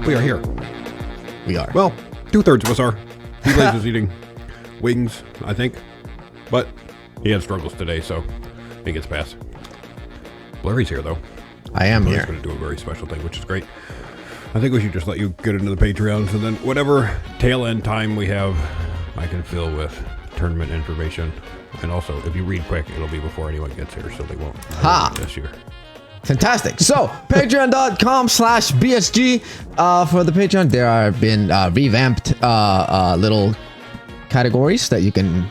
We are here. We are. Well, 2/3 of us are. T-Blaze is eating wings, I think. But he had struggles today, so he gets past. Blurry's here, though. I am Blurry's here. going to do a very special thing, which is great. I think we should just let you get into the Patreons, and then whatever tail end time we have, I can fill with tournament information. And also, if you read quick, it'll be before anyone gets here, so they won't this year. Fantastic. So, patreon.com/BSG. For the Patreon, there have been revamped little categories that you can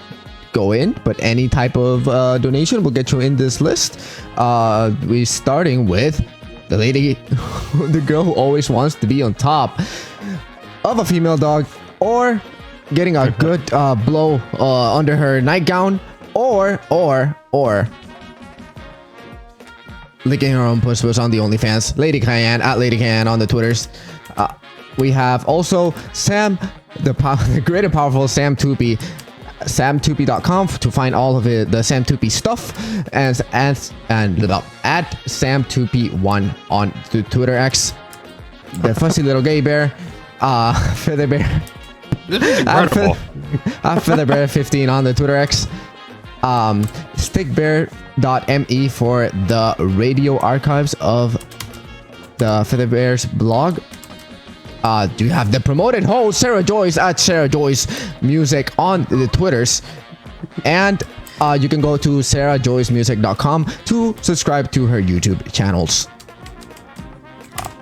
go in, but any type of donation will get you in this list. We're starting with the lady, the girl who always wants to be on top of a female dog, or getting a good blow under her nightgown, or licking her own puss on the OnlyFans. Lady Cayenne at Lady Cayenne on the Twitters. We have also Sam, the great and powerful Sam Toopy, samtoopy.com to find all of the Sam Toopy stuff, and at Sam Toopy1 on the Twitter X. The fussy little gay bear, Feather Bear. This is incredible. Feather Bear 15 on the Twitter X. Stickbear.me for the radio archives of the Feather Bears blog. Do you have the promoted host Sarah Joyce at Sarah Joyce Music on the Twitters, and you can go to sarahjoycemusic.com to subscribe to her YouTube channels.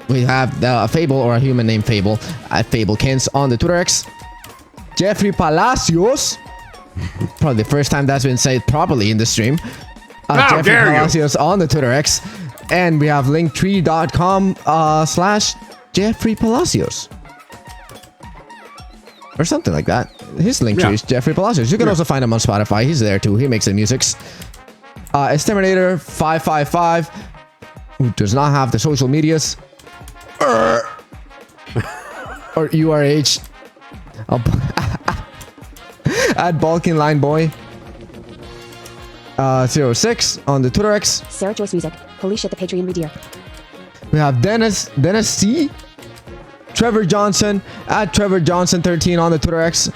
We have the Fable, or a human named Fable, at Fablekins on the Twitter X. Jeffrey Palacios, probably the first time that's been said properly in the stream. Jeffrey Palacios on the Twitter X, and we have linktree.com/Jeffrey Palacios, or something like that. His link tree is Jeffrey Palacios. You can also find him on Spotify. He's there too. He makes the musics. Exterminator 555, who does not have the social medias, or URH. At Balkan Line Boy 06 on the Twitter X. Sarah Joyce Music. Holy shit, the Patreon redeer. We have Dennis C. Trevor Johnson at Trevor Johnson 13 on the Twitter X.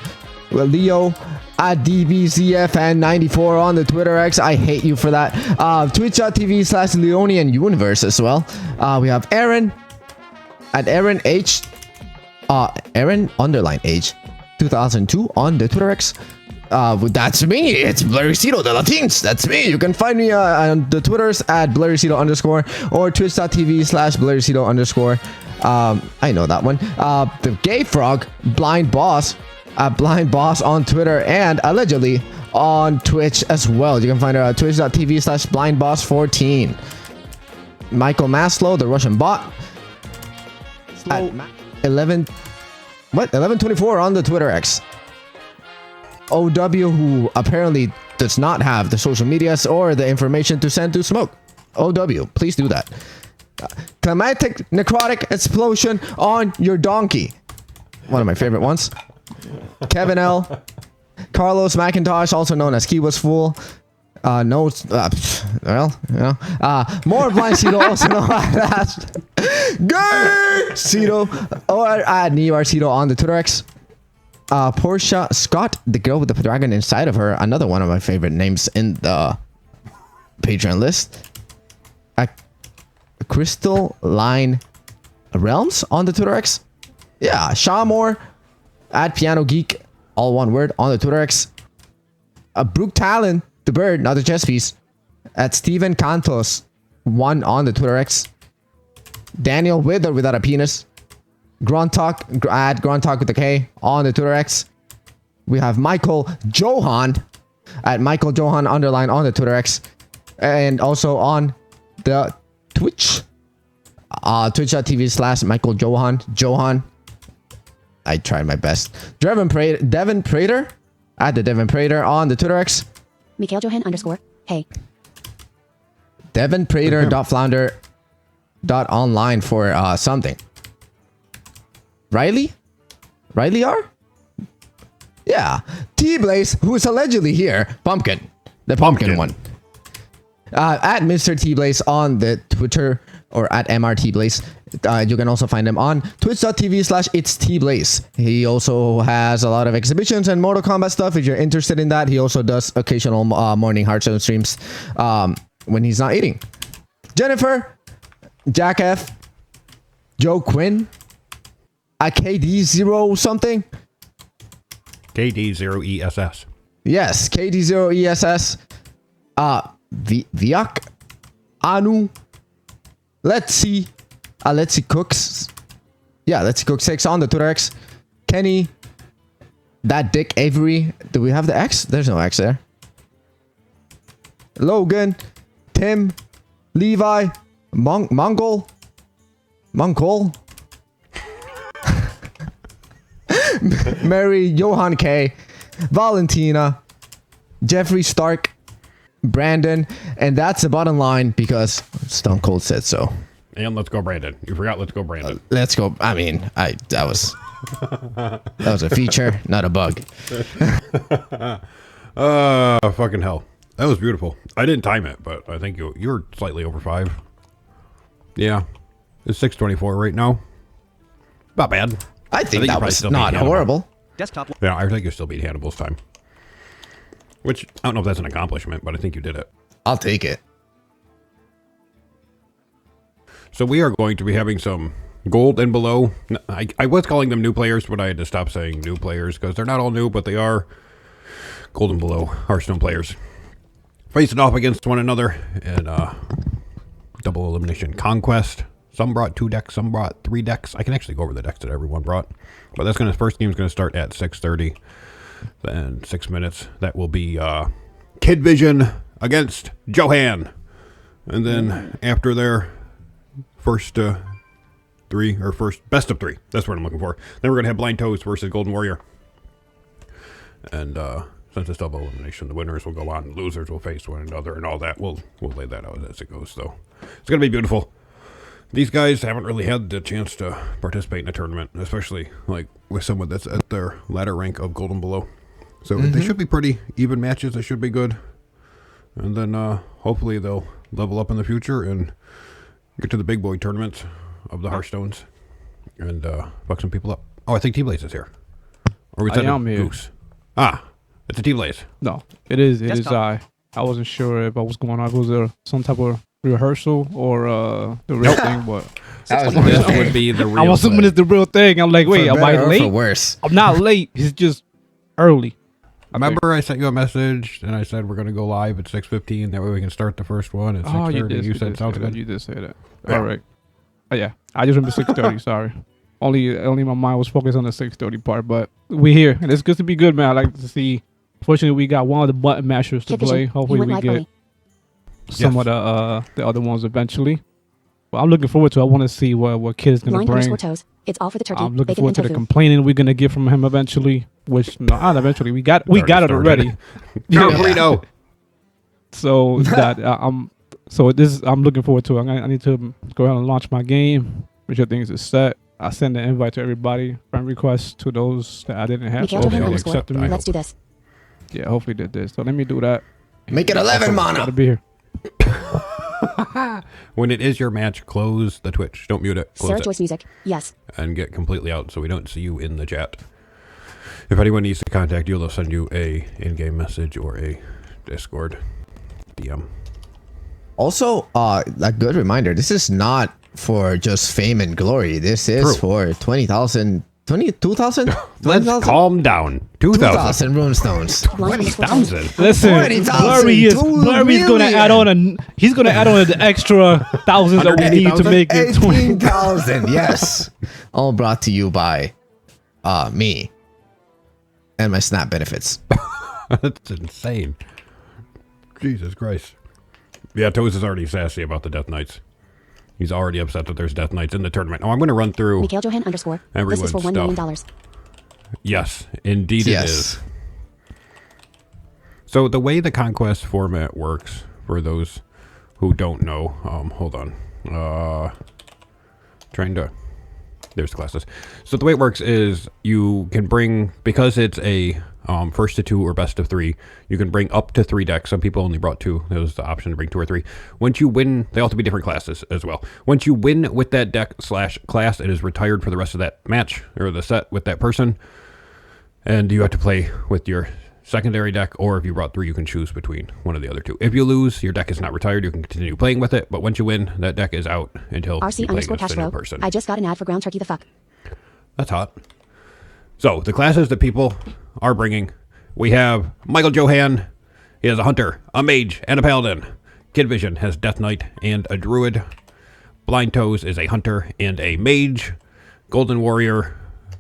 Well, Leo at DBZFN94 on the Twitter X. I hate you for that. Twitch.tv/Leonian Universe as well. We have Aaron at Aaron H. Aaron_H 2002 on the Twitter X. That's me. It's Blurrycito de Latins. That's me. You can find me on the Twitters at Blurrycito_ or twitch.tv/Blurrycito_. I know that one. The Gay Frog, Blind Boss, Blind Boss on Twitter, and allegedly on Twitch as well. You can find her at twitch.tv/blindboss14. Michael Maslow, the Russian bot, at 1124 on the Twitter X. OW, who apparently does not have the social medias or the information to send to smoke. OW, please do that. Climatic necrotic explosion on your donkey. One of my favorite ones. Kevin L. Carlos McIntosh, also known as Key Was Fool. More Blind Cito, also known as Gay Cito, or at Neo Cito on the Twitter X. Portia Scott, the girl with the dragon inside of her, another one of my favorite names in the Patreon list. Crystal Line Realms on the Twitter X. Yeah, Shamor at Piano Geek, all one word, on the Twitter X. Brooke Talon, the bird, not the chess piece, at Steven Cantos 1 on the Twitter X. Daniel with or without a penis. Gruntalk at Gruntalk with a K on the Twitter X. We have Michael Johan at Michael Johan _ on the Twitter X, and also on the Twitch. Twitch.tv/Michael Johan. I tried my best. Devin Prater at the Devin Prater on the Twitter X. Mikhail Johan _ Hey. Devin Prater.flounder.online for something. Riley R? Yeah. T-Blaze, who is allegedly here. Pumpkin. The pumpkin one. At Mr. T-Blaze on the Twitter or at MRTBlaze. You can also find him on twitch.tv/itstblaze. He also has a lot of exhibitions and Mortal Kombat stuff. If you're interested in that, he also does occasional morning Hearthstone streams when he's not eating. Jennifer, Jack F, Joe Quinn, a KD0 something. KD0ESS. Yes, KD0ESS. Viak, Anu, Let's see Cooks. Yeah, Let's see Cook 6 on the Twitter X. Kenny, that Dick Avery. Do we have the X? There's no X there. Logan, Tim, Levi, Mongol, Mary, Johan K, Valentina, Jeffrey Stark, Brandon, and that's the bottom line because Stone Cold said so. And let's go, Brandon. You forgot let's go, Brandon. Let's go. I mean, that was a feature, not a bug. Fucking hell. That was beautiful. I didn't time it, but I think you're slightly over 5. Yeah. It's 6:24 right now. Not bad. I think that was not horrible. Desktop. Yeah, I think you still beat Hannibal's time. Which, I don't know if that's an accomplishment, but I think you did it. I'll take it. So we are going to be having some gold and below. I was calling them new players, but I had to stop saying new players because they're not all new, but they are gold and below Hearthstone players. Facing off against one another in double elimination conquest. Some brought 2 decks, some brought 3 decks. I can actually go over the decks that everyone brought. But that's first game's going to start at 6:30. Then 6 minutes. That will be Kid Vision against Johan. And then after their first 3, or first best of 3. That's what I'm looking for. Then we're going to have Blind Toes versus Golden Warrior. And since it's double elimination, the winners will go on. Losers will face one another and all that. We'll lay that out as it goes, though. It's going to be beautiful. These guys haven't really had the chance to participate in a tournament, especially like with someone that's at their ladder rank of gold and below. So they should be pretty even matches. They should be good. And then hopefully they'll level up in the future and get to the big boy tournaments of the Hearthstones and fuck some people up. Oh, I think T-Blaze is here. Or was that I am here. Goose? Ah, it's a T-Blaze. No, it is I. I wasn't sure if I was going on. Was there some type of rehearsal or the real thing? But This would be the real I'm assuming thing. it's the real thing. I'm like, wait, For am I better or late? for worse? I'm not late. It's just early. Remember I sent you a message and I said we're going to go live at 6:15. That way we can start the first one at 6:30. Oh, you did. You said sounds good. You did say that. Yeah. All right. Oh, yeah. I just remember 6:30. Sorry. Only my mind was focused on the 6:30 part, but we're here and it's good to be good, man. I like to see. Fortunately, we got one of the button mashers to Kid Vision, play. you Hopefully, went we live get early. some Yes. of the other ones eventually. But I'm looking forward to. I want to see what Kid is gonna bring. _toes. It's all for the turkey, I'm looking bacon, forward and to the tofu. complaining we're gonna get from him eventually. Which not eventually. We got it started. already. Burrito. So that I'm looking forward to it. I need to go ahead and launch my game. Which I think is set. I send an invite to everybody. Friend requests to those that I didn't have. Mikhail So Johan hopefully they underscore. accepted me. Let's do this. Yeah, hopefully they did. So let me do that. Make it 11 Gotta mana. be here. When it is your match, close the Twitch. Don't mute it. Close Sarah it. Joyce music. Yes. And get completely out so we don't see you in the chat. If anyone needs to contact you, they'll send you a in-game message or a Discord DM. Also, a good reminder. This is not for just fame and glory. This is True. for 20,000, 22,000? Let's 20,000? calm down. 2,000. 2,000 runestones. Blind underscore toes. 20,000. Listen, 20,000 Blurry is gonna add on he's gonna add on the extra thousands that we need to make it 20. 18,000, yes. All brought to you by me and my Snap benefits. That's insane. Jesus Christ. Yeah, Toes is already sassy about the Death Knights. He's already upset that there's Death Knights in the tournament. Oh, I'm going to run through. Mikhail Johan underscore. This Everyone's is for $1 million. stuff. Yes, indeed Yes. it is. So the way the Conquest format works, for those who don't know, hold on. Trying to There's the classes. So the way it works is you can bring, because it's a first to 2 or best of 3, you can bring up to 3 decks. Some people only brought 2. There was the option to bring 2 or 3. Once you win, they all have to be different classes as well. Once you win with that deck / class, it is retired for the rest of that match or the set with that person. And you have to play with your secondary deck, or if you brought 3, you can choose between one of the other 2. If you lose, your deck is not retired. You can continue playing with it, but once you win, that deck is out until RC you play underscore against cash the new flow. person. I just got an ad for ground turkey. The fuck. That's hot. So the classes that people are bringing, we have Michael Johan. He has a hunter, a mage, and a paladin. Kid Vision has Death Knight and a druid. Blind Toes is a hunter and a mage. Golden Warrior,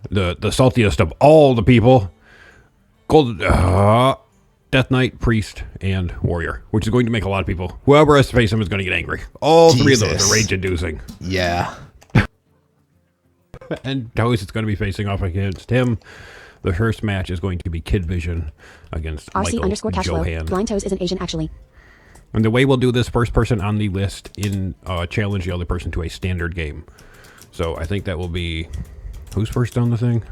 the saltiest of all the people. Death Knight, Priest, and Warrior, which is going to make a lot of people, whoever has to face him is going to get angry. All 3 of those are rage-inducing. Yeah. And Toes is going to be facing off against him. The first match is going to be Kid Vision against RC Michael underscore cash flow. Johan. Blind Toes isn't Asian actually. And the way we'll do this, first person on the list in challenge the other person to a standard game. So I think that will be, who's first on the thing?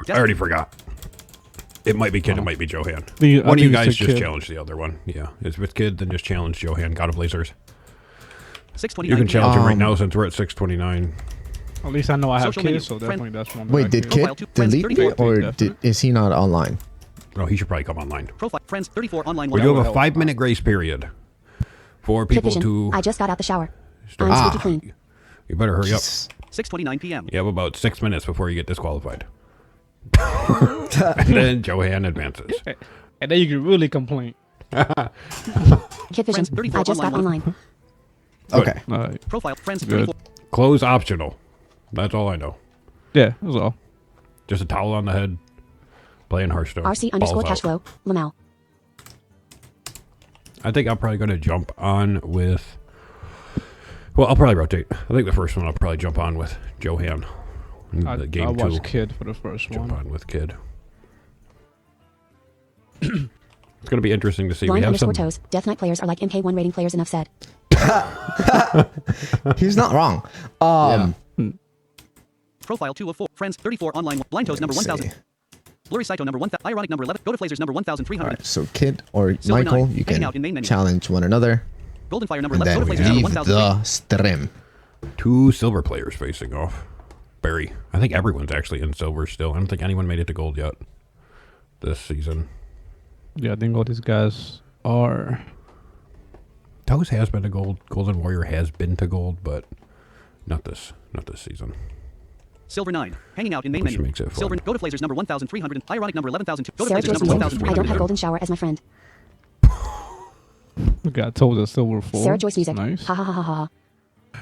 I already forgot. It might be Kid, it might be Johan. One of you guys just challenge the other one. Yeah, it's with Kid, then just challenge Johan, God of Lasers. 629. You can challenge him right now since we're at 629. At least I know I have Social kids, menu, so friend. definitely that's one. Wait, did Kid delete me, or is he not online? No, he should probably come online. Profile friends 34 online. We do have a 5-minute grace period for Kid people Vision. to I just got out the shower. start. I'm squeaky clean. You better hurry up. 6:29 p.m. You have about 6 minutes before you get disqualified. And then Johan advances. And then you can really complain. Kid Vision. Friends, 34 I just got online. online. Okay. All right. Profile friends Good. 34. Clothes optional. That's all I know. Yeah, that's all. Just a towel on the head. Playing Hearthstone. RC underscore Balls cash out. flow. Lamau. I think I'm probably going to jump on with... Well, I'll probably rotate. I think the first one I'll probably jump on with Johan. I Game watched 2. Kid for the first Jump one. on with Kid. It's going to be interesting to see. Blind We have some... underscore toes. Death Knight players are like MK1 rating players. Enough said. He's not wrong. Profile 2 of 4. Friends 34 online. Blind Toes number let's 1000. see. Blurry Saito number 1000. Ironic number 11. Go to Flasers number 1300. Alright, so Kid or Silver Michael, Knight, you hanging out in main can menu. challenge one another, Golden Fire number and 11. Go then to Flasers number leave 1000. the stream. 2 silver players facing off. Barry. I think everyone's actually in silver still. I don't think anyone made it to gold yet this season. Yeah, I think all these guys are. Toes has been to gold. Golden Warrior has been to gold, but not this season. Silver 9. Hanging out in main Which menu. makes it fun. Silver. Go to Flasers number 1300. Ironic number 11002. Go to Sarah Flasers Joyce number music. I 1300. don't have golden shower as my friend. We got told a silver 4. Sarah Joyce music. Nice. Ha ha ha ha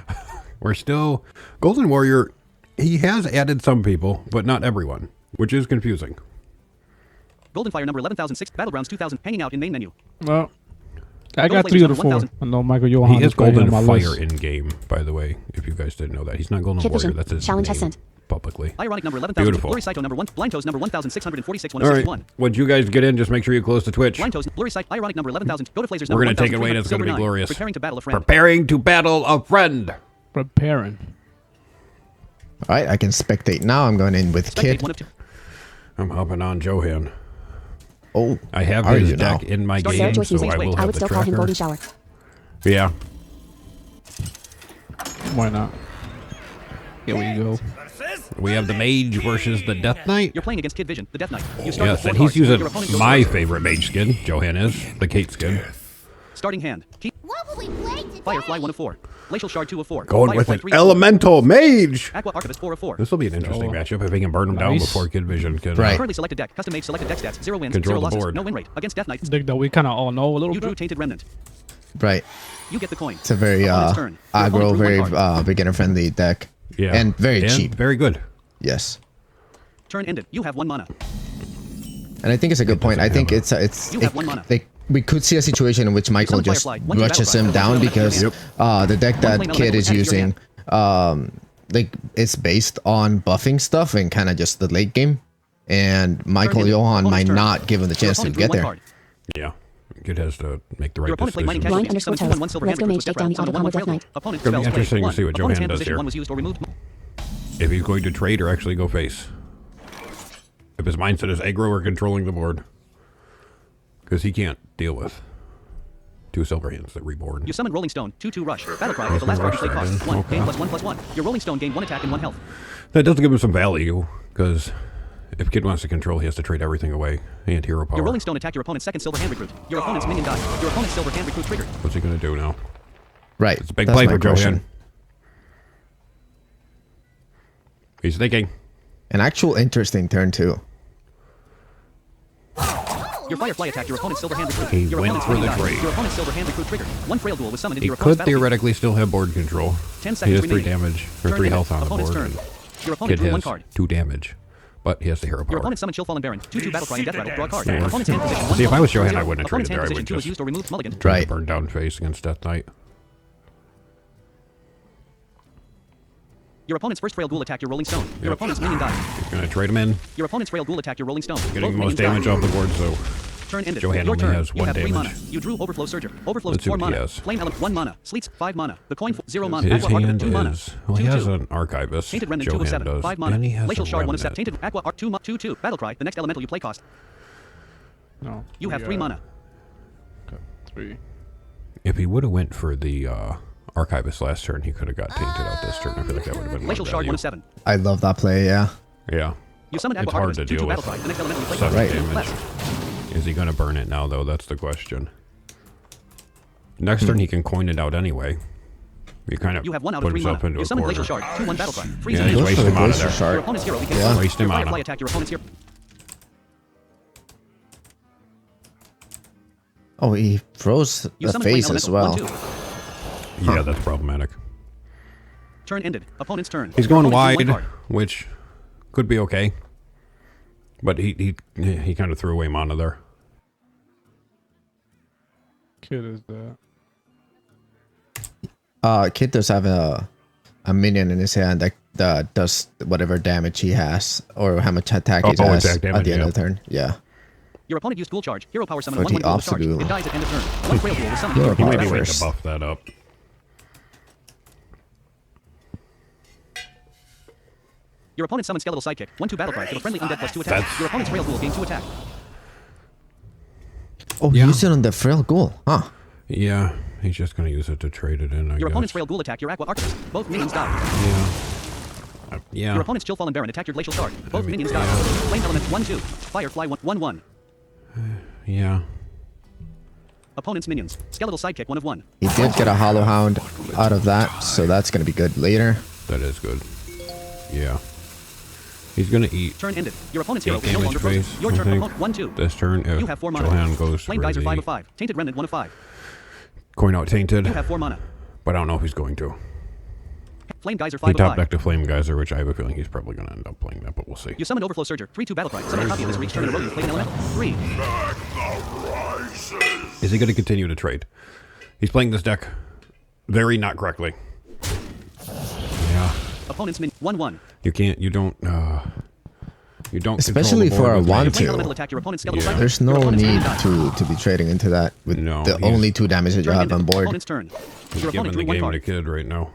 ha. We're still... Golden Warrior, he has added some people, but not everyone, which is confusing. Golden Fire number 11006. Battlegrounds 2000. Hanging out in main menu. Well, I got Flasers 3 of the number 4. 1000. I know Michael Johan He is right here Golden on my Fire list. in-game, by the way, if you guys didn't know that. He's not Golden Kid Warrior, Vision. that's his Challenge name has sent. publicly. Ironic number 11000. Beautiful. Blurry Saito number 1. Blind Toes number 1646. All right, 161. once you guys get in, just make sure you close the Twitch. Blind Toes. Blurry Saito. Ironic number 11000. Go to Flasers We're number going to take it away, and 1300. it's going to be Silver 9. glorious. Preparing to battle a friend. Preparing to battle a friend. Preparing. Alright, I can spectate now. I'm going in with Spectate Kid. 1 of 2. I'm hopping on Johan. Oh, I have are his you now? deck in my Sarah game, Joyce so music. I will I have would the still call him golden tracker. shower. Yeah. Why not? Here we go. We have the Mage versus the Death Knight. You're playing against Kid Vision, the Death Knight. You start Yes, with 4 and he's cards. using Your opponent goes my first. favorite Mage skin. Johan is. The Kate skin. Starting hand. Keep. What will we play today? Firefly 1 of 4. Glacial Shard 2 of 4. Going with Firefly an 3 of 4. Elemental Mage. Aqua Archivist 4 of 4. This will be an interesting Oh. matchup if he can burn him down Nice. before Kid Vision can. Right. Currently selected deck. Custom made selected deck stats. 0 wins, Control 0 the losses. board. No win rate. Against Death Knight. Think that we kind of all know a little You drew bit. Tainted Remnant. right. You get the coin. It's a very Opponent's turn. Your opponent aggro, drew very one card. beginner-friendly deck. Yeah. And very cheap. Very good. Yes. Turn ended. You have 1 mana. And I think it's a good point. I think have it's You have 1 mana. like we could see a situation in which Michael Summon just Firefly. Once you rushes battle him cry, down one because Yep. the deck that flame Kid elemental is added to your using like it's based on buffing stuff and kind of just the late game. And Michael ended. Johan Opponent's might turn. not give him the Your chance to opponent drew get 1 there. card. Yeah. Kid has to make the Your right opponent played Mining decision. Blind Casualty. underscore Summon toes. 1 silver Let's hand go creature mage with take Death down Rattle. the Summon auto 1 combo with Death Railroad. Knight. Opponent's It's gonna be spells play interesting to 1. see what Opponent's Johan hand does position here. 1 was used or removed. if he's going to trade or actually go face. If his mindset is aggro or controlling the board. Because he can't deal with 2 silver hands that reborn. You summon Rolling Stone, 2/2 rush. Battle cry. The last card you play costs 1. Gain +1/+1. Your Rolling Stone gain 1 attack and 1 health. That does give him some value, because if Kid wants to control, he has to trade everything away. And hero power. Your Rolling Stone attack your opponent's second silver hand recruit. Your opponent's minion died. Your opponent's silver hand recruit triggered. What's he going to do now? Right. It's a big That's play my for question. Johan. He's thinking. An actual interesting turn too. Your Firefly attack your opponent's silver hand recruit. He Your went opponent's for the minion died. trade. Your opponent's silver hand recruit triggered. 1 frail duel was summoned into He your opponent's could battlefield. theoretically still have board control. 10 He seconds has 3 remaining. damage, or Turn 3 ended. health on the Opponent's board. turn. Your opponent Kid drew 1 has card. 2 damage, but he has the hero Your power. opponent summoned Chillfallen Baron. 2/2 battle cry and death rattle. Draw a card. Yeah. Opponent's hand position 1. See, if I was Johan, I 0. wouldn't have Opponent's traded hand there. I position would 2 was just used or removed. Mulligan. Right. burn down face against Death Knight. Your opponent's first frail ghoul attack your Rolling Stone. Your Yep. opponent's minion died. He's going to trade him in, Your opponent's frail ghoul attack your Rolling Stone. getting Both the most minions damage died. off the board, so Turn ended. Johan Your only turn. has You 1 have 3 damage. mana. You drew Overflow Surger. Overflow's Let's see 4 what he mana. has. Flame Element 1 mana. Sleets 5 mana. The coin 0 mana. his Aqua Arc hand 2 mana. is... Well, he has 2/2. an Archivist. Tainted Remnant Johan 2/7. does. 5 mana. And he has Glacial a Shard 1 of 7. Remnant. Tainted Aqua Arc 2/2. Battle Cry. The next elemental you play cost. No. You have 3 mana. Okay, 3. If he would have went for the Archivist last turn, he could have got Tainted out this turn. I feel like that would have been more Glacial Shard value. 1 of 7. I love that play. Yeah. Yeah. You summon It's Aqua hard to Archivist. 2/2 deal battle with. cry. The next elemental you play 7 cost. Right. damage. Less. Is he going to burn it now, though? That's the question. Next turn, he can coin it out anyway. You kind of You have 1 out put of 3 himself mana. into You a summon corner. Glacial Shard. 2/1 battle cry. Freeze Yeah, and he's Goes for wasting the him out of Glacial there. Your Shard. opponent's hero. Yeah. Waste him Firefly mana. attack your opponent's hero. Oh, he froze You the summon Flame face as Elemental. well. 1/2. Yeah, that's problematic. Turn ended. Opponent's turn. He's Your going opponent drew wide, 1 card. which could be okay. But he kind of threw away mana there. Kid is Kid does have a minion in his hand that does whatever damage he has or how much attack he Oh, has attack at damage, the end yeah. of the turn. Yeah. Your opponent used Ghoul Charge. Hero Power Summon For 1/1 the Ghoul Charge. Obstagoon. It dies at end of turn. 1 frail ghoul was summoned. Hero Your He Power might be opponent's waiting first. to buff that up. Your opponent summons Skeletal Sidekick. 1/2 battle cry. Give a friendly undead +2 attack. That's- Your opponent's frail ghoul gain 2 attack. Oh, Yeah. use it on the frail ghoul, huh? Yeah, he's just going to use it to trade it in, I Your guess. opponent's frail ghoul attack your Aqua Archivist. Both minions die. Yeah. Yeah. Your opponent's Chillfallen Baron attack your Glacial Shard. Both mean, minions yeah. die. Flame Element 1/2. Firefly 1/1. Yeah. Opponent's minions. Skeletal Sidekick 1 of 1. He did get a Hollow Hound out of that, so that's gonna be good later. That is good. Yeah. He's going to eat Turn ended. Your opponent's 8 hero is no damage longer frozen. face, Your I turn. think. Opponent 1/2. this turn. If You have 4 mana. Johan goes Flame for Geyser the 5 of 5. Tainted Remnant 1 of 5. coin out Tainted, You have 4 mana. but I don't know if he's going to. Flame Geyser He 5 of top 5. decked a Flame Geyser, which I have a feeling he's probably going to end up playing that, but we'll see. You summon Overflow Surger. 3/2 battle cry. Summon a copy of this for each turn in a row. You play an element. 3. Is he going to continue to trade? He's playing this deck very not correctly. Yeah. Opponent's min 1/1. You can't, you don't Especially control the for board a with one Your Tainted. flame two. elemental attack your opponent's skeletal Yeah. sidekick. There's Your no opponent's need minion died. to be trading into that with No, the he's- only 2 damage that you Turn have on ended. board. Opponent's turn. He's Your giving opponent the drew 1 game to card. Kid right now.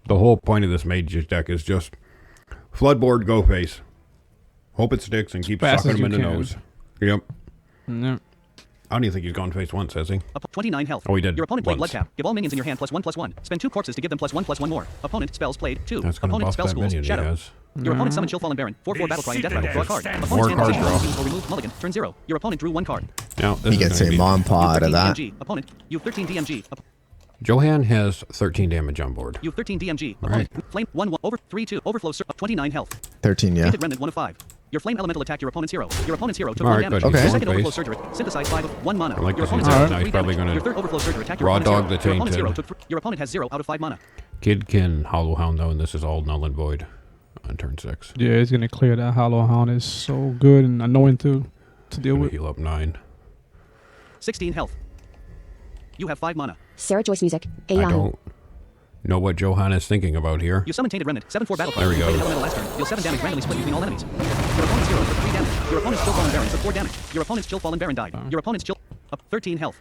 The whole point of this mage deck is just flood board, go face. Hope it sticks and keep Fast sucking as him in you the can. nose. Yep. No. I don't even think he's gone face once, has he? 29 health. Oh, he did Your opponent played once. Blood Tap. Give all minions in your hand +1/+1. Spend 2 corpses to give them +1/+1 more. Opponent spells played 2. That's going to Opponent buff spell that schools. minion he Shadow. has. Your opponent summoned Chillfallen Baron. 4/4 battle cry and death rattle. Draw a card. More Opponent's hand card position draw. used or removed mulligan. Turn 0. Your opponent drew 1 card. Now, this He is gets gonna a be- Monpaw out of 13 that. DMG. Opponent. You 13 DMG. Johan has 13 damage on board. You 13 DMG. Right. Opponent. Flame 1/1 over 3/2. Overflow 29 health. 13, yeah. Tainted Remnant 1 of 5. Your flame elemental attacked your opponent's hero. Your opponent's hero took All 1 right, damage. good. Okay. Your He's second on overflow base. surgery. Synthesize 5 of 1 mana. I like Your this opponent's one. hero Now took he's 3 probably damage. gonna Your third overflow surgery attacked your raw opponent's hero. dog the Your opponent's hero Tainted. took your opponent has 0 out of 5 mana. Kid can Hollow Hound, though, and this is all null and void on turn 6. Yeah, it's gonna clear that Hollow Hound. Is so good and annoying to deal Gonna with. heal up 9. 16 health. You have 5 mana. Sarah Joyce Music. I AI. don't know what Johan is thinking about here. You summon Tainted Remnant. 7/4 battle cry. There we You played go. an elemental last turn. Deal 7 damage randomly split between all enemies. Your opponent's hero took 3 damage. Your opponent's Chillfallen Baron took 4 damage. Your opponent's Chillfallen Baron died. Your opponent's 13 health.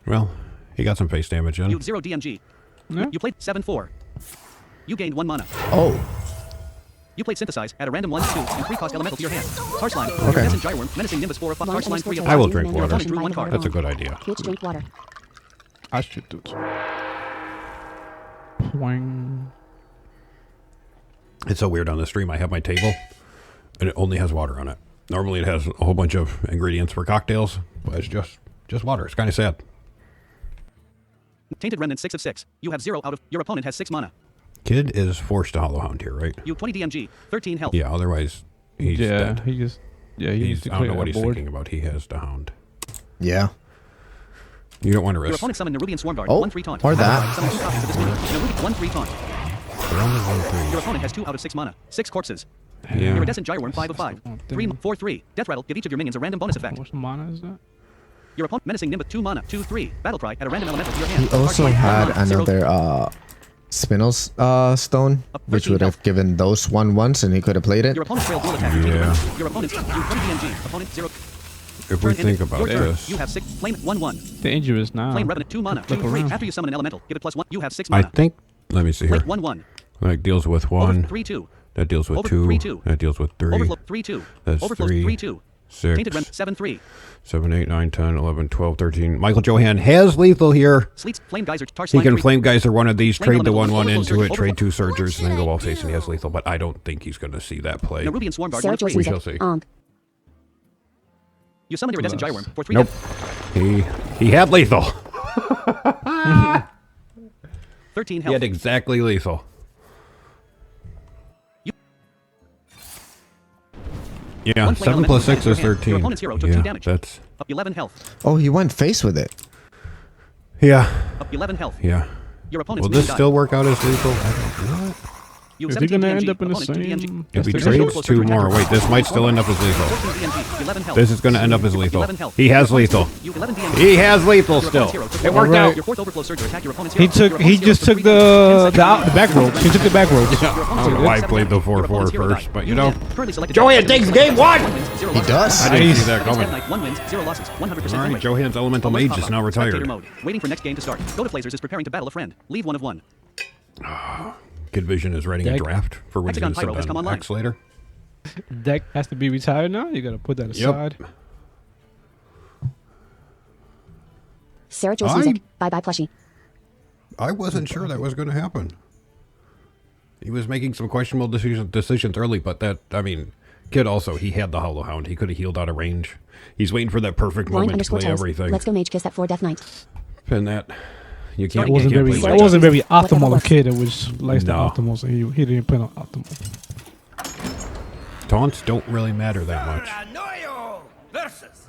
Well, He got some face damage in. You 0 DMG. Yeah. You played 7-4. You gained 1 mana. Oh, You played Synthesize, add a random 1, 2, and 3 cost elemental to your hand. Tarsline, Okay. Iridescent Gyreworm, Menacing Nimbus 4 of 5, Long Tarsline 3 of 5. I will drink Your water. opponent drew 1 card. That's a good idea. PH drink water. I should do it. Wang. It's so weird on the stream. I have my table, and it only has water on it. Normally, it has a whole bunch of ingredients for cocktails, but it's just water. It's kind of sad. Tainted Remnant 6 of 6. You have 0 out of. Your opponent has 6 mana. Kid is forced to Hollow Hound here, right? You 20 DMG, 13 health. Yeah. Otherwise, he's Yeah, dead. he just. Yeah, he He's, needs to I don't clear know what that he's board. thinking about. He has the Hound. yeah. You don't want to Your risk. opponent summoned Nerubian Swarmguard, Oh, 1/3 taunt. or that. Summon 2 copies of this mana. Nerubian 1/3 taunt. They're only 1/3. Your opponent has 2 out of 6 mana. 6 corpses. Yeah. Iridescent Gyreworm 5 of 5. 3/4/3. Death Rattle. Give each of your minions a random bonus effect. What mana is that? Your opponent Menacing Nimbus 2 mana. 2/3. Battle Cry. Add a random elemental to your hand. He also Tarsline, had 1 mana, 0. another Spinel's stone, which 13 would have health. given those 1/1s, and he could have played it. Your opponent's trail dual attack. Yeah. Your opponent's you 20 DMG. Opponent 0. If we Turn ended. think about Your turn. this, You have 6. Flame 1/1. Dangerous now. Flame Revenant 2 mana. Look 2/3. around. After you summon an elemental, give it +1. You have 6 I mana. think. Let me see here. Wait 1/1. Like deals with 1. 3/2. That deals with Over 2. 3/2. That deals with 3. Overflow 3/2. That's Overflow 3, 3/2. 6, Tainted Rem 7/3. 7, 8, 9, 10, 11, 12, 13. Michael Johan has lethal here. Sleets Flame Geyser He Tarsline can 3. Flame Geyser one of these, Flame trade the Elemental, 1/1 Overflow into Surge, it, trade Overflow. 2 Surgers, and then go all face, and he has lethal. But I don't think he's going to see that play. Nerubian Swarmguard Sarah 1/3. Joyce We music. shall see. Onk. You summoned Iridescent Bless. Gyreworm for 3 Nope. death. He had lethal. 13 He health. had exactly lethal. Yeah, One flame 7 plus elemental 6 is attack your hand. 13. Your opponent's hero took Yeah, 2 damage. that's... Up 11 health. Oh, he went face with it. Yeah, Up 11 health. yeah. Your opponent's Will this minion still died. work out as lethal? I don't know. You Is he 17 gonna end DMG. up in the Opponent 2 DMG. same? If he That's trades Overflow 2 Surge more, attack. wait, this might still end up as lethal. 14 DMG. 11 health. This is going to end up as lethal. 11 health. He has lethal. You 11 DMG. He has lethal Your still. opponent's hero took It one worked Alright. out. Your 4th Overflow Surge attack your opponent's He hero. took. Your He opponent's hero just took took 3 damage. the back ropes. He took the back ropes. Yeah, I don't know why I played the 4/4 first, but you know. Currently selected Johan takes game 1! He does. I didn't see that Nice. coming. 1 wins, 0 losses, 100% All win right, rate. Johan's Elemental Alert Mage pop is up. now Spectator retired. mode. Waiting for next game to start. Go to Blazers is preparing to battle a friend. Leave 1 of 1. Kid Vision is writing a Deck. draft for when he's Hexagon going Pyro has to come send online. X later. Deck has to be retired now. You gotta put that aside. Sarah Joyce I- music. Bye bye plushie. I wasn't sure that was going to happen. He was making some questionable decisions early, but that, I mean, Kid also, he had the Hollow Hound. He could have healed out of range. He's waiting for that perfect Line moment to underscore play tells. everything. Let's go mage kiss that floor death knight. And that, you can't, It you wasn't can't very. play It like wasn't very Whatever optimal of works. Kid. It was less than No. optimal. So he didn't play on optimal. Taunts don't really matter that much.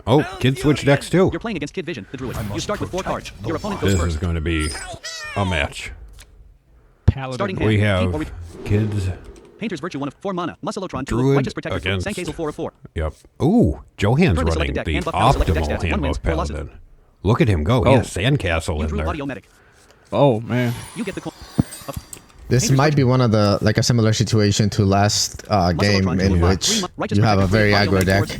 Oh, Kid switched decks too. You're playing against Kid Vision, the Druid. You start with 4 cards. Your opponent goes This first. is going to be a match. Paladin. Starting hand. We Or have we- Kids. Painter's Virtue 1 of 4 mana. Muscleotron 2 Druid of Righteous Protector. against- Sandcastle 4 of 4. Yep. Ooh, Johan's Currently running selected deck. the Hand buff now selected deck optimal stats. 1 hand wins, buff 4 losses. Paladin. Look at him go. He Oh. has Sandcastle You in drew there. Audio Medic. Oh man. You get the This might be one of the like a similar situation to last game Muscleotron in 2 of 5. which 3 Righteous you have a Protector, very Audio aggro Medic deck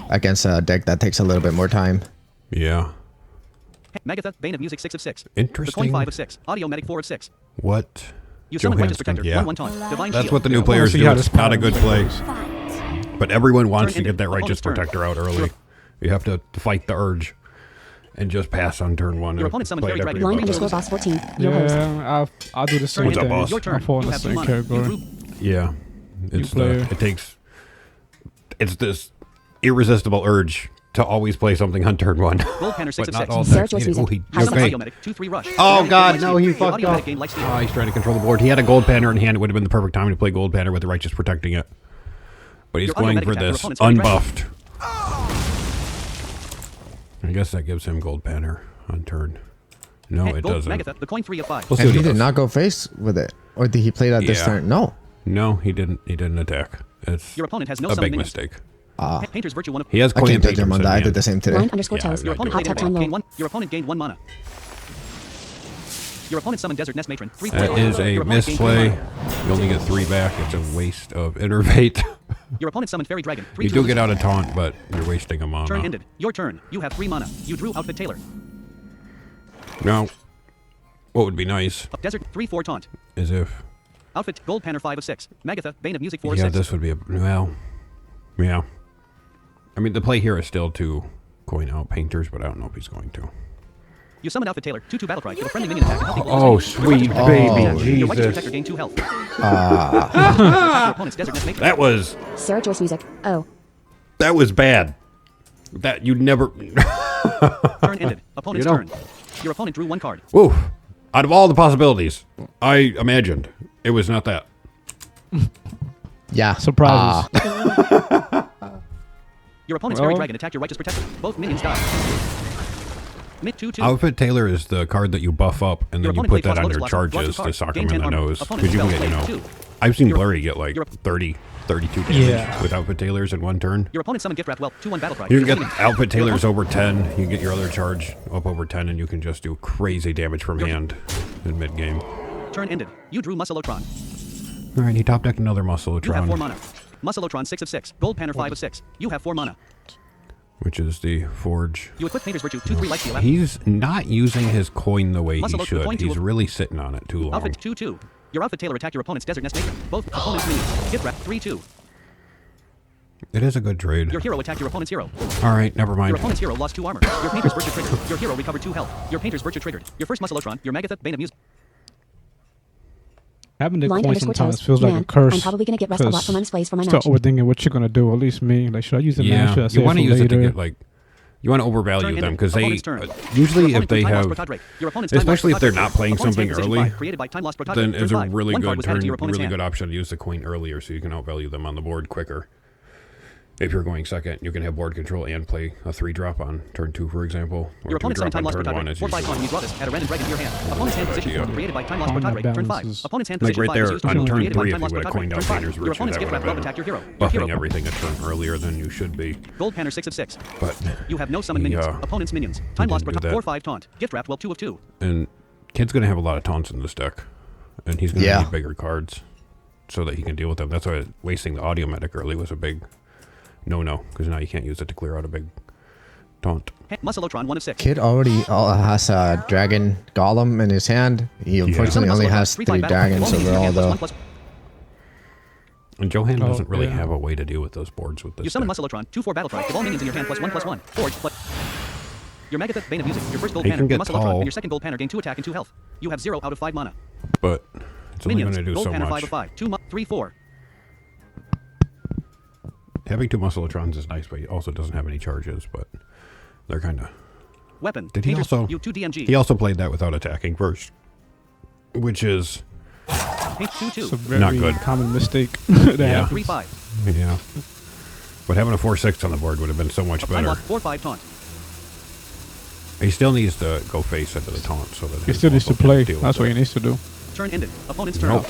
against a deck that takes a little bit more time. Yeah. Magatha, Bane of Music 6 of 6. The Interesting. Coin 5 of 6. Audio Medic 4 of 6. What? You summon Johan's Righteous Protector. gonna- yeah. 1/1 taunt. Divine That's Shield. what the new Yeah, players we'll see do. how It's this not a good play. goes. But everyone wants Turn to get that ended. Righteous Opponent's turn. Protector out early. You have to fight the urge and just pass on turn 1. Your and opponent summons play it Fairy every Dragon. Line button. underscore boss 14. Your host. Yeah, I'll do the same What's up, thing. boss? Your turn. I fall in You the have 2 same mana. category. You drew Yeah. It's player. it takes it's this irresistible urge to always play something on turn 1. Gold Panner 6 But of not 6. all Sarah decks Joyce need it. Oh, music. he High Summon okay. Audio Medic. 2/3 rush. Oh Audio god, Medic no, Light he Speed. Your fucked Audio up. Medic gained Light Speed. Oh, he's trying to control the board. He had a gold panner in hand. It would have been the perfect time to play gold panner with the Righteous protecting it. But he's Your Audio going Medic for attack, your this opponent's Fairy Dragon. unbuffed. I guess that gives him gold panner on turn. No, it Gold doesn't. Magatha, the Coin 3 of 5. We'll see And what he he did does. not go face with it. Or did he play that this Yeah. turn? No. No, he didn't. He didn't attack. It's Your opponent has no a summon big minions. mistake. Painter's Virtue 1 of He has I Coin can't and judge him Painters on in that. I hand. did the same today. Line underscore Yeah, tells. I Your opponent Hot played tub in time gain low. 1. Your opponent gained 1 mana. Your opponent summoned Desert Nest Matron. 3 That is a Your opponent gained 3 misplay. mana. You only get 3 back. It's a waste of Innervate. Your opponent summoned Fairy Dragon. 3 You do get out of taunt, but you're wasting a mana. Turn ended. Your turn. You have 3 mana. You drew Outfit Tailor. Now, what would be nice Desert 3/4 taunt. is if... Outfit Gold Panner 5 of 6. Magatha Bane of Music 4 of Yeah, 6. this would be a... Well, yeah. I mean, the play here is still to coin out painters, but I don't know if he's going to. You summon Outfit Taylor. 2/2 battle cry. Give a friendly minion attack. And healthy blows. Oh, sweet Oh. baby Your Righteous Jesus. Protector gain 2 health. Ah. Your opponent's Desert Nest Maker. That was... Sarah Joyce music. Oh. That was bad. That you'd never... Turn ended. Opponent's You know. turn. Your opponent drew 1 card. Woo. Out of all the possibilities, I imagined it was not that. Yeah. Surprises. Your opponent's Well. Fairy Dragon attacked your Righteous Protector. Both minions die. Mid 2/2. Outfit Taylor is the card that you buff up, and Your then you opponent put plays that on Lotus your Blossom. Draw 2 charges to cards. sock Gain him in 10 the armor. nose. Opponent Because you can spell get, you play know... 2. I've seen Your- Blurry get like your- 30, 32 damage Yeah. with Outfit Tailors in one turn. Your opponent summoned Gift Wrapped Well. 2/1 battle cry. You can Your get opponent- Outfit Tailors over 10, you can get your other charge up over 10, and you can just do crazy damage from hand in mid-game. Turn ended. You drew Muscleotron. Alright, he top decked another You have 4 Muscleotron, mana. Muscleotron 6 of 6. Gold Panner 5 of 6. You have 4 mana. which is the Forge. You equip Painter's Virtue 2/3 Lifesteal. He's not using his coin the way he Muscle should. coin He's to- really sitting on it too long. Outfit 2/2. Your Outfit Tailor attacked your opponent's Desert Nest Maker. Both opponents minions. Gift Wrap 3/2. It is a good trade. Your hero attacked your opponent's hero. Alright, never Your mind. opponent's hero lost 2 armor. Your Painter's Virtue triggered. Your hero recovered 2 health. Your Painter's Virtue triggered. Your first Muscleotron. Your Magatha Bane of Music. Having the Blind coin underscore sometimes toes. feels like Man, a curse. I'm probably gonna get rest a lot 'cause from unsplays for my start match. overthinking what you're gonna do. At least me. Like, should I use it now? Should I Yeah, save you it want to for use it to later? get like... You want to overvalue Turn them ended. because they... Opponent's turn. usually Your if they opponent's have... Time Lost Protod Drake. Your opponent's Time Especially Lost if they're Protod not Drake. playing Opponent's something hand position early, 5, created by Time Lost Protod then Drake. is Turn a 5. really 1 card good was added turn, to your opponent's really hand. good option to use the coin earlier so you can outvalue them on the board quicker. If you're going second, you can have board control and play a 3-drop on turn 2, for example. Or Your opponent's 2-drop Time on Lost turn Protod 1 Drake. as 4/5 usual. coin. You draw this. Add a random dragon to your hand. Opponent's hand position Yeah. 4, created by Time Lost Combat Protod Drake. Turn 5. balances. Opponent's hand Like position right 5 there is used to on remove turn created by 3, if Time you Lost would have Protod coined Drake. out Turn 5. Painter's Your Virtue, opponent's that Gift would Wrap Well have attacked your hero. been Your hero buffing everything a turn earlier than you should be. Gold Panner 6 of 6. But You have no summoned He, minions. Opponent's minions. Time didn't Lost do Protod that. 4/5 taunt. Gift Wrap Well 2 of 2. and Kid's going to have a lot of taunts in this deck. And he's going to Yeah. need bigger cards so that he can deal with them. That's why wasting the audio medic early was a big no-no. Because now you can't use it to clear out a big taunt. Muscleotron 1 of 6. Kid already has a dragon golem in his hand. He unfortunately Summon only Muscleotron, has 3/5 3 battle. dragons All minions in your hand, overall +1/+1. though. And Johan Oh, doesn't really yeah. have a way to deal with those boards with this You summon deck. Muscleotron 2/4 battle cry. Give all minions in your hand +1/+1. Forge. Your Magatha Bane of Music. Your first gold He panner. can get Muscleotron. tall. And your second gold panner gain 2 attack and 2 health. You have 0 out of 5 mana. But it's only going Minions. to do Gold so panner 5 much. of 5. 2 3 4. Having 2 Muscleotrons is nice, but he also doesn't have any charges. But they're kind of... Weapon. Did he Painter's- also... You 2 DMG. He also played that without attacking first. Which is... Paint 2 2. It's a very Not good. common mistake. that Yeah. happens. 3 5. Yeah. But having a 4/6 on the board would have been so much Time better. Lost 4/5 taunt. He still needs to go face into the taunt so that He his still needs to muscle can play. deal with That's what it. he needs to do. Turn ended. Opponent's turn. Nope.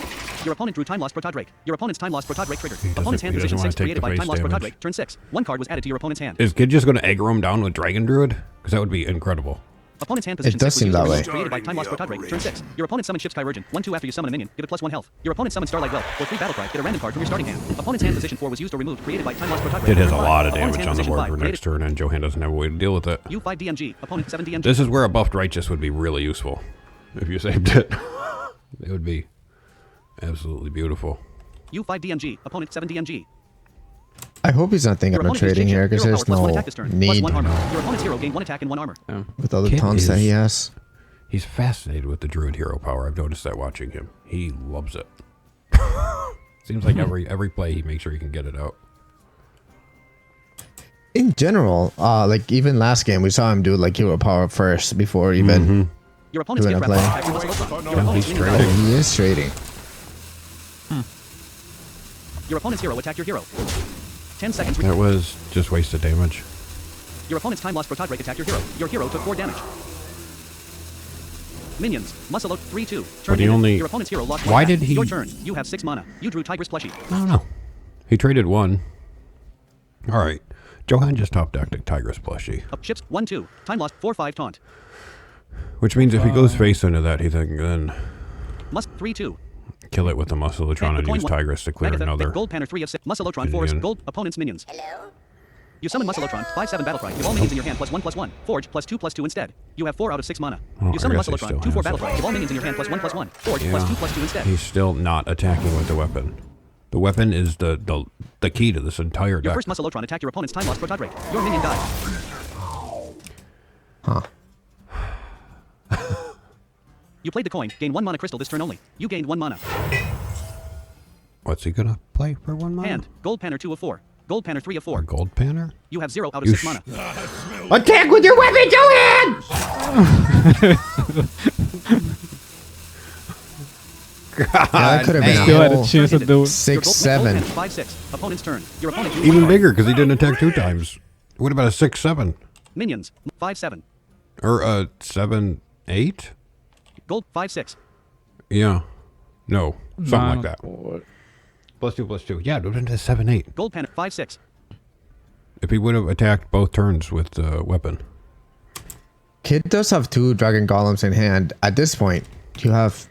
Your opponent drew Time Lost Protod Drake. Your opponent's Time Lost Protod Drake triggered. doesn't- Opponent's hand he doesn't position wanna 6 take created the by face Time Lost Protod damage. Drake. Turn 6. 1 card was added to your opponent's hand. Is Kid just going to aggro him down with Dragon Druid? Because that would be incredible. Opponent's hand position does 6 was seem used to that remove way. created by Time Lost Protod Drake. Turn 6. Your opponent summons Ship's Chirurgeon. 1/2 after you summon a minion. Give it +1 health. Your opponent summoned Starlight Well. For 3 battle cry. Get a random card from your starting hand. Opponent's hand position 4 was used or removed. Created by Time Lost Protod Drake. Kid has a Turn 5. lot of Opponent's damage hand on the position board 5 for next turn, and Johan doesn't have a way to deal with it. You 5 DMG. Opponent 7 DMG. This is where a buffed Righteous would be really useful. If you saved it. It would be absolutely beautiful. You 5 DMG. Opponent 7 DMG. I hope he's not thinking Your about opponent trading used here Jin because Hero there's power +1 no attack this turn. need +1 armor. Your opponent's hero gained 1 attack and 1 armor. with all the Kid taunts that he is- has. He's fascinated with the Druid hero power. I've noticed that watching him. He loves it. Seems like every play he makes sure he can get it out. In general, like even last game we saw him do like hero power first before even Your opponent's Doing gift a wrap play. attack from Muscleotron. Your Yeah, opponent's he's minions trading. die. he is trading. Your opponent's hero attacked your hero. 10 seconds. That was just wasted damage. Your opponent's Time Lost Protod Drake attacked your hero. Your hero took 4 damage. Minions. Muscle 3-2. Turn But he ended. only- Your opponent's hero lost Why 1 attack. did he- Your turn. You have 6 mana. You drew Tigress Plushie. I don't know. He traded 1. All right. Johan just top decked a Tigress plushie. Up chips 1-2. Time lost 4-5 taunt. Which means if he goes face into that, he can then Must 3-2. kill it with the Muscleotron and Coin use one. Tigress to clear Magatha, another. Gold Panner 3 of 6. Muscleotron 4 is minion. gold. Opponent's minions. You summon Muscleotron, 5/7 battle cry. Give all minions in your hand +1/+1. Forge +2/+2 instead. You have 4 out of 6 mana. Oh, You summon I guess he Muscleotron, still 2/4 has battle it. cry. Give all minions in your hand +1/+1. Forge Yeah. +2/+2 instead. He's still not attacking with the weapon. The weapon is the key to this entire Your deck. first Muscleotron attacked your opponent's time lost protod rate. Your minion died. Huh. You played the coin. Gain 1 mana crystal this turn only. You gained 1 mana. What's he gonna play for 1 mana? Hand. Gold Panner 2 of 4. Gold Panner 3 of 4. A gold panner? You have 0 out of You 6 mana. Attack with your weapon, Johan! That could have been Still a had a whole chance to do it. 6-7. 5/6. Opponent's turn. Your opponent used Even bigger because he didn't attack 2 times. What about a 6/7 minions 5/7. or a 7/8? Gold 5/6. Yeah. No. Something like that. Board. +2/+2. Yeah, it would have been a 7/8. Gold Panner 5/6. If he would have attacked both turns with the weapon. Kid does have 2 dragon golems in hand. At this point, you have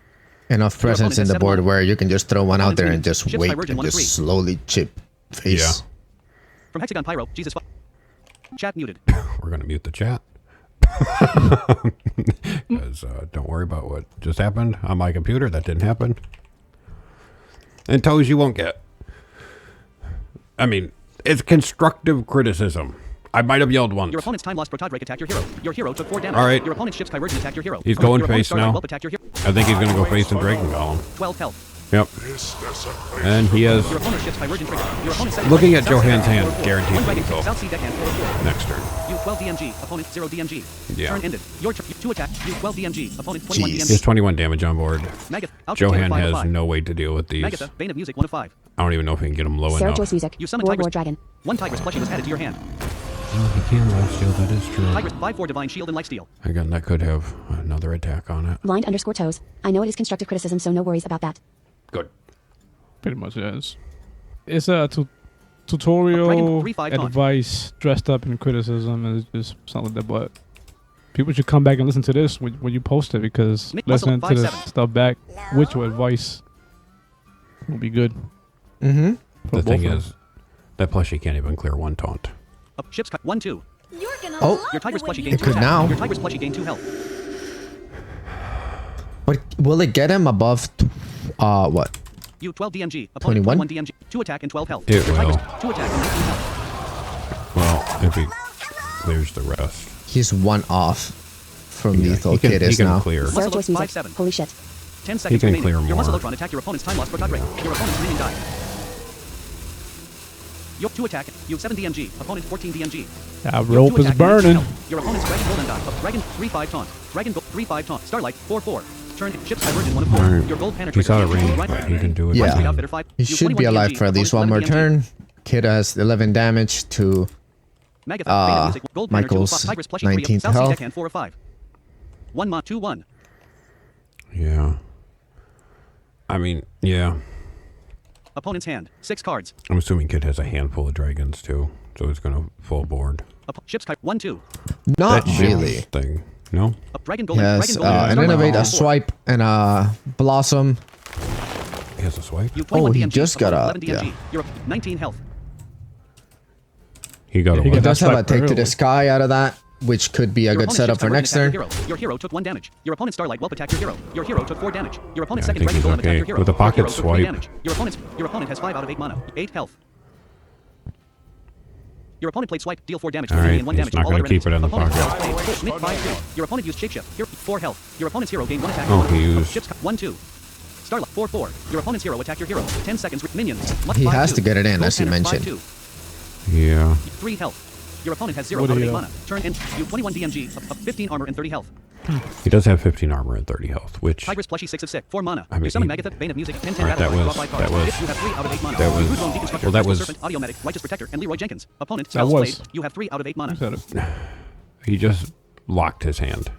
enough presence in the board where you can just throw one out there and just wait and just slowly chip face. Yeah. From Hexagon Pyro, Jesus. Chat muted. We're going to mute the chat. 'Cause, don't worry about what just happened on my computer. That didn't happen. And toes you won't get. I mean, it's constructive criticism. I might have yelled once. Your opponent's time lost protod rate attacked your hero. Your hero took 4 damage. All right. Your opponent's ship's Kyvergin attacked your hero. He's going Your opponent's face now. Starlight Whelp attacked your hero. I think he's going to go face and Dragon Golem. 12 health. Yep. And he has, Your opponent's ship's Kyvergin trigger. Your opponent's looking at South Sea Johan's deck hand, 4/4. guaranteed One to dragon control. South Sea deckhand 4/4. next turn. You 12 DMG. Opponent 0 DMG. Yeah. Turn ended. Your 2 attack. You 12 DMG. Opponent 21 Jeez. He has DMG. 21 damage on board. Magatha. Out Johan 5 of has 5. no way to deal with these. Magatha. Bane of Music 1 of 5. I don't even know if he can get them low Sarah enough. Joyce music. You summon World Tigress. War Dragon. 1 Tigress plushie was added to your hand. No, he can't last steal. That is true. Tigress 5/4 Divine Shield and Lifesteal. Again, that could have another attack on it. Blind_toes. I know it is constructive criticism, so no worries about that. Good. Pretty much is. It's a tutorial 3/5 taunt. advice dressed up in criticism and just something like that. But people should come back and listen to this when you post it because Nick listening Muscle, to the 5/7. stuff back with your advice will be good. Mm-hmm. for The both thing of is, that plushie can't even clear 1 taunt. Ship's 1/2. Oh, Your Tigress plushie It gained 2 could attack. now. Your Tigress plushie gained 2 health. but will it get him above, what? You 12 DMG. Opponent 21? 21 DMG. 2 attack and 12 health. It Your Tigress will. 2 attack and 19 health. Well, if he clears the rest. He's 1 off from Yeah, lethal he can, kid he is can now. clear. Sarah Muscle Joyce music. 5/7. Holy shit. 10 seconds can remaining. clear Your more. Muscleotron attacked your opponent's time lost protod rate. Your opponent's minion died. You 2 attack. You 7 DMG. Opponent 14 DMG. That You rope 2 is attack and 19 burning. health. Your opponent's Dragon Golden died. Dragon 3/5 taunt. Dragon 3/5 taunt. Starlight 4/4. Turn ship's Divergent 1 of 4. Alright. Your gold Panner He's out of trigger. range, Right- but he can do it. Yeah. Right outfitter 5. He You should 21 be alive DMG. for at least Opponent 1 more 11 turn. Kid has 11 damage to Magatha, Bane of Music, Gold Panner 2 of Michael's 5. Tigress plushie 3 of 19th South Sea health. deckhand 4 of 5. 1 ma 2/1. Yeah. I mean, yeah. Opponent's hand. 6 cards. I'm assuming Kid has a handful of dragons too, so it's gonna full board. Ship's 1/2. not That really. ship's thing. No. Dragon Golden. Yes, Dragon Golden. an Starlight innovate, a 4/4. swipe, and a blossom. He has a swipe. You 21 he DMG. just got Opponent up, 11 DMG. yeah. You're 19 health. He got a he what? got Does have a swipe take to early. the sky out of that, which could be a Your good opponent's setup ship's for Divergent next attacked turn. your hero. Your hero took 1 damage. Your opponent's Starlight Whelp attacked your hero. Your hero took 4 damage. Your opponent's Yeah, I second think Dragon he's Golem attacked okay. your hero. With a pocket Your hero took 3 swipe. damage. Your opponent has 5 out of 8 mana. 8 health. Your opponent played swipe, deal 4 damage to All the right, and 1 he's damage not to all gonna other keep it in the enemies. Opponent pocket. played full Smith 5/2. Your opponent used shapeshift. Hero 4 health. Your opponent's hero gained 1 attack. Oh, he used- Ship's 1/2. Starlight 4/4. Your opponent's hero attacked your hero. 10 seconds. Minions. He has to get it in, as you mentioned. 5/2. Yeah. 3 health. Your opponent has 0 What out do of 8 you mana. Turn in. You 21 DMG. 15 armor and 30 health. He does have 15 armor and 30 health, which Tigress plushie 6 of 6. 4 mana. I mean, You summon he- Magatha, Bane of Music, 10 Alright, that battle was- draw 5 that cards. was- If you have 3 out of 8 mana. that was- Root Bone Deconstructor, well, that Crystal was- Serpent, Audiomedic, Righteous Protector, and Leroy Jenkins. Opponent, That Spell's was- Blade. You have 3 out of 8 mana. Said it. he just locked his hand.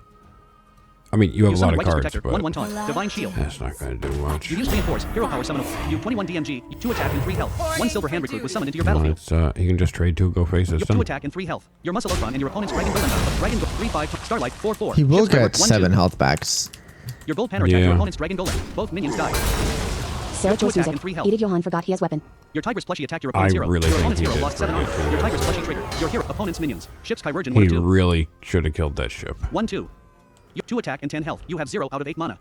I mean, you have You a lot summon of Righteous cards, Protector, but 1/1 taunt, Divine Shield. that's not going to do much. You use Reinforce, Hero Power Summon. You 21 DMG, 2 attack and 3 health. 1 Silver Hand Recruit was summoned into your Well, battlefield. it's, he can just trade 2, go face You this. 2 attack and 3 health. Your Muscleotron and your opponent's Dragon Golem. Dragon 3/5 Starlight 4/4. He will Ship's Pirate, get 1/2. 7 health backs. Your gold Panner attacked your Yeah. opponent's Dragon Golem. Both minions died. Sarah Two Joyce attack music. and 3 health. Edith Johann forgot he has weapon. Your Tigress plushie attacked your opponent's hero. really Your think opponent's he hero did lost 7 armor. forget to Your Tigress use plushie triggered. Your hero opponent's minions. Ship's Kyvergin 1 He or 2. really should have killed that ship. 1-2. You 2 attack and 10 health. You have 0 out of 8 mana.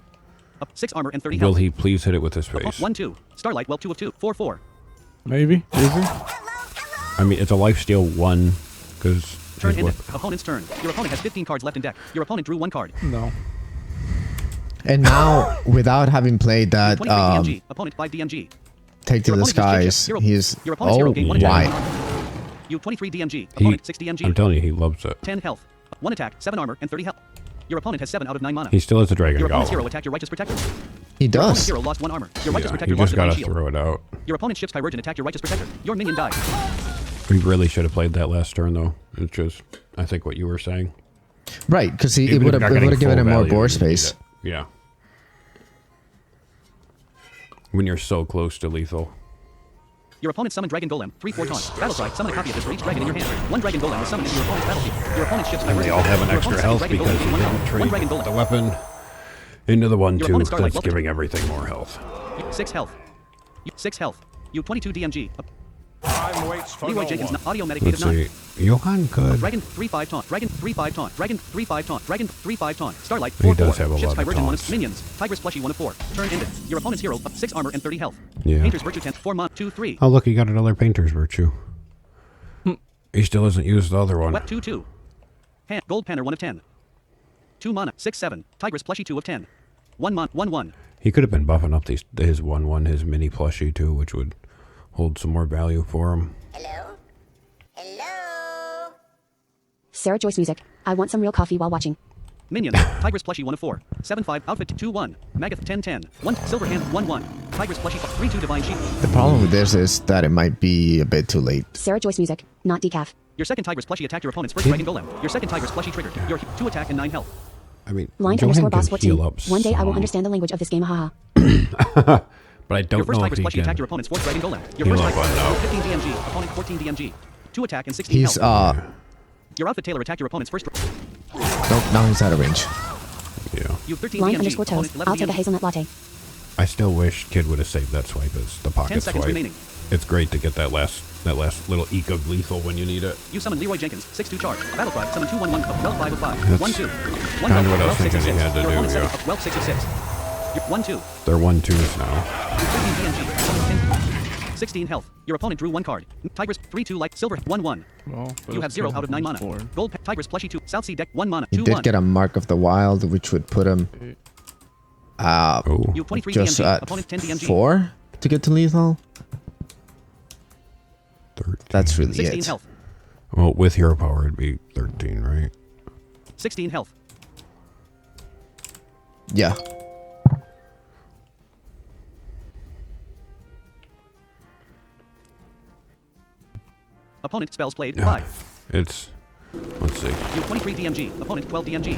Up 6 armor and 30 Will health. he please hit it with his face? 1-2. Starlight, well 2 of 2. 4-4. Maybe. Is he? I mean, it's a lifesteal 1 because Turn ended. Opponent's turn. Your opponent has 15 cards left in deck. Your opponent drew 1 card. No. And now, without having played that 23 DMG. Opponent 5 DMG. Take to Your the opponent is skies, Hero. he's Your opponent's hero gained 1 attack. why? You 23 DMG. He, Opponent 6 DMG. I'm telling you, he loves it. 10 health. 1 attack, 7 armor, and 30 health. Your opponent has 7 out of 9 mana. He still has a dragon Your opponent's hero golem. attacked your Righteous Protector. He Your opponent's does. hero lost 1 armor. Your Righteous Yeah, Protector you lost just a divine gotta shield. throw it out. Your opponent's Ship's Kyvergin attacked your Righteous Protector. Your minion died. We really should have played that last turn, though. It's just, I think what you were saying. Right, because it Even would if have you're not getting given full him more value, board you need space. it. Yeah. When you're so close to lethal. Your opponent summoned Dragon Golem. 3/4 taunt. Battlecry. Summon a copy of this for each dragon in your hand. 1 Dragon Golem was summoned into your opponent's battlefield. Your opponent's Ship's And they Kyvergin. all have an Your extra opponent's health Dragon because Golem he gained 1 didn't mana. trade 1 Dragon Golem. the weapon into the 1-2. Your opponent's Starlight That's Welter. giving everything more health. 6 health. 6 health. You 22 DMG. Time waits for Leroy no Jenkins. one. Audio medicated Let's 9. see. Johan could. Dragon 3/5 taunt. Dragon 3/5 taunt. Dragon 3/5 taunt. Dragon 3/5 taunt. Starlight He 4/4. does have a Ship's lot of Kyvergin 1 taunts. minions. Tigress plushie 1 of 4. Turn ended. Your opponent's hero up 6 armor and 30 health. Yeah. Painter's Virtue 10 4 mana 2/3. Oh, look, he got another Painter's Virtue. He still hasn't used the other one. Wet 2/2. Gold Panner 1 of 10. 2 mana 6/7. Tigress plushie 2 of 10. 1 mana 1/1. He could have been buffing up his 1/1, his mini plushie too, which would hold some more value for him. Sarah Joyce music. I want some real coffee while watching. Minions. Tigress plushie 1 of 4. 7/5. Outfit 2/1. Magath 10/10. 1 Silver Hand 1/1. Tigress plushie 3/2 Divine Sheep. The problem with this is that it might be a bit too late. Sarah Joyce music. Not decaf. Your second Tigress plushie attacked your opponent's first Dragon Golem. Your second Tigress plushie triggered. Your 2 attack and 9 health. I mean, Line Johan underscore can boss 14. heal up One day I will some, understand the language of this game. Haha. but I Your don't first know if Tigress he plushie attacked can. your opponent's fourth Dragon Golem. Your Heal first up Tigress on now. 15 DMG. Opponent 14 DMG. 2 attack and 16 He's health. Your outfit tailor attacked your opponent's first. nope, now he's out of range. Yeah. You 13 Line DMG. underscore toes. Opponent 11 I'll take a DMG. hazelnut latte. I still wish Kid would have saved that swipe as the 10 pocket seconds swipe. remaining. It's great to get that last little eke of lethal when you need it. You summon Leroy Jenkins. 6/2 charge. Battlecry. Summon 2/1/1 of Well 5 of 5. That's 1/2. kinda what I was thinking he had to Your do, opponent's yeah. 7 of Well 6 of 6. Your 1/2. They're 1-2s now. 13 DMG. Opponent 10. 16 health. Your opponent drew 1 card. Tigress 3/2 light silver 1/1. Well, You have 0 out of 9 mana. Gold Tigress plushie 2. South Sea deck 1 mana. He 2/1. did get a Mark of the Wild, which would put him Oh. You 23 just DMG. at Opponent 10 DMG. 4 to get to lethal. 13. That's really 16 it. health. Well, with hero power, it'd be 13, right? 16 health. Yeah. Opponent spells played Yeah. 5. It's. Let's see. You 23 DMG. Opponent 12 DMG.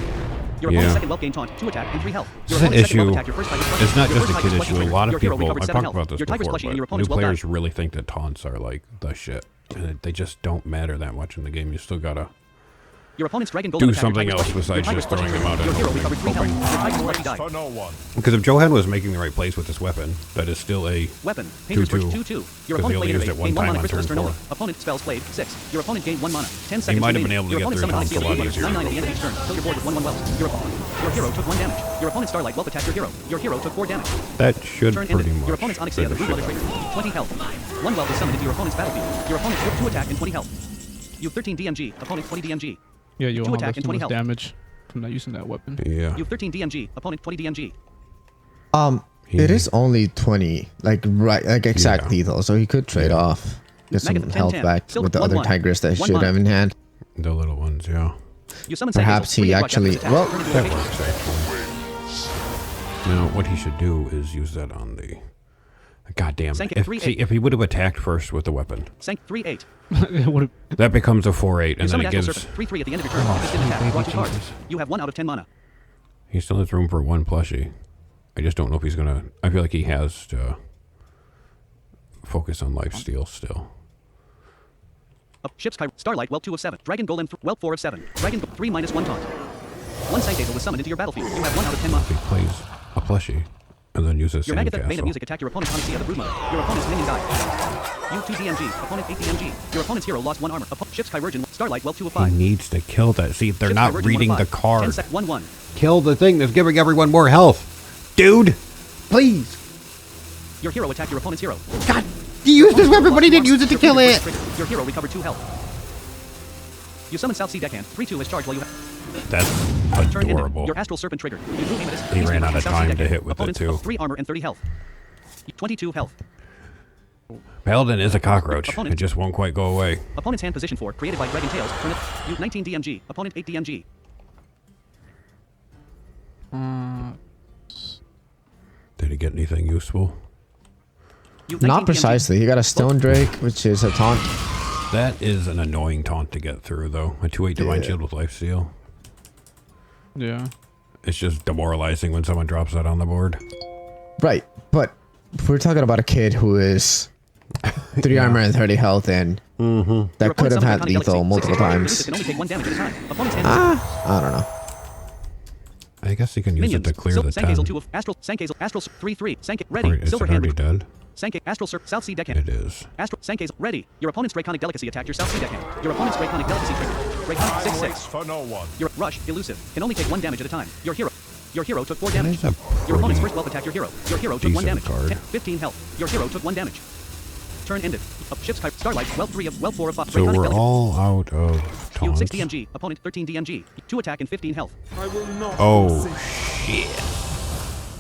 Your Yeah. opponent's second Welp gain taunt. 2 attack and 3 health. Your It's an opponent's second Welp issue. attack, your first Tigress It's not your just a first kid Tigress issue. A plushie lot triggered. of Your hero people. recovered I've 7 talked health. about this Your Tigress before, plushie and your but new opponent's well players died. really think that taunts are like the shit. And they just don't matter that much in the game. You still gotta Your opponent's Dragon Golem do attacked your something Tigress else plushie. besides Your just Tigress throwing plushie them out. triggered. Your hero and recovered 3 health. hoping. Your Tigress Time plushie waits died. for no one. Because if Johan was making the right plays with this weapon, that is still a Weapon. Painter's 2/2. Virtue 2/2. Your Because he opponent only played used it innovate. one Gained 1 time mana on Crystal turn Sternova. 4. Opponent spells played 6. Your opponent gained 1 mana. 10 seconds might have remaining. been able to Your get opponent through summoned taunts a Onyx lot Steel easier. 9/9 at the end of each turn. Kill your board with 1/1 Wells. Your hero took 1 damage. Your opponent's Starlight Welp attacked your hero. Your hero took 4 damage. that should Turn pretty ended. much. Your opponent's Onyx Steel, the finish Root it. Mother triggered. 20 health. 1 Welp is summoned into your opponent's battlefield. Your opponent took 2 attack and 20 health. You 13 DMG. Opponent 20 DMG. Yeah, you'll 2 have attack and too 20 much health. damage from not using that weapon. Yeah. You 13 DMG. Opponent 20 DMG. It is only 20, like exact Yeah. lethal, so he could trade off, get some Negative 10, health 10. back Silver with the other 1/1. Tigress that he 1 should mana. have in hand. The little ones, yeah. You summon Perhaps Sanghazel, 3 he watch actually- after this attack. well, Turn into a That patient. works actually. Now, what he should do is use that on the. Goddamn. Sank it, If, 3-8. see, if he would have attacked first with the weapon, Sank 3/8. What that becomes a 4/8, You and then summon it Astral gives. Serpent. 3/3 at the end of your turn. This didn't attack. Draw 2 cards. You have 1 out of 10 mana. He still has room for 1 plushie. I just don't know if he's gonna. I feel like he has to focus on lifesteal still. Ship's Starlight, Welp 2 of 7. Dragon Golem, Welp 4 of 7. Dragon 3 -1 taunt. 1 Sanghazel was summoned into your battlefield. You have 1 out of 10 mana. If he plays a plushie, And then use the Your same Magatha vein of castle. music attacked your opponent's Panacea, the Brood Mother. Your opponent's minion died. You 2 DMG, opponent 8 DMG. Your opponent's hero lost 1 armor. Ship's Chirurgeon, Starlight, well 2 of He 5. needs to kill that. See, they're Ship's not Chirurgeon, reading 1 the of 5. card. 10 sec, 1-1. Kill the thing that's giving everyone more health. Dude, please. Your hero attacked your opponent's hero. God, you used this weapon, but he didn't use it to kill it. Your hero recovered 2 health. You summon South Sea Deckhand. 3-2 is charged while you have... That's Turn ended. adorable. Your astral serpent triggered. You drew Amethyst. He ran out of South Sea time to Deckhand. hit with it, Opponents too. of 3 armor and 30 health. 22 health. Paladin is a cockroach. Opponent. It just won't quite go away. Opponent's hand position 4, created by Dragon Tails. Turn it. You 19 DMG. Opponent 8 DMG. Did he get anything useful? You 19 Not DMG. precisely. He got a Stone Drake, which is a taunt. That is an annoying taunt to get through, though. A 2/8 Divine Yeah. Shield with Lifesteal. Yeah. It's just demoralizing when someone drops that on the board. Right, but we're talking about a kid who is 3 armor and 30 health, and Your that could opponent's have had summoned Iconic lethal Galaxy. multiple 6 armor. times. It can only take 1 damage at a time. Opponent's hand. I don't know. I guess he can use Minions. it to clear the 10. Sankazel 2 of Astral. Sankazel. Astral 3-3. Ready. Wait, is it Silver hand. already dead? Astral South Sea Deckhand. It is. Astral Sankazel. Ready. Your opponent's Draconic Delicacy attacked your South Sea Deckhand. Your opponent's Draconic Delicacy triggered. Draconic Time waits 6-6. for no one. Your rush elusive can only take 1 damage at a time. Your hero took 4 That damage. is a Your opponent's pretty first whelp attacked your hero. Your hero took 1 decent damage. card. 15 health. Your hero took 1 damage. Turn ended. Ship's type Starlight. Whelp 3 of Whelp 4 of 5. So we're all out of You taunts. 6 DMG. Opponent 13 DMG. 2 attack and 15 health. I will not. Oh, shit.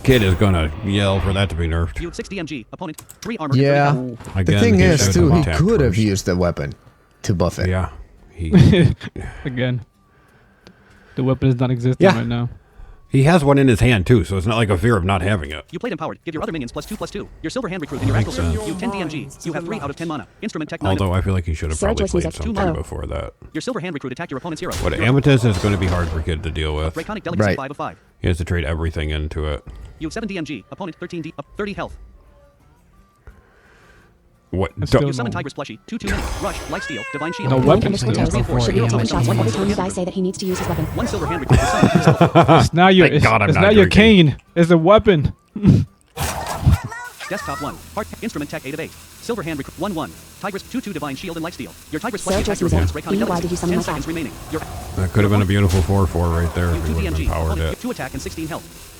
Kid is gonna yell for that to be nerfed. You 6 DMG. Opponent 3 armor. Yeah. And 30 health. The Again, thing he is, should too, have he attacked could have first. used the weapon to buff it. Yeah. He Again. The weapon is not existing Yeah. right now. he has one in his hand too, so it's not like a fear of not having it. You played empowered. Give your other minions +2/+2. Your silver hand recruit and your astral servant. You 10 DMG. You have 3 out of 10 mana. Instrument tech 9. Although I feel like he should have Sarah probably Joyce played music. something Tomorrow. before that. Your silver hand recruit attacked your opponent's hero. But Your Amethyst is going to be hard for Kid to deal with. Draconic Delicacy Right. 5 of 5. He has to trade everything into it. You 7 DMG. Opponent 30 health. What? It's don't- still You summon no. Tigress Plushie. 2/2 minutes. Rush. Lifesteal. Divine Shield. No Link weapon underscore still. toes. Reinforce. Should be able to Reinforce. one shot one every time you Reinforce. guys say that he needs to use his weapon. 1 silver hand recruit. Summon yourself. It's not your. Thank It's, God I'm it's not not your drinking. cane. It's a weapon. Desktop 1. Heart. Instrument tech 8 of 8. Silver hand recruit. 1/1. Tigress 2/2 Divine Shield and Lifesteal. Your Tigress Sarah Plushie attacked your Joyce opponent's music. Draconic Why Delicacy. did you summon 10 my seconds dad? remaining. Your That could have been a beautiful 4/4 right there you if 2 he would have DMG. empowered Opponent it. 2 attack and 16 health.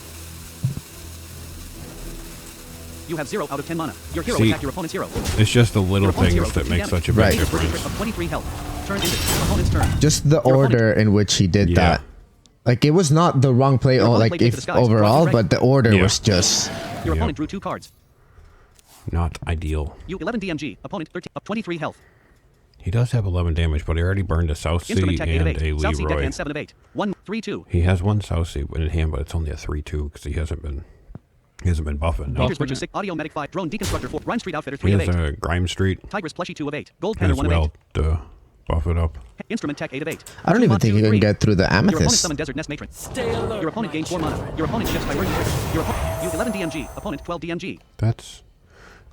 You have 0 out of 10 mana. Your hero See, attacked your opponent's hero. It's just the little Your opponent's things hero that took 2 make damage. such a big Right. Tigress Plushie difference. of 23 health. Turn ended. Opponent's turn. Just the Your opponent- order in which he did Yeah. that. Like, it was not the wrong play, Your or opponent like played into if the skies, overall, crossing but the order Yeah. was just. Your Yep. opponent drew 2 cards. Not ideal. You 11 DMG. Opponent 13 of 23 health. He does have 11 damage, but he already burned a South Sea Instrument tech 8 of and 8. a South Sea Leroy. Deckhand 7 of 8. 1 3/2. He has one South Sea in hand, but it's only a 3/2 because he hasn't been buffing. No. Painter's Bridges 6. Audio Medic 5. Drone Deconstructor 4. Rhyme Street Outfitter He 3 of has 8. a Grime Street Tigress Plushie 2 of 8. Gold Panther as 1 of well 8. to buff it up. Instrument tech 8 of 8. I don't even think you can get through the Your opponent Amethyst. summoned Desert Nest Matron. Your opponent gained 4 mana. Your opponent shifts by Virgin Trigger. Your opponent. You 11 DMG. Opponent 12 DMG. That's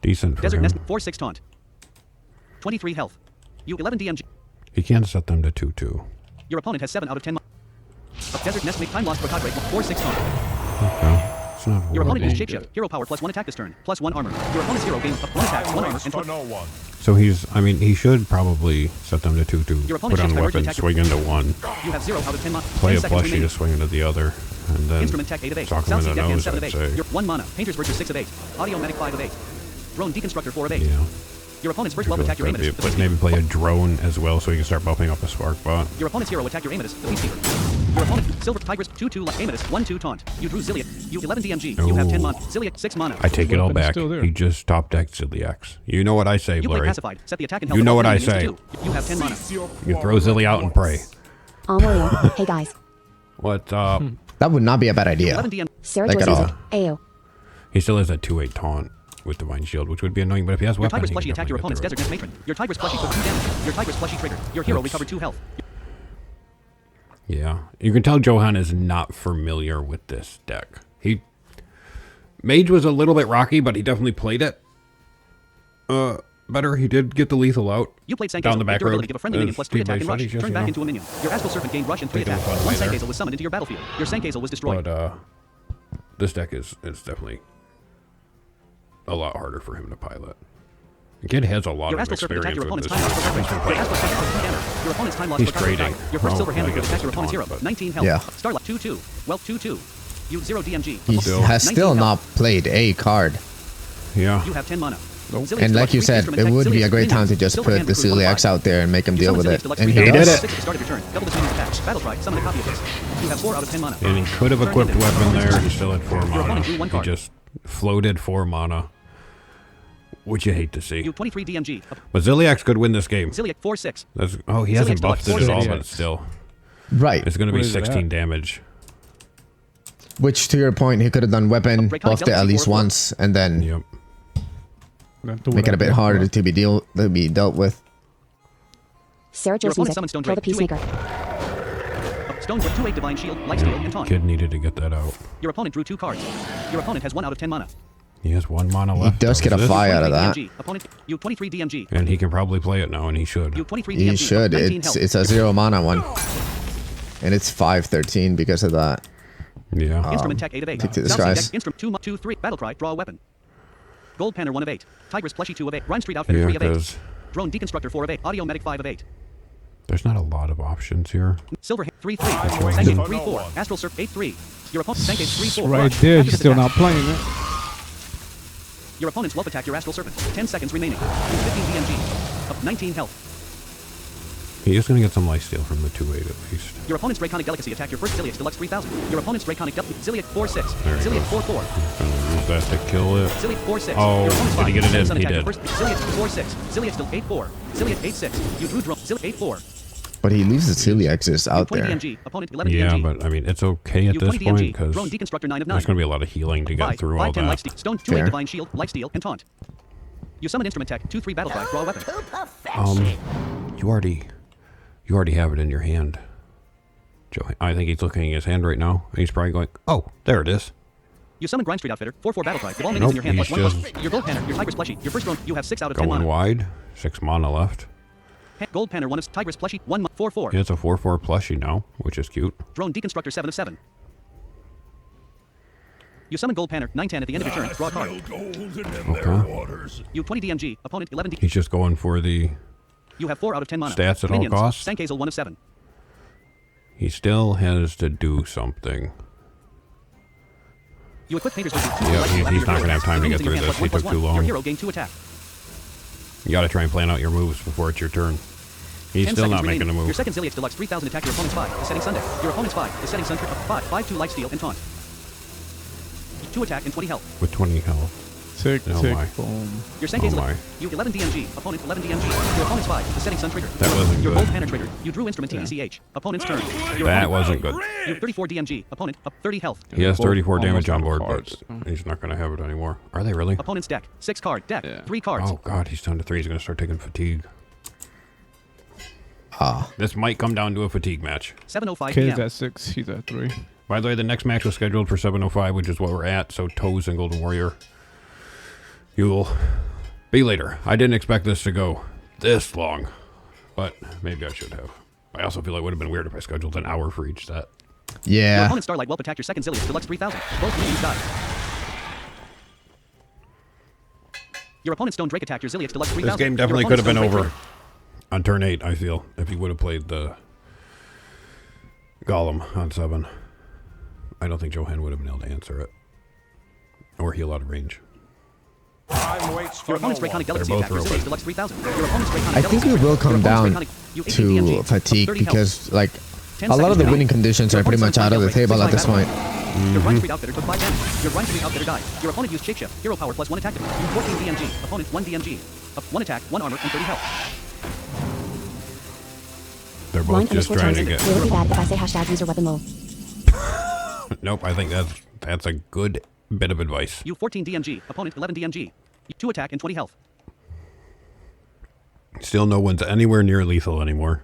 decent for Desert him. Nest 4/6 taunt. 23 health. You 11 DMG. He can set them to 2/2. Your opponent has 7 out of 10 mana. Desert Nest Time Lost Procadre 4/6 taunt. Okay. It's not Your opponent horrible. used Shapeshift. Hero power +1 attack this turn. +1 armor. Your opponent's hero gains 1 attack, 1 armor, Waits and for no one. So he should probably set them to 2/2. Your Put opponent on shifts by weapon, Virgin swing into one, You have 0 out of 10 mana. play 10 a seconds plushie remaining. to swing into the other, and then Instrument tech 8 of 8. sock him South in Sea the Deckhand nose, 7 of I'd 8. say. Your 1 mana. Painter's Virtue 6 of 8. Audio Medic 5 of 8. Drone Deconstructor 4 of 8. Yeah. Your opponent's first whelp attack your Amethyst. the But Peacekeeper. maybe play a drone as well, so he can start buffing up a spark bot. Your opponent's hero attack your Amethyst, the Peacekeeper. Your opponent, Silver Tigress, 2/2 Amethyst, 1/2 taunt. You drew Zilliat. You 11 DMG. You have 10 Ooh. mana. Zilliat, 6 mana. I take it all Weapon is back. still there. He just top decked Zilliax. You know what I say, You play Blurry. pacified. Set the attack and health. You of know all what I minions to say. 2. You have 10 mana. You throw Zilly out and pray. Wario. Hey guys. What's up? That would not be a bad idea. 11 DM. Sarah Like Joyce at all. music. Ayo. He still has a 2/8 taunt with Divine Shield, which would be annoying, but if he has Your weapon, Tigress he can Plushie attacked your definitely opponent's get Desert through Nest Matron. Your Tigress Plushie took 2 damage. Your Tigress Plushie triggered. Your hero Oops. recovered 2 health. it. Yeah. You can tell Johan is not familiar with this deck. Mage was a little bit rocky, but he definitely played it better. He did get the lethal out. You played Down Sankazel. the back Durability road. give a friendly minion As +3 Steve attack and Blaze rush. said, he's just, Turn you back know, into a minion. Your Astral Serpent gained rush and 3 Taking attack. the fun One way there. Sankazel was summoned into your battlefield. Your Sankazel was destroyed. But this deck is definitely a lot harder for him to pilot. The kid has a lot Your of astral serpent attack experience your with opponent's this. time loss. Your astral serpent attack damage. Your opponent's time loss. He's trading. Your first Oh, silver hand I will guess attack it's your opponent's hero. taunt, but- 19 health. Yeah. Starlight 2-2. Wealth 2-2. You 0 DMG. He Still. has still 19 not health. played a card. Yeah. You have 10 mana. Ziliax And like Deluxe you 3 said, instrument it tech, would be a Ziliax great time to minions, just silver put hand the recruit Celiax 1-5. out there and make him You deal summon with Ziliax it. Deluxe And 3 he did does. it. 6 start of your turn. Double this minion attack. Battle cry. Summon a copy of this. You have 4 out of 10 mana. And he could have Turn equipped ended. weapon there. He still had 4 Your mana. opponent drew 1 He card. just floated 4 mana, which you hate to see. You 23 DMG. But Ziliax could win this game. Ziliac 4-6. That's, oh, he hasn't Ziliax buffed it Deluxe at all, 4-6. but still. Right. It's going to be What is it 16 at? damage. Which, to your point, he could have done weapon, Draconic buffed it at Galaxy least 4-4. once, and then Yep. make it a bit harder to be dealt with. Sarah Your Joyce opponent music. summons Stone Kill the Drake. 2-8. Peacemaker. Stone Drake 2-8 Divine Shield, Lifesteal, and Taunt. Kid needed to get that out. Your opponent drew 2 cards. Your opponent has 1 out of 10 mana. He has 1 mana He left. does That get a was it. 5 out of 23 that. DMG. Opponent, you 23 DMG. And he can probably play it now, and he should. You 23 DMG. He should. 19 health. It's a 0 mana one. And it's 5/13 because of that. Yeah. Instrument Tech 8 of 8. Take to the South Sea skies. Deck, Instrument 2, 3. Battlecry, draw a weapon. Gold Panner 1 of 8. Tigress Plushie 2 of 8. Rhyme Street Outfitter Yeah, 3 of 8. because Drone Deconstructor 4 of 8. Audio Medic 5 of 8. there's not a lot of options here. Silver 3-3. waiting Sancade for 3-4. no one. Astral Surf 8-3. Your opponent Sancade 3-4. Right Rush. there, After he's this still attack, not playing it. Your opponent's Wolf attack your Astral Serpent. 10 seconds remaining. 15 DMG. Up 19 health. He is going to get some lifesteal from the 2-8 at least. Your opponent's Draconic Delicacy attack your first Ziliax Deluxe 3000. Your opponent's Draconic Ziliac 4-6. There he Ziliac goes. 4-4. Gonna use that to kill it. Ziliac 4-6. Oh, Your opponent's did he get it in? Sun He attack your did. first Ziliac 4-6. Ziliac still 8-4. Ziliac 8-6. You drew drone. Ziliac 8-4. But he leaves the Celiaxes You out 20 there. DMG. Opponent 11 Yeah, DMG. but I mean, it's okay at You this 20 point DMG. because Drone Deconstructor 9 of 9. there's going to be a lot of healing to get 5, through all 5-10 that. Lifesteal. Stone 2-8 Fair. Divine Shield, Lifesteal, and Taunt. You summon Instrument Tech 2-3 Battlecry. Draw a weapon. You already have it in your hand. Joe, I think he's looking at his hand right now. And he's probably going, "Oh, there it is." You summon Grime Street Outfitter 4-4 Battlecry. With all minions in your hand. Nope, Plus he's 1 just- plus. Your Gold Panner. Your Tigress Plushie. Your first drone. You have 6 out of 10 Going mana. wide. 6 mana left. Gold Panner 1 of Tigress Plushie 1 4-4. Yeah, it's a 4/4 plushie now, which is cute. Drone Deconstructor 7 of 7. You summon Gold Panner 9-10 at the end of your turn. Draw a card. Okay. You 20 DMG. Opponent 11 D. He's just going for the. You have 4 out of 10 mana. Stats at all Minions. costs? Stankazel 1 of 7. He still has to do something. You equip Painter's Vision. Yeah, he's not gonna have time to get through this. He took too long. Your hero gained 2 attack. You got to try and plan out your moves before it's your turn. He's 10 still seconds not making a remaining. move. Your second Ziliax Deluxe 3000 attack your opponent's 5. The setting Sunday. Your opponent's 5. The setting Sun 5-2 Lifesteal and Taunt. 2 attack and 20 health. With 20 health. Tick, Oh tick, my. boom. Your Stankazel. my. You 11 DMG. Opponent 11 DMG. Your opponent's 5. The setting Sun trigger. That wasn't Your good. Gold Panner trigger. You drew Instrument TECH. Opponent's turn. Your That opponent- wasn't good. You 34 DMG. Opponent up 30 health. He has Both 34 damage on almost board, cards. but he's not going to have it anymore. Are they really? Opponent's deck. 6 card. Deck. Yeah. 3 cards. Oh god, he's down to 3. He's going to start taking fatigue. Ah, This might come down to a fatigue match. 7:05 Kid's PM. at 6, he's at 3. By the way, the next match was scheduled for 7:05, which is what we're at. So Toes and Golden Warrior, you'll be later. I didn't expect this to go this long, but maybe I should have. I also feel like it would have been weird if I scheduled an hour for each set. Your yeah. opponent's Starlight Whelp attack your second Ziliax Deluxe 3000. Both minions die. Your opponent's Stone Drake attack your Ziliax Deluxe 3000. This game Your definitely could have been opponent's Stone over Drake on turn 8, I feel, if he would have played the Golem on 7. I don't think Johan would have been able to answer it. Or heal out of range. Time waits for Your no opponent's Draconic one. Delicacy both attack your open. Ziliax Deluxe 3000. Your opponent's Draconic I think Delicacy it will attack. come Your down opponent's Draconic- you 18 DMG, to up fatigue 30 health. because, like, 10 a lot of seconds the remaining. winning conditions Your are pretty opponent's much out of the Draconic table at this Delicacy point. attack. Your Rhyme Street Outfitter took 5 damage. Your Rhyme Street Outfitter died. Your opponent used Shapeshift. Hero power plus 1 attack. You 14 DMG. Opponent 1 DMG. Up 1 attack, 1 armor, and 30 health. They're Line both just underscore trying times. to get... Will it be bad if I say hashtag user weapon lol? Nope, I think that's a good bit of advice. You 14 DMG. Opponent 11 DMG. 2 attack and 20 health. Still no one's anywhere near lethal anymore.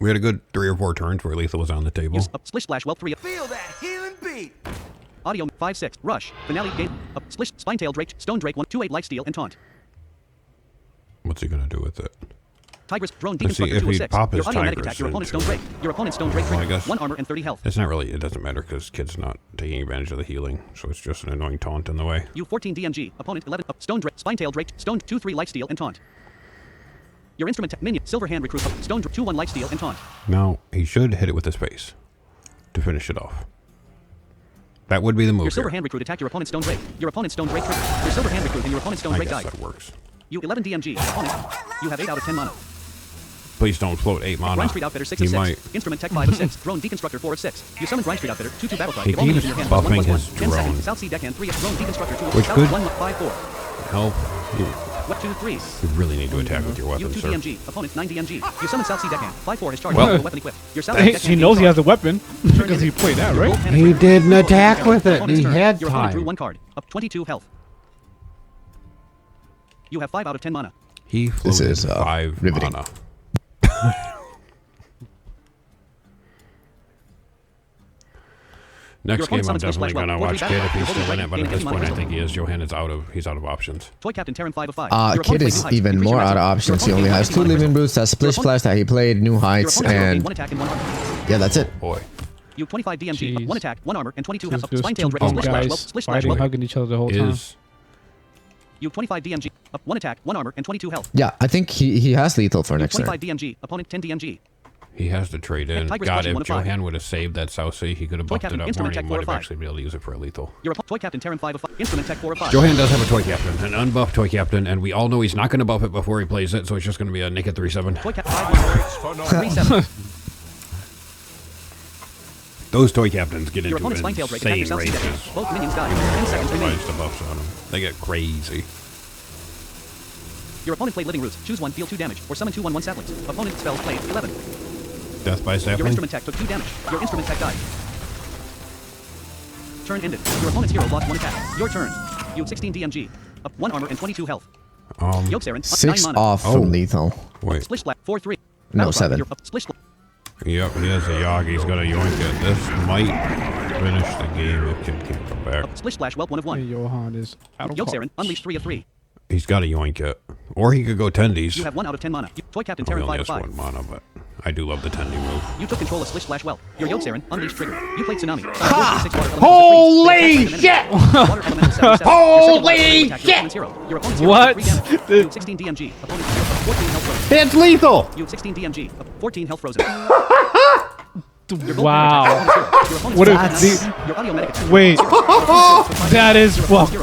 We had a good 3 or 4 turns where lethal was on the table. Use up Splish Splash Whelp 3. Feel that healing beat. Audio 5-6. Rush. Finale game. Up Splish Spinetail Drake. Stone Drake 1 2-8 Lifesteal and Taunt. What's he going to do with it? Tigress, drone, Let's see, deconstructor, if 2 we of 6. pop his Your automatic Tigress attack. Your opponent's into- stone break. Your opponent's stone break Well, I trigger. guess- 1 armor and 30 health. It's not really, it doesn't matter because kid's not taking advantage of the healing, so it's just an annoying taunt in the way. You 14 DMG. Opponent 11. Stone Drake. Spine-tailed Drake. Stone 2/3 lifesteal and taunt. Your instrument minion. Silver hand recruit. Stone 2/1 lifesteal and taunt. Now, he should hit it with his face to finish it off. That would be the move Your silver here. hand recruit attack your opponent's stone Drake. Your opponent's stone Drake trigger. Your silver hand recruit and your opponent's stone I Drake guess died. that works. You 11 DMG. Opponent. You have 8 out of 10 mana. Please don't float 8 mana. Grind Street Outfitter 6 He of 6. might. Instrument Tech 5 of 6. Drone Deconstructor 4 of 6. You summon Grind Street Outfitter 2/2 battle cry. He Give all minions keeps in your hand. buffing 1/1. his 10 seconds. drone. South Sea Deckhand 3 of Drone Deconstructor 2 of Which South could- 1/5/4. Help. You, What 2/3? you really need to attack with your You weapon, 2 sir. DMG. Opponent 9 DMG. You summon South Sea Deckhand. 5/4 has charged. Well- Well, weapon equipped. Your South Sea Deckhand He knows he has charged. a weapon because he played that, right? He didn't attack with it. Opponent's He turn. had Your opponent drew time. 1 card. Up 22 health. You have 5 out of 10 mana. He floated is, 5 riveting. mana. Next Your game, opponent I'm summons definitely Splash gonna Well. watch 4/3 Kid if battle he's cry. still in it, but at Gain this any point, I mana think he is. Johan is out of options. Toy Captain Terran 5 of 5. Your Kid opponent is plays new even heights. more Increase out of your options. He opponent only gains has 2 1 living boosts, that Splish Splash that he played, new Your heights, opponent's gain and 1 attack and 1 armor. yeah, that's it. Boy. You 25 DMG. Jeez. 1 attack, 1 armor, and 22 Just health. those Spine-tailed two Drake. Splish Splash guys Well. Splish Splash fighting, Well. hugging each other the whole time. Is You 25 DMG. 1 attack, 1 armor, and 22 health. Yeah, I think he has lethal for You next turn. 25 DMG. Opponent 10 DMG. he has to trade in. Tigress God, Clutching, if 1 of 5. Johan would have saved that South Sea, he could have Toy buffed it Captain, up more Instrument and he Tech, might 4 have of 5. actually been able to use it for a lethal. Your Toy Captain Terran 5 of 5. Instrument Tech 4 of 5. Johan does have a Toy Captain, an unbuffed Toy Captain, and we all know he's not going to buff it before he plays it, so it's just going to be a naked 3/7. Toy Captain 5 It's phenomenal. 3/7. Those Toy Captains get Your into opponent's Spine-tailed Drake. Attack your insane South Sea races. Deckhand. Both minions die. 10 seconds remaining. Provides the buffs on them. They get crazy. Your opponent played Living Roots. Choose 1, deal 2 damage, or summon 2/1/1 saplings. Opponent spells played 11. Death by Your sapling. instrument tech took 2 damage. Your instrument tech died. Turn ended. Your opponent's hero lost 1 attack. Your turn. You have 16 DMG. Up 1 armor and 22 health. Yoke Saren, up 6 9 mana. off Oh. from lethal. Wait. Splish Splash, 4/3. No, Battle cry, 7. you're up, Splish Splash. Yep, he has a Yog. He's got a yoink it. This might finish the game if Kid can't come back. Splish Splash, Whelp 1 of 1. And Johan is out of Yoke cards. Saren, Unleash 3 of 3. He's got a yoink it. Or he could go Tendies. You have 1 out of 10 mana. Toy Captain He Terran only 5 of has 5. 1 mana, but I do love the Tendy move. You took control of Splish Splash Whelp. Your Yoke Saren, Unleash trigger. You played Tsunami. Holy shit! Holy shit! Your opponent's What? 3 damage. You have 16 DMG. Opponent's hero, 14 health frozen. It's lethal! You have 16 DMG. 14 health frozen. Wow. What That's- if the, Your audio medic attack. wait, that is fucked.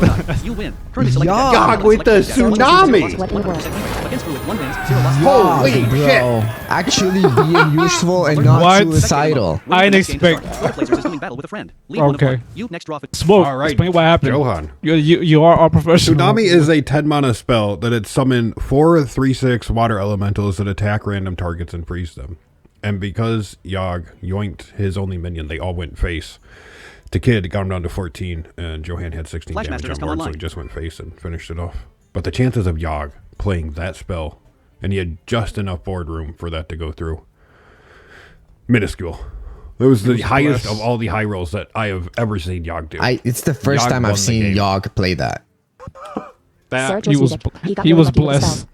You win. Currently selected Yog death. with the Select tsunami. death. What in the world? Against Druid, 1 wins, 0 losses. Holy bro. Actually being useful and not What? suicidal. I didn't expect- Blazers is doing battle with a friend. Leave 1 of Okay. 1. You next draw. Smoke. All right, Explain what happened. Johan. You are our professional. Tsunami is a 10 mana spell that it summon 4 3/6 water elementals that attack random targets and freeze them. And because Yog yoinked his only minion, they all went face. To Kid, it got him down to 14, and Johan had 16 Flashmaster damage has on come board, so online. he just went face and finished it off. But the chances of Yog playing that spell, and he had just enough board room for that to go through, minuscule. It was the highest blessed. of all the high rolls that I have ever seen Yog do. It's the first Yog time won I've the seen game. Yog play that. Sarah That, Joyce he was music. got he really was lucky with the blessed. spell.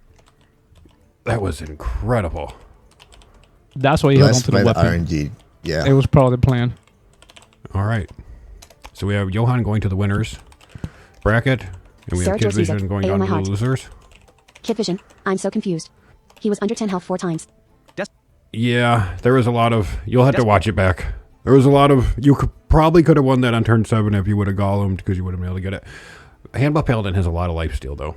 that was incredible. That's why he held on Blessed to by the the weapon. RNG. Yeah. It was part of the plan. All right. So we have Johan going to the winners bracket, and we Sarah have Kid Joyce music. Vision going Aim down my to the heart. losers. Kid Vision. I'm so confused. He was under 10 health 4 times. Yeah, there was a lot of. You'll have to watch it back. There was a lot of. You probably could have won that on turn 7 if you would have golemed because you would have been able to get it. Handbuff Paladin has a lot of lifesteal though.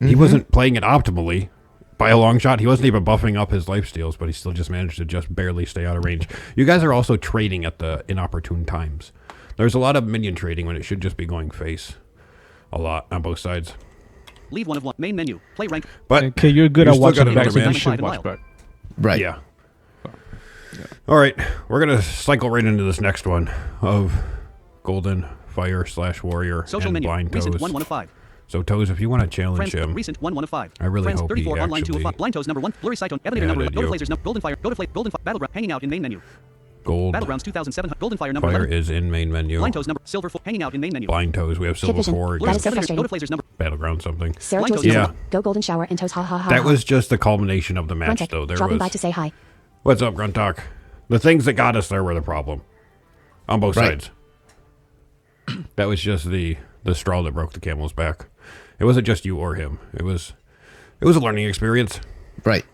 He wasn't playing it optimally by a long shot. He wasn't even buffing up his lifesteals, but he still just managed to just barely stay out of range. You guys are also trading at the inopportune times. There's a lot of minion trading when it should just be going face. A lot on both sides. Leave 1 of 1. Main menu. Play rank. But Okay, you're good you at still watching got back, another so you match. should watch back. Right. Yeah. All right, we're gonna cycle right into this next one of Golden Fire / Warrior Social and menu. Blind Recent Toes. 1 of 5. So Toes, if you want to challenge Friends. him, Recent 1 of 5. I really Friends, hope 34 he online 2 of actually 5. Blind Toes number 1. Blurry Cytone. Ebony number 1. added Go to you. Blazers. Golden Fire. Golden Battleground. Hanging out in main menu. Gold Battlegrounds 2700. Golden Fire number Fire 11. is in main menu. Blind Toes number. Silver 4. Hanging out in main menu. Blind Toes. We have Silver Vision. 4. That is so Go to frustrating. Flazer's number. Battleground something. Sarah Blind Joyce Toes Music. Yeah. Go Golden Shower and Toes. Ha ha ha. That ha. was just the culmination of the match, Gruntek, though. There dropping by was. to say hi. What's up, Gruntalk? The things that got us there were the problem. On both Right. sides. That was just the straw that broke the camel's back. It wasn't just you or him. It was a learning experience. Right.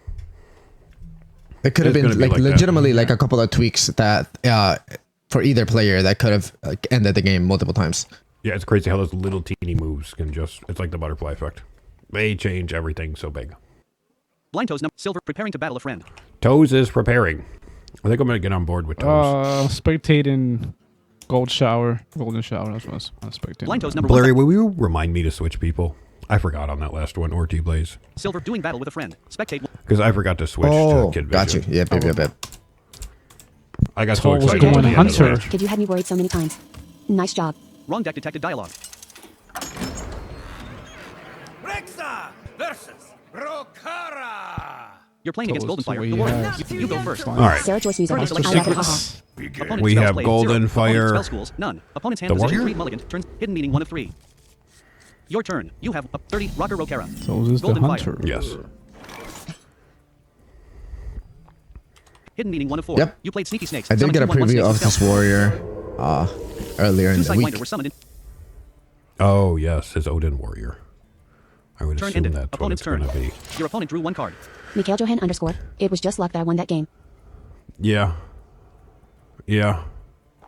It could have It's been gonna be like like that. legitimately like a couple of tweaks that for either player that could have ended the game multiple times. Yeah, it's crazy how those little teeny moves can just... It's like the butterfly effect. They change everything so big. Blind Toes number. Silver. Preparing to battle a friend. Toes is preparing. I think I'm going to get on board with Toes. Spectating Golden Shower. That's what I was spectating. Blind Toes number Blurry, 1. will you remind me to switch people? I forgot on that last one, or T-Blaze. Silver. Doing battle with a friend. Spectate. Because I forgot to switch Oh, to Kid got you. Vision. Yep. I got so Toes excited. going at the end of the Hunter. match. Kid, you had me worried so many times. Nice job. Wrong deck detected dialogue. Rexa versus Rokara. You're playing against Toes Golden Fire. the The way he warrior. has. You go first. All right. Sarah Joyce Music. First, I select love it. secrets. Haha. Opponent We spells have played, Golden 0. Fire. Opponent spell schools, none. Opponent's hand The position, warrior? 3 mulligan. Turns, hidden meaning 1 of 3. Your turn. You have 30. Rocker Rokara. Toes is the Golden Fire. hunter. Yes. Hidden meaning 1 of 4. Yep. You played Sneaky Snakes. I did Summoned get a 2/1 preview snakes of yourself. this warrior earlier in Two the Sidewinder week. were summoned in. Oh, yes, his Odin Warrior. I would Turn assume ended. that's what Opponent's it's going turn. to be. Your opponent drew 1 card. Mikhail Johan _ It was just luck that I won that game. Yeah.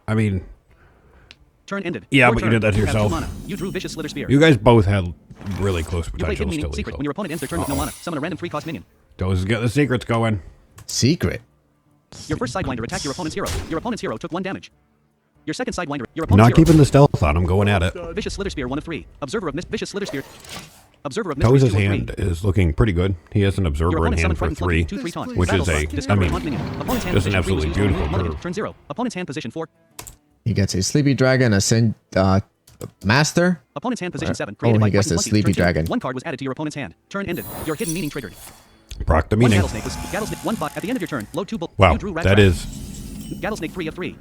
I mean, Turn ended. Yeah, Your but you turn. did that to You have 2 yourself. mana. You drew Vicious Slither Spear. you guys both had really close You played potential hidden meaning still. secret. When your opponent ends their turn with no mana, summon a random 3-cost minion. Those get the secrets going. Secret. Your first Sidewinder attacked your opponent's hero. Your opponent's hero took 1 damage. Your second Sidewinder. Your opponent's Not hero. keeping the stealth on him, going at it. Vicious Slither Spear 1 of 3. Observer of Vicious Slither Spear. Observer of Mysteries Toes' 2 of 3. hand is looking pretty good. He has an Your observer in opponent hand summoned for Frightened 3, Flunky, 2/3 taunt. which is Battle Slot. Discover a haunt minion. Opponent's hand just an position 3 was absolutely used to remove beautiful mulligan. curve. Turn 0. Opponent's hand position 4. He gets a sleepy dragon, a sin master. Opponent's hand position 7. Oh, Created by he gets Frightened the Flunky. sleepy Turn 2. dragon. 1 card was added to your opponent's hand. Turn ended. Your hidden meaning triggered. Proc the 1 meaning. Gattlesnake was Gattlesnake 1 5. At the end of your turn, load 2 bullets. Wow, You drew Rat that Trap. is... Gattlesnake 3 of 3.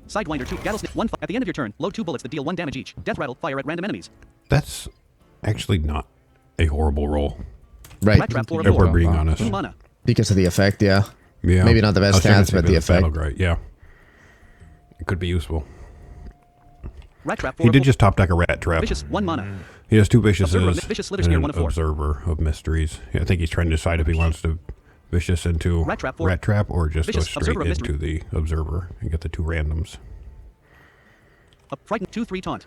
Sidewinder 2. Gattlesnake 1 5. At the end of your turn, load 2 bullets that deal 1 damage each. Death Rattle. Fire at random enemies. That's actually not a horrible roll, Right. Rat Trap 4 of if 4. we're being honest. 2 mana. Because of the effect, yeah. Yeah. Maybe not the best I was trying to stats, say but the it's battle effect. great. Yeah. It could be useful. Rat Trap 4 He of did 4. just top deck a rat trap. Vicious 1 mana. He has 2 viciouses Observer of Vicious Slither and Spear, an 1 of 4. observer of mysteries. Yeah, I think he's trying to decide if he wants to vicious into Rat Trap 4. or just Vicious go straight Observer of into the observer and get the 2 randoms. A Frightened 2/3 taunt.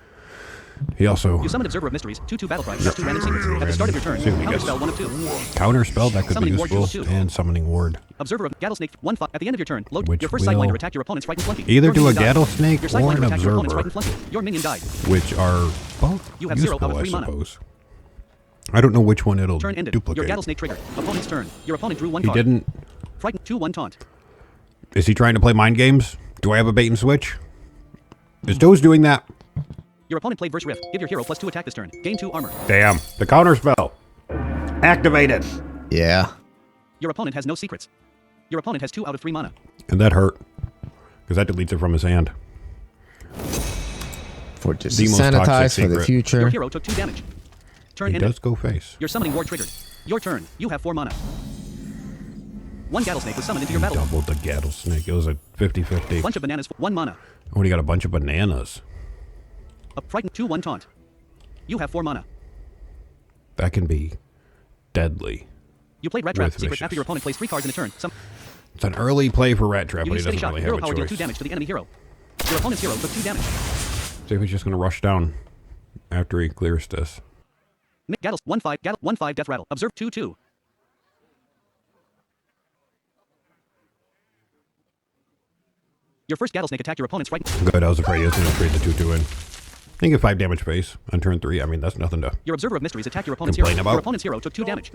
He also You summon Observer of Mysteries. 2/2 battle cry. 2 random secrets. At the start of your turn, See what he counter gets. spell 1 of 2. counter spell that could Summoning be ward useful, 2/2. and summoning ward. Observer of Gattlesnake 1 5. At the end of your turn, load Which your first will Sidewinder attack your opponent's Frightened Flunky. Either Your do a minion died. Gattlesnake Your or Sidewinder an attacked your opponent's observer, Frightened Flunky. Your minion died. which are both You have 0 useful, out of I 3 mana. suppose. I don't know which one it'll Turn ended. Your duplicate. Gattlesnake triggered. Opponent's turn. Your opponent drew 1 He card. didn't. Frightened 2/1 taunt. Is he trying to play mind games? Do I have a bait and switch? Is Toes doing that? Your opponent played Verse Rift. Give your hero +2 attack this turn. Gain 2 armor. Damn. The counter spell. Activated. Yeah. Your opponent has no secrets. Your opponent has 2 out of 3 mana. And that hurt. Because that deletes it from his hand. For just The most toxic sanitize for the secret. future. Your hero took 2 damage. Turn He ended. does go face. Your summoning ward triggered. Your turn. You have 4 mana. 1 Gattlesnake was summoned into your battle. Doubled the Gattlesnake. It was a 50-50. Bunch of bananas. 1 mana. Oh, he got a bunch of bananas. A frightened 2/1 taunt. You have 4 mana. That can be deadly. You played Rat Trap With secret vicious. after your opponent plays 3 cards in a turn. It's an early play for Rat Trap, You but use he Steady doesn't Shot. really Hero have a power deal choice. 2 damage to the enemy hero. Your opponent's hero took 2 damage. See if he's just going to rush down after he clears this. Gattles 1/5. 1/5 death rattle. Observe 2/2. Your first Gattlesnake attacked your opponent's frightened. Good, I was afraid he was going to trade the 2-2 in. I get 5 damage face on turn 3. I mean, that's nothing to... Your Observer of Mysteries attacked your opponent's hero. Complain about. Your opponent's hero took 2 damage.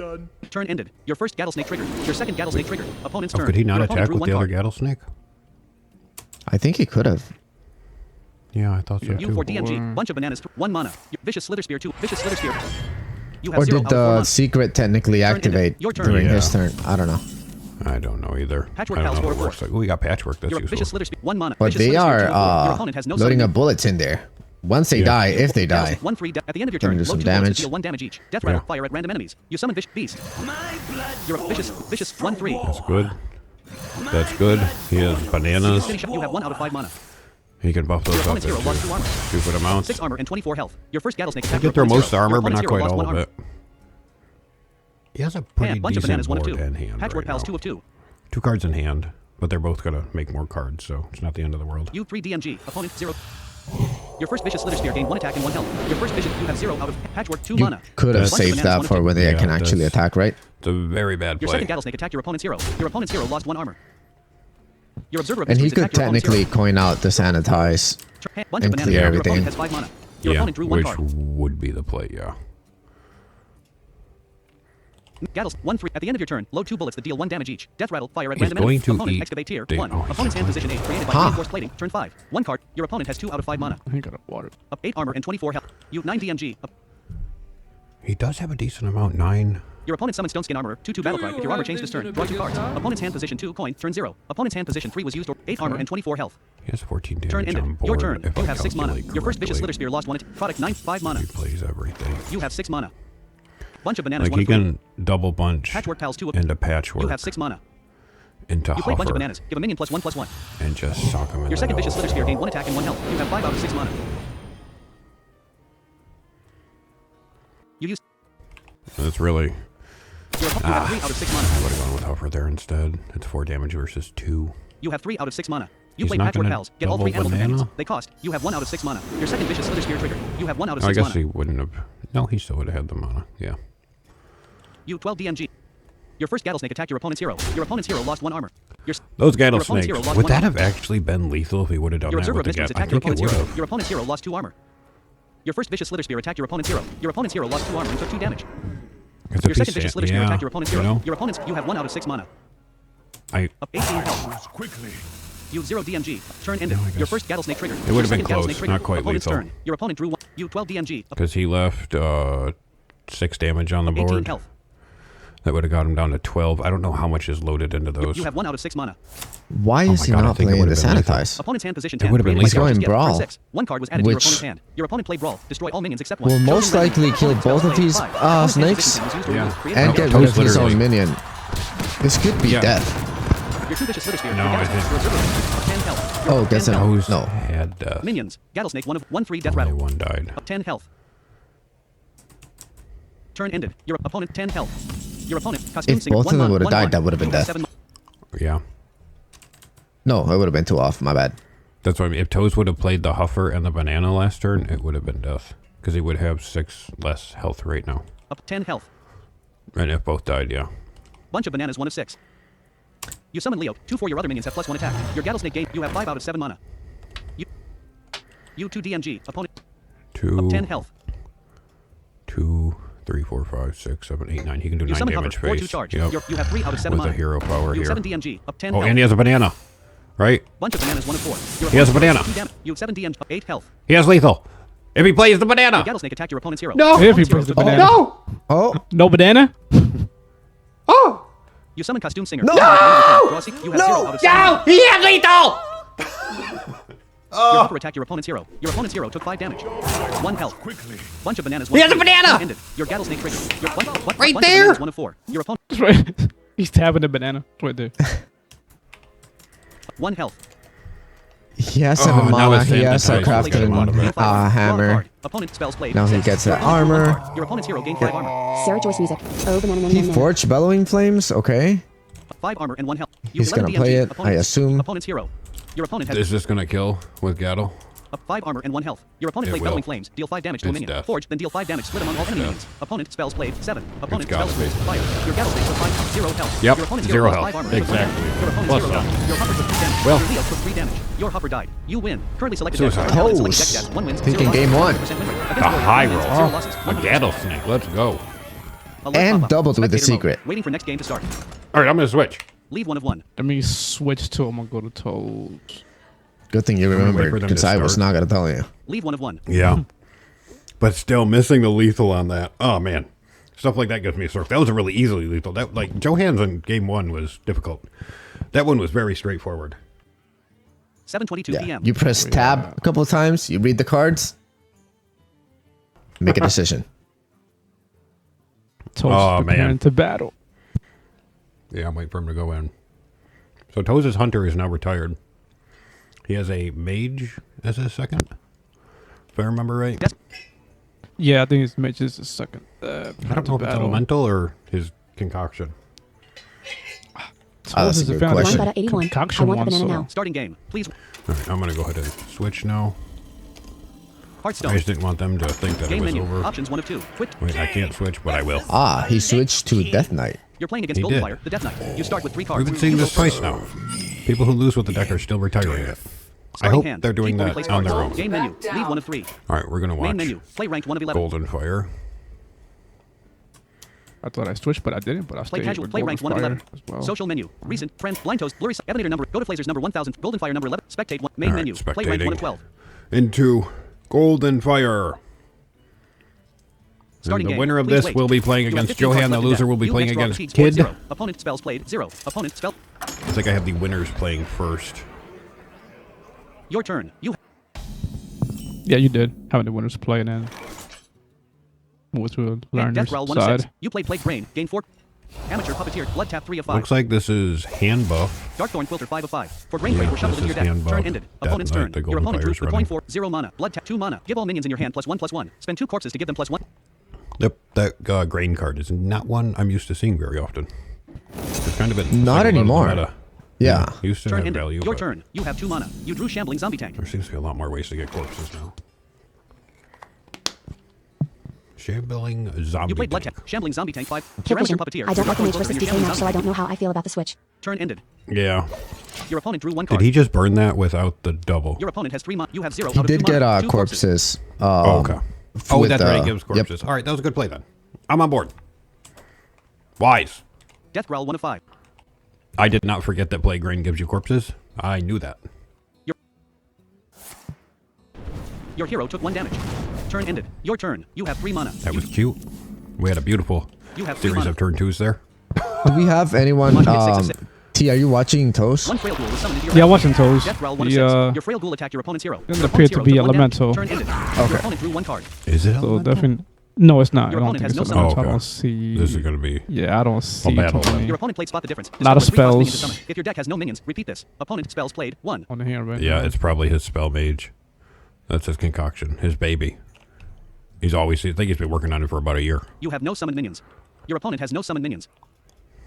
Turn ended. Your first Gattlesnake triggered. Your second Gattlesnake triggered. Opponent's Oh, turn. could he not Your opponent attack drew with 1 the other card. Gattlesnake? I think he could have. Yeah, I thought so You too. for DMG. Bunch of bananas. 1 mana. Your Vicious Slither Spear 2. Vicious Slither Spear. You have Or 0 did out of 4 the mana. secret technically Turn ended. activate Your turn. during his Yeah. turn? I don't know. I don't know either. Patchwork I don't Pals know what it 4/4. works like. Ooh, we got patchwork. That's Your useful. vicious slither spear 1 mana. But Vicious they Slither Spear are 2/4. Your opponent has no loading summon. up bullets in there. Once they die, if they die. 1/3 at the end of your Gonna turn, do load some 2 bullets damage. to deal 1 damage each. Death rattle, Yeah. fire at random enemies. You summon Beast. My blood You're a vicious 1/3. That's good. That's good. He has bananas. Finish up. You have 1 out of 5 mana. He can buff those Your up opponent's hero into lost 2 armor. stupid amounts. 6 armor and 24 health. Your first Rattlesnake He attack. can throw most of the armor, Your but not opponent's hero quite lost all 1 of armor. it. He has a pretty Bunch of decent bananas 1 of board 2. in hand Patchwork right Pals now. 2 of 2. 2 cards in hand, but they're both gonna make more cards, so it's not the end of the world. You 3 DMG. Opponent 0. Your first Vicious Slither Spear gain 1 attack and 1 health. Your first Vicious, you have 0 out of Patchwork 2 You mana. could have That's- saved Bananas, that 1 of for 2. when they Yeah, can actually that's- attack, right? It's a very bad Your play. second Rattlesnake attacked your opponent's hero. Your opponent's hero lost 1 armor. Your Observer of And he Mysteries could attacked your opponent's hero. technically coin out the sanitize. Bunch and of bananas. clear Your everything. opponent has 5 mana. Your opponent drew 1 which card. would be the play, yeah. Gattles 1/3 at the end of your turn. Load 2 bullets that deal 1 damage each. Death rattle, fire at He's random going enemies. to Opponent eat excavate tier the- 1. oh, he's Opponent's hand going position 8 created by Huh. reinforced plating. Turn 5. 1 card. Your opponent has 2 out of 5 mana. I ain't got a water. Up 8 armor and 24 health. You 9 DMG. He does have a decent amount, 9. Your opponent summons Stoneskin Armorer, 2/2 battle cry. If your armor changed this turn, draw 2 cards. Opponent's hand position 2, coin, turn 0. Opponent's hand position 3 was used, or 8 armor and 24 health. He has 14 damage Turn ended. on board. Your turn. if You I have 6 mana. calculate Your first Vicious Slither correctly. Spear lost 1. Product 9, 5 mana. He plays everything. You have 6 mana. Bunch of bananas Like 1 he of 3. can double bunch Patchwork Pals 2 of into patchwork You have 6 mana. into You play bunch of hover bananas. Give a minion +1/+1. and just sock him in Your the second Vicious nose. Slither Spear gain 1 attack and 1 health. You have 5 out of 6 mana. You use That's really. your opponent you have 3 out of 6 mana. I would have gone with hover there instead. It's 4 damage versus 2. You have 3 out of 6 mana. You He's play not Patchwork gonna Pals. Get all 3 double animal companions. banana? They cost. You have 1 out of 6 mana. Your second Vicious Slither Spear trigger. You have 1 out of I 6 guess mana. he wouldn't have. No, he still would have had the mana. Yeah. You 12 DMG. Your first Rattlesnake attacked your opponent's hero. Your opponent's hero lost 1 armor. Your Those Your opponent's rattlesnakes. hero lost Would 1 that armor. have actually been lethal if he would have done Your that Observer with of the Mysteries gat? I attacked your think it opponent's would hero. have. Your opponent's hero lost 2 armor. Your first Vicious Slither Spear attacked your opponent's hero. Your opponent's hero lost 2 armor and took 2 damage. Your second Vicious Slither Spear attacked your opponent's hero. Your opponent's you have 1 out of 6 mana. I. Up 18 health. quickly. You 0 DMG. Turn ended. I Your guess. first Rattlesnake trigger. It Your would have been second close, Rattlesnake trigger. not quite Opponent's lethal. turn. Your opponent drew 1. You 12 DMG. Up Because he left 6 damage on the 18 board. health. That would have got him down to 12. I don't know how much is loaded into those. You have 1 out of 6 mana. Why Oh is my he God, I not think it playing the would've been lethal. sanitize? Opponent's hand position It 10. would have been created by lethal. He's going Scourge's Gift. Turn Brawl. 6. 1 card was added to your Which- opponent's hand. Your opponent played Brawl. Destroy all minions except 1. Will most Chosen random. likely kill Opponent's both of spell these played 5. Opponent's hand snakes position 10 was used to Yeah. remove. Created and by get Toes rid of his literally. own minion. This could be Yeah. death. Your 2 Vicious Slither Spear. No, your I Rattlesnake, didn't. your Observer, 10 health. Your Oh, 10 guess health. Toes no. had death. Minions. Rattlesnake 1/3 death Only rattle. one died. Up 10 health. Turn ended. Your opponent 10 health. Your opponent costume If singer both 1 of them mana, would've 1 died, 1. that would've been You have death. 7 Yeah. No, it would have been 2 off. My bad. That's what I mean. If Toes would have played the Huffer and the Banana last turn, it would have been death. Because he would have 6 less health right now. Up 10 health. And if both died, yeah. Bunch of bananas 1 of 6. You summon Leo. 2 for your other minions have +1 attack. Your Rattlesnake gain. You have 5 out of 7 mana. You 2 DMG. Opponent 2, up 10 health. 2, 3, 4, 5, 6, 7, 8, 9. He can do You 9 summon Hover. damage 4 2 phase. charge. Yep. You have 3 out of 7 With mana. a hero power You here. 7 DMG. Up 10 Oh, health. and he has a banana. Right? Bunch of bananas 1 of 4. Your He has a opponent banana. 2 damage. You have 7 DMG. Up 8 health. He has lethal. If he plays the Your banana. Rattlesnake attacked your opponent's hero. No. Your If he opponent's hero plays the took banana. No! Oh, No banana? Oh! You summon Costume Singer. No! You have 0 out of 7 mana. He had lethal! Your Huffer attacked your opponent's hero. Your opponent's hero took 5 damage. 1 health. Quickly. Bunch of bananas. He has a 1 banana! Ended. Your Rattlesnake trigger. Your Right bunch of there! bananas 1 of 4. Your opponent That's right. He's tapping the banana. It's right there. 1 health. he has Oh, 7 now mana. it's He has a sanitized. Let's get him out of crafting there. hammer. Opponent spells played. Now he 6. gets Your that opponent drew 1 armor. card. Your opponent's hero gained 5 armor. Sarah Joyce music. Oh, banana, He forged bellowing flames. Okay. 5 armor and 1 health. You He's 11 gonna play DMG. it, I Opponent's- assume. Opponent's hero. Your opponent has Is this going to kill with Gattle? up 5 armor and 1 health. Your opponent It played will. Bellowing Flames. Deal 5 damage to a It's minion. death. Forge, then deal 5 damage split among all enemy minions. Opponent spells played 7. Opponent gotta spells be. played fire. Your Rattlesnake took 5 health. 0 health. Yep, Your opponent's 0 hero lost health. 5 armor. took 1 Exactly. damage. Your opponent's Plus hero that. died. Your Huffer took 3 damage. Well. Your Leo took 3 damage. Your Huffer died. You win. Currently selected deck. Suicide. Currently selected Toes. deck stats. 1 wins. Taking 0 game losses, 1. 100% win rate. Against The the world, high 1 wins, roll. 0 losses, A 100%. Gattle snake. Let's go. Alert And pop-up. doubled with the Spectator mode. secret. Waiting for next game to start. All right, I'm going to switch. Leave 1 of 1. Let me switch to I'm gonna go to Toads. Good thing you wait for remembered, them to because I was start. not gonna tell you. Leave 1 of 1. Yeah. But still missing the lethal on that. Oh, man. Stuff like that gives me a stroke. That was a really easily lethal. That like Johan's in game 1 was difficult. That one was very straightforward. 7:22 p.m. You press tab a couple of times. You read the cards. Make a decision. Toast preparing to battle. Yeah, I'm waiting for him to go in. So Toes' hunter is now retired. He has a mage as his second, if I remember right. Yes. Yeah, I think his mage is the second. I don't know if it's elemental or his concoction. That's a good question. Blind bot at 81. I want the banana now. Starting game. Please. All right, I'm going to go ahead and switch now. I Hearthstone. just didn't want them to think that Game it was menu. over. Options 1 of 2. Quit. Wait, I can't switch, but I will. Ah, he switched to Death Knight. You're playing against He Golden did. Fire, the Death Knight. You start with 3 cards. We've been seeing this twice now. People who lose with the deck are still retiring it. I Starting hope hand. they're doing Keep or that replace on their cards. own. Game menu. Leave 1 of 3. All right, we're going to Main watch menu. Play ranked 1 of 11. Golden Fire. I thought I switched, but I didn't. But I Play stayed casual. with Play Golden ranked 1 of Fire 11. as well. Social menu. Recent. Friend. Blind Toast. Blurry. Ebony number. Go to Flazers number 1000. Golden Fire number 11. Spectate 1. Main All right, menu. Play ranked 1 of 12. Into Golden Fire. Starting And the game. winner of Please this wait. will be playing You have against 15 cards Johan. The left in loser deck. will be You playing next draw against proceeds towards Kid. 0. Opponent spells played 0. Opponent spell. I think I have the winners playing first. Your turn. You. Yeah, you did. Having the winners play and then move to the learner's Death Growl 1 of 6. side. You played Plague Brain. Gain 4. Amateur Puppeteer. Blood Tap 3 of 5. Looks like this is hand buff. Darkthorn Quilter 5 of 5. For Brain Yeah, Break were shuffled this into your is deck. hand Turn buff. ended. That Opponent's night, turn. the Your Golden opponent drew Fire's for running. coin 4. 0 mana. Blood Tap 2 mana. Give all minions in your hand +1/+1. Spend 2 corpses to give them +1. Yep, that grain card is not one I'm used to seeing very often. It's kind of a Not anymore. Meta. Yeah. Used to Turn have ended. value. Your but turn. You have 2 mana. You drew Shambling Zombie Tank. There seems to be a lot more ways to get corpses now. Shambling zombie. You played Blood tank. Tap. Shambling Zombie Tank 5. Kid Your vision. Amateur Puppeteer. I don't like the mage versus Your DK Shambling match, so I Zombie don't know how I feel about the switch. Turn ended. Yeah. Your opponent drew 1 Did card. he just burn that without the double? Your opponent has 3 mana. You have 0 He out of 2 did get mana. 2 corpses. Oh, okay. Oh, with, that's right. He gives yep. corpses. All right, that was a good play then. I'm on board. Wise. Death Growl 1 of 5. I did not forget that Plague Rain gives you corpses. I knew that. Your hero took 1 damage. Turn ended. Your turn. You have 3 mana. That was cute. We had a beautiful You have 3 series mana. of turn 2s there. Do we have anyone? Watch it, 6 of 6. T, are you watching Toast? 1 frail ghoul was summoned into your Yeah, hand. watching Toes. Death Growl 1 of The, 6. Your frail ghoul attacked your opponent's hero. Doesn't Your appear opponent's to hero be took 1 damage. elemental. Turn ended. Your opponent drew 1 card. Is it? So elemental? definitely. No, it's not. Your I don't opponent think has it's no elemental. summon. I Oh, don't okay. see. This is going to be... Yeah, I don't see. battle. totally Your opponent played Spot the Difference. Lot of Discard with 3 cards minions to spells. summon. If your deck has no minions, repeat this. Opponent spells played 1. on the hand right Yeah, now. it's probably his spell mage. That's his concoction. His baby. He's always... I think he's been working on it for about a year. You have no summoned minions. Your opponent has no summoned minions.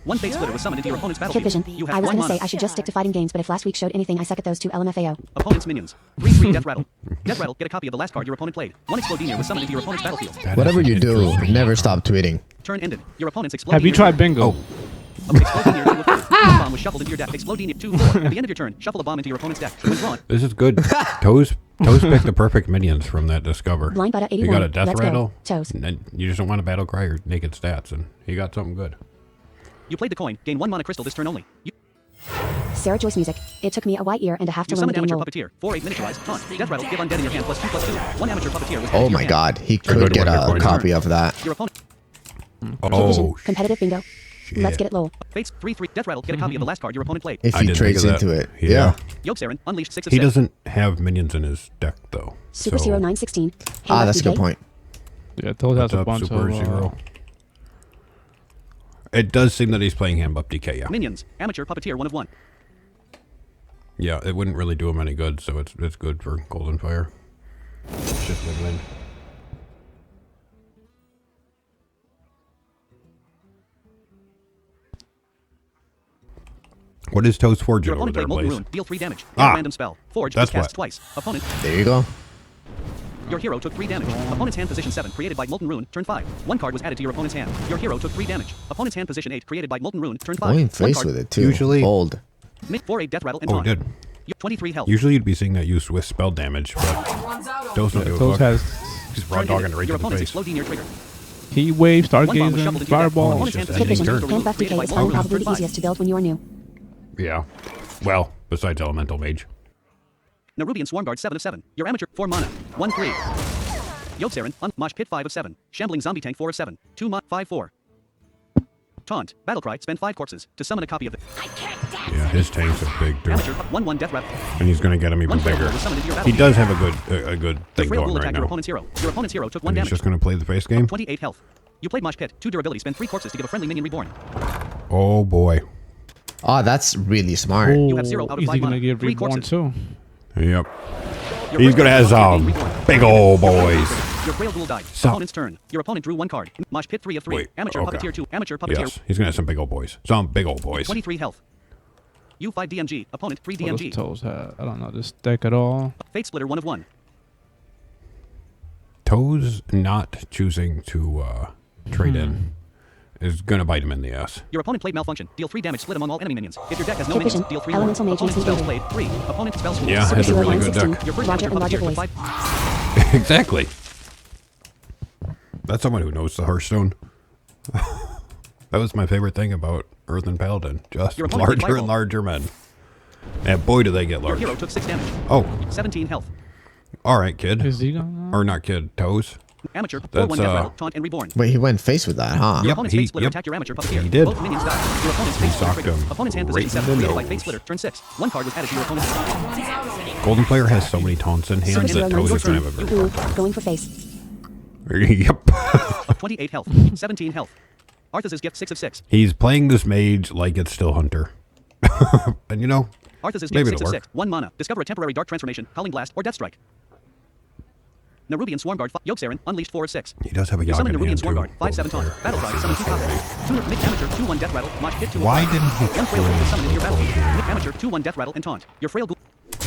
1 Fate Splitter was summoned into your opponent's Kid battlefield. vision. You have I was 1 gonna say mana. I should just stick to fighting games, but if last week showed anything, I suck at those 2 LMFAO. Opponent's minions. 3/3 Death Rattle. Death Rattle, get a copy of the last card your opponent played. 1 Explodemia was summoned into your opponent's battlefield. That Whatever is you do, interesting. never stop tweeting. Turn ended. Your opponent's Explodemia. Have you tried bingo? Explodemia 2 of 4. A bomb was shuffled into your deck. Explodemia 2/4. At the end of your turn, shuffle a bomb into your opponent's deck. When drawn, This is good. Toes picked the perfect minions from that Discover. Blind bot at You 81. got a Death Let's go. Rattle. Toes. And then you just don't want a Battle Cry or Naked Stats, and he got something good. you played the coin. Gain 1 mana crystal this turn only. You Sarah Joyce music. It took me a white year and a half to learn the summoned game Amateur role. Puppeteer. 4/8 miniaturized. Taunt. Death Rattle, give undead in your hand +2/2. 1 Amateur Puppeteer was added Oh to my your hand. god, he good could get one, a good copy of that. Your opponent. Kid vision. Oh, Competitive bingo. Let's get it lol. Fates 3/3 Death Rattle, get a copy of the last card your opponent played. If I he didn't trades think of into that. it. Yeah. Yogg-Saron, unleashed 6 of he 6. doesn't have minions in his deck, though. Super so Zero 916. Ah, that's a good point. Yeah, Toes has What's a up, bunch Super of. Zero? It does seem that he's playing Hand Up DK, yeah. Minions. Amateur Puppeteer 1 of 1. Yeah, it wouldn't really do him any good, so it's good for Golden Fire. It's just win-win. What is Toes Forging Your over opponent there, played Molten Blaze? Rune. Deal 3 damage. Get Ah, a random spell. Forge that's is cast what. twice. Opponent. There you go. Your hero took 3 damage. Opponent's hand position 7, created by Molten Rune, turn 5. 1 card was added to your opponent's hand. Your hero took 3 damage. Opponent's hand position 8, created by Molten Rune, turn 5. Going 1 face card. with it too. Usually- Bold. Mid 4/8 Death Rattle and Oh, Taunt. it did. You 23 health. Usually you'd be seeing that used with spell damage, but Toes don't do a Toes fuck. has He's raw Turn dogging ended. right Your to the opponent's face. Explodemia trigger. Heat Wave, 1 bomb was Stargazing, shuffled into your deck. Fireball. Opponent's hand Just Kid position ending vision. turn. Hand buff created by DK is Molten Rune, probably turn the 5. easiest to build when you are new. Yeah. Well, besides Elemental Mage. Nerubian Swarmguard 7 of 7. Your amateur 4 mana. 1/3. Yogg-Saron, Mosh Pit 5 of 7. Shambling Zombie Tank 4 of 7. 2 Mod 5-4. Taunt, Battlecry, spend 5 corpses to summon a copy of the Yeah, his tanks are big, too. Amateur 1/1 Death Rattle. And he's going to get him even One frail bigger. ghoul was summoned into your He battlefield. does have a good Your thing frail going ghoul right attacked your now. opponent's hero. Your opponent's hero took 1 And he's damage. just going to play the face game? 28 health. You played Mosh Pit, 2 durability, spend 3 corpses to give a friendly minion reborn. Oh, boy. Oh, that's really smart. You have 0 out of Is 5 he gonna mana. get 3 reborn corpses. too? Yep. Your He's first going to have hero some gained reborn. big old boys. Your frail ghoul died. So- Opponent's turn. Your opponent drew 1 card. Mosh Pit 3 of 3. Wait, Amateur okay. Puppeteer 2. Amateur Puppeteer Yes, he's going to have some big old boys. Some big old boys. 23 health. You 5 DMG. Opponent 3 What DMG. those toes have? I don't know this deck at all. Fate Splitter 1 of 1. Toes not choosing to trade in is going to bite him in the ass. Your opponent played Malfunction. Deal 3 damage split among all enemy minions. If your deck has no Hit minions, vision. deal 3 more. Elemental Mage Opponent instant spells deal. played 3. Opponent spells fool. Yeah, Super that's a Zero really line good 16. deck. Your first Roger Amateur and Roger Puppeteer took boys. 5. Exactly. That's someone who knows the Hearthstone. That was my favorite thing about Earth and Paladin. Just Your opponent played larger and Fireball. larger men. And boy, do they get Your large. hero took 6 damage. Oh, 17 health. all right, kid. Is he gonna? Or not kid, Toes. Amateur, 4-1 That's, death rattle, taunt, and reborn. Wait, he went face with that, huh? Your Yep, opponent's he- Fate Splitter yep, attacked your Amateur Puppeteer. he did. Both minions died. Your opponent's Fate Splitter socked triggered. him Opponent's hand right position in 7 the created by nose. Fate Splitter. Turn 6. 1 card was added to your opponent's hand. Golden Player has so many taunts in hand Super that Zero Toes line is going to 16. have a Ooh, going for face. very... Yep. 28 health. 17 health. Arthas's gift 6 of 6. He's playing this mage like it's still Hunter. And you know, Arthas's maybe gift 6 it'll of work. 6. 1 mana. Discover a temporary dark transformation, Howling Blast, or Death Strike. Nerubian Swarmguard, Yogg-Saron, Unleashed 4 of 6. He does have a You Yogg summon in Nerubian hand, too. Swarmguard, 5/7 taunt, Battlecry, summon 2 copies. Tuner, Nick Amateur, 2/1 Death Rattle, Mosh Pit 2 of Why 5. didn't he 1 frail ghoul was summoned into your throw battlefield. Nick Amateur, 2/1 Death Rattle, and taunt. Your frail ghoul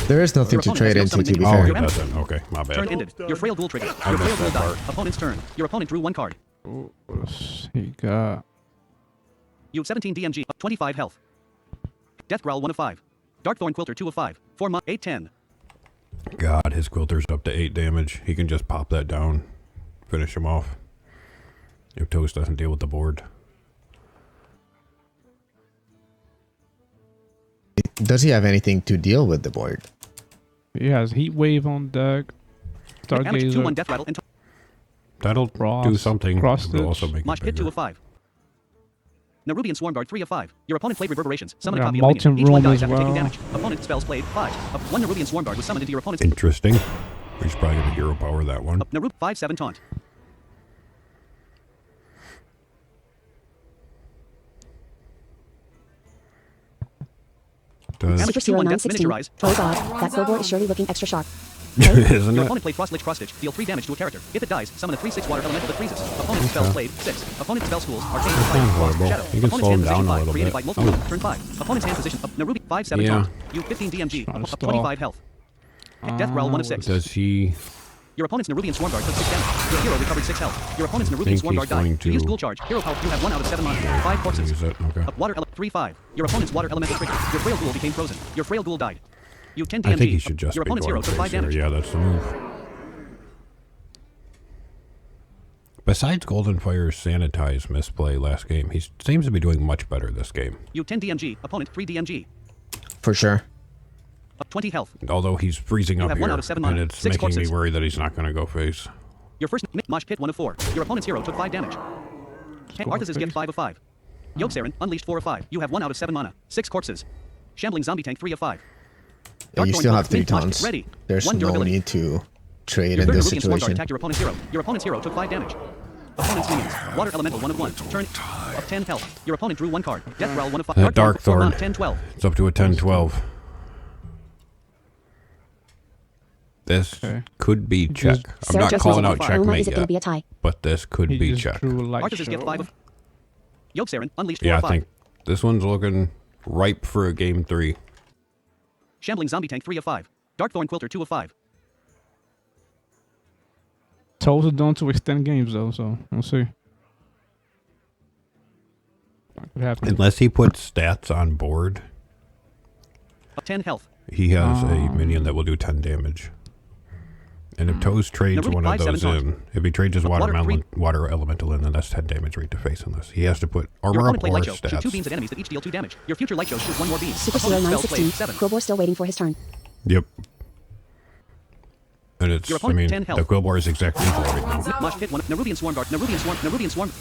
There is nothing to Your trade opponent has into, no to be summon Oh, he fair. minions. doesn't. Okay, my bad. turn ended. Your frail ghoul triggered. I Your frail missed ghoul that died. part. Opponent's turn. Your opponent drew 1 card. What's he got? You 17 DMG, 25 health. Death Growl 1 of 5. Darkthorn Quilter 2 of 5. 4 mon 8/10. God, his quilter's up to 8 damage. He can just pop that down, finish him off. If Toast doesn't deal with the board. Does he have anything to deal with the board? He has Heat Wave on deck. Amateur 2/1 Stargazer. Death Rattle and taunt. That'll Cross- do something. cross It'll also stitch. make Mosh it Pit 2 bigger. of 5. Nerubian Swarmguard 3 of 5. Your opponent played Reverberations. Summon a Yeah, copy of Molten minion. Each one Room dies as after taking well. damage. Opponent spells played 5. 1 Nerubian Swarmguard was summoned into your opponent's Interesting. He's probably going to hero power that one. Nerub 5/7 taunt. Does, Super Two Zero one Nine Death 16. Miniaturize. Oh god, that Gobor is surely looking extra sharp. isn't Your it? opponent played Frost Lich Cross Stitch. Deal 3 damage to a character. If it dies, summon a 3/6 water elemental that freezes. Opponent spells played 6. Opponent spell schools Arcane That's not 5. horrible. Shadow. You can Opponent's slow him hand down position a 5. little Created bit. by multiple. Oh. Turn 5. Opponent's hand position. Nerubi 5/7 Yeah. taunt. You 15 DMG. Trying to Up 25 stall. health. Death Growl 1 of 6. Does he... Your opponent's Nerubian Swarmguard took 6 damage. Your hero recovered 6 health. Your opponent's Nerubian Think he's Swarmguard going died. to- You used Ghoul Charge. Hero power. You have 1 out of 7 mana. 5 corpses. Use it? Okay. Water 3/5. Your opponent's water elemental triggered. Your frail ghoul became frozen. Your frail ghoul died. You 10 DMG. I think he should just Your be opponent's going hero took 5 face here. damage. Yeah, that's the move. Besides Golden Fire's sanitized misplay last game, he seems to be doing much better this game. You 10 DMG. Opponent 3 DMG. For sure. 20 health. Although he's freezing up have here, 1 out of 7 and mana. it's 6 making me corpses. worry that he's not going to go face. Your first Mosh Pit 1 of 4. Your opponent's hero took 5 damage. Arthas's gift 5 of 5. Yogg-Saron, Unleashed 4 of 5. You have 1 out of 7 mana. 6 corpses. Shambling Zombie Tank 3 of 5. Yeah, you Darkthorn still have Quilter, 3 Mint Mosh Pit, taunts. Ready. There's 1 no durability. need to trade Your in third this Nerubian Swarmguard situation. attacked your opponent's hero. Your opponent's hero took 5 damage. Opponent's minions. Water Elemental 1 of 1. Turn of 10 health. Your opponent drew 1 card. Death Growl 1 of 5. That Darkthorn. 10/12. It's up to a 10-12. This Okay. could be check. I'm Sarah not just calling wants out to know, checkmate is it going to yet, be a tie? but this could He be just check. drew light Arthas's gift 5 show. of Yogg-Saron, Unleashed 4 Yeah, of I 5. think this one's looking ripe for a game 3. Shambling Zombie Tank 3 of 5. Darkthorn Quilter 2 of 5. Toes are done to extend games though, so we'll see. That could happen. Unless he puts stats on board, 10 health. he has a minion that will do 10 damage. And if Toes trades Nerubian one of 5/7 those taunt. in, if he trades his water Water water elemental in, then that's 10 damage right to face on this. He has to put Your armor opponent up played or Light Show. Shoot 2 beams stats. at enemies that each deal 2 damage. Your future Light Show shoots 1 more beam. Super Zero Opponent's spells 916. played 7. Gobor still waiting for his turn. Yep. And it's, Your I opponent, mean, 10 health. the Quillbar is exactly equal right now. Mosh pit 1. Nerubian Swarm Dart. Nerubian Swarm.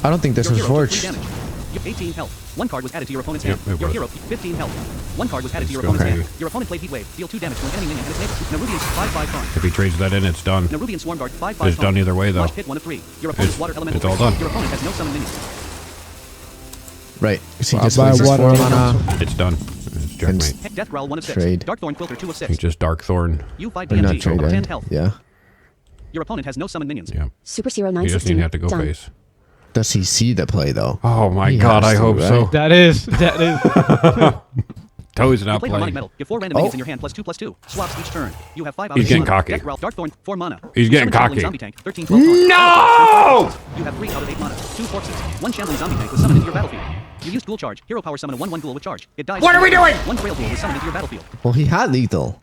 I don't think this Your was hero took Forge. 3 damage. You have 18 health. 1 card was added to your opponent's hand. Yep, it Your was. hero 15 health. 1 card was added to your It's opponent's okay. hand. Your opponent played Heat Wave. Deal 2 damage to an enemy minion and its neighbor. Nerubian 5/5 Thorn. If he trades that in, it's done. Nerubian Swarm Dart 5/5 It's done either way, though. Mosh pit 1 of 3. Your opponent's It's- water elemental. it's all done. Your opponent has no summon minions. Right. He Wow, just buy loses water 4 elemental. mana. It's done. It's checkmate. Death Growl 1 of 6. Trade. Darkthorn Quilter 2 of 6. He just Dark Thorn. You 5 Or not DMG. trade, 10 right? health. Yeah. Your opponent has no summon minions. Yeah. Super Zero He doesn't 916. even have to go Done. face. Does he see the play though? Oh my He god, has I to, hope right? so. That is. Toe's You not play Harmonic playing. Metal. You have 4 random minions Oh. in your hand +2/+2. Swaps each turn. You have 5 out He's of 8 getting mana. cocky. Death Growl, Darkthorn, 4 mana. He's You getting summon Shambling cocky. Zombie Tank, 13 12 taunt. No! You have 3 out of 8 mana. 2 corpses. 1 Shambling Zombie Tank was summoned into your battlefield. You used Ghoul Charge. Hero Power summon a 1/1 Ghoul with charge. It dies. What are we doing? 1 Trail Ghoul was summoned into your battlefield. Well, he had lethal.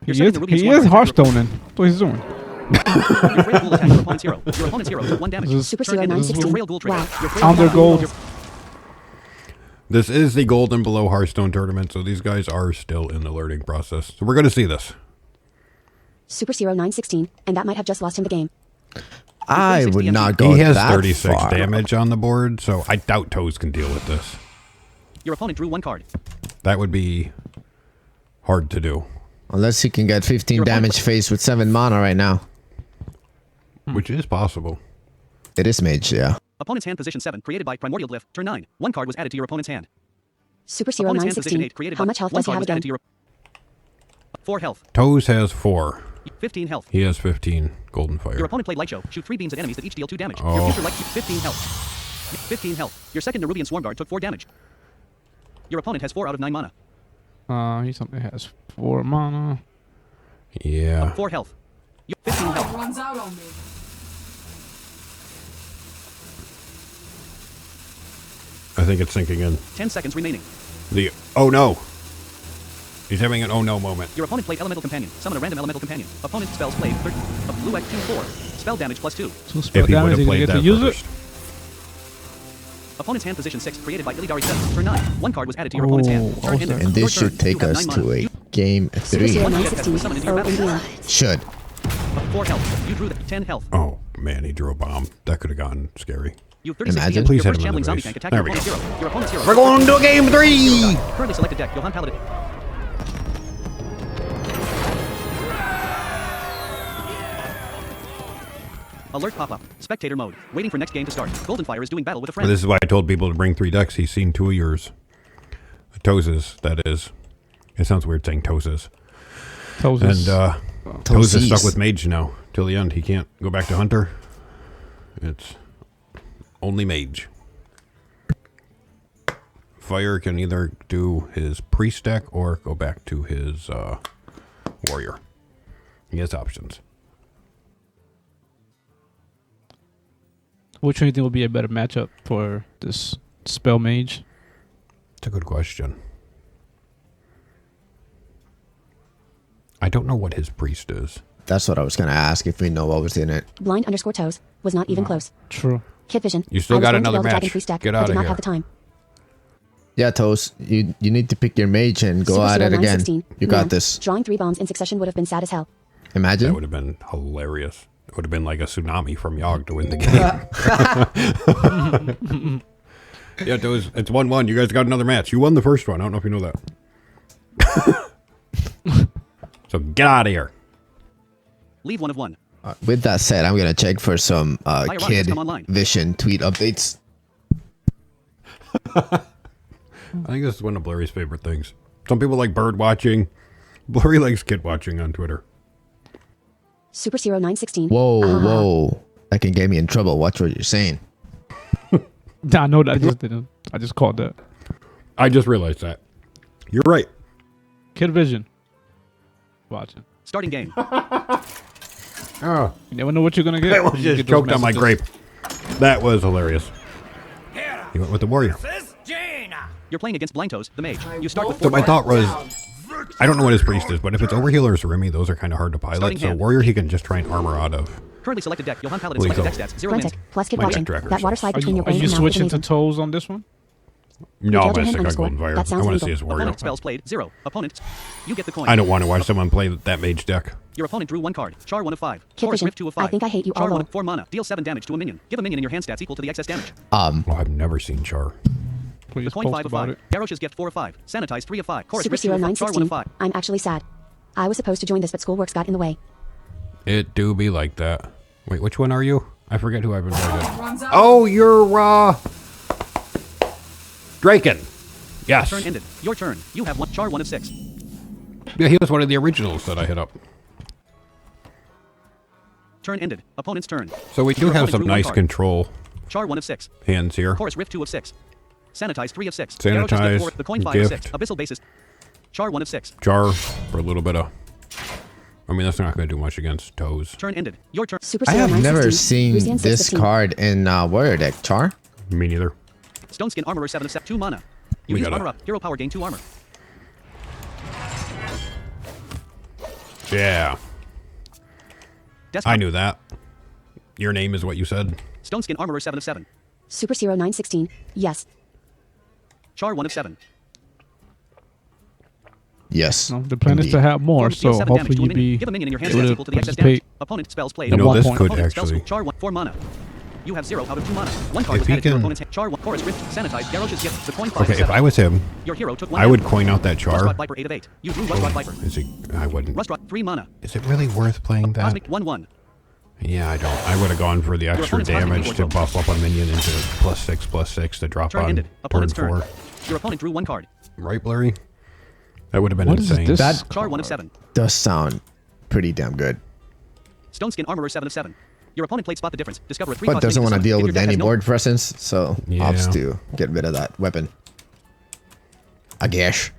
He Your second is, Nerubian he Swarm is Dart Hearthstoning. That's what he's doing. Your Frail Ghoul attacked your opponent's hero. Your opponent's hero took 1 damage. This is- Super Turn Zero end. 916. Your Frail Ghoul trigger. Wow. Your Frail Under Ghoul- gold. This is the Gold and Below Hearthstone tournament, so these guys are still in the learning process. So we're going to see this. Super Zero 916, and that might have just lost him the game. I would not go He has that 36 far. damage on the board, so I doubt Toes can deal with this. Your opponent drew 1 card. That would be hard to do, Unless he can get 15 Your opponent- damage face with 7 mana right now. which is possible. It is mage, yeah. Opponent's hand position 7 created by Primordial Glyph. Turn 9. 1 card was added to your opponent's hand. Super Zero Opponent's hand position 916. 8 created How by much health 1 does he card have was added again? to your 4 health. Toes has 4. 15 health. He has 15 Golden Fire. Your opponent played Light Show. Shoot 3 beams at enemies that each deal 2 damage. Oh. Your future Light 15 health. 15 health. Your second Nerubian Swarm Dart took 4 damage. Your opponent has 4 out of 9 mana. He something has 4 mana. Yeah. 4 health. You 15 health. Runs out on me. I think it's sinking in. 10 seconds remaining. The oh no. He's having an oh no moment. Your opponent played Elemental Companion. Summon a random Elemental Companion. Opponent spells played a blue X 2/4. Spell damage +2. So spell If he would damage, have he played get that to use first. it. Opponent's hand position 6 created by Illidari 7. Turn 9. 1 card was added to your opponent's hand. Turn okay. end. And this Your should turn. take You have us 9 to mana. a You- game Super 3. Zero One 916. Oh, Indiana. Should. 4 health. You drew the 10 health. Oh man, he drew a bomb. That could have gone scary. You have 36 Imagine. DMs. Please Your hit first him in Shambling the Zombie face. Tank attacked There your we opponent's hero. Your opponent's hero. We're going to game 3. Currently selected deck. Johan Paladin. Alert pop-up. Spectator mode. Waiting for next game to start. Golden Fire is doing battle with a friend. This is why I told people to bring 3 decks. He's seen 2 of yours. Toes's, that is. It sounds weird saying Toes's. Toes And is- Toes is stuck Toesies. with Mage now till the end. He can't go back to Hunter. It's only Mage. Fire can either do his Priest deck or go back to his Warrior. He has options. Which one do you think will be a better matchup for this spell mage? It's a good question. I don't know what his Priest is. That's what I was going to ask if we know what was in it. Blind_toes was not even close. True. Kid Vision. You still I was got going to another build a Dragon match. Priest deck, Get but outta did not here. have the time. Yeah, Toes, you need to pick your mage and go Super at Zero it again. 916. You got Man, this. Drawing 3 bombs in succession would have been sad as hell. That Imagine. would have been hilarious. It would have been like a tsunami from Yogg to win the game. Yeah, Toes, it's 1-1. You guys got another match. You won the first one. I don't know if you know that. So get out of here. Leave 1 of 1. With that said, I'm going to check for some Rockets Kid come online. Vision tweet updates. I think this is one of Blurry's favorite things. Some people like bird watching. Blurry likes kid watching on Twitter. Super Zero 916. Whoa, whoa. That can get me in trouble. Watch what you're saying. I know that. I just didn't. I just called that. I just realized that. You're right. Kid Vision. Watching. Starting game. Oh, You never know what you're gonna get. I almost when you just get those choked on my grape. messages. That was hilarious. Hera He went with the Warrior. versus Jaina. You're playing against Blind Toes, the mage. You start with So 4 my cards. thought was, I don't know what his Priest is, but if it's Overhealer or Remy, those are kind of hard to pilot. Starting So hand. Warrior, he can just try and armor out of. Currently selected deck. Johan Paladin Lethal. selected deck stats. 0 wins. Frantic. Plus Kid My watching. deck trackers. That water slide Are between you, your are brain you and mouth is switching to amazing. toes on this one? No, I'm Jailed gonna him stick on underscore. Golden Fire. That I sounds want to legal. see his warrior. Opponent spells played 0. Opponent. You get the coin. I don't want to watch someone play that mage deck. Your opponent drew 1 card. Char 1 of 5. Kid Chorus vision. Rift 2 of 5. I think I hate you Char all 1 along. 4 mana. Deal 7 damage to a minion. Give a minion in your hand stats equal to the excess damage. Oh, I've never seen Char. Please The coin post 5 of about 5. it. Garrosh's gift 4 of 5. Sanitize 3 of 5. Chorus Super Rift 2 Zero of 5. Char 1 of 5. 916. I'm actually sad. I was supposed to join this, but schoolwork's got in the way. It do be like that. Wait, which one are you? I forget who I've invited. Oh, you're Draken. Yes. Turn ended. Your turn. You have 1. Char 1 of 6. Yeah, he was one of the originals that I hit up. Turn ended. Opponent's turn. So we do Your have opponent some drew 1 nice card. control Char 1 of 6. hands here. Chorus Rift 2 of 6. Sanitize 3 of 6. Garrosh's Sanitize, gift 4. The coin 5 of 6. gift. Abyssal basis. Char 1 of 6. Char for a little bit of... I mean, that's not going to do much against toes. Turn ended. Your turn. Super I Zero have never 916. seen Ruzian this 615. card in Warrior deck. Char? Me neither. Stone Skin Armorer 7 of 7. 2 mana. You We use got armor it. up. Hero power gain 2 armor. Yeah, Desktop. I knew that. Your name is what you said. Stone Skin Armorer 7 of 7. Super Zero 916. Yes. Char 1 of 7. Yes. No, the plan is to indeed. have more, Form deal so 7 damage hopefully to a you minion. be Give a minion in your hand able stats to equal to the excess participate. damage. Opponent spells played. You know, one this point. could Opponent spells actually... Char 1. 4 mana. You have 0 out of 2 mana. 1 card If is he added to your can- opponent's hand. Char 1. Chorus Rift. Sanitize. Garrosh's gift. The coin 5 Okay, of if 7. I was him, Your hero took 1 I would damage. coin out that Char. Rustrot Viper 8 of 8. You drew Rustrot Viper. Is it? I wouldn't. Rustrot 3 mana. Is it really worth playing that? Cosmic 1/1. Yeah, I don't. I would have gone for the extra opponent's cosmic damage reward to will- buff up a minion into +6/+6 to drop Turn on ended. turn Opponent's 4. turn. Your opponent drew 1 card. Right, Blurry? That would have been What is insane. this? That- Char 1 of 7. Does sound pretty damn good. Stone Skin Armorer 7 of 7. Your opponent played Spot the Difference. Discover a 3 But cost doesn't minion want to to deal summon. If with your deck any has no- board presence, so Yeah. opts to get rid of that weapon. I guess.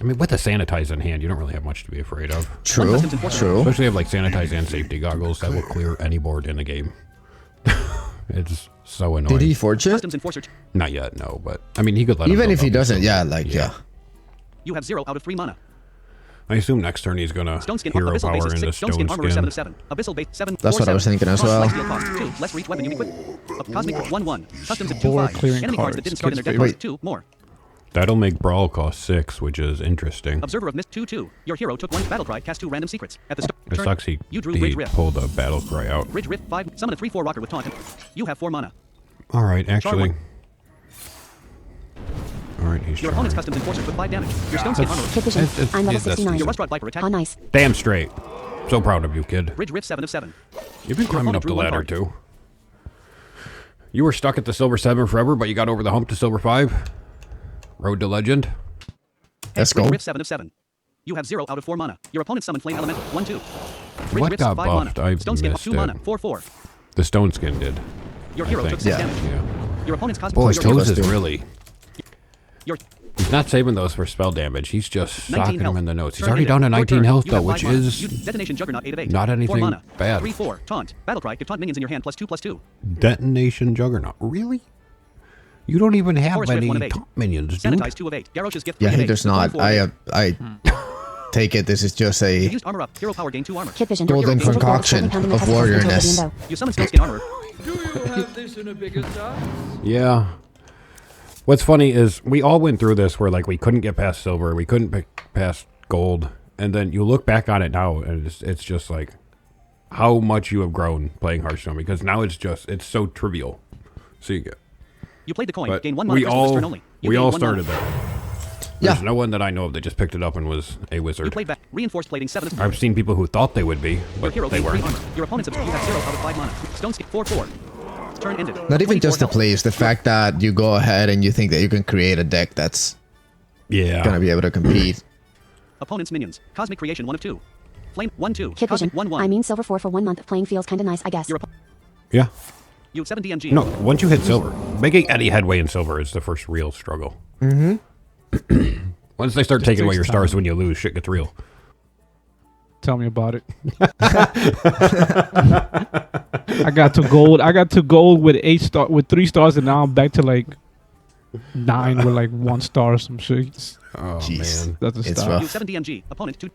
I mean, with the sanitize in hand, you don't really have much to be afraid of. True. customs enforcer. True. Especially if like sanitize and safety goggles that will clear any board in the game. It's so annoying. Did he forge it? Customs Enforcer. Not yet, no. But I mean, he could let him Even build if he up doesn't, himself. yeah, like, yeah. You have 0 out of 3 mana. I assume next turn he's gonna Stone Skin hero Abyssal power basis into 6. Stone Stone Skin Armorer 7 Skin. of 7. Abyssal base 7. That's 4, what I was 7. thinking as Cost well. life steal cost 2. Less reach weapon you equip. Cosmic 1/1. Customs at 2 Four 5. clearing Enemy cards that cards. didn't start in their deck Kids cost 2 more. That'll make Brawl cost 6, which is interesting. Observer of Mist 2/2. Your hero took 1 battle cry. Cast 2 random secrets. At the start. It sucks he You drew Ridge Rift. pulled a battle cry out. Ridge Rift 5. Summon a 3/4 rocker with taunt. You have 4 mana. All right, actually. one. All right, he's Your charging. opponent's Customs Enforcer with 5 damage. Your Stone Skin Armorer. Kid vision. It's- I'm level that's 69. Your Rustrot Viper attack. How nice. Damn straight. So proud of you, kid. Ridge Rift 7 of 7. You've been climbing opponent up the drew one ladder card. too. You were stuck at the silver 7 forever, but you got over the hump to silver 5. Road to legend. Let's go. Ridge Rift 7 of 7. You have 0 out of 4 mana. Your opponent summoned Flame Elemental. 1/2. Ridge What Rift's got 5 buffed? mana. I Stone Skin missed 2 it. mana. 4/4. The stone skin did. Your I hero think. took 6 Yeah. damage. Yeah. Your opponent's Cosmic Boy, your Toes let's is do it. really... Your He's not saving those for spell damage. He's just 19 socking health. them in the notes. He's Turn already ended. down to Your 19 turn. health, You though, have which 5 mana. is You Detonation Juggernaut 8 of 8. not 4 anything mana. bad. 3/4. Taunt. Battlecry. Give taunt minions in your hand +2/+2. Detonation Juggernaut. Really? You don't even have Forest Rift any 1 of 8. top minions, dude. Sanitize 2 of 8. Garrosh's gift. Yeah, 3 of he 8. does not. 4 of 8. I take it this is just You a used armor up. Hero power gain 2 armor. Kid vision. golden Your hero concoction pounding the of testicles into warriorness. oblivion, though. You summon Stone Skin Armor. Do you have this in a bigger size? Yeah. What's funny is we all went through this where like we couldn't get past silver, we couldn't pick past gold, and then you look back on it now and it's just like how much you have grown playing Hearthstone, because now it's so trivial. So you get, You played the coin. but Gain 1 mana we for this all turn only. You we gain all 1 started mana. there. Yeah. There's no one that I know of that just picked it up and was a You wizard. played back. Reinforced plating 7 of I've seen people who thought they would be, Your but hero they gained 3 weren't. armor. Your opponent's you have 0 out of 5 mana. Stone Skin 4/4. Turn ended. Not even 24 just the health. plays, the fact that you go ahead and you think that you can create a deck that's Yeah. gonna be able to compete. Opponent's minions. Cosmic Creation 1 of 2. Flame 1/2. Kid vision. Cosmic 1/1. I mean, silver 4 for 1 month of playing feels kinda nice, I guess. Your Yeah. You have 7 DMG. No, once you hit silver, making any headway in silver is the first real struggle. Mm-hmm. Once they start taking away your takes stars time. when you lose, shit gets real. Tell me about it. I got to gold. I got to gold with 3 stars, and now I'm back to like 9 with like 1 star or some shit. Oh Jeez. man. That's a It's stop. rough. You have 7 DMG. Opponent 2.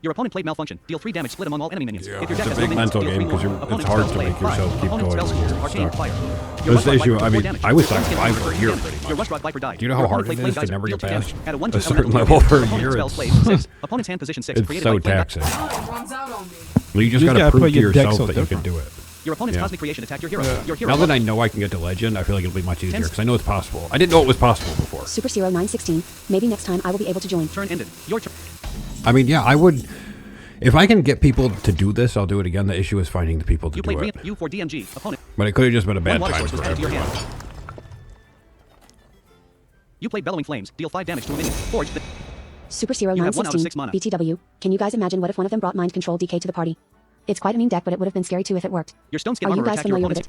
Your opponent played malfunction. Deal 3 damage split among all enemy minions. Yeah, If your it's deck a has no big minions, mental deal 3 game because more. it's Opponent's hard spell to make slave, yourself 5. keep Opponent's going spell when scores, you're arcane stuck. fire. That's the Rush issue. Rod I Viper mean, 4 damage. I was Your stuck Stone 5 Skin for a Armor year damage. pretty Your much. Rush Rod Viper died. Do you know how Your hard opponent it played is to Flame never Geyser, get deal 2 past damage. Add a 1 a to certain element level for a Opponent's year? spell slave 6. Opponent's hand position 6. It's Created so by Flame taxing. Runs out on me. Well, you just You got to gotta prove put to your deck yourself so that you can different. do it. Your opponent's Yeah. cosmic creation attacked your hero. Your hero Now that lost- I know I can get to legend, I feel like it'll be much easier because I know it's possible. I didn't know it was possible before. Super Zero 916. Maybe next time I will be able to join. Turn ended. Your turn. I mean, yeah, I would. If I can get people to do this, I'll do it again. The issue is finding the people to You do played it. you for DMG. Opponent. But it could have just been a bad One water time source was for added to your everyone. hand. You played Bellowing Flames. Deal 5 damage to a minion. Forge. Super Zero You have 1 out of 916. 6 mana. BTW. Can you guys imagine what if one of them brought Mind Control DK to the party? It's quite a mean deck, but it would have been scary too if it worked. Your Stone Skin Are you Armor guys attacked your familiar with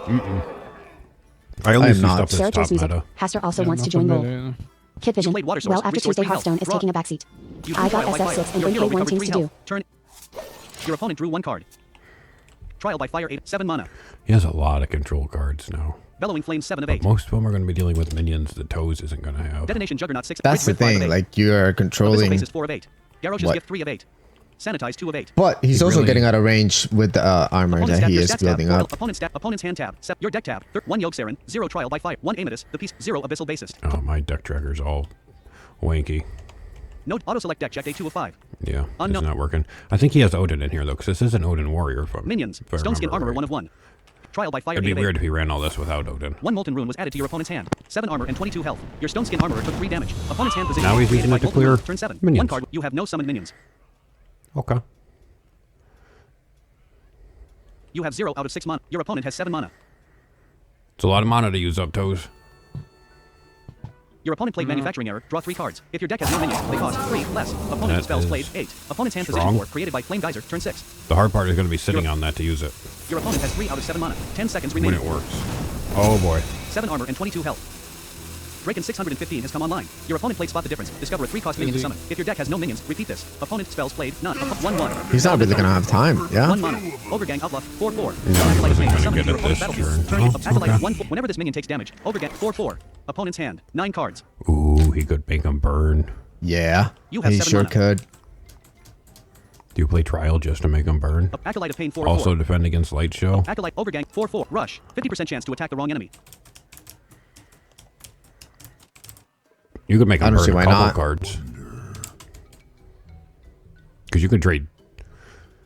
opponent's. it? I only I am see not. stuff Sarah that's Joy's top music. meta. Haster also Yeah, wants not to join Roll. familiar. Kid Vision. played Water Source. Well, after Restore Tuesday 3 health. Hearthstone is Draw. taking a backseat. You I got trial by SF6 fire. and Your think hero they want recovered teams 3 to do. health. Turn. Your opponent drew 1 card. Trial by fire 8. 7 mana. He has a lot of control cards now. Bellowing Flames 7 of But 8. most of them are going to be dealing with minions that Toes isn't going to have. Detonation Juggernaut 6. That's the Ridge Whip 5 of thing. 8. Like you're Abyssal controlling, Basis 4 of 8. Garrosh's What? Gift 3 of 8. Sanitize 2 of 8. but he's He also really- getting out of range with the armor Opponent's that tab, he your is stats building tab, up. Opponent's hand tab. Your deck tab. 1 Yolk Saren. 0 Trial by Fire. 1 Amethyst. The piece. 0 Abyssal Basis. Oh, my deck tracker's all wanky. Note auto select deck check day 2 of 5. Yeah, Unknown. it's not working. I think he has Odin in here, though, because this is an Odin warrior. If Minions. I Stone Skin remember Armorer right. 1 of 1. Trial by Fire It'd 8 be of 8. weird if he ran all this without Odin. 1 Molten Rune was added to your opponent's hand. 7 armor and 22 health. Your Stone Skin Armorer took 3 damage. Opponent's hand position. Now he's created using by it to Molten clear Rune. Turn 7. 1 minions. card. You have no summoned minions. Okay. You have 0 out of 6 mana. Your opponent has 7 mana. It's a lot of mana to use up, Toes. Your opponent played Manufacturing Error. Draw 3 cards. If your deck has no minions, they cost 3 less. Opponent That spells is played 8. Opponent's hand strong. position 4. Created by Flame Geyser. Turn 6. The hard part is going to be sitting on that to use it Your opponent has 3 out of 7 mana. 10 seconds when remaining. it works. Oh, boy. 7 armor and 22 health. Draken 615 has come online. Your opponent played Spot the Difference. Discover a 3-cost minion to summon. If your deck has no minions, repeat this. Opponent spells played none. 1/1. He's not really gonna have time. Yeah. 1 mana. Overgang Outlaw 4/4. No, he Acolyte wasn't minion gonna summoned get to your it this opponent's battlefield. turn. Turn Oh, Acolyte okay. 1. Whenever this minion takes damage. Overgang 4/4. Opponent's hand 9 cards. Ooh, he could make him burn. Yeah. You have He 7 sure mana. could. Do you play Trial just to make him burn? Acolyte of Pain 4/4. Also defend against Light Show? Acolyte Overgang 4/4. Rush 50% chance to attack the wrong enemy. You could make I him don't burn see a why couple not. cards. Because you could trade.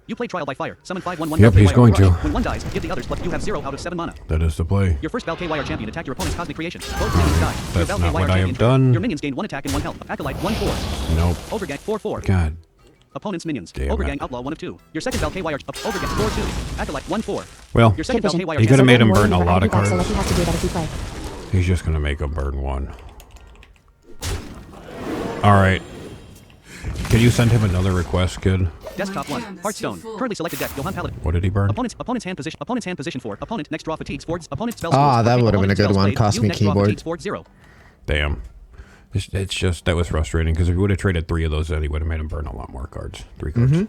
You play Trial by Fire. Summon 5/1/1. Yep, he's going to. When 1 dies, give the others. You have 0 out of 7 mana. That is the play. Your first Valkyrie champion attacked your opponent's cosmic creation. Both minions die. Your That's Valkyrie not what I champion have done. Your minions gain 1 attack and 1 health. Acolyte 1/4. Nope. Overgang 4/4. God. Opponent's minions. Damn Overgang it. Outlaw 1 of 2. Your second Valkyrie Overgang 4/2. Acolyte 1/4. Well, Your second Kid Vision. Valkyrie He could've made him Warrior burn a never lot added of you back, so cards. let you have to do that if you play. he's just going to make him burn 1. All right. Can you send him another request, kid? Desktop 1. Hearthstone. Currently selected deck. Johann Paladin. What did he burn? Opponent's hand position 4. Opponent next draw fatigues Fords. Opponent spells. Ah, that Fords. would've been a Opponent good spells one. played. Cost You me next draw keyboard. fatigues Fords 0. Damn. It's just, that was frustrating because if you would have traded 3 of those, then he would have made him burn a lot more cards. 3 cards.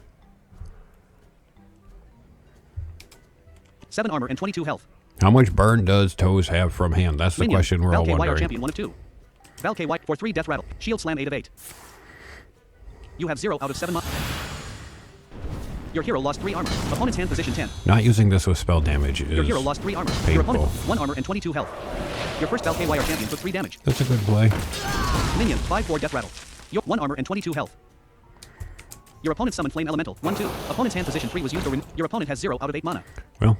7 armor and 22 health. How much burn does Toes have from hand? That's the Minion. question we're all Valkyrie wondering. champion 1 of 2. Valkyrie White for 3 death rattle. Shield slam 8 of 8. You have 0 out of 7 mana. Your hero lost 3 armor. Opponent's hand position 10. Not using this with spell damage is... Your hero lost 3 armor. painful. Your opponent 1 armor and 22 health. Your first Valkyrie champion took 3 damage. That's a good play. Minion 5/4 death rattle. Your 1 armor and 22 health. Your opponent summoned Flame Elemental 1/2. Opponent's hand position 3 was used. Your opponent has 0 out of 8 mana. Well,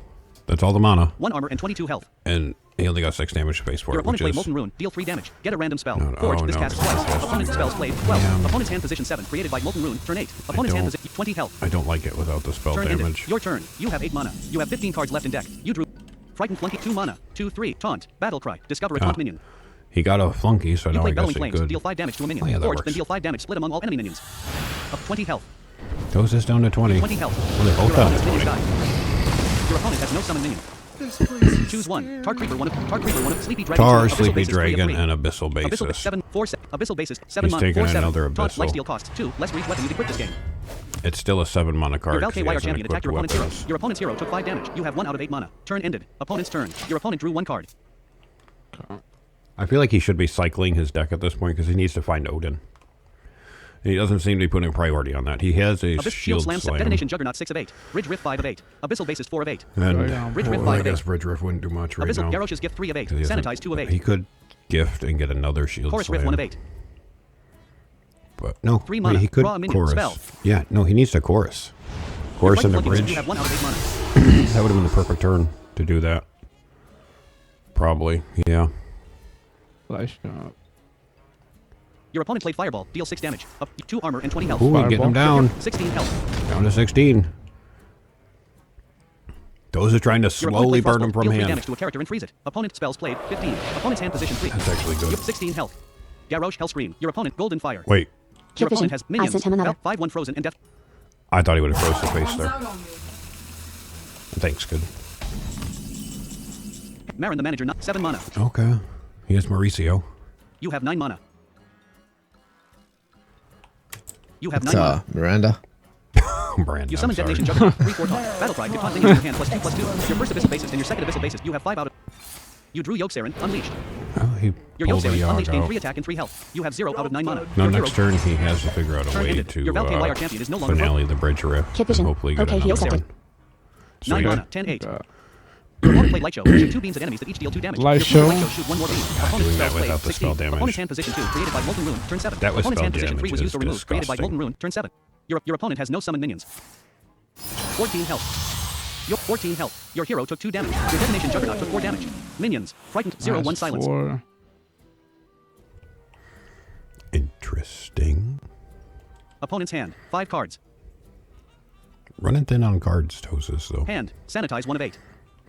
that's all the mana. 1 armor and 22 health. And he only got 6 damage space for Your it, which opponent played is... Molten Rune. Deal 3 damage. Get a random spell. No, no, Forge. oh, This no, casts it's twice. just- Opponent's spells played 12. Damn. Opponent's hand position 7. Created by Molten Rune. Turn 8. Opponent's hand don't- position 20 health. I don't like it without the spell Turn damage. ended. Your turn. You have 8 mana. You have 15 cards left in deck. You drew Frightened Flunky 2 mana. 2/3. Taunt. Battle Cry. Discover a taunt minion. He got a flunky, so You now I play guess Bellowing it's Flames. good. Deal 5 damage to a minion. Oh, yeah, that Forge. works. Then deal 5 damage split among all enemy minions. Of 20 health. Toes is down to 20. 20 health. Well, they both Your down opponent's to minions 20. die. Your opponent has no summon minion. This place is Choose 1. scary. Tar Creeper 1 of Sleepy Dragon. Tar, 2, Abyssal Sleepy Basis, 3 of Dragon, 3. and Abyssal Basis. Abyssal 7 4 Abyssal Basis 7 He's mana taking 4 7. another Taunt Abyssal. lifesteal cost 2. Less reach weapon. You can quit this game. It's still a 7 mana card. Your 'cause he Valkyrie hasn't champion attacked equipped your opponent's hero. weapons. Your opponent's hero took 5 damage. You have 1 out of 8 mana. Turn ended. Opponent's turn. Your opponent drew 1 card. I feel like he should be cycling his deck at this point because he needs to find Odin. He doesn't seem to be putting a priority on that. He has a Abyss shield Slam. slam. Detonation Juggernaut 6 of 8. Ridge Rift 5 of 8. Abyssal Basis 4 of 8. And Ridge Rift I 5 of 8. guess Ridge Rift wouldn't do much right Abyssal now. Garrosh's Gift 3 of 8. 'Cause he doesn't- Sanitize 2 of 8. He could gift and get another shield Chorus slam. Rift 1 of 8. But no, 3 wait, mana. he could Draw a minion. chorus. Spell. Yeah, no, he needs to chorus. Chorus in the Frightened Flunkybus, bridge. You have 1 out of 8 mana. That would have been the perfect turn to do that. Probably, yeah. Flash shot. Your opponent played Fireball. Deal 6 damage. Up 2 armor and 20 health. Ooh, getting him down. 16 health. Down to 16. Those are trying to Your opponent slowly played burn him Frostbolt. from Deal 3 hand. damage to a character and freeze it. Opponent spells played 15. Opponent's hand position 3. That's actually good. 16 health. Garrosh Hellscream. Your opponent Golden Fire. Wait, Your Kid opponent Vision. has I minions. sent him another. 5-1 frozen and death. I thought he would have froze the face Comes there. out on me. Thanks, good. Marin the manager. 7 mana. Okay. He has Mauricio. You have 9 mana. You have It's 9 mana. Miranda. Brand, You I'm summon sorry. Detonation Juggernaut. 3/4 taunt. Battle Cry. You taunt minions in your hand +2/+2. Your first Abyssal Basis and your second Abyssal Basis. You have 5 out of. You drew Yogg-Saron. Unleashed. Oh, he Your pulled the Yogg-Saron Yogg Unleashed gained out. 3 attack and 3 health. You have 0 out of 9 mana. No, Your next hero- turn he has to figure out a Turn way ended. to Your Valkyrie Liar champion is no longer finale the bridge rift Kid and Vision. hopefully get Okay, he another accepted. one. 9 Sweet. mana. 10/8. Your opponent played Light Show. Shoot 2 beams at enemies that each deal 2 damage. Light Your future Show. Light Show shoot 1 more beam. Opponent's doing that spells played without the 16. spell damage. Opponent's hand position 2 created by Molten Rune. Turn 7. That was Opponent's spell hand position 3 was damage used or is removed. Created by disgusting. Molten Rune. Turn 7. Your opponent has no summoned minions. 14 health. Your 14 health. Your hero took 2 damage. Your Detonation Juggernaut took 4 damage. Minions. Frightened. 0/1 silence. 4. Interesting. Opponent's hand. 5 cards. Running thin on cards, Tosis, though. Hand. Sanitize 1 of 8.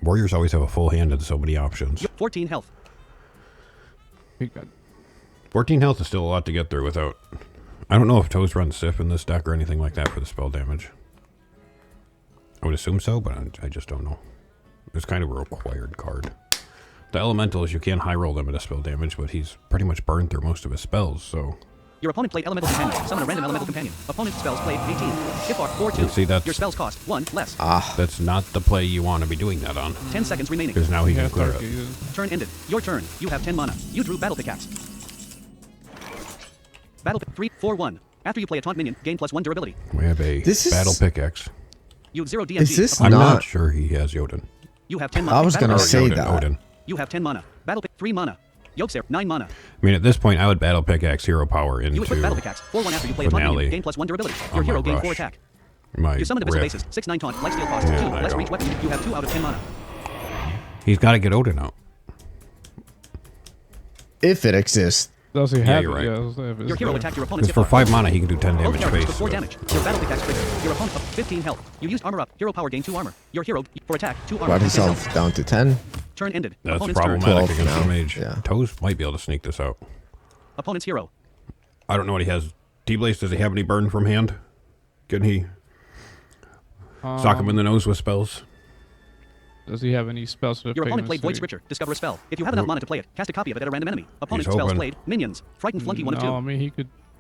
Warriors always have a full hand and so many options. 14 health. He got 14 health is still a lot to get through without... I don't know if Toes runs Sif in this deck or anything like that for the spell damage. I would assume so, but I just don't know. It's kind of a required card. The Elementals, you can high roll them at a spell damage, but he's pretty much burned through most of his spells, so... Your opponent played Elemental Companion. Summon a random Elemental Companion. Opponent's spells played 18. If are 4/2. See, that's- Your spells cost 1 less. That's not the play you want to be doing that on. 10 seconds remaining. Because now he can has clear Dark it. Ages. Turn ended. Your turn. You have 10 mana. You drew Battle Pickaxe. Battle 3/4/1. After you play a taunt minion, gain +1 durability. We have a This is- battle pickaxe. You have 0 DMG. Is this I'm not- not sure he has Jotun. You have 10 mana. I was Battle gonna Pickaxe. say Odin, that. Odin. You have 10 mana. Battle 3 mana. Yogg-Saron 9 mana. I mean, at this point, I would battle pickaxe hero power into You equip Battle Pickaxe. 4/1 after you play a taunt finale minion, gain +1 durability. on Your my hero gain 4 rush. attack. my You summon Abyssal rift. Basis. 6/9 taunt. Lifesteal cost Yeah, 2. I Less don't. reach weapon. You have 2 out of 10 mana. He's got to get Odin out. If it exists. Does he have you're it? right. Yeah, if it's Your hero there. attacked your opponent's Because for hit bar. 5 mana, he can do 10 Both damage characters face. took 4 so- damage. Your Battle Pickaxe trigger. Your opponent 15 health. You used armor up. Hero power gain 2 armor. Your hero for attack 2 armor. Brought 10 himself health. down to 10. Turn ended. That's Opponent's turn. problematic 12 against the now. mage. Yeah. Toes might be able to sneak this out. Opponent's hero. I don't know what he has. T-Blaze, does he have any burn from hand? Can he sock him in the nose with spells? Does he have any spells to Your pay opponent him played to Void see? Switcher. Discover a spell. If you have enough mana to play it, cast a copy of it at a random enemy. Opponent's spells hoping. played. Minions. Frightened Flunky 1 of 2. No, I mean he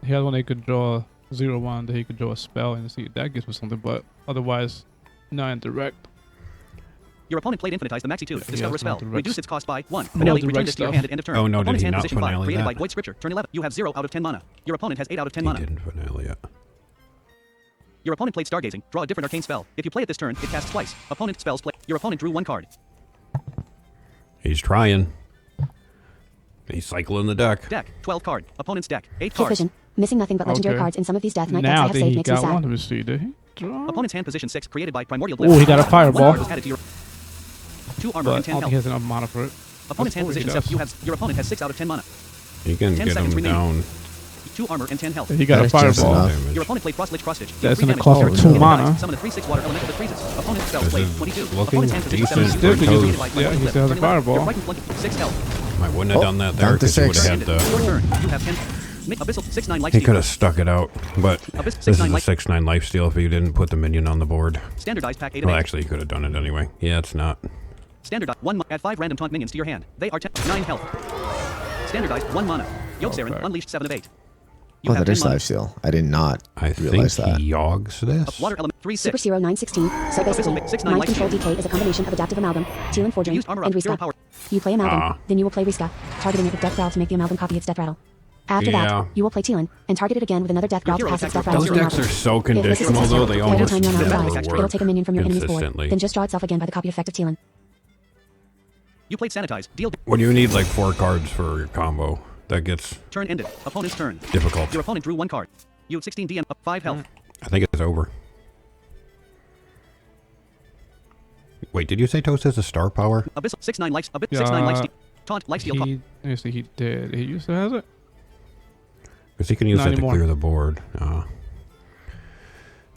has one that he could draw 0/1, that he could draw a spell and see that gives him something, but otherwise not indirect. Your opponent played Infinitize the Maxi 2. he Discover a has spell. no direct Reduce its cost by 1. no Finale. direct Return this to your stuff. hand at end of turn. Oh, no, did Opponent's he hand not position 5. finale Created by that? Void Scripture. Turn 11. You have 0 out of 10 mana. Your opponent has 8 out of 10 He mana. didn't finale yet. Your opponent played Stargazing. Draw a different arcane spell. If you play it this turn, it casts twice. Opponent spells play. Your opponent drew 1 card. He's trying. He's cycling the deck. Deck. 12 card. Opponent's deck. 8 Kid cards. Vision. Missing nothing but legendary Okay. cards in some of these Death Knight decks I Now have that saved he makes me got one, sad. let me see. Did he draw? Opponent's hand position 6. Created by Primordial Ooh, he got a Glyph. fireball. 1 card was added to your 2 armor But I and 10 don't think he health. has enough mana for it. Opponent's hand That's position what he 7. does. Your opponent has 6 out of 10 mana. You can 10 get seconds him remaining. down. 2 armor and 10 health. He got a That's just fireball. enough. Damage. Your opponent played Frostlich Cross Stitch. That's Deal 3 gonna damage. cost Character him 2 2 mana. Summon a 3/6 water elemental that freezes. Opponent's spell This played is 22. looking Opponent's hand position decent 7. Still could use Created it. by Yeah, Primordial he Glyph. still has a Turn 11. fireball. Your Frightened Flunky 6 health. Might wouldn't have Oh, done that down there to because he would 6. have had Your the... turn. You have 10. Abyssal 6/9 life He steal. could have stuck it out, but Abyss this is 6/9 a life. 6/9 lifesteal if you didn't put the minion on the board. Standardized pack 8 of Well, 8. actually, he could have done it anyway. Yeah, it's not. Standard 1 add 5 random taunt minions to your hand. They are 9 health. Standardized 1 mana. Yogg-Saron Okay. unleashed 7 of 8. You Oh, have that is 10 mana. lifesteal. I did not I think realize that. he yogs this. Water element 3/6. Super Zero 916. So basically, Abyssal 6/9 Mind life Control steal. DK is a combination of Adaptive Amalgam, Teal Forging, Used armor and up. Hero Riska. power. You play Amalgam, Ah. then you will play Riska, targeting it with Death Rattle to make the Amalgam copy its Death Rattle. After Yeah. that, you will play Teal'c and target it again with another death growl to hero pass its attack death Those rounds. decks are so If this is conditional, though, successful, they every almost time you're not never alive, it'll work take a minion from your enemy's board, consistently. then just draw itself again by the copied effect of Teal'c. You played Sanitize. Deal. When you need like 4 cards for your combo, that gets Turn ended. Opponent's turn. difficult. Your opponent drew 1 card. You have 16 DM. 5 health. I think it's over. Wait, did you say Toast has a star power? Abyssal. 6/9 life. 6/9 life. Taunt. Lifesteal. Let me see, he did. He used to have it. Because he can use Not that anymore. to clear the board.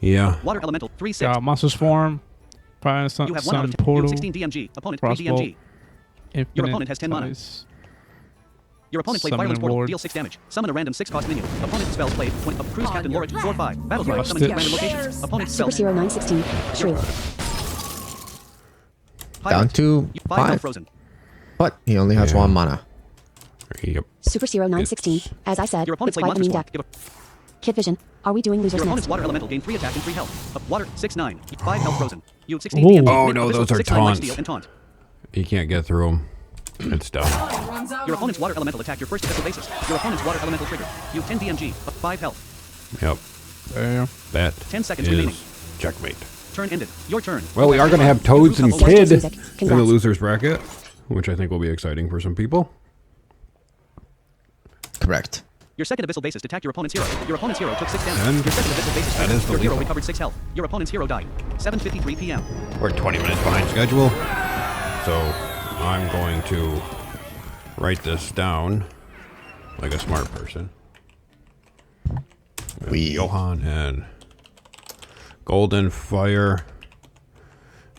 Yeah. Water elemental. 3/6. Monsters Form. Prime Sun, You have 1 out Sun of 10. You Portal. have 16 DMG. Opponent 3 Crossbow. DMG. Infinite opponent has 10 mana. Dice. Your opponent played Summon Violence and Portal. Ward. Deal 6 damage. Summon a random 6-cost minion. Opponent spells played. Cruise Captain Lorich. 4/5. Battle Cry. Summon 2 Stitch. random locations. Opponent Super spells. Zero 916. Shrew. Down to 5 health 5. frozen. But he only has Yeah. 1 mana. Yep. Super Zero 916. As I said, Your opponent it's played quite a mean Monster deck. Swarm. Kid Vision. Are we doing losers Your opponent's next? water elemental gain 3 attack and 3 health. Water 6/9. 5 health frozen. You have 16 Ooh. DMG. Oh, no, those are 6/9 life taunts. steal and taunt. You can't get through them. It's done. Runs out Your on opponent's me. water elemental attack your first abyssal basis. Your opponent's water elemental trigger. You have 10 DMG. 5 health. Yep. Damn. That 10 seconds is remaining. checkmate. Turn ended. Your turn. Well, we are going to have Toads and Horse Kid music. in the Congrats. losers bracket, which I think will be exciting for some people. Correct. Your second abyssal basis attacked your opponent's hero. Your opponent's hero took 6 damage. And Your second abyssal basis that triggered. is the Your hero lethal. recovered 6 health. Your opponent's hero died. 7:53 p.m. We're 20 minutes behind schedule, so I'm going to write this down like a smart person. Johan and Golden Fire.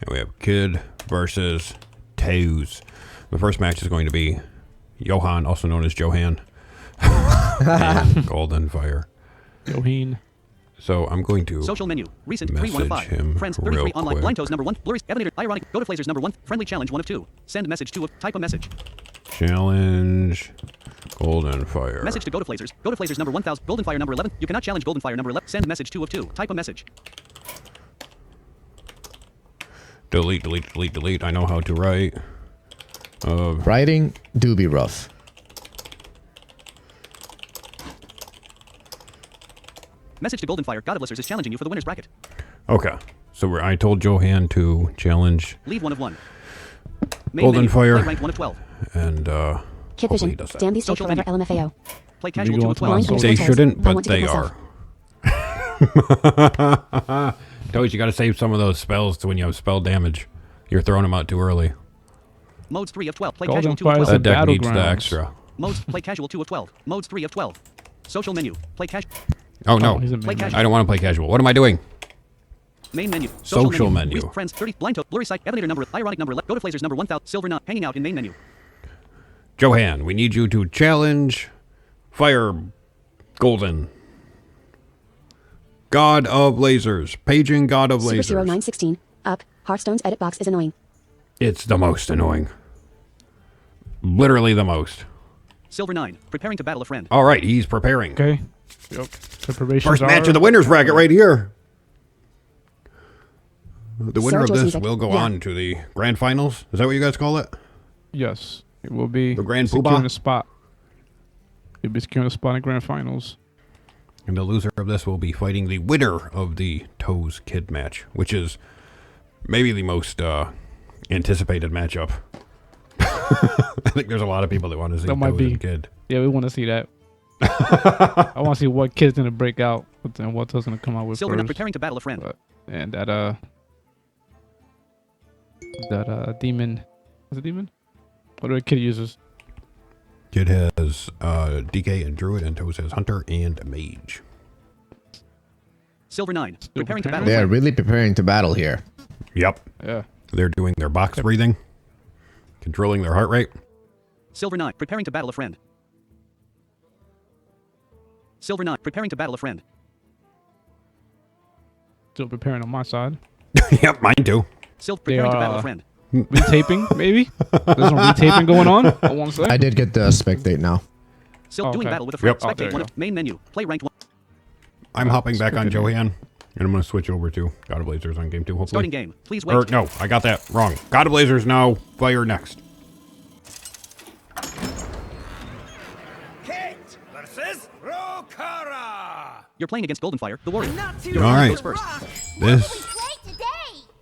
And we have Kid versus Teus. The first match is going to be Johan, also known as Johan, and Golden Fire. Yoheen. So I'm going to Social menu. Recent 3 1 of message 5. him Friends 33 real online. quick. Blind Toes number 1. Blurry Evanator. Ironic. Go to Flazers number 1. Friendly challenge 1 of 2. Send message 2 of type a message. challenge Golden Fire. Message to Go to Flazers. Go to Flazers number 1000. Golden Fire number 11. You cannot challenge Golden Fire number 11. Send message 2 of 2. Type a message. Delete, delete, delete, delete. I know how to write. Writing do be rough. Message to Golden Fire. God of Blisters is challenging you for the winner's bracket. Okay. So I told Johan to challenge Leave 1 of 1. Main Golden menu. Fire. Play ranked 1 of 12. and Kid hopefully Vision. he does that. Damn these take Social forever menu. LMFAO. Play casual We 2 go of to 12. Blind Toes They for Toes. shouldn't, I but want to they kill myself. are. Toes, you got to save some of those spells to when you have spell damage. You're throwing them out too early. Modes 3 of 12. Play Golden casual 2 of Fire is 12. That deck needs the Battlegrounds. extra. Modes. Play casual 2 of 12. Modes 3 of 12. Social menu. Play casual. Oh no, he's a Play main casual. I don't want to play casual. What am I doing? Main menu. Social menu. Recent friends 30. Blind Toes. Blurry Sight. Evanator number. Ironic number. Go to Flazers number 1000. Silver Knot. Hanging out in main menu. Johan, we need you to challenge Fire Golden. God of Lasers. Paging God of Super Zero Lasers. 916. Up. Hearthstone's edit box is annoying. It's the most annoying. Literally the most. Silver 9. Preparing to battle a friend. All right, he's preparing. Okay. Yep. Preparations First match are- of the winners bracket right here. The winner of Sarah Joyce this music. will go Yeah. on to the grand finals. Is that what you guys call it? Yes. It will be The Grand securing Poobah? a spot. You'll be securing a spot in grand finals. And the loser of this will be fighting the winner of the Toes Kid match, which is maybe the most anticipated matchup. I think there's a lot of people that want to see That might Toes be. and Kid. Yeah, we want to see that. I want to see what kid's gonna break out and what's gonna come out with Silver Knot. first. Preparing to battle a friend. But, and that demon. Is it demon? What do a kid uses? Kid has DK and Druid, and Toes has Hunter and Mage. Silver 9. Preparing to preparing. battle a They are friend. really preparing to battle here. Yep. Yeah. They're doing their box breathing, controlling their heart rate. Silver 9. Preparing to battle a friend. Silver 9. Preparing to battle a friend. Still preparing on my side. Yep, mine too. Silver. They Preparing to are, battle a friend. Retaping, maybe? There's some retaping going on. I want to say. I did get the spectate now. Silver. Oh, Doing okay. battle with a friend. Yep. Oh, there Spectate you 1 go. of main menu. Play ranked 1. I'm hopping back on good. Johan, and I'm going to switch over to God of Lasers on game 2, hopefully. Starting game. Please wait. Or, no, I got that wrong. God of Lasers now, Fire next. Kate versus You're playing against Goldenfire, the warrior. All right. Goes first. This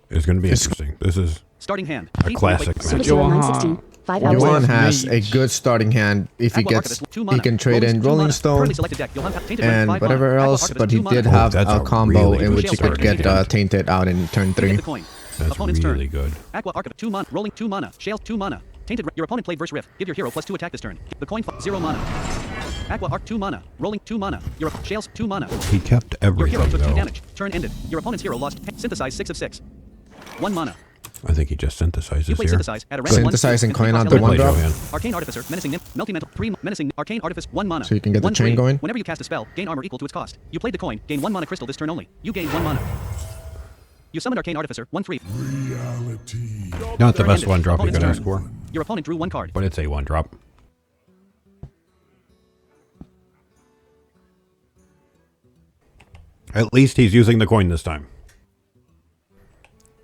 is going to be interesting. This is Starting hand. a classic Super match. Zero Johan. 916. 5 hours. Johan Johan's has a mage. good starting hand. If he Aqua gets, Archivist, 2 he mana. can trade in Two Rolling mana. Stone Currently selected deck. You'll have Tainted Red, and 5 whatever mana. Aqua else, Archivist, but he 2 mana. did have that's a a combo really in good which he could starting get hand. tainted out in turn You 3. get the coin. That's Opponent's really turn. good. Aqua Archivist, 2 mana. Rolling 2 mana. Shale 2 mana. Tainted. Your opponent played Verse Rift. Give your hero +2 attack this turn. The coin 0 mana. Aqua Arc 2 mana. Rolling 2 mana. Your Shales 2 mana. He kept Your hero everything, took 2 though. damage. Turn ended. Your opponent's hero lost. Synthesize 6 of 6. 1 mana. I think he just synthesizes You play here. Synthesize at a random Synthesizing and coin cost out the element. one Play drop. Johan. Arcane Artificer, Menacing Nymph, Melty Mental, 3 Menacing Arcane Artifice, 1 mana. So you can get the 1 chain 3. going? Whenever you cast a spell, gain armor equal to its cost. You played the coin, gain 1 mana crystal this turn only. You gain 1 mana. You summoned Arcane Artificer, 1/3. Not the Turn best ended. one drop you Opponent's could ask turn. for, Your opponent drew 1 card. but it's a one drop. At least he's using the coin this time.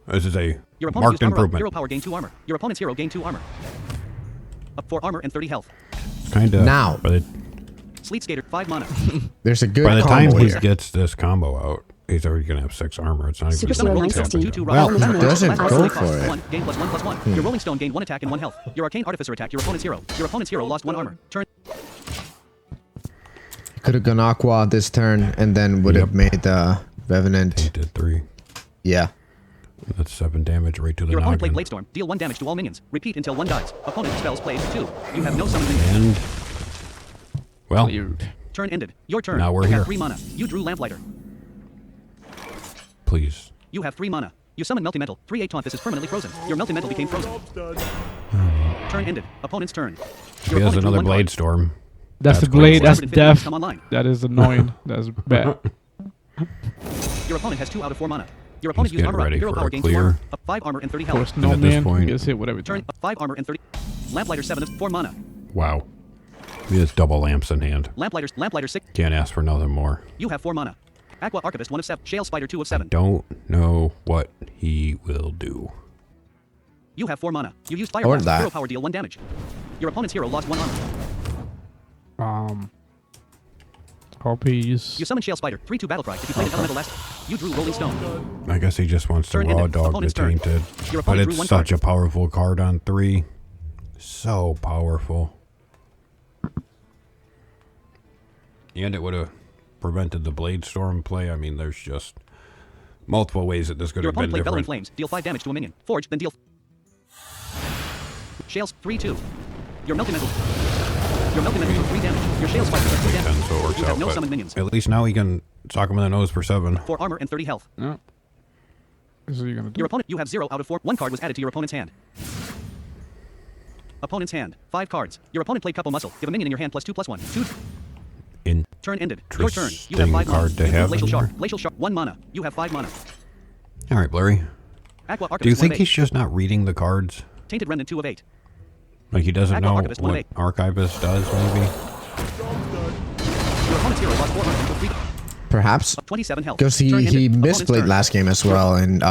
This is a Your opponent marked used armor up. improvement. Hero power, gain 2 armor. Your opponent's hero, gain 2 armor. Up 4 armor and 30 health. Kind of. Now. But Sleet Skater, 5 mana. There's a good by the time combo he here. gets this combo out, he's already going to have 6 armor. It's not Super even Zero Rolling going Stone, 916. 2/2 Well, rock. he Last doesn't last go last for cost, it. 1, gain +1/+1. Your Rolling Stone gained 1 attack and 1 health. Your Arcane Artificer attacked your opponent's hero. Your opponent's hero lost 1 armor. Turn. Could have gone Aqua this turn and then would have made the Revenant. did 3. Yeah. That's 7 damage right to the Your opponent played noggin. Bladestorm. Deal 1 damage to all minions. Repeat until 1 dies. Opponent spells played 2. You have no summon minions. And well, Turn ended. Your turn. Now we're you here. have 3 mana. You drew Lamplighter. please. You have 3 mana. You summon Melty Metal. 3/8 taunt. This is permanently frozen. Your Melty Metal became frozen. Turn ended. Opponent's turn. If he has another Blade Storm. That's the That's blade. crazy. That's 150 death. come online. That is annoying. That's bad. Your opponent has 2 out of 4 mana. Your opponent He's used getting armor up. ready Hero for power a gains 2 clear. armor. Up 5 armor and 30 Of health. course, no at this man point- gets hit with Turn everything. up 5 armor and 30. Lamplighter 7 of 4 mana. Wow. He has double lamps in hand. Lamplighter 6. Can't ask for nothing more. You have 4 mana. Aqua Archivist 1 of 7. Shale Spider 2 of 7. Don't know what he will do. You have 4 mana. You used Or Fire Blast. that. Hero power deal 1 damage. Your opponent's hero lost 1 armor. Harpies. You summon Shale Spider. 3/2 battle cry. If you played an elemental last, you drew Rolling Stone. I guess he just wants to Turn raw ended. dog the Opponent's turn. Tainted. Your But opponent drew it's 1 such card. a powerful card on 3. So powerful. And it would have prevented the Blade Storm play. I mean, there's just multiple ways that this could Your have been opponent played Bellowing different. Flames. Deal 5 damage to a minion. Forge, then deal. Shales 3/2. Your Melty Metal. Your Melty Metal took 3 damage. Your Shale Spider took 3 damage. And so it works You out. have no but summoned minions. at least now he can sock him in the nose for 7. 4 armor and 30 health. Yeah. This is what you're gonna do. Your opponent, you have 0 out of 4. 1 card was added to your opponent's hand. Opponent's hand. 5 cards. Your opponent played Couple Muscle. Give a minion in your hand +2/+1. 2. In Turn ended. Your turn. You have Interesting 5 mana. card to You drew have Glacial in Shark. there. Glacial Shark. 1 mana. You have 5 mana. All right, Blurry. Aqua Archivist Do you 1 think of 8. he's just not reading the cards? Tainted Remnant 2 of 8. Like he doesn't Aqua know Archivist, 1 of what 8. Archivist does, maybe? Your opponent's hero lost 4 armor until 3. Perhaps. Up 27 health. Because Turn he ended. Opponent's misplayed turn. last game as well, and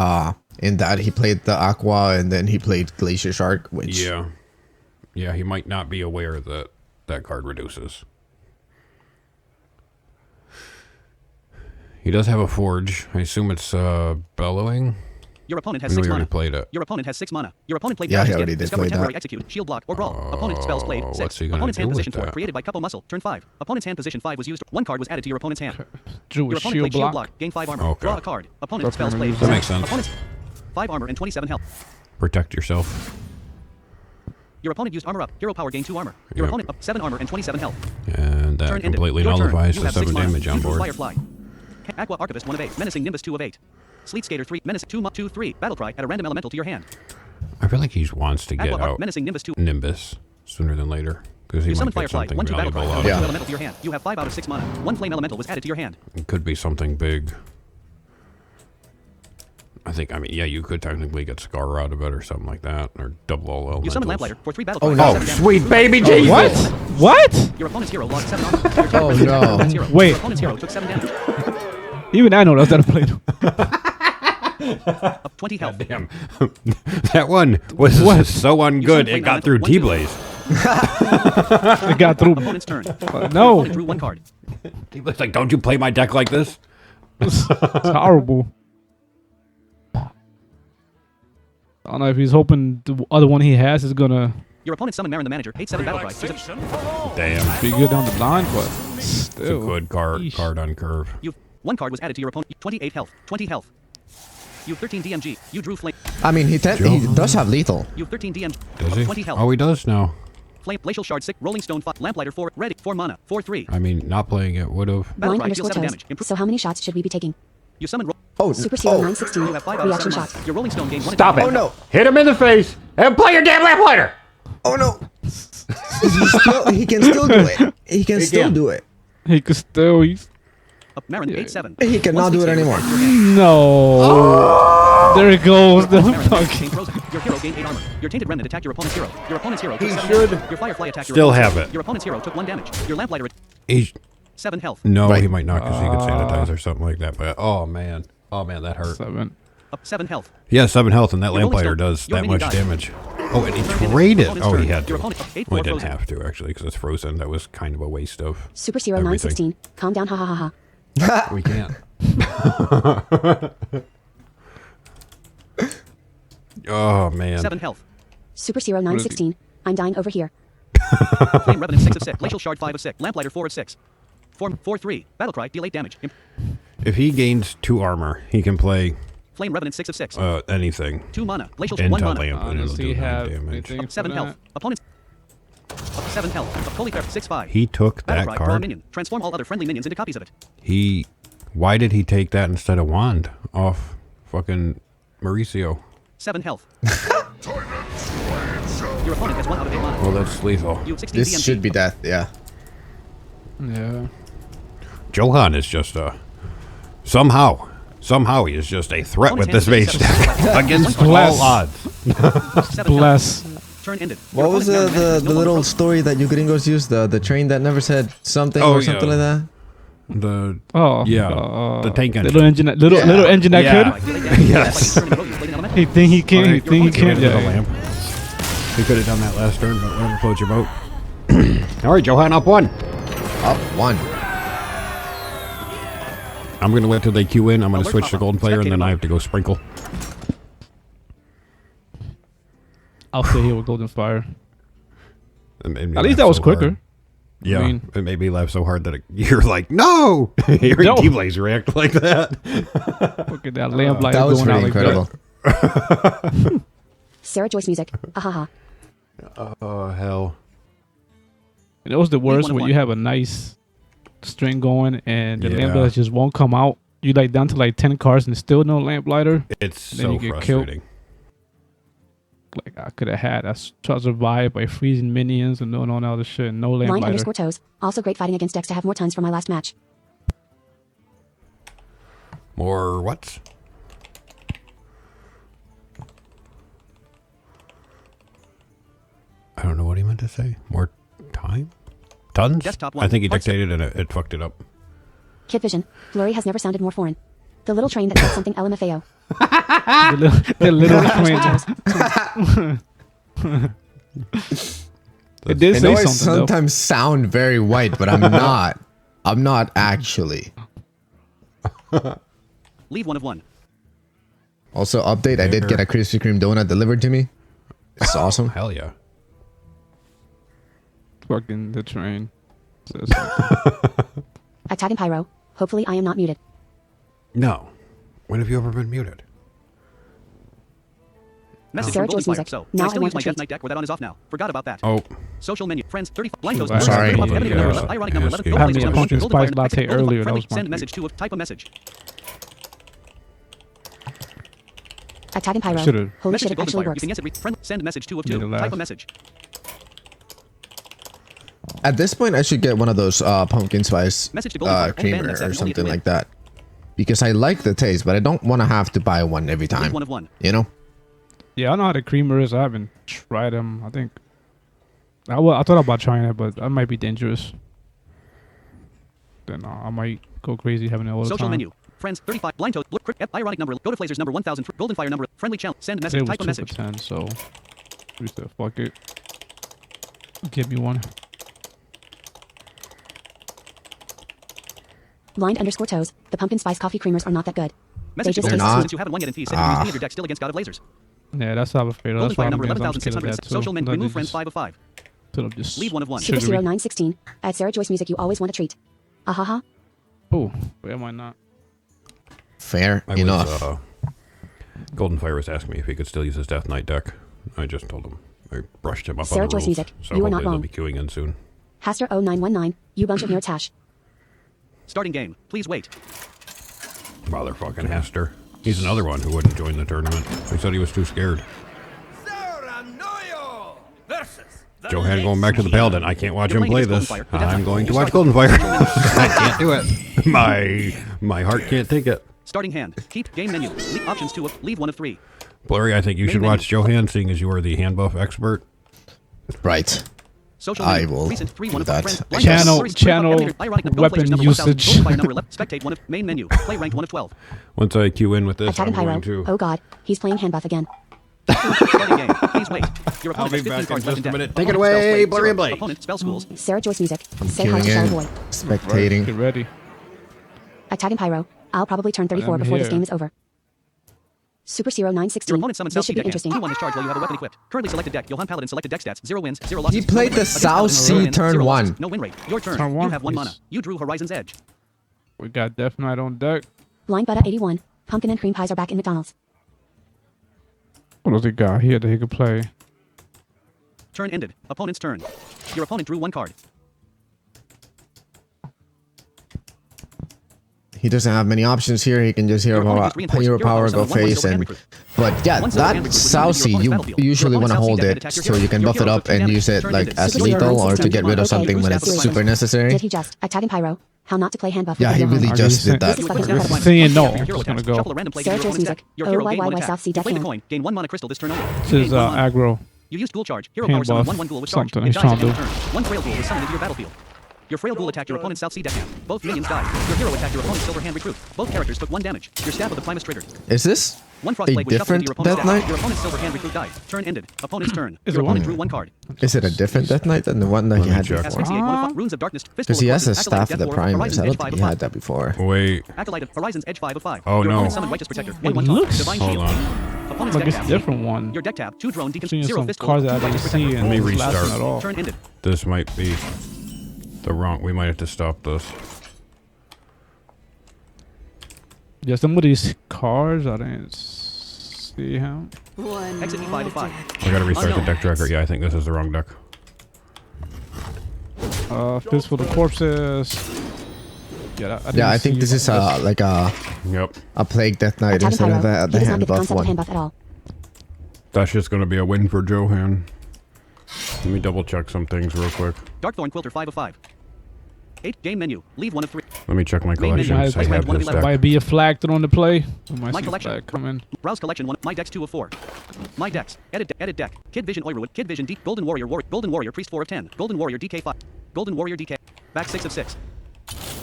in that he played the Aqua and then he played Glacier Shark, which Yeah. Yeah, he might not be aware that that card reduces. He does have a Forge. I assume it's Bellowing. Your opponent has I know 6 we mana. already played it. Your opponent has 6 mana. Your opponent played Yeah, he Galaxy's already Gift. did Discover play temporary that. execute, shield block, or brawl. Opponent spells played 6. what's he gonna Opponent's do hand with position 4 that? created by Couple Muscle. Turn 5. Opponent's hand position 5 was used. 1 card was added to your opponent's hand. Drew Your a opponent shield played shield block. block. Gain 5 armor. Okay. Draw a card. Opponent That's spells what played. I'm gonna That makes sense. Opponent's 5 armor and 27 health. Protect yourself. Your opponent used armor up. Hero power gain 2 armor. Your Yep. opponent up 7 armor and 27 health. And that Turn ended. completely Your turn. nullifies You the have 6 7 mana. damage on You drew board. Firefly. Aqua Archivist 1 of 8. Menacing Nimbus 2 of 8. Sleet Skater 3. Menace 2 3. Battle cry. Add a random elemental to your hand. I feel like he wants to get Aqua out Menacing Nimbus 2. Nimbus sooner than later. Because he You might summon get Firefly. something 1/2 battle valuable cry. out Add of 2 it. elemental to your hand. You have 5 out of 6 mana. 1 flame elemental was added to your hand. It could be something big. I think, yeah, you could technically get Scar out of it or something like that. Or double all elementals. You summon Lamplighter for 3 battle Oh, cry. no. 7 damage. Sweet baby What? Jesus! What? Your opponent's hero lost 7 armor. Your turn. Oh, no. Opponent's hero. Wait. Your opponent's hero took 7 damage. Even I know that's not a play. Up 20 health. Damn. That one was so ungood, it got through T-Blaze. It got through. Opponent's turn. No. Opponent drew 1 card. It's like, don't you play my deck like this? It's horrible. I don't know if he's hoping the other one he has is gonna Your opponent summoned Marin the Manager. 8/7 battle cry. Damn. be good down the line, but It's a still. good card on curve. One card was added to your opponent. 28 health. 20 health. You have 13 DMG. You drew flame. I mean, he does have lethal. You have 13 DMG. Does he? 20 health. Oh, he does now. Flame. Glacial Shard 6. Rolling Stone 5. Lamplighter 4. Ready. 4 mana. 4/3. I mean, not playing it would have. Battle Blind cry. Deal underscore 7 toes. damage. So how many shots should we be taking? You summon. Oh, Super Zero 916. You have 5 out of Reaction 7 shot. mana. Your Rolling Stone gain 1. Stop it. Oh no! Hit him in the face and play your damn lamplighter. Oh no! He can still do it. He can still do it. He could still. He's Marin 8/7. He cannot do it anymore. no. There it goes. The fucking. Your hero gained 8 armor. Your tainted remnant attacked your opponent's hero. Your opponent's hero took He 7 should damage. Your firefly attacked your still opponent's have hero. it. Your opponent's hero took 1 damage. Your lamplighter at He 7 health. no, Right. he might not because he could sanitize or something like that. But oh man, that hurt. 7. 7 health. He has 7 health, and that Your Rolling lamplighter Stone. does Your that minion much died. damage. Oh, and he Turn ended. traded. Opponent's Oh, he turn. had to. Your opponent 8/4 Well, he didn't frozen. have to actually because it's frozen. That was kind of a waste of. Super Zero Everything. 916. Calm down, ha ha ha ha. We can't. Oh man. 7 health. Super Zero 916. I'm dying over here. Flame Revenant 6/6. Glacial Shard 5/6. Lamplighter 4/6. 4/3. Battle cry. Deal 8 damage. If he gains 2 armor, he can play Flame Revenant 6/6. anything. 2 mana. Glacial Into 1 mana. lamp, and it'll Does do he 9 have damage. anything for 7 health. that? Opponent's 7 health. Holy Fair 6/5. He took Battle that cry. Draw a card. minion. Transform all other friendly minions into copies of it. Why did he take that instead of wand off fucking Mauricio? 7 health. Your opponent has 1 out of 8 mana. Well, that's lethal. You have 16 This DMG. should be death. Yeah. Yeah. Johan is just somehow he is just a threat with this base deck against all Bless. odds. 7 Bless. health. Turn ended. Your What was opponent's Marin Manager the no longer little frozen. story that you gringos used? The train that never said something Oh, or something yeah. like that? The Oh. yeah, the tank engine. Little engine. Little engine that Yeah. could. Deal 8 damage. Yes. Like turning road, you played an elemental. He think he can. He Alright, think he get can. rid of the Yeah. lamp. He could have done that last turn, but whatever floats your boat. All right, Johan up 1. Up 1. I'm gonna wait till they queue in. I'm gonna switch to golden player, and then I have to go sprinkle. I'll stay here with Golden Fire. It made me At least laugh that was so quicker. hard. Yeah, I mean- it made me laugh so hard that you're like, no! Hearing No. T-Blaze react like that. Look at that lamplight That was going out pretty like incredible. Sarah Joyce music. Ahaha. Oh, hell. And it was the worst one of when one. you have a nice string going and the Yeah. lamplighter just won't come out. You like down to like 10 cards and still no lamplighter. It's Then so you get killed. frustrating. Like I could have had. I tried to survive by freezing minions and doing all that other shit. And no Blind lamplighter. underscore toes. Also great fighting against decks to have more tons for my last match. More what? I don't know what he meant to say. More time? Tons? Desktop I one. think he Hearthstone. dictated and it fucked it up. Kid Vision. Flurry has never sounded more foreign. The little train that said something LMFAO. the little Underscore twins. It did I say know I something though. sometimes sound very white, but I'm not. I'm not actually. Leave 1 of 1. Also, update. I did get a Krispy Kreme donut delivered to me. It's awesome. Hell yeah. Fucking the train. Says something. Attack and Pyro. Hopefully I am not muted. No. When have you ever been muted? Message Sarah from Golden Joyce Fire. music. So, Now I I still want use my a Death treat. Knight deck where that on is off now. Forgot about that. Oh, Social menu. Friends 30. Blind toast. Wow. Sorry. Ebony Yeah. numbers, ironic number 11. Yeah, Go I had places me a number pumpkin 1. Golden spice Fire, latte exit, Golden earlier, that Friendly, was my send treat. message to type a message. Attack and Pyro. Should've- Holy Message shit, to it Golden actually Fire. You works. can yes it. Send message 2 of Yeah, 2. the Type last. a message. At this point, I should get one of those pumpkin spice Message to Golden Fire. Only band creamer that's or only something at like that. Because I like the taste, but I don't want to have to buy one every Leave time. 1 of 1. You know? Yeah, I know how the creamer is. I haven't tried them. I think I thought about trying it, but that might be dangerous. Then I might go crazy having it all the Social time. menu. Friends 35. Blind toast. Look. Ironic number. Go to Flazers number 1000. Golden Fire number. Friendly challenge. Send It message. was Type a 2 message. for 10, so we said fuck it. Give me one. Blind_toes. The pumpkin spice coffee creamers are not that good. Message just to taste not. sweet. since you haven't won yet in P, send use me in your deck still against God of Lasers. Yeah, that's how I feel. Golden That's why Fire I'm number against. I'm scared of 11,600. that too. Social men That remove is friends just 5 of 5. sort of just Leave 1 of 1. Super sugary. 0916. At Sarah Joyce Music, you always want a treat. Ahaha. Oh, where am I not? Fair I enough. was, Golden Fire was asking me if he could still use his Death Knight deck. I just told him. I brushed him up Sarah on the Joyce rules. Music, So you are not hopefully wrong. they'll be queuing in soon. Haster 0919. You bunch of nerds hash. Starting game. Please wait. Motherfucking Hester. He's another one who wouldn't join the tournament. He said he was too scared. Johan going back to the Paladin. I can't watch You're him playing play against this. Golden Fire. I'm going to watch Golden Fire. I can't do it. My heart can't take it. Starting hand. Keep game menu. Options 2 of leave 1 of 3. Blurry, I think you Main should menu. watch Johan, seeing as you are the hand buff expert. Right. Social I menu. will Recent 3 1 do of that. friends. Channel- Stories, channel ironic, ironic, no weapon players, number 1000, usage. Golden Fire number 11. Spectate 1 of main menu. Play ranked 1 of 12. Once I queue in with this, Attack I'm and going Pyro. to... Oh god, he's playing hand buff again. Starting game. Please wait. Your I'll opponent be has 15 back in cards left just in a deck. minute. Take it Opponent away, spells played, Blurry 0. and Blade. Opponent spell schools. Sarah Joyce Music. Say hi Queuing to Shadow in. Boy. Spectating. Get ready. Attack and Pyro. I'll probably turn 34 I'm before this here. game is over. Super Your 0916. opponent summons This South should Sea be deck hand. interesting. Q1 is charged while you have a weapon equipped. Currently selected deck. Johan Paladin selected deck stats. 0 wins, 0 losses. He played No the win rate. Against South Paladin, Sea 0 wins, turn 0 losses. 1. No win rate. Your turn. Turn You 1, have 1 please. mana. You drew Horizon's Edge. We got Death Knight on deck. Line Butter 81. Pumpkin and cream pies are back in McDonald's. What does he got here that he could play? Turn ended. Opponent's turn. Your opponent drew 1 card. He doesn't have many options here. He can just hero Your opponent power, is reinforced. hero Hero power, power go summon one face, silver hand and recruit. but yeah, One silver hand that recruit was South summoned to Sea your you opponent's battlefield. usually Your want to opponent's hold South Sea it deck attack your so hero. you can Your buff it hero up took and damage. use it Turn like ended. as Super lethal or to 0916. get rid of Okay, something when who's it's that super necessary. Did he just attack and Pyro? How not to play hand buff? Yeah, with he Johan. really Are just you did that. This is fucking Saying incredible. Saying no. Your hero It's gonna attacks. go. Shuffle a random play to Sarah your Joyce opponent's deck. Music. Your hero Oh, gained why, 1 why, attack. South Sea deck Play the hand. coin. Gain 1 mana crystal this turn only. This is aggro. You used ghoul charge. Hero power Hand summon buff. 1 ghoul was charged. Something It he's dies trying at to end do. of turn. 1 frail ghoul is summoned into your battlefield. Your frail ghoul attacked your opponent's South Sea deck hand. Both minions died. Your hero attacked your opponent's silver hand recruit. Both characters took 1 damage. Your staff of the Primus triggered. Is this 1 a frostblade was shuffled into different your opponent's Death deck. Knight? Your opponent's silver hand recruit died. Turn ended. Opponent's turn. Is Your it opponent one? drew 1 card. Is it a different Death Knight than the one that he had check. before? Asphyxiate 1 of 5. Runes of Darkness. Because he has a Acolyte staff Death of the Dwarf, Primus. Horizon's I Edge don't 5 think of he 5. had that before. Wait. Acolyte of Horizon's Edge 5 of 5. Oh, Your no. opponent summoned Righteous Protector. It 1/1 looks- Divine Hold Shield. on. Opponent's Like deck it's tab. different one. Your deck tab. 2 drone deacon. Seeing 0 some fistful. cards that I Righteous didn't see Protector. and Let me it's lasting restart. at all. Turn ended. This might be the wrong... We might have to stop this. Yeah, some of these cards I didn't see him. Exit E5 of 5. I gotta restart the Unknown. deck tracker. Yeah, I think this is the wrong deck. Fistful of Corpses. Yeah, Yeah, I think this is like Yep. a Plague Death Knight Attack and instead of Pyro. the He does not hand get the buff concept of hand one. buff at all. That's just gonna be a win for Johan. Let me double check some things real quick. Darkthorn Quilter 5 of 5. 8 game menu. Leave 1 of 3. Let me check my Main menu. collections. I Might have one of this 11. deck. Might be a flag thrown on the play. We might My see a collection. flag come in. Browse collection 1. My decks 2 of 4. My decks. Edit deck. Kid Vision Oirwood. Kid Vision D. Golden Warrior Golden Warrior Priest 4 of 10. Golden Warrior DK 5. Golden Warrior DK. Back 6 of 6.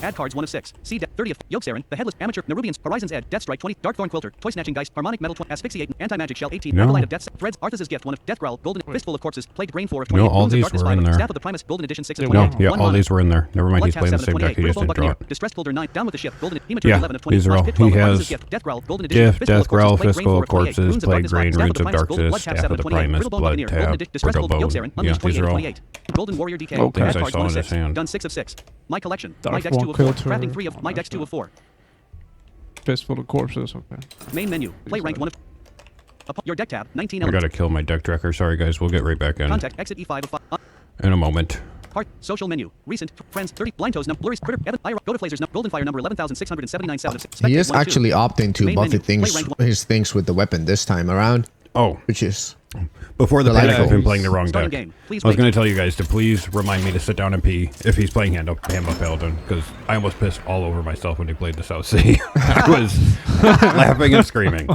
Add cards 1 of 6. See deck 30 of Yolksarin. The Headless Amateur. Nerubians. Horizon's Edge. Deathstrike 20. Darkthorn Quilter. Toy Snatching Geist. Harmonic Metal 20. Asphyxiate. Anti-Magic Shell 18. No. Acolyte of Death. Threads. Arthas's Gift 1 of Death Growl. Golden. Fistful of Corpses. Plagued Brain 4 of 20. No, all Runes of these Darkness were 5 in of there. Staff of the Primus. Golden Edition 6 of No, 28. Yeah, One all mana. these were in there. Never mind, he's Bloodcast playing the 7 of same 28. deck. He just Brittlebone didn't draw Buccaneer. it. Distress Builder 9. Down with the ship. Golden Hemature Yeah, 11 of 20. these are all- Pit 12 he Arthas's has Gift. Death Growl. Golden Edition. Diff, Fistful of Death Growl, Corpses, Plagued Fistful Brain of 4 28. Corpses, Runes of Plague Darkness Rain, 5. Staff Roots the of Primus. Golden Darkness, Bloodcast Staff 7 of the 28. Primus, Brittlebone Blood Buccaneer. Tab, Golden Distress Brittle Builder. Bone. Yolksarin. Yeah, Unleashed these 28 are of all 28. Golden Warrior DK. Okay. Add things I cards saw 1 in of his 6. hand. Done 6 of 6. My collection. My Dark decks 2 One of 4. Quilter. Crafting 3 of my I decks like 2 that. of 4. Fistful of Corpses. Okay. Main menu. Play ranked 1 of. Your deck tab. 19 I elements. gotta kill my deck tracker. Sorry, guys. We'll get right back in Contact. Exit E5 of 5. in a moment. Heart. Social menu. Recent. Friends. 30. Blind Toes. Blurries. Critter. Evan. Ira. Go to Flasers. Golden Fire number 11,679. 7 of 6. He is Spectate 1 of 2. actually opting to Main buff menu. Play rank 1. his things with the weapon this time around, Oh, which is before the Delightful. panic, I've been playing the wrong Starting deck. game. Please I was wait. going to tell you guys to please remind me to sit down and pee if he's playing hand up Paladin, because I almost pissed all over myself when he played the South Sea. I was laughing and screaming.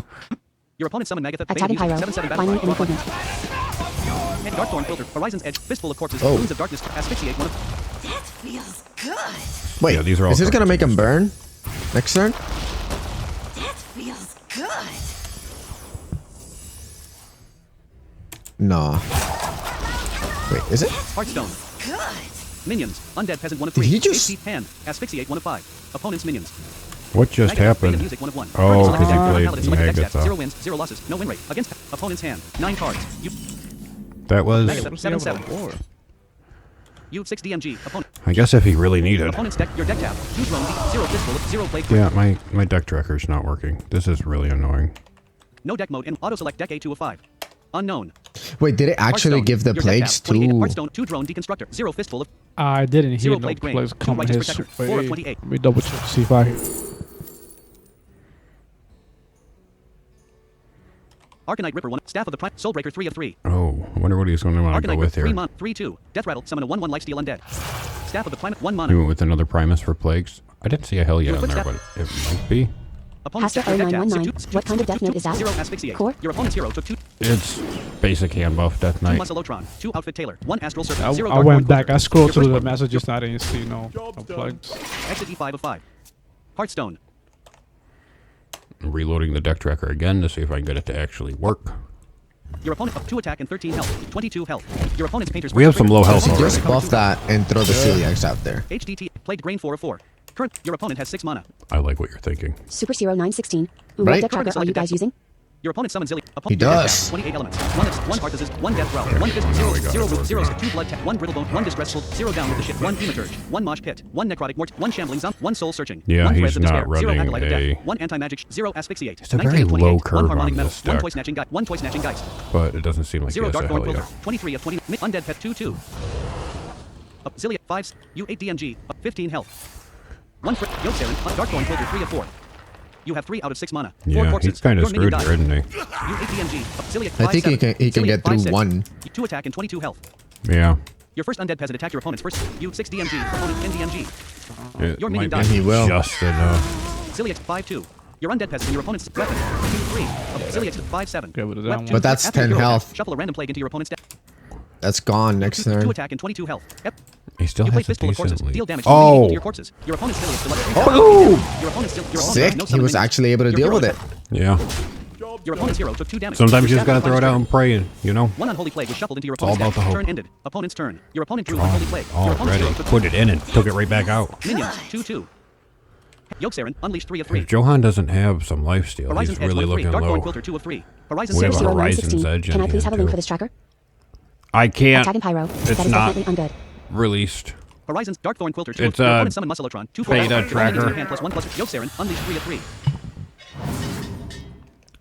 Your opponent summoned Magatheth. Attack and Pyro. 7/7 battle Finally, cry. an improvement. And Darkthorn Quilter. Horizon's Edge. Fistful of Corpses. Oh. Runes of Darkness. Asphyxiate 1 of. That feels good. wait. Yeah, these are all is this gonna make him burn next turn? That feels good. No. Wait, is it? Hearthstone. Good. Minions. Undead peasant 1 of Did 3. he just- HP hand. Asphyxiate 1 of 5. Opponent's minions. What just Negative, happened? beta music 1 of 1. Oh, Party 'cause he select played paladin, select deck stats, Agatha. 0 wins, 0 losses, no win rate. Against opponent's hand. 9 cards. You That was. negative 7/7. You 6 DMG. Opponent. I guess if he really needed. Opponent's deck. Your deck tab. 2 drone. 0 fistful. 0 plague. Yeah, my deck tracker's not working. This is really annoying. No deck mode and auto select deck A2 of 5. Unknown. Wait, did it actually Hearthstone. give the Your deck plagues tab, 28. to? Hearthstone 2 drone deconstructor. 0 fistful of I didn't hear 0 no plague grain. players 2 coming righteous his protector. 4 of way. 28. Let me double check to see if I. Arcanite Ripper 1. Staff of the Prime. Soulbreaker 3 of 3. Oh, I wonder what he's going to want to go Arcanite with Ripper 3 here. mon. 3/2. Death Rattle. Summon a 1/1 lifesteal undead. Staff of the Primal. 1 He mana. went with another Primus for plagues. I didn't see a hell yet on there, but it might be. Opponent's Pastor deck. Your deck tab. 0919. 2, What kind of death note is that? 0 asphyxiate. Core? Your opponent's hero took 2. It's basic hand buff, Death 2 Knight. Muscleotron. 2 Outfit Tailor. 1 Astral Serpent. I, 0 I Dark went Thorn back. Quilter. I scrolled Your through first the one. messages. I didn't see no plugs. Exit E5 of 5. Hearthstone. I'm reloading the deck tracker again to see if I can get it to actually work. Your opponent of 2 attack and 13 health. 22 health. Your opponent's painter's We have some low health He already. just buff that and throw the celiacs out there. HDT. Plagued Grain 4 of 4. Current. Your opponent has 6 mana. I like what you're thinking. Super 0916. What Right. deck tracker are you guys using? Your opponent summons Zilly. He does. 28 elements. 1 Arthas, 1 Death Realm, 1 Fist, 0, 0, 2 Blood Tap, 1 Brittlebone, 1 Distressful, 0 Down with the Ship, 1 Thematurge, 1 Mosh Pit, 1 Necrotic Mort, 1 Shambling Zomp, 1 Soul Searching, Yeah, 1 he's Threads of not Despair, 0 running Acolyte of a- Death, 1 Anti-Magic, 0 Asphyxiate, It's a very 19 of 28, low 1 curve Harmonic on Metal, this 1 deck. Toy Snatching Geist, 1 Toy Snatching Geist, But it doesn't seem like 0 he has a Dark hell Thorn yeah. Quilter, 23 of 20, Undead Pet 2/2. Zillia, 5, you 8 DMG, 15 health. 1 Frick, Yogg-Saron, Dark Thorn Quilter 3 of 4. You have 3 out of 6 mana. 4 Yeah, corpses. he's kind of Your minion screwed dies. here, isn't he? You 8 DMG, Zillia, I think he 5/7. can Zillia, get through 5/6. 1. 2 attack and 22 health. Yeah. Your first undead peasant attack your opponent's first. You 6 DMG, opponent 10 DMG. It Your might minion be dies. He will. just enough. Zilliax 5/2. Your undead peasant and your opponent's weapon 2/3. Zilliax 5/7. Get rid of that one. But that's After 10 your hero health. attack, shuffle a random plague into your opponent's deck. That's gone next 2 turn. attack and 22 health. Yep. He still You play has a fistful of corpses. decently. Deal damage to your minion Oh, to your corpses. Your opponent's Zilliax deluxe. Oh! Your opponent's still. Your opponent Sick. has no He summon was minions. actually able to Your deal hero with it. attack. yeah. Your opponent's hero took 2 damage. Sometimes you Your just gotta staff throw it out turn. and pray, you know? 1 unholy plague was shuffled into your all opponent's about deck. the hope. Turn ended. Opponent's turn. Your opponent drew unholy plague. Your opponent's Already hero took put it in and took it right back out. minions 2/2. Yogg-Saron unleashed 3 of 3. If Johan doesn't have some lifesteal, Horizon's he's Edge really 1 of 3. looking Dark Thorn low. Quilter 2 of 3. Horizon's We have a Zero- Horizon's 0916. Edge Can I in please here, have a link too. for this tracker? I can't. Attack and Pyro. It's That is not definitely undead. released. Horizon's Dark Thorn Quilter 2 It's Your a opponent summon Muscleotron 2 4 beta tracker. hand plus 1 plus Yogg-Saron unleashed 3 of 3.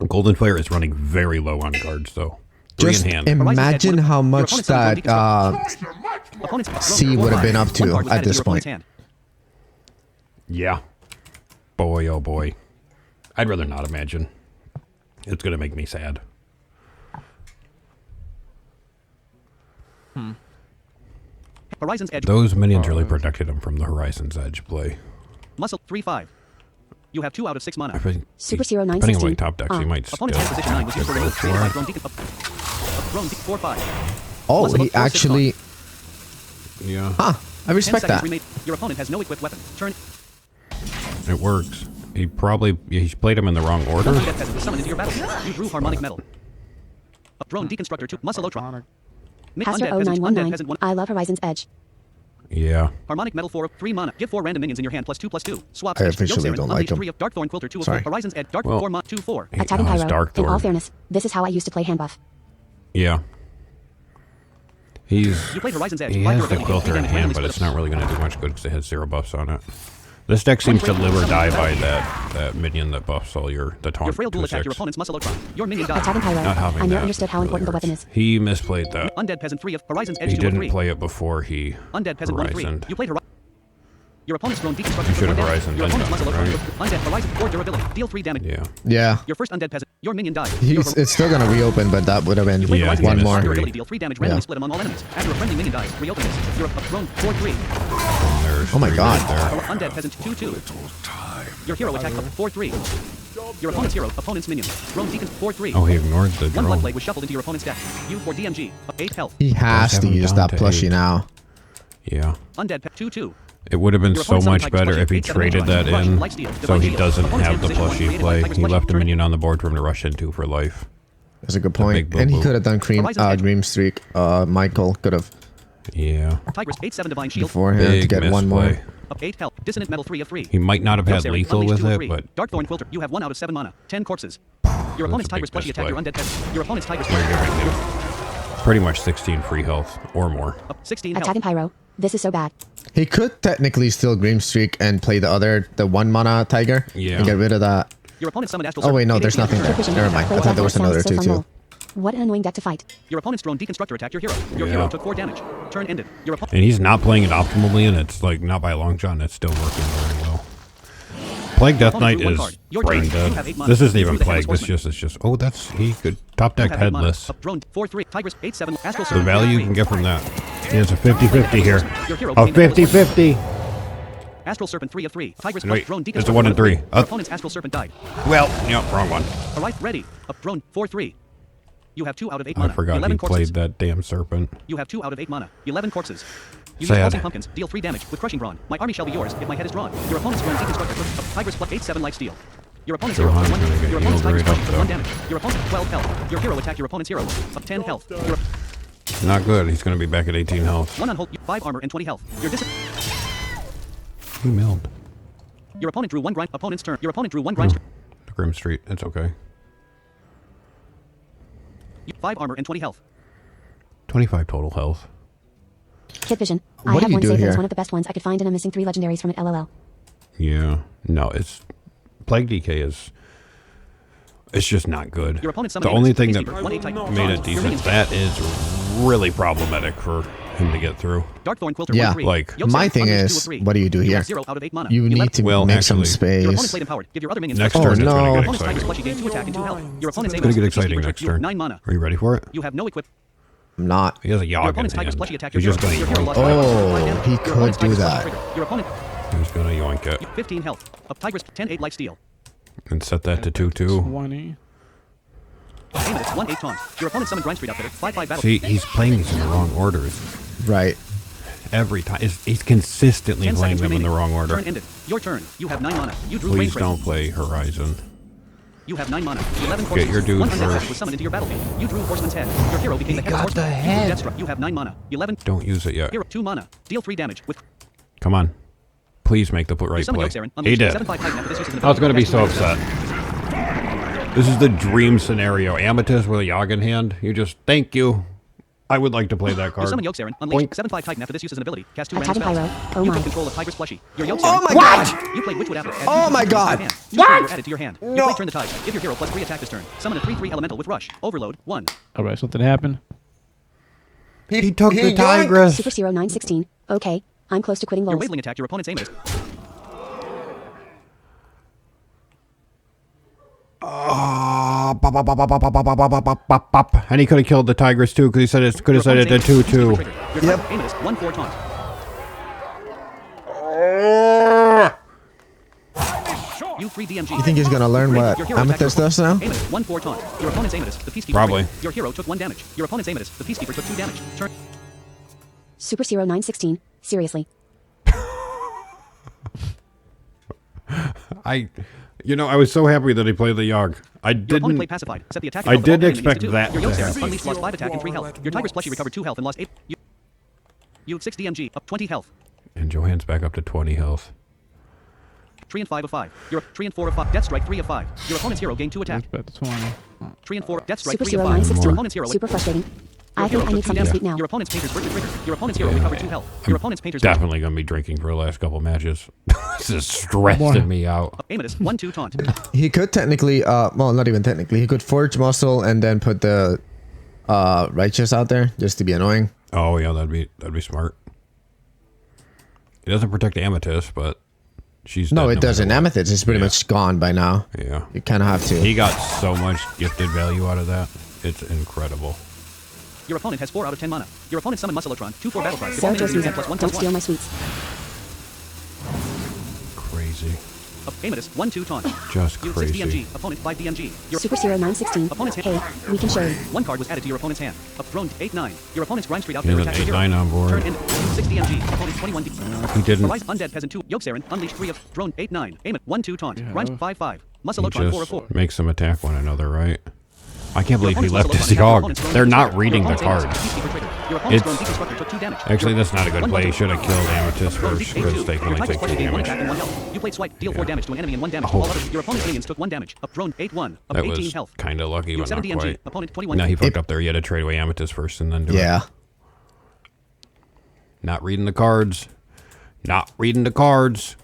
Golden Fire is running very low on cards, though. 3 Just in hand. imagine how Your much opponent's that Opponent's C would have been up to One card was at added this your opponent's point. hand. Yeah. Boy, oh boy. I'd rather not imagine. It's going to make me sad. Horizon's Edge Those minions really protected him from the Horizon's Edge play. Muscle 3/5. You have 2 out of 6 mana. I think Super he- 0916. Depending on what he top decks, he might still Opponent's hand position 9 was used for go removal. for Created by it. Throne Deacon. Throne 4/5. Oh, Muscle he 4/6 actually. Yeah, Huh. I 10 respect seconds that. remade. Your opponent has no equipped weapon. Turn. it works. He's played him in the wrong order. Undead peasant was summoned into your battle. You drew Harmonic Metal. A Drone Deconstructor 2. Muscleotron. Pastor Undead peasant 0919. 1. I love Horizon's Edge. Yeah. Harmonic Metal 4 of 3 mana. Give 4 random minions in your hand +2/+2. Swap. I switch. officially Yogg-Saron don't like unleashed him. 3 of Dark Thorn Quilter 2 of Sorry. 4. Horizon's Edge. Dark Well, 4 mana 2/4. Attack and Oh, it's Pyro. Dark In all Thorn. fairness, this is how I used to play hand buff. Yeah. He played Horizon's Edge. has Five the durability, Quilter in damage, hand, randomly but split it's up. not really going to do much good because it has 0 buffs on it. This deck seems to live or die by that minion that buffs all your Your taunt frail dual attack your 2/6. opponent's Muscleotron. Your minion dies. Attack and Pyro. Not having I never that understood how really important the weapon hurts. is. He misplayed that. Undead Peasant 3 of Horizon's Edge He 2 of didn't 3. play it before he Undead Peasant 1 of 3. Horizoned. You played Your opponent's Drone Deconstructor You should for have 1 Horizoned damage. Your then, opponent's Muscleotron. right? Undead Horizon 4 durability. Deal 3 damage. Yeah. Yeah. Your first Undead Peasant. Your minion dies. Your It's still gonna reopen, but that would have been Played Yeah, Horizon's one Edge. more. Durability deal 3 damage randomly Yeah. split among all enemies. After a friendly minion dies, reopen this. You're a Drone 4/3. There's Oh my 3 God. right there. Undead Peasant 2/2. Your hero attack 4/3. Your opponent's hero, opponent's minion. Drone Deacon 4/3. Oh, he ignored the 1 blood drone. plague was shuffled into your opponent's deck. You for DMG. 8 health. He has have to him use down that to plushie 8. now. Yeah. Undead Pet 2/2. It would have been Your so opponent's much summon type better is if he 8/7 traded that Rush, in, Lifesteal, so Divine he Shield. doesn't Opponent's have hand the position one plushie created by play. Tiger's He Flush. left a Turn. minion on the board for him to rush into for life. That's a good big point. And he boo-boo. could have done Horizon's Edge. Dream Streak. Michael could have. Yeah. Tigress 8/7 Divine Shield. Beforehand to Big get one more. misplay. Up 8 health. Dissonant Metal 3 of 3. He might not have had Yogg-Saron, lethal Unleash with 2 of it, 3. but Darkthorn Quilter. You have 1 out of 7 mana. 10 corpses. Your opponent's That's a Tigress big plushie attacked your misplay. undead. Your opponent's Tigress You're plushie. giving him pretty much 16 free health or more. Up 16 health. Attack and Pyro. This is so bad. He could technically still Grim Streak and play the 1 mana Tiger. Yeah. And get rid of that. Your opponent summoned Astral Oh wait, Serpent. no, 8 there's AP nothing turn. there. Vision. Never mind. Play I thought there was without another sounds 2 so too. fun. What an annoying deck to fight. Your opponent's Drone Deconstructor attacked your hero. Your Yeah. hero took 4 damage. Turn ended. Your opponent. And he's not playing it optimally, and it's like not by a long shot, and it's still working very well. Plague Death Knight is brain dead. This isn't even Plague. It's just. Oh, he could top deck headless. Up drone 4/3. Tigress 8/7. Astral The Serpent. value you can get from that. It's a 50-50 here. Your hero A gained headless 50-50. Astral Serpent 3 of 3. Tigress Wait, plus drone it's a Deconstructor 1 and 3. Your opponent's Astral Serpent died. Well, yep, wrong one. Arrive ready. Up drone 4/3. You have 2 out of 8 I mana. forgot 11 he corpses. played that damn serpent. You have 2 out of 8 mana. 11 corpses. You Sad. use pulsing pumpkins. Deal 3 damage with crushing brawn. My army shall be yours if my head is drawn. Your opponent's drone Deconstructor took Tigress plus 8/7 lifesteal. Your opponent's hero took 1 Johan's gonna damage. get Your opponent's healed Tigress right plushie up, took 1 though. damage. Your opponent 12 health. Your hero attacked your opponent's hero. Up 10 health. Your Not good. He's going to be back at 18 health. 1 on hold. 5 armor and 20 health. He milled. Your opponent drew 1 grind. Opponent's turn. Your opponent drew 1 grind. Grim Street. It's okay. 5 armor and 20 health. 25 total health. Kit Vision. What I do have you one do save that here? is one of the best ones I could find, and I'm missing 3 legendaries from it. LOL. Yeah. No, it's Plague DK is. It's just not good. Your opponent The summoned only Aegis, thing that Peacekeeper, 1/8 Titan. made it decent, that is really problematic for him to get through. Darkthorn Quilter Yeah. 1/3. Like, Yogg-Saron, My thing Unleash 2 is, of 3. what do you do You here? have 0 out of 8 mana. You 11 need to Well, make some actually- Your opponent space. played empowered. Give your other minions Next fresh turn attack. it's no. going to Your get opponent's Tigress exciting. plushie gained 2 attack and 2 health. Your opponent's It's going to get Aegis, exciting Peacekeeper, next you have turn. 9 mana. Are you ready for it? You have no equip. I'm not. He has a Your Yogg in opponent's Tigress hand. plushie attacked your He's just hero. going Your to hero lost yoink 5 Oh, damage. he Your could opponent's do Tigress that. plushie trigger. Your opponent it. He's going to yoink it 15 health. Up Tigress 10/8 lifesteal. and set that to 2/2. 20. Aim at it 1/8 taunt. Your opponent summoned Grind Street Outfitter 5/5 battle. See, he's playing these in the wrong orders. Right. Every time. He's consistently 10 playing seconds them in the remaining. wrong order. Turn ended. Your turn. You have 9 mana. You drew Please Rain don't Craze. play Horizon. You have 9 mana. 11 corpses. your dude 1 undead first. death was summoned into your battlefield. You drew Horseman's Head. Your hero became the head of got Horseman. the You head. drew Deathstroke. You have 9 mana. 11. Don't use it yet. Hero 2 mana. Deal 3 damage with. Come on. Please make the right Summon play. Yogg-Saron. He Unleash did. 7/5 Titan after this uses an I was going to be ability. so upset. This is the dream scenario. Amethyst with a Yogg in hand. You just, thank you. I would like to play that You card. summon Yogg-Saron. Unleash Boink. 7/5 Titan after this uses an ability. Cast 2 Attack random and spells. Pyro. Oh You my. took control of Tigress plushie. Your Yogg-Saron. Oh my God! You played Witchwood Apple. Oh my God! What? Added to your hand. You play Turn the Tide. Give your hero +3 attack this turn. Summon a 3/3 elemental with Rush. Overload 1. All right, something happened. He took the yoinked. Tigress. Super 0916. Okay. I'm close to quitting Your Lols. Waveling attacked your opponent's aim. And he could have killed the Tigress too, because he said it could have said it at 2/2. Yep. Aim is 1/4 taunt. You 3 DMG. You think he's gonna learn what Your hero attacked Amethyst your does now? opponent. Aim is 1/4 taunt. Your opponent's aim is the Peacekeeper. Probably. triggered. Your hero took 1 damage. Your opponent's aim is the Peacekeeper took 2 damage. Turn. Super 0916. Seriously. I was so happy that he played the Yogg. I Your opponent didn't. played pacified. Set the attack. I health of did all enemies expect to 2. that Your to Yogg-Saron happen. unleashed lost 5 attack and 3 health. Your Tigress plushie recovered 2 health and lost 8. You 6 DMG up 20 health. And Johan's back up to 20 health. 3 and 5 of 5. Your 3 and 4 of 5. Death strike 3 of 5. Your opponent's hero gained 2 attack. That's better 20. 3 and 4. Death strike Super 3 of 5. Your 0916. opponent's hero. Super frustrating. Your I hero think I took need 2 something damage. sweet now. Your opponent's painter's virtue trigger. Your opponent's hero Yeah, recovered 2 health. Your opponent's painter's Definitely going to be drinking for the last couple matches. This is stressing me out. Amethyst 1/2 taunt. He could technically, well, not even technically. He could forge muscle and then put the righteous out there just to be annoying. Oh yeah, that'd be smart. It doesn't protect Amethyst, but she's No, dead it doesn't. matter what. Amethyst is pretty much gone by now. Yeah, You kind of have to. he got so much gifted value out of that. It's incredible. Your opponent has 4 out of 10 mana. Your opponent summoned Muscleotron. 2/4 battle cry. Sarah Joe's music. Don't steal my sweets. Crazy, Amethyst 1/2 taunt. just You 6 crazy. DMG. Opponent 5 DMG. Your Super 0916. Opponent's Hey, we can share. 1 card was added to your opponent's hand. Up thrown 8/9. Your opponent's Grind Street He Outfitter has an attacked your 8/9 hero. on board. Turn ended. 6 DMG. Opponent 21 D. He didn't. Arise Undead Peasant 2. Yogg-Saron. Unleash 3 of. Drone 8/9. Aim it 1/2 taunt. Yeah. Grind 5/5. He Muscleotron 4 of 4. just makes them attack one another, right? I can't believe he Your left opponent's his Muscleotron attacked your Yogg. opponent's Drone They're not Trigger. reading Your the opponent's aim is cards. Peacekeeper trigger. Your opponent's It's- drone deconstructor took 2 damage. Actually, Your- that's not a good one play. You button. should have killed Amethyst Drone first, deep because they can Your only Tiger's take Clutch 2 gained 1 damage. attack and 1 health. You played Swipe, deal 4 Yeah. damage to an enemy and 1 damage to Oh. all others. Your opponent's minions took 1 damage. Up drone 8-1. Up That 18 was health. kind of lucky, You but have not 70 DMG. quite. Opponent 21. No, he fucked up there. You had to trade away Amethyst first and then do it. Yeah. Not reading the cards. Not reading the cards.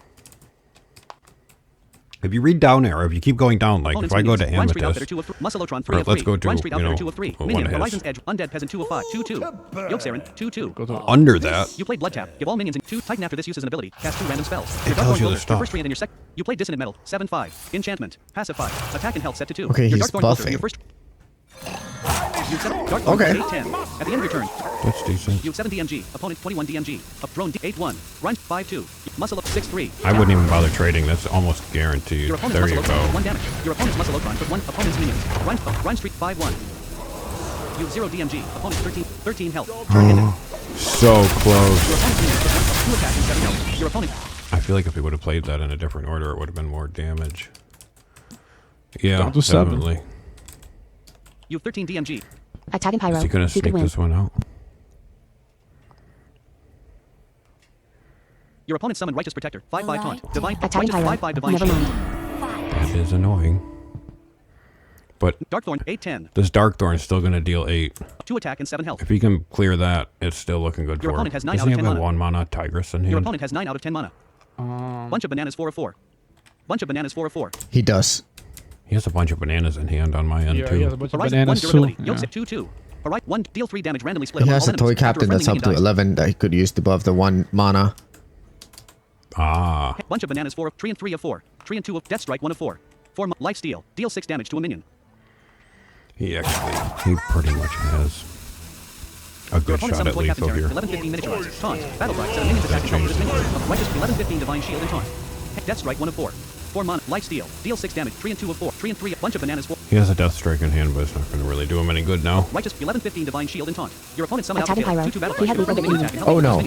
If you read down there, if you keep going down, like Opponent's if I go to minions. Rhyme Street Outfitter Amethyst, 2 of 3. Muscleotron 3 Or of 3. let's go to, Rhyme Street you Outfitter know, 2 of 3. one Minion. of his. Horizon's Edge. Undead Peasant 2 of 5. 2-2. Yolk Siren 2-2. under that, You played Blood Tap. Give all minions 2. Titan after this uses an ability. Cast 2 random spells. It tells you the Your stuff. first 3 and then your second. You played Dissonant Metal. 7-5. Enchantment. Pacified. Attack and health set to 2. Okay, Your he's Darkthorn Quilter, buffing. Your first. You have 7. Darkthorn Okay. 8-10. At the end of your turn. that's decent. You have 7 DMG. Opponent 21 DMG. Up drone 8-1. Rhyme 5-2. Muscle up 6-3. I wouldn't even bother trading. That's almost guaranteed. Your opponent's There you Muscle Otron took go. 1 damage. Your opponent's Muscle Otron took 1 opponent's minions. Rhyme Street 5-1. You have 0 DMG. Opponent 13 health. Turn ended. So Your close. opponent's minions took 2 attack and 7 health. Your opponent. I feel like if we would have played that in a different order, it would have been more damage. Yeah, Down to 7. definitely. You have 13 DMG. Attack and Pyro. Is he gonna Who could sneak win? this one out? Your opponent summoned Righteous Protector. 5-5 taunt. Divine. Attack and Righteous Pyro. 5-5 divine Never shield. mind. That is annoying. But Darkthorn 8-10. this Darkthorn is still going to deal 8. 2 attack and 7 health. If he can clear that, it's still looking good Your for him. opponent has 9 Doesn't out he of 10 have a mana. 1 mana Tigress in Your hand? opponent has 9 out of 10 mana. Bunch of bananas 4 of 4. Bunch of bananas 4 of 4. He does. He has a bunch of bananas in hand on my end, Yeah, too. he has a bunch of Horizon 1 bananas too. durability. Yeah. Yolk 2-2. Horizon 1 deal 3 damage randomly split He among has all a toy enemies. After captain a that's up friendly to minion dies. 11 that he could use above the 1 mana. Ah. Bunch of bananas 4 of 3 and 3 of 4. 3 and 2 of Death Strike 1 of 4. 4 life steal. Deal 6 damage to a minion. He pretty much has a Your good opponent shot summoned at toy captain lethal terror. here. 11-15 miniaturize. Taunt. Battle cry. Set a minion's attack control for this minion. Righteous 11-15 divine shield and taunt. Death Strike 1 of 4. 4 mana. Life steal. Deal 6 damage. 3 and 2 of 4. 3 and 3. Bunch of bananas 4. He has a Death Strike in hand, but it's not going to really do him any good now. Righteous 11-15 divine shield and taunt. Your opponent summoned Attack and Alpha Pyro. Kid. 2-2 battle He cry. had Your lethal friendly but minion Oh, attack.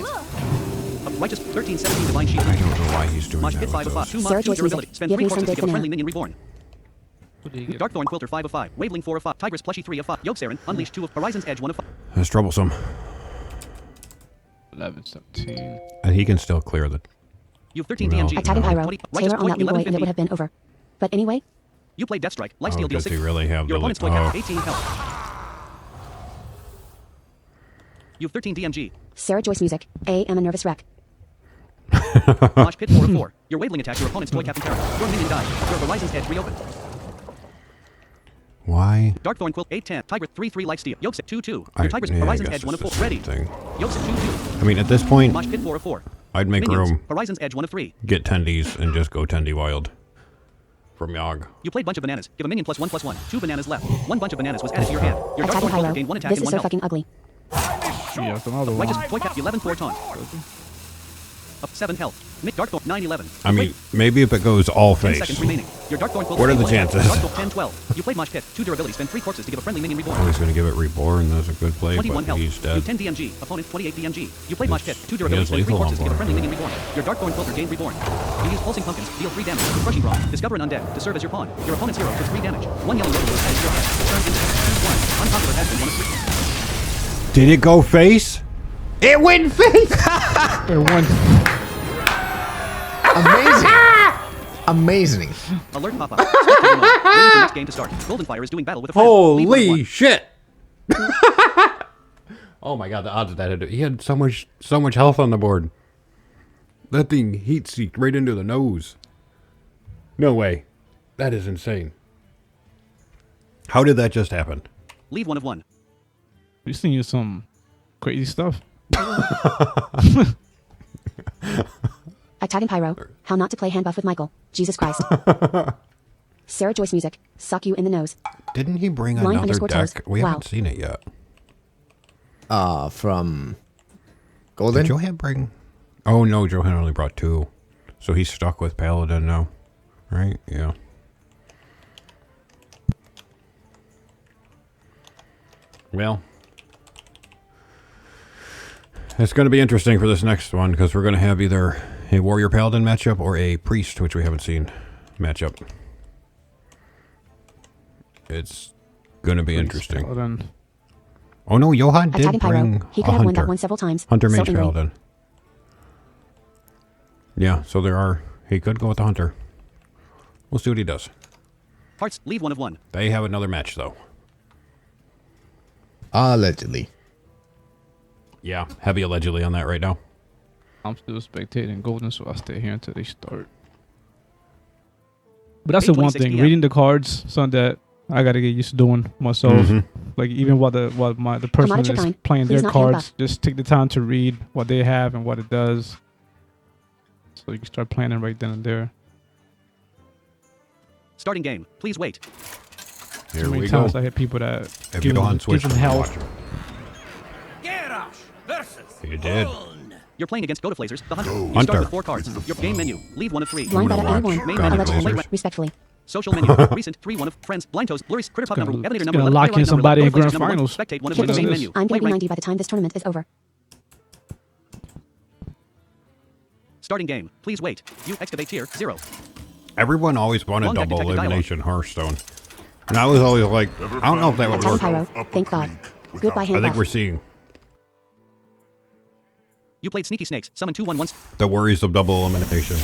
no. Righteous 13-17 divine shield. I don't know why he's doing March that Pit with 5 of 5. those. 2 Sarah mana. 2 Joyce durability. music. Spend Give 3 me some corpses to dates give a for friendly now. minion reborn. Darkthorn Quilter 5 of 5. Waveling 4 of 5. Tigress Plushie 3 of 5. Yolk Siren. Unleash 2 of Horizon's Edge 1 of 5. That's troublesome. 11, 17. And he can still clear the... You have 13 No. DMG. Attack and Pyro. 20 Taylor Righteous on that point, leeway and it would 11-15. have been over. But anyway, You play Death Strike. Life Oh, steal deal does 6. he really have Your the... opponent's toy oh. captain 18 health. You have 13 DMG. Sarah Joyce music. I'm a nervous wreck. Mosh Pit 4 of 4. Your Waveling attack. Your opponent's toy captain terror. Your minion died. Your Horizon's Edge reopened. Why? Darkthorn Quilt 8-10. Tiger 3-3 life steal. Yolk 2-2. Your Tiger's yeah, I Horizon's guess Edge 1 of it's 4. the Ready. same thing. Yolk 2-2. I mean, at this point, Mosh Pit 4 of 4. I'd make Minions. room, Horizon's Edge 1 of 3. get tendies, and just go tendy wild. From Yogg. You played bunch of bananas. Give a minion +1/+1. 2 bananas left. 1 bunch of bananas was added to your hand. Your Attack and Darkthorn Quilter Pyro. gained 1 attack This and is 1 so health. fucking ugly. Yeah, that's another one. Righteous toy cap 11-4 taunt. Up 7 health. Darkthorn 9-11. I mean, maybe if it goes all 10 face. seconds remaining. Your Darkthorn Quilter. What are the gained 1 attack. chances? Darkthorn 10-12. You played Mosh Pit. 2 durability. Spend 3 corpses to give a friendly minion reborn. Oh, he's going to give it reborn. That's a good play, 21 but health. he's You dead. 10 DMG. Opponent 28 DMG. You played Mosh Pit. 2 He durability. has Spend 3 lethal corpses to give a on friendly board. minion reborn. Your Darkthorn Quilter gained reborn. You use Pulsing Pumpkins. Deal 3 damage. Crushing Brawn. Discover an undead to serve as your pawn. Your opponent's hero took 3 damage. 1 yellow rotor was added to your hand. Turn into 2-1. Unpopular has been 1 of 3. Did it go face? It went face! Wait, one. Amazing. Amazing. Alert pop-up. Start game mode. Waiting for next game to start. Goldenfire is doing battle with a friend. Lead 1 of 1. Holy shit! Oh my god, the odds of that. He had so much health on the board. That thing heat seeked right into the nose. No way. That is insane. How did that just happen? Leave 1 of 1. We seen you some crazy stuff. Attack and Pyro. How not to play hand buff with Michael. Jesus Christ. Sarah Joyce music. Suck you in the nose. Didn't he bring Line another underscore deck? toes. We Wow. haven't seen it yet. From Golden? Did Johan bring... Oh no, Johan only brought 2. So he's stuck with Paladin now. Right? Yeah. Well... It's going to be interesting for this next one, because we're going to have either a Warrior Paladin matchup or a Priest, which we haven't seen, matchup. It's going to be interesting. Paladin. Oh no, Johan did Attacking bring Pyro. He a could have won that hunter. one several times. Hunter So Mage angry. Paladin. Yeah, so there are. He could go with the hunter. We'll see what he does. Hearts, leave 1 of 1. They have another match though. Allegedly. Yeah, heavy allegedly on that right now. I'm still spectating Golden, so I stay here until they start. But that's the one 8:26 thing. PM. Reading the cards, something that I gotta get used to doing myself. Like even while the person Monitor is time. playing Please their not hand cards, just take the time to read what they have and what it does, so you can start planning right then and there. Starting game. Please wait. Here How many we go. times I hit people that If give Johan them, switched give them from health. watcher. You did. You're playing against Godaflasers, the hunter. You Hunter. start with 4 cards. Your game menu. Leave 1 of 3. Blind gonna bet at watch anyone. God Allegedly. Blazers. Respectfully. Social menu. Recent 3 1 of friends. Blind toes. Blurry critter puck number. Evaluator number. gonna 11, lock playwright in number somebody 11, in grand Godaflasers number 1, finals. Spectate 1 of Kid 1. Vision. Vision. this. I'm Play gonna be right. 90 by the time this tournament is over. Starting game. Please wait. You excavate tier 0. Everyone always wanted Long deck double detected elimination Hearthstone. And I was always like, I don't know if that would Attacking work. Pyro. Thank God. Goodbye I hand think buff. we're seeing You played Sneaky Snakes. Summon 2 1 1. the worries of double elimination.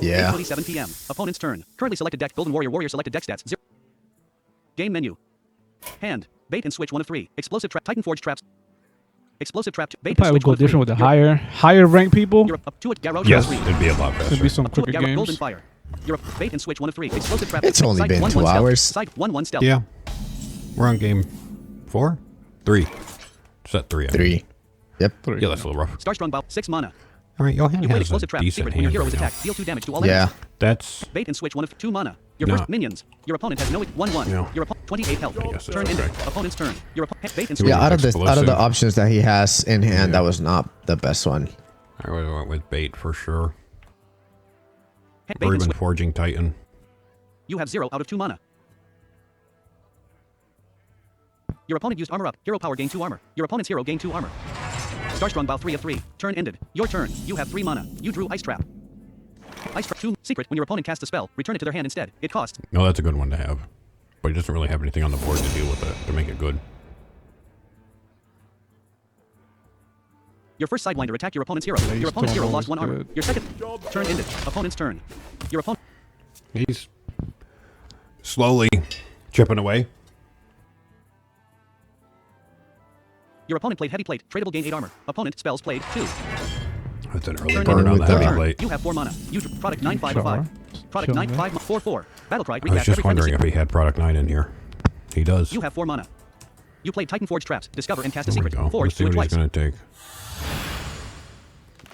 Yeah. 8:27 p.m. Opponent's turn. Currently selected deck. Golden Warrior. Warrior selected deck stats. 0. Game menu. Hand. Bait and switch 1 of 3. Explosive trap. Titan Forge traps. Explosive trap. Bait and Probably would switch go 1 of 3. different with the higher ranked people. You're up to it. Garrosh Yes, 3. it'd be a lot Could faster. be some Up to quicker it. Garrosh Golden games. Fire. You're up. Bait and switch 1 of 3. Explosive trap. It's only Side been 1 2 1 stealth. hours. Side 1 1 stealth. Yeah. We're on game 4? 3. Set 3. I mean. 3. Yep. Yeah, that's a little rough. Starstrong Bow. 6 mana. All right, Johan You played has a explosive trap. decent Secret. When your hand hero is right now. attacked, deal 2 damage to all Yeah. enemies. That's Bait and switch 1 of 2 mana. Your No. first minions. Your opponent has no 1 1. No. Your opponent 28 health. guess that's Turn ended. okay. Opponent's turn. Your opponent bait and He switch. Yeah, out of the Explosive. options that he has in hand, Yeah. that was not the best one. I would have went with bait for sure. Bait Or and even switch. forging Titan. You have 0 out of 2 mana. Your opponent used armor up. Hero power gain 2 armor. Your opponent's hero gain 2 armor. Starstrong Bow 3 of 3. Turn ended. Your turn. You have 3 mana. You drew Ice Trap. Ice Trap 2. Secret. When your opponent casts a spell, return it to their hand instead. It costs. No, that's a good one to have. But he doesn't really have anything on the board to deal with it to make it good. Your first Sidewinder attacked your opponent's hero. Your opponent's hero lost 1 armor. Good. Your second turn ended. Opponent's turn. Your opponent. He's slowly chipping away. Your opponent played heavy plate. Tradable gain 8 armor. Opponent spells played 2. That's an early Turn burn on with the the- heavy Turn. plate. You have 4 mana. You drew product 9 5 of 5. Product Sure, 9 man. 5 4 4. Battle cry. I was Recast just every friendly wondering if secret. he had product 9 in here. He does. You have 4 mana. You played Titan Forge traps. Discover and cast a There we secret. go. Forge. Let's see Do it what he's twice. going to take.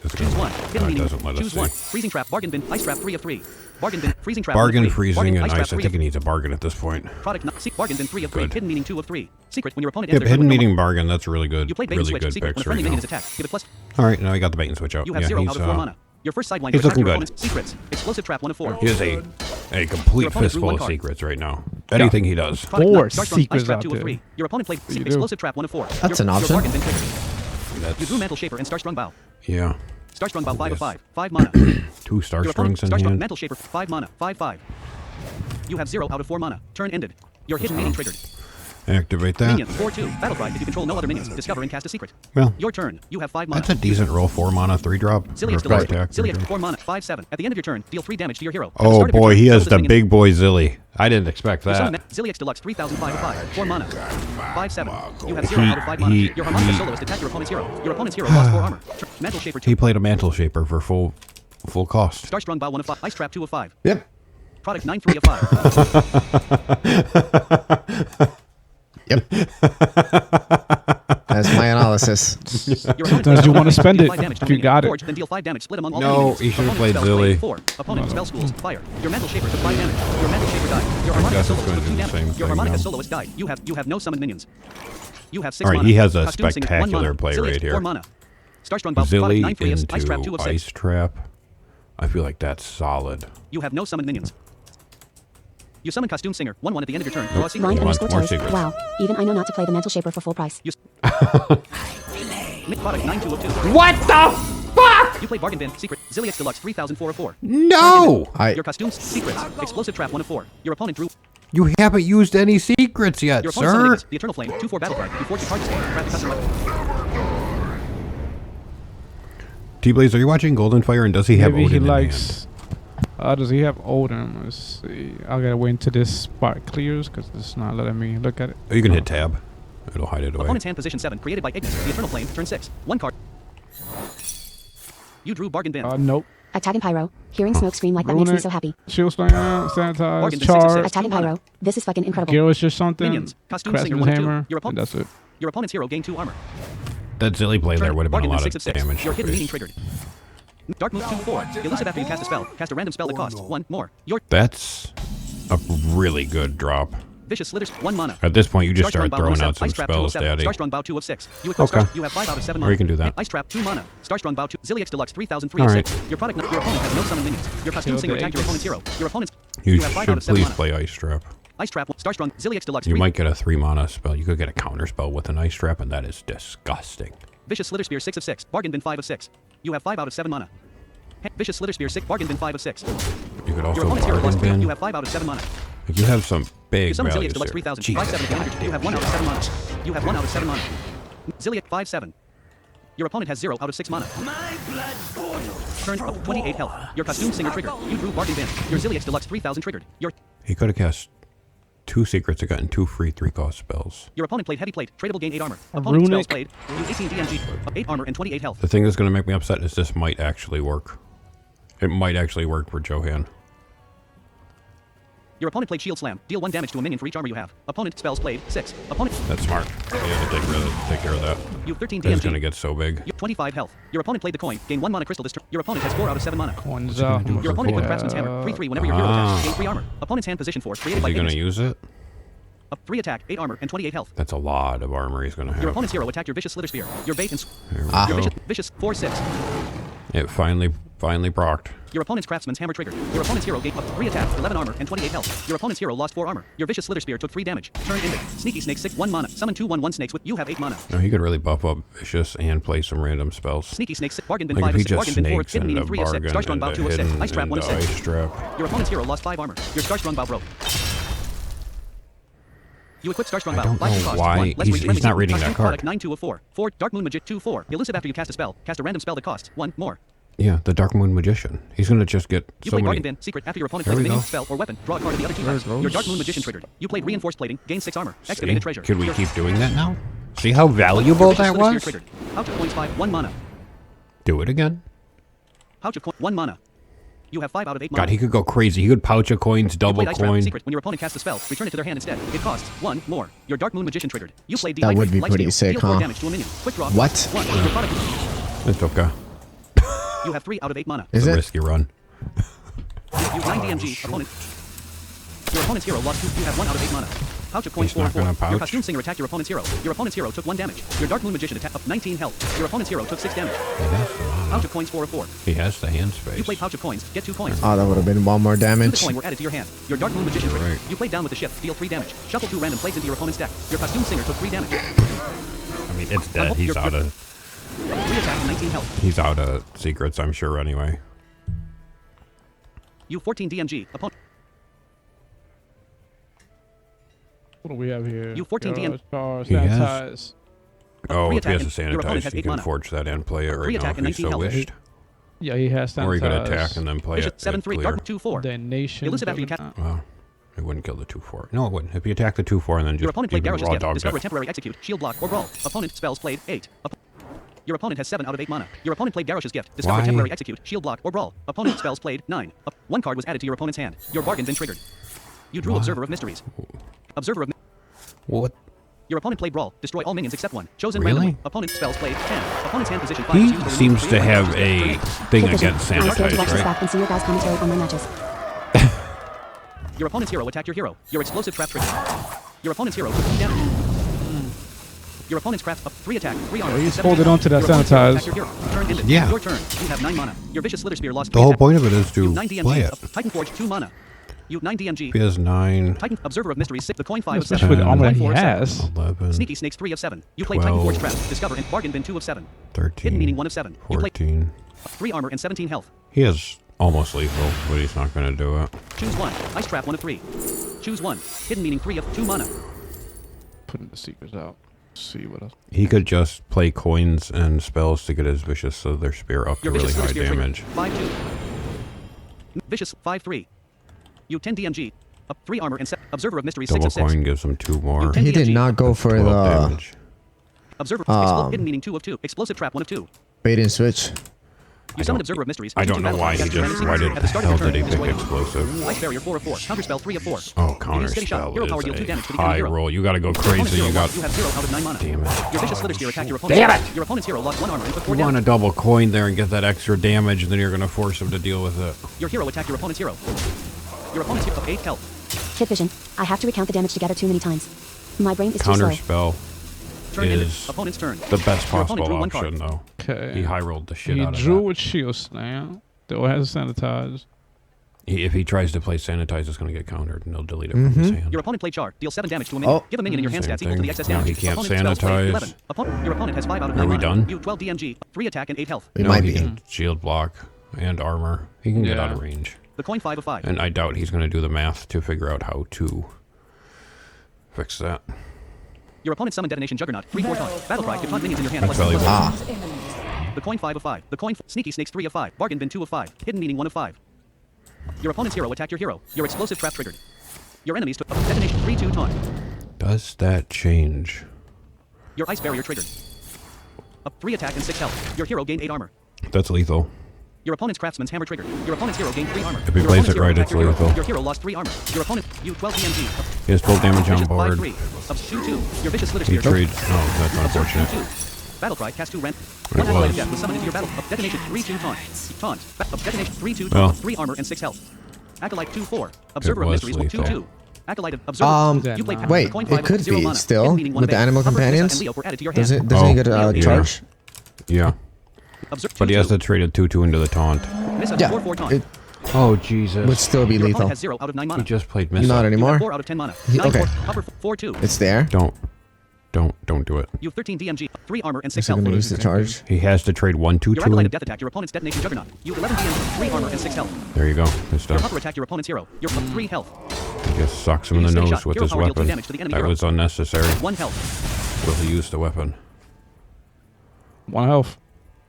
It's Choose gonna- 1. No, Hidden it meaning. doesn't let us Choose see. 1. Freezing trap. Bargain bin. Ice trap 3 of 3. Bargain bin. Freezing trap. Bargain, 1 of 3. freezing, Bargain, and ice trap ice. I 3 think of he needs a bargain at this point. Product not. Bargain bin 3 of 3. Good. Hidden meaning 2 of 3. Secret. When your opponent Yep, enters hidden their meeting bargain. That's really good. You played bait and Really switch. good Secret. When a picks friendly right minion now. is attacked, give it plus. All right, now we got the bait and switch out. You have Yeah, 0 he's, out of 4 mana. Your first Sidewinder he's attacked looking your good. opponent's secrets. Explosive trap 1 of 4. He has a complete Your opponent drew fistful 1 of card. secrets right now. Anything he does. Product Four not. Starstrong. Ice secrets trap out 2 of there. 3. Your opponent played You do. explosive trap 1 of 4. That's an option. Your bargain bin triggered. You That's drew Mantle Shaper and Starstrong Bow. yeah. Starstrong Bow 5 of Yes. 5. 5 mana. 2 star Your opponent, strings in Starstrong hand. Mantle Shaper 5 mana. 5 5. You have 0 out of 4 mana. Turn ended. Your hidden meaning triggered. Activate that. Minion 4 2. Battle cry. If you control no other minions, discover and cast a secret. Well, Your turn. You have 5 mana. that's a decent roll. 4 mana, 3 drop. Zilliax Or Deluxe. attack, 3 Zilliax drop. 4 mana. 5 7. At the end of your turn, deal 3 damage to your hero. At the Oh start of your boy, turn, he roll has the the minion. big boy Zilly. I didn't expect Your summon that. Zilliax Deluxe 3005 of 5. 4 mana. 5 7. You have 0 out of 5 mana. Your harmonica soloist attacked your opponent's hero. Your opponent's hero lost 4 armor. Mantle Shaper 2. He played a mantle shaper for full cost. Starstrong Bow 1 of 5. Ice Trap 2 of 5. Yep. Product 9 3 of 5. Yep. That's my analysis. Your opponent Sometimes plays you wanna Forge, spend deal it 5 damage to if you minion. got it. Forge, then deal 5 damage split among all No, minions. he should've Opponent played spells Zilly. 4. Opponent spell schools. Fire. Your Mantle Shaper took 5 damage. Your Mantle Shaper died. Your harmonica guess it's soloist gonna took do 2 the damage. same Your thing harmonica now. soloist died. You have no summoned minions. You have 6 All right, mana. he has a Costume Singer, 1 spectacular mana. play Zilliax, right here. 4 mana. Starstrong Bow. Product Zilly 9 3 Ice Trap 2 into of 6. ice trap. I feel like that's solid. You have no summoned minions. You summon Costume Singer 1 1 at the end of your turn. Draw a secret. Blind He wants underscore more toes. secrets. Wow. Even I know not to play the Mantle Shaper for full price. You Product 9 2 of 2. What the fuck? You play Bargain Bin. Secret. Zilliax Deluxe 3004 of 4. No! Your costumes, secrets, explosive trap 1 of 4. Your opponent drew. You haven't used any secrets yet, Your opponent's summoning sir. this, the Eternal Flame, 2/4 battle card. You force your card to stand. Grab the custom weapon. T-Blaze, are you watching Golden Fire, and does he have Maybe Odin he in likes. Does he have Odin? Let's see. I gotta wait until this spot clears because it's not letting me look at it. hand? You can hit tab. It'll hide it away. Opponent's hand position 7, created by Ignis, the Eternal Flame, turn 6. 1 card. You drew bargain bin. Nope. Attack and Pyro. Hearing smoke scream like that makes me so happy. Shield Slinger, Sanitize, Bargain bin 6 of 6. Charge, Attack and Pyro. This is fucking incredible. Garrus or something. Minions, Costume Craftsman's Singer 1 of 2. Hammer, Your and opponent. that's it. Your opponent's hero gained 2 armor. That Zilly play there Turn. would have been a Bargain bin lot 6 of of 6. damage. Your to hidden face. meaning triggered. Dark move 2/4. Elusive after you cast a spell. Cast a random spell that costs 1 more. Your That's a really good drop. Vicious Slithers 1 mana. At this point, you just Starstrong start Bow throwing 1 of out 7. some Ice Trap 2 of spells, 7. Daddy. Starstrong Bow 2 of 6. You equip Okay. You have 5 out of 7 Or mana. you can do that. Ice Trap 2 mana. Starstrong Bow 2. Zilliax Deluxe 3003 All of right. 6. Your opponent has no summon minions. Your Costume Kill Singer the attacked your Aegis. opponent's hero. Your opponent's You have 5 out should of 7 please mana. play Ice Trap. Ice Trap Starstrong Zilliax Deluxe You 3. might get a 3-mana spell. You could get a counter spell with an Ice Trap, and that is disgusting. Vicious Slither Spear 6 of 6. Bargain bin 5 of 6. You have 5 out of 7 mana. Vicious Slither Spear 6. Bargain bin 5 of 6. You could Your also opponent's hero plus bargain 3. bin. You have 5 out of 7 mana. You have some You big summon Zilliax values Deluxe here. 3000. Jesus. 5/7 damage. You have 1 out of 7 mana. You have 1 out of 7 mana. Zilliax 5/7. Your opponent has 0 out of 6 mana. Turn up 28 health. Your Costume Singer triggered. You drew bargain bin. Your Zilliax Deluxe 3000 triggered. He could have cast 2 secrets and gotten 2 free 3-cost spells. Your opponent played Heavy Plate. Tradable gain 8 armor. Opponent spells Runic. played. You 18 DMG. 8 armor and 28 health. The thing that's going to make me upset is this might actually work. It might actually work for Johan. Your opponent played Shield Slam. Deal 1 damage to a minion for each armor you have. Opponent spells played 6. Opponent. That's smart. You have to take care of that. You 13 It's going to DMG. get so big. You 25 health. Your opponent played the coin. Gain 1 mana crystal this turn. Your opponent has 4 out of 7 mana. Coins gonna up. do with Your her opponent coin? put Craftsman's Hammer. 3/3 whenever your hero attacks. Gain 3 armor. Opponent's hand position 4. Created Is by he going to Ignis. use it? 3 attack, 8 armor, and 28 health. That's a lot of armor he's going to have. Your opponent's hero attacked your Vicious Slither Spear. Your bait and There we your go. vicious 4/6. It finally procced. Your opponent's Craftsman's Hammer triggered. Your opponent's hero gained 3 attack, 11 armor, and 28 health. Your opponent's hero lost 4 armor. Your Vicious Slither Spear took 3 damage. Turn ended. Sneaky Snake 6 1 mana. Summon 2/1/1 snakes with you have 8 mana. No, he could really buff up Vicious and play some random spells. Sneaky Snake 6 bargain bin Like 5 if of he 6 just bargain bin 4 snakes hidden into meaning 3 of 6 bargain Starstrong Bow 2 of 6 hidden Ice Trap 1 of into 6. Ice Trap. Your opponent's hero lost 5 armor. Your Starstrong Bow broke. You equip Starstrong I Bow. don't 5 know cost, why 1. Let's he's reach friendly not zone. reading Costume that card. product 9 2 of 4. 4 Dark Moon Magician 2/4. Elusive after you cast a spell. Cast a random spell that costs 1 more. Yeah, the Dark Moon Magician. He's going to just get You so play many... bargain bin secret after your opponent There plays a we minion, go. spell, or weapon. Draw a card of the other 2 There types. it goes. Your Dark Moon Magician triggered. You played reinforced plating. Gain 6 armor. See? Excavated treasure. Could we Your- keep doing that now? See how your valuable Vicious that Slither Spear was? triggered. Pouch of coins 5 1 mana. Do it again. Pouch of coin 1 mana. You have 5 out of 8 mana. God, he could go crazy. He could pouch of coins, You double played Ice Trap, coin. secret. When your opponent casts a spell, return it to their hand instead. It costs 1 more. Your Dark Moon Magician triggered. You played That would be Light pretty Steal. sick, Deal 4 huh? damage to a minion. Quick draw. What? 1. Your product. It's okay. You have 3 out of 8 mana. Is It's a it? risky run. You 9 DMG. Opponent. Your opponent's hero lost 2. You have 1 out of 8 mana. Pouch of coins He's not 4 gonna 4. Your pouch. Costume Singer attacked your opponent's hero. Your opponent's hero took 1 damage. Your Dark Moon Magician attacked up 19 health. Your opponent's hero took 6 damage. Pouch of coins 4 of 4. He has the hand space. You play Pouch of coins. Get 2 coins. Oh, that would have been 1 more 2 the damage. coin were added to your hand. Your Dark Moon Magician triggered. Right. You played down with the ship. Deal 3 damage. Shuffle 2 random plates into your opponent's deck. Your Costume Singer took 3 damage. I mean, it's dead. He's Your- out of... 3 attack and 19 health. He's out of secrets, I'm sure, anyway. You 14 DMG. Opponent. What do we have here? You 14 DM. Charge, He has- sanitize. Oh, Three if he has attack to and your opponent sanitize, has he 8 can mana. forge that and play it right 3 now attack if and he 19 so health. wished. Yeah, he has sanitize. Or he could attack and then play it. 7-3. clear. Dark 2-4. Then nation. Elusive after you cast. Well, it wouldn't kill the 2/4. No, it wouldn't. If you attack the 2/4 and then just Your opponent played even Garrosh's raw gift. dogged Discover a it. temporary execute, shield block, or brawl. Opponent spells played 8. Your opponent has 7 out of 8 mana. Your opponent played Garrosh's gift. Discover Why? a temporary execute, shield block, or brawl. Opponent spells played 9. 1 card was added to your opponent's hand. Your bargain bin triggered. You drew What? Observer of Mysteries. Observer of. What? Your opponent played Brawl. Destroy all minions except 1. Chosen Really? randomly. Opponent spells played 10. Opponent's hand position 5. He is used to remove seems 3 to have items. a thing Quick vision. against I'm scared to watch sanitize, this right? back and see your guys' commentary on my matches. Your opponent's hero attacked your hero. Your explosive trap triggered. Your opponent's hero took 3 damage. Your opponent's craft up 3 attack, 3 armor. he's 17 holding on to that Your opponent's hero sanitize. attacked your hero. Turn ended. Yeah. Your turn. You have 9 mana. Your Vicious Slither Spear lost The 3 whole attack. point of it is to You 9 DMG. play it. Titan Forge 2 mana. You 9 DMG. He has 9, Titan Observer of Mysteries 6. The coin 5 of Especially 7. with the armor Coin that he 4 of 7. has. 11, Sneaky Snakes 3 of 7. You play Titan 12, Forge Trap. Discover and bargain bin 2 of 7. 13, Hidden meaning 1 of 7. You play 14. 3 armor and 17 health. He has almost lethal, but he's not going to do it. Choose 1. Ice Trap 1 of 3. Choose one. Hidden meaning 3 of 2 mana. Putting the secrets out. See what else. He could just play coins and spells to get his vicious so their spear up to Your really vicious high Slither Spear damage. triggered. 5-2. Vicious 5-3. You 10 DMG. Up 3 armor and Observer of Mystery 6 Double of 6. coin gives him 2 more. He did not go for 12 the damage. Observer hidden meaning 2 of 2. Explosive trap 1 of 2. bait and switch. You summon Observer of Mysteries. I don't know why he just. Why did the hell did he pick explosive? Ice Barrier 4 of 4. Counterspell 3 of 4. Oh, counter Steady shot. spell Hero power is deal 2 damage to a the enemy high hero. roll. You gotta go Your opponent's crazy. hero You got. you have 0 out of 9 mana. Damn it. Your Vicious Slither Spear attacked your opponent's Damn hero. it! Your opponent's hero lost 1 armor and took 4 You want damage. to double coin there and get that extra damage, and then you're gonna force him to deal with it. Your hero attacked your opponent's hero. Your opponent's hero 8 health. Kid vision. I have to recount the damage together too many times. My brain is too Counter slow. spell Turn ended. is Opponent's turn. the best Your opponent possible drew 1 card. option, though. Okay. He high rolled the shit He out of drew that. with Shield Slam. Though it has sanitized. If he tries to play sanitize, it's gonna get countered, and he'll delete it from his hand. Your opponent played Char. Deal 7 damage to a minion. Oh. Give a minion in your hand Same stats equal to the thing. excess No, damage. he can't Opponent's spells play sanitize. 11. Your opponent has 5 out of 9 Are we mana. done? You 12 DMG. 3 attack and 8 health. We No, might he be. can shield block and armor. He can get out of range. The coin 5 of 5. And I doubt he's gonna do the math to figure out how to fix that. Your opponent summoned Detonation Juggernaut. 3/4 taunt. Battle cry. Give taunt minions in your hand. That's plus- valuable. The coin 5 of 5. The coin Sneaky Snakes 3 of 5. Bargain Bin 2 of 5. Hidden meaning 1 of 5. Your opponent's hero attacked your hero. Your explosive trap triggered. Your enemies took Detonation 3/2 taunt. Does that change? Your ice barrier triggered. Up 3 attack and 6 health. Your hero gained 8 armor. That's lethal. Your opponent's craftsman's hammer triggered. Your opponent's hero gained 3 armor. If he Your plays opponent's it hero right, attacked it's your hero. lethal. Your hero lost 3 armor. Your opponent, you 12 DMG. He has full damage on Vicious board. 5-3. Up 2/2. Your vicious Slither He Spear. trades. Oh, that's Observe unfortunate. 2/2. Battle cry, cast 2 rent. It 1 acolyte was. of death was summoned into your battle. Of detonation 3/2 taunt. Taunt. Of detonation 3/2 Well. taunt. 3 armor and 6 health. Acolyte 2/4. Observer of was mysteries lethal. 2/2. Acolyte of observer. You play Wait, the coin it 5 could 0 be mana. still Hidden meaning 1 with of the 8. animal Upper Princess companions? and Leo were added to your hand. Doesn't he get a yeah. charge? Yeah, Observe but he has 2/2. to trade a 2/2 into the taunt. Miss a Yeah, 4/4 taunt. it Oh Jesus! would still be Your opponent lethal. has 0 out of 9 He mana. just played miss. Not You have anymore. 4 out of 10 mana. He- 9 okay. Upper 4/2. It's there. Don't do it. You have 13 DMG. 3 armor and 6 Is he health. gonna use the charge? He has to trade 1 2 Your 2. acolyte of death attacked your opponent's detonation juggernaut. You have 11 DMG. 3 armor and 6 health. There you go. Good Your stuff. upper attacked your opponent's hero. You're up 3 health. He just sucks him in the Steady nose shot. with Hero his power deal 2 weapon. damage to the enemy That hero. was unnecessary. 1 health. Will he use the weapon? 1 health.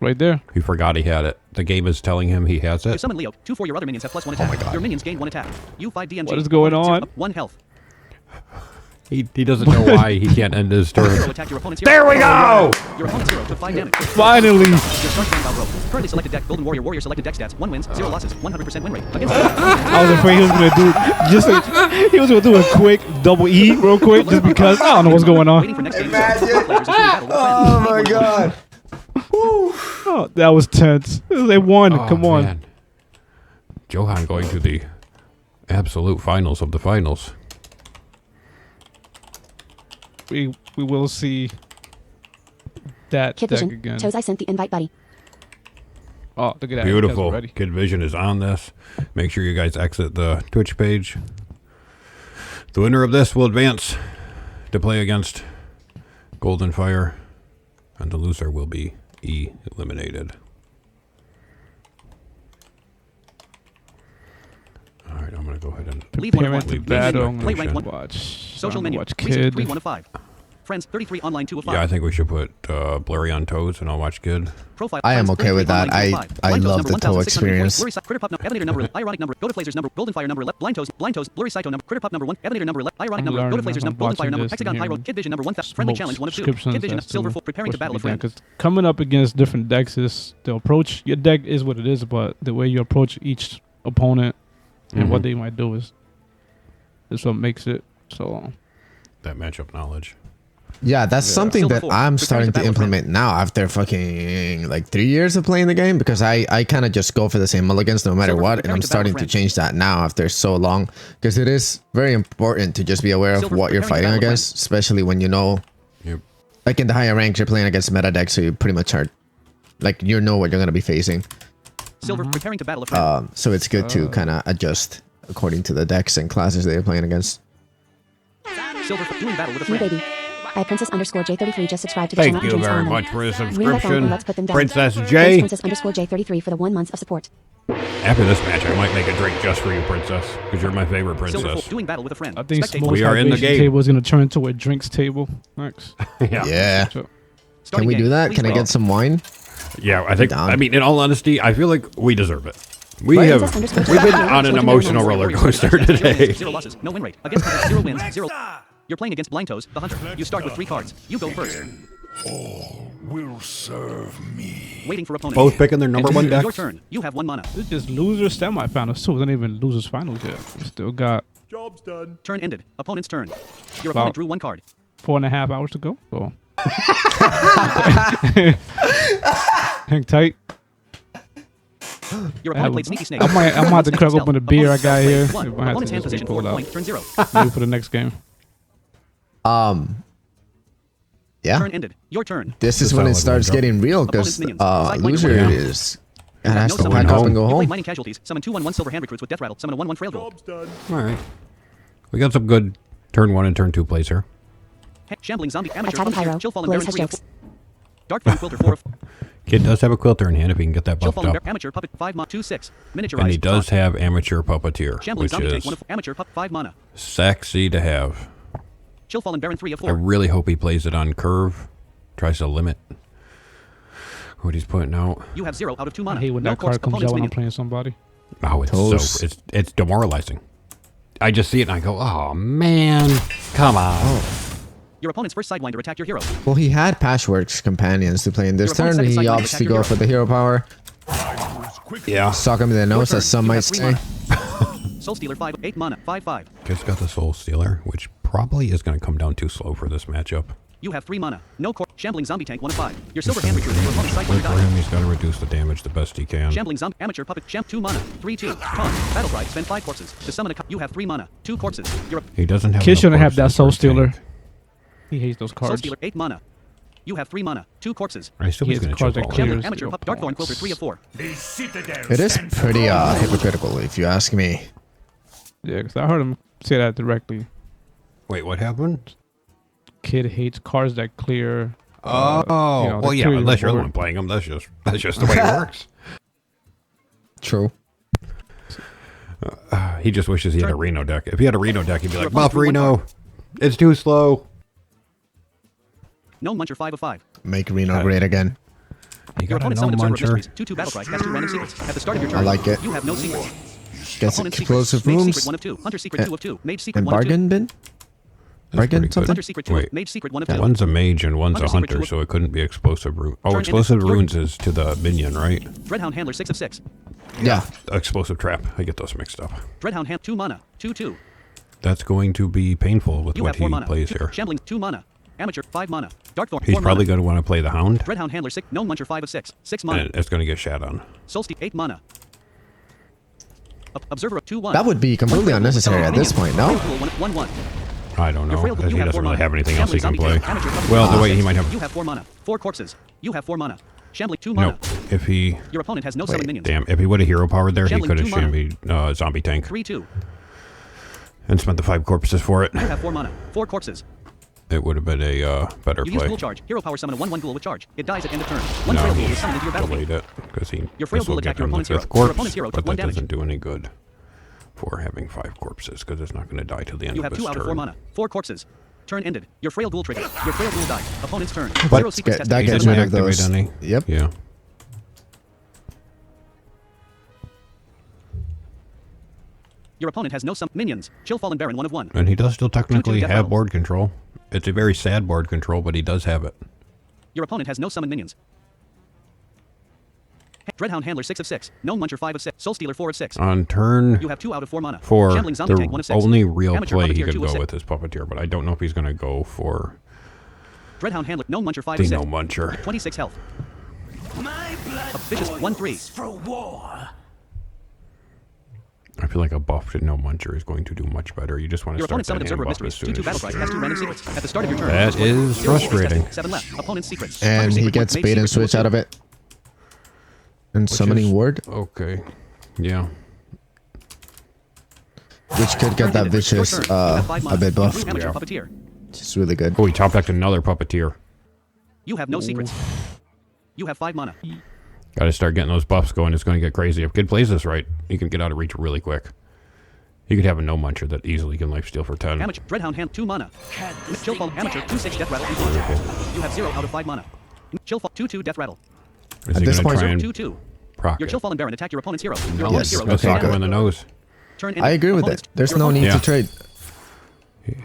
Right there. He forgot he had it. The game is telling him he has You it. summon Leo. 2/4 your other minions have +1 attack. my God. Your minions gain 1 attack. You 5 DMG. What is going Opponent on? 1 health. He doesn't know why he can't end his Your hero turn. attacked your opponent's hero. There we go! Your opponent's hero took 5 damage. Finally. Your start time row. Currently selected deck. Golden Warrior. Warrior selected deck stats. 1 wins, 0 losses, 100% win rate. Against I was afraid he was gonna do just like, he was gonna do a quick double E real quick just because I don't know what's going on. waiting for next game. Players is doing battle with Oh friends. my god. Oh, that was tense. They won. Oh, Come on. man. Johan going to the absolute finals of the finals. We will see that Kid deck vision. again. Chose I sent the invite, buddy. Oh, look at that. Beautiful. Already. Kid Vision is on this. Make sure you guys exit the Twitch page. The winner of this will advance to play against Golden Fire, and the loser will be eliminated. All right, I'm going to go ahead and Leave 1 of 1. Parent to Leave battle. I'm Play gonna rank 1. watch. Social I'm gonna menu. Watch Research Kid. 3 1 of 5. Friends 33 online 2 of 5. Yeah, I think we should put Blurry on toes, and I'll watch Kid. Profile. I am Friends, okay with 33 that. online 2 I- of 5. I Blind Toes love number the toe 1640. experience. Blurry Critter Pup Evaluator number. Ironic number. Go to Flazer's number. Golden Fire number. Blind Toes. Blurry Saito number. Critter Pup number 1. Evaluator number. Ironic number. Go to Flazer's number. Golden Fire number. Hexagon Pyro. Kid Vision number 1. Friendly challenge 1 of 2. Kid Vision Silver 4. Preparing to battle a friend. Because coming up against different decks is the approach. Your deck is what it is, but the way you approach each opponent and what they might do is what makes it. So That matchup knowledge. Yeah, that's something Silver that 4. I'm Preparing starting to to battle a friend. implement now after fucking like 3 years of playing the game, because I kind of just go for the same mulligans no matter Silver 4. what, and Preparing I'm to battle starting a to friend. change that now after so long, because it is very important to just be aware of Silver 4. what you're Preparing to fighting battle a against, especially when you know, Yep. like in the higher ranks, you're playing against meta decks, so you pretty much are, like, you know what you're gonna be facing. Silver preparing to battle a friend. So it's good to kind of adjust according to the decks and classes that you're playing against. Silver doing battle with a Me friend. baby. I Princess underscore J33 just subscribed to the Thank channel. you and drinks very on them. much for the Ring that bell and subscription, let's put them down. Princess Thanks, J. Princess underscore J33 for the 1 month of support. After this match, I might make a drink just for you, princess, because you're my favorite Silver princess. Fool, doing battle with a friend. I think Spectator. Smoke's We are in the hydration game. table is gonna turn into a drinks table next. Yeah. So, Can Starting we game. do that? Please Can I wait. get some wine? Yeah, I think. Down. I mean, in all honesty, I feel like we deserve it. We Right. have. Princess We've been underscore on an Warrior emotional Warrior roller Warrior coaster Warrior 0 today. wins, 0 losses, no win rate. Against Hunter, 0 wins, 0. You're playing against Blind Toes, the Hunter. You start with 3 cards. You go first. Will serve me. Waiting for opponent. Both picking their number one Your decks. turn. You have 1 mana. it's just losers semifinals too. It ain't even losers finals yet. We still got Job's done. Turn ended. Opponent's turn. Your Wow. opponent drew 1 card. 4.5 hours to go. So. Hang tight. Your opponent played Sneaky Snake. I might have to crack open the beer I got here. One. If I have Opponent's to hand just position pull it 4 out. point. Turn 0. Maybe for the next game. Yeah. Turn ended. Your turn. This is Just when it solid starts one, Joe. getting real because Opponent's minions. Side loser point. is has No to summon. pack up and go You play home. mining casualties. Summon 2/1/1 silver hand recruits with death rattle. Summon a 1/1 frail gold. Job's done. All right. We got some good turn 1 and turn 2 plays here. Shambling zombie amateur. Attack and Puppeteer, pyro. Chill fallen Blaze baron has 3 of jokes. 4. Dark Quilter 4 of Kid does have a quilter in hand if he can get that Chill buffed fallen up. baron amateur puppet 5 mana 2/6. Miniaturized. And he does taunt. have amateur puppeteer, Shambling which zombie tank is 1 of amateur pup 5 mana. sexy to have. Chill fallen baron 3 of I 4. really hope he plays it on curve. Tries to limit what he's putting out. You have 0 out of 2 mana. I hate when No that corpse, card comes opponent's out when I'm minion. playing somebody. Oh, it's Toast. it's demoralizing. I just see it and I go, oh man, come on. Your opponent's first sidewinder attacked your hero. Well, he had Patchwork's companions to play in this Your turn. opponent's He second opts side to might go attack for your the hero power. Yeah, Suck him in the Your nose, turn. as some You might have 3 say. mana. Soul Stealer 5 8 mana 5/5. just got the Soul Stealer, which probably is going to come down too slow for this matchup. You have 3 mana. No core. Shambling zombie tank 1 of 5. Your silver hand recruit. Your opponent's Wait sidewinder for him, dies. he's got to reduce the damage the best he can. Shambling zombie amateur puppet champ 2 mana 3/2. Taunt. Battle cry. Spend 5 corpses to summon a. You have 3 mana. 2 corpses. Your He doesn't have Kid enough shouldn't have that corpses Soul for a Stealer. tank. He hates those Soul cards. Stealer 8 mana. You have 3 mana. 2 corpses. I still He was has going to cards chill that ball. clear. Shambling Clears amateur your pup Darkthorn points. Quilter 3 of 4. The citadel It is stands pretty firm. hypocritical, if you ask me. Yeah, because I heard him say that directly. Wait, what happened? Kid hates cards that clear. Oh, you know, well, they yeah, clear your unless you're the board. one playing them, that's just the way it works. True. He just wishes he had a Reno deck. If he had a Reno deck, he'd be like, Your buff opponent drew one Reno. It's too slow. No Muncher 5 of 5. Make Reno great again. You Your got a opponent no summoned Observer of muncher. Mysteries. 2/2 battle cry. Cast 2 random secrets. At the start of your turn. I like it. You have no secrets. Gets Opponent's secrets. explosive Mage rooms secret 1 of 2. Hunter secret 2 of 2. Mage secret and 1 of 2. bargain bin. That's Bargain pretty good. something. Hunter secret 2. Wait. Mage secret 1 of 2. One's a mage and one's a Hunter secret hunter, two- so it couldn't be explosive rune. Oh, Turn explosive ended. runes is to the minion, right? Dreadhound Handler 6 of 6. Yeah. Explosive trap. I get those mixed up. Dreadhound Hand 2 mana. 2/2. That's going to be painful with You what have 4 he mana. plays here. Shambling 2 mana. Amateur 5 mana. Darkthorn He's 4 probably mana. going to want to play the hound, Dreadhound Handler 6. No Muncher 5 of 6. 6 mana. and it's going to get shat on. Soulsteep 8 mana. Observer of 2/1. That would be completely unnecessary at this point, no? 1/1. I don't know, Your frail because you he have doesn't 4 really mana. have anything else he can Shambling play. zombie tank, amateur Well, the puppet. way he might have... You have 4 mana. 4 corpses. You have 4 mana. Shambling 2 No, mana. if he... Your opponent has no summon minions. Damn, if he would have hero powered there, he Shambling could have 2 mana. shambied zombie tank 3/2. and spent the 5 corpses for it. You have 4 mana. 4 corpses. It would have been a better You use play. ghoul charge. Hero power summon a 1/1 ghoul with charge. It dies at end of turn. 1 No, frail ghoul he is summoned into your battle delayed field. it because he Your frail this will ghoul get attacked your him the opponent's hero. 5th Your corpse, opponent's hero but took 1 that damage. doesn't do any good for having 5 corpses because it's not going to die till the end You of have his 2 out of 4 turn. mana. 4 corpses. Turn ended. Your frail ghoul trigger. Your frail ghoul dies. Opponent's turn. But Zero secrets tested. that He gets doesn't rid of activate those. any. Yep. Yeah. Your opponent has no minions. Chill Fallen Baron 1 of 1. And he does still technically death have rattle. board control. It's a very sad board control, but he does have it. Your opponent has no summon minions. Dreadhound Handler 6 of 6. Gnome Muncher 5 of 6. Soul Stealer 4 of 6. On turn You have 2 out of 4 mana. 4, Shambling Zombie Tank 1 the of 6. only real Amateur play he Puppeteer could 2 of go 6. with is Puppeteer, but I don't know if he's going to go for Dreadhound Handler Gnome Muncher 5 the of 6. No Muncher. 26 health. My blood A vicious 1/3. for war. I feel like a buffed No Muncher is going to do much better. You just want to Your start opponent that summoned hand Observer of buff as Mysteries. soon 2/2 as battle you cry. see Cast it. 2 random secrets. At the start of your turn. That is 0 secrets frustrating. tested. 7 left. Opponent's secrets. And Hunter he secret gets one. bait Mage and secret switch 2 out of it. And summoning is- ward, Okay. Yeah. which could get that vicious a bit buff. Amateur Puppeteer. It's really good. Oh, he top decked another Puppeteer. You have no secrets. You have 5 mana. Got to start getting those buffs going. It's going to get crazy. If Kid plays this right, he can get out of reach really quick. He could have a no muncher that easily can lifesteal for 10. Amateur Dreadhound hand 2 mana. Chill Fall Amateur 2/6 Death Rattle. You have 0 out of 5 mana. Chill Fall 2/2 Death Rattle. Is At he this going to point- try and 2/2. proc Your it? Chill Fallen Baron attack your opponent's hero. Your No, opponent's Yes, hero. let's okay, sock him good. in the nose. Turn I agree with it. There's no need to trade.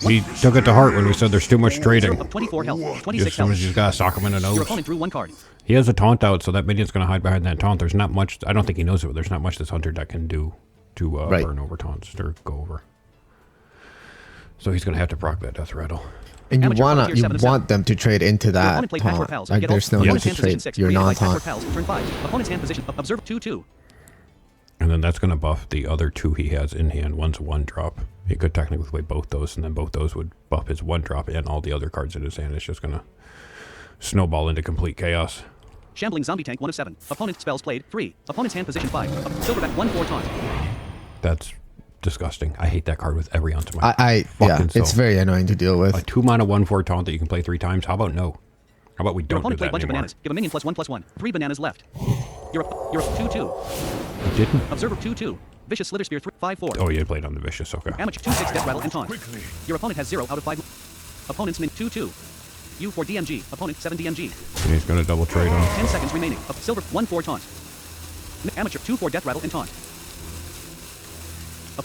He took it to heart when we said there's too much trading. 24 health. As 26 soon health. as you got to sock him in the Your nose. opponent drew 1 card. He has a taunt out, so that minion's going to hide behind that taunt. There's not much. I don't think he knows it, but there's not much this hunter deck can do to Right. burn over taunts or go over. So he's going to have to proc that death rattle. And you Amateur wanna Frontier you 7 of want 7. them to trade into Your that opponent played Patchwork taunt. Pals. Like Get there's all- no need Opponent's to hand position trade 6. your Create life non-taunt. Patchwork Pals. Turn 5. Opponent's hand position. Observe 2/2. And then that's going to buff the other 2 he has in hand. One's a 1-drop. He could technically play both those, and then both those would buff his 1-drop and all the other cards in his hand. It's just going to snowball into complete chaos. Shambling Zombie Tank 1 of 7. Opponent's spells played 3. Opponent's hand position 5. Silverback 1/4 taunt. That's disgusting. I hate that card with every ounce of my Yeah, fucking soul. it's very annoying to deal A with. 2-mana 1/4 taunt that you can play 3 times. How about no? How about we Your don't do opponent played that a bunch of anymore? bananas. Give a minion +1/+1. 3 bananas left. You're 2/2. He didn't. Observer 2/2. Vicious Slither Spear 5/4. Oh, you played on the vicious. Okay. Amateur 2/6 Death Rattle and taunt. Your opponent has 0 out of 5. Opponent's min 2/2. You for DMG. Opponent 7 DMG. And he's going to double trade on. 10 seconds remaining. Silver 1/4 taunt. Amateur 2/4 Death Rattle and taunt.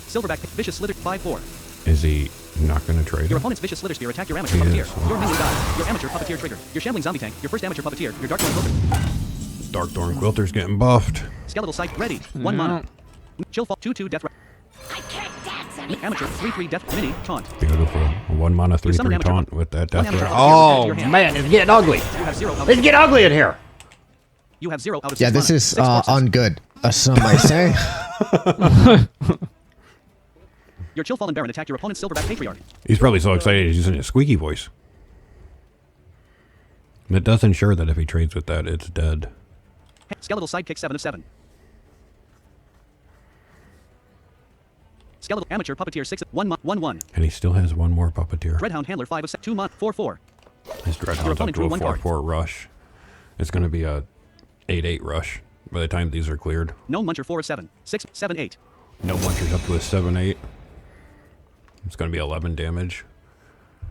Silverback Vicious Slither 5/4. Is he not going to trade Your him? opponent's Vicious Slither Spear attack your amateur He puppeteer. is. Your minion dies. Your amateur puppeteer triggered. Your Shambling Zombie Tank. Your first amateur puppeteer. Your Dark Lord Quilter. Dark Thorn Quilter's getting buffed. Skeletal Sight ready. 1 mana. Chill Fall 2/2 Death Rattle. Amateur 3/3 Death Mini taunt. Beautiful. A 1-mana 3/3 amateur taunt with that death amateur rattle. puppeteer Oh, to your hand. man, it's getting ugly. You have 0 out of It's getting ugly in here. You have 0 out of 6 Yeah, this mana. is 6 corpses. ungood, as some might say. Your Chill Fallen Baron attack your opponent's Silverback Patriarch. He's probably so excited he's using his squeaky voice. It does ensure that if he trades with that, it's dead. Skeletal Sidekick 7 of 7. Skeletal Amateur Puppeteer 6 of 1/1. And he still has one more puppeteer. Dreadhound Handler 5 of 2 mana 4/4. His Your Dreadhound's up opponent to drew a 1 card. 4/4 rush. It's going to be a 8/8 rush by the time these are cleared. No Muncher 4 of 7. 6, 7, 8. No munchers up to a 7/8. It's going to be 11 damage.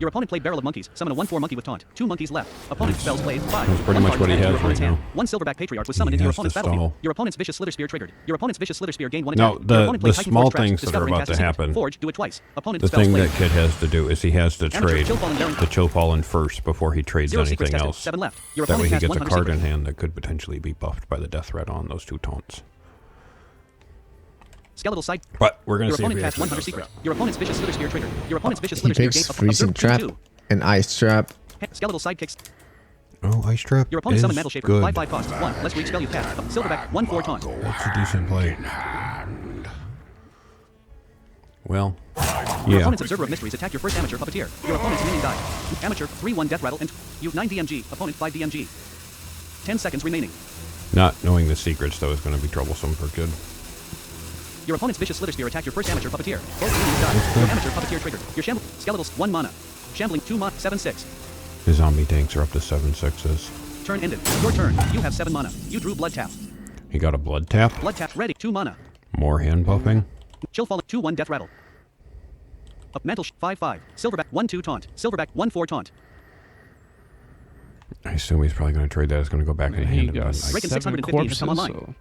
Your opponent played Barrel of Monkeys. Summon a 1/4 monkey with taunt. 2 monkeys left. Opponent's spells played 5. That's pretty One much card what he added to has your opponent's right hand. now. 1 Silverback Patriarch was summoned He into your has to opponent's battlefield. stall. Your opponent's Vicious Slither Spear triggered. Your opponent's Vicious Slither Spear gained 1 No, attack. the- Your opponent played the Titan small Forge Traps, things that are Discovering about Cast to a Secret. happen. Forge, do it twice. Opponent's The spells thing played. that Kid has to do is he has to Amateur trade Chill Fallen Baron. the Chill Fallen first before he trades 0 secrets anything tested. else. 7 left. Your That way opponent he has gets a 100 card in secrets. hand that could potentially be buffed by the death threat on those 2 taunts. Skeletal Side. But we're going to Your see if opponent he has actually 100 does secret. that. Your opponent's Vicious Slither Spear triggered. Your opponent's Vicious He Slither Spear picks gained Freezing Trap 2/2. and Ice Trap. Skeletal Sidekicks. Oh, Ice Trap Your opponent is summoned Metal Shaper. good. 5/5 cost. 1. Let's reach spell you cast. Silverback 1/4 taunt. That's a decent play. Well, Your yeah. opponent's Observer of Mysteries attack your first amateur puppeteer. Your opponent's minion died. Amateur 3/1 Death Rattle and you 9 DMG. Opponent 5 DMG. 10 seconds remaining. Not knowing the secrets, though, is going to be troublesome for Kid. Your opponent's Vicious Slither Spear attack your first amateur puppeteer. Both minions died. Your amateur puppeteer triggered. Your Skeletals 1 mana. Shambling 2 mana 7/6. His zombie tanks are up to 7/6s. Turn ended. Your turn. You have 7 mana. You drew Blood Tap. He got a blood tap. Blood Tap ready. 2 mana. More hand buffing. Chill Fallen 2/1 Death Rattle. Up Mantle 5/5. Silverback 1/2 taunt. Silverback 1/4 taunt. I assume he's probably going to trade that. It's going to go back in He hand. got Breaking 7 650 has come corpses. online. So.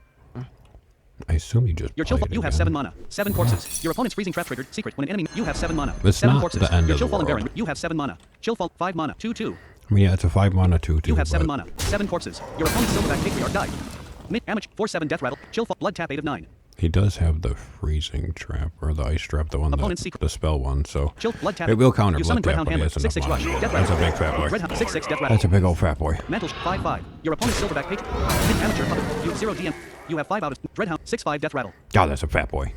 I assume he just Your Chill played You have again. 7 mana. 7 corpses. Your opponent's Freezing Trap triggered. Secret. When an enemy you have 7 mana. It's 7 not corpses. the end Your of Chill the Fallen world. Baron. You have 7 mana. Chill Fall 5 mana. 2/2. I mean, yeah, it's a 5-mana 2/2. You have 7 but mana. 7 corpses. Your opponent's Silverback Patriarch died. Mid Amateur 4/7 Death Rattle. Chill Fall Blood Tap 8 of 9. He does have the freezing trap, or the ice trap, the one Opponent's that, secret. the spell one, so Chill Blood Tap. it will counter You blood summon tap, Dreadhound but he Handler. has enough 6/6 rush. mana. Death That's a Rattle. big fat boy. Dreadhound 6/6 Death That's Rattle. a big old fat boy. Mantle 5/5. Your opponent's Silverback Patriarch. Mid Amateur puppet. You have 0 DM. You have 5 out of Dreadhound 6/5 Death Rattle. God, that's a fat boy.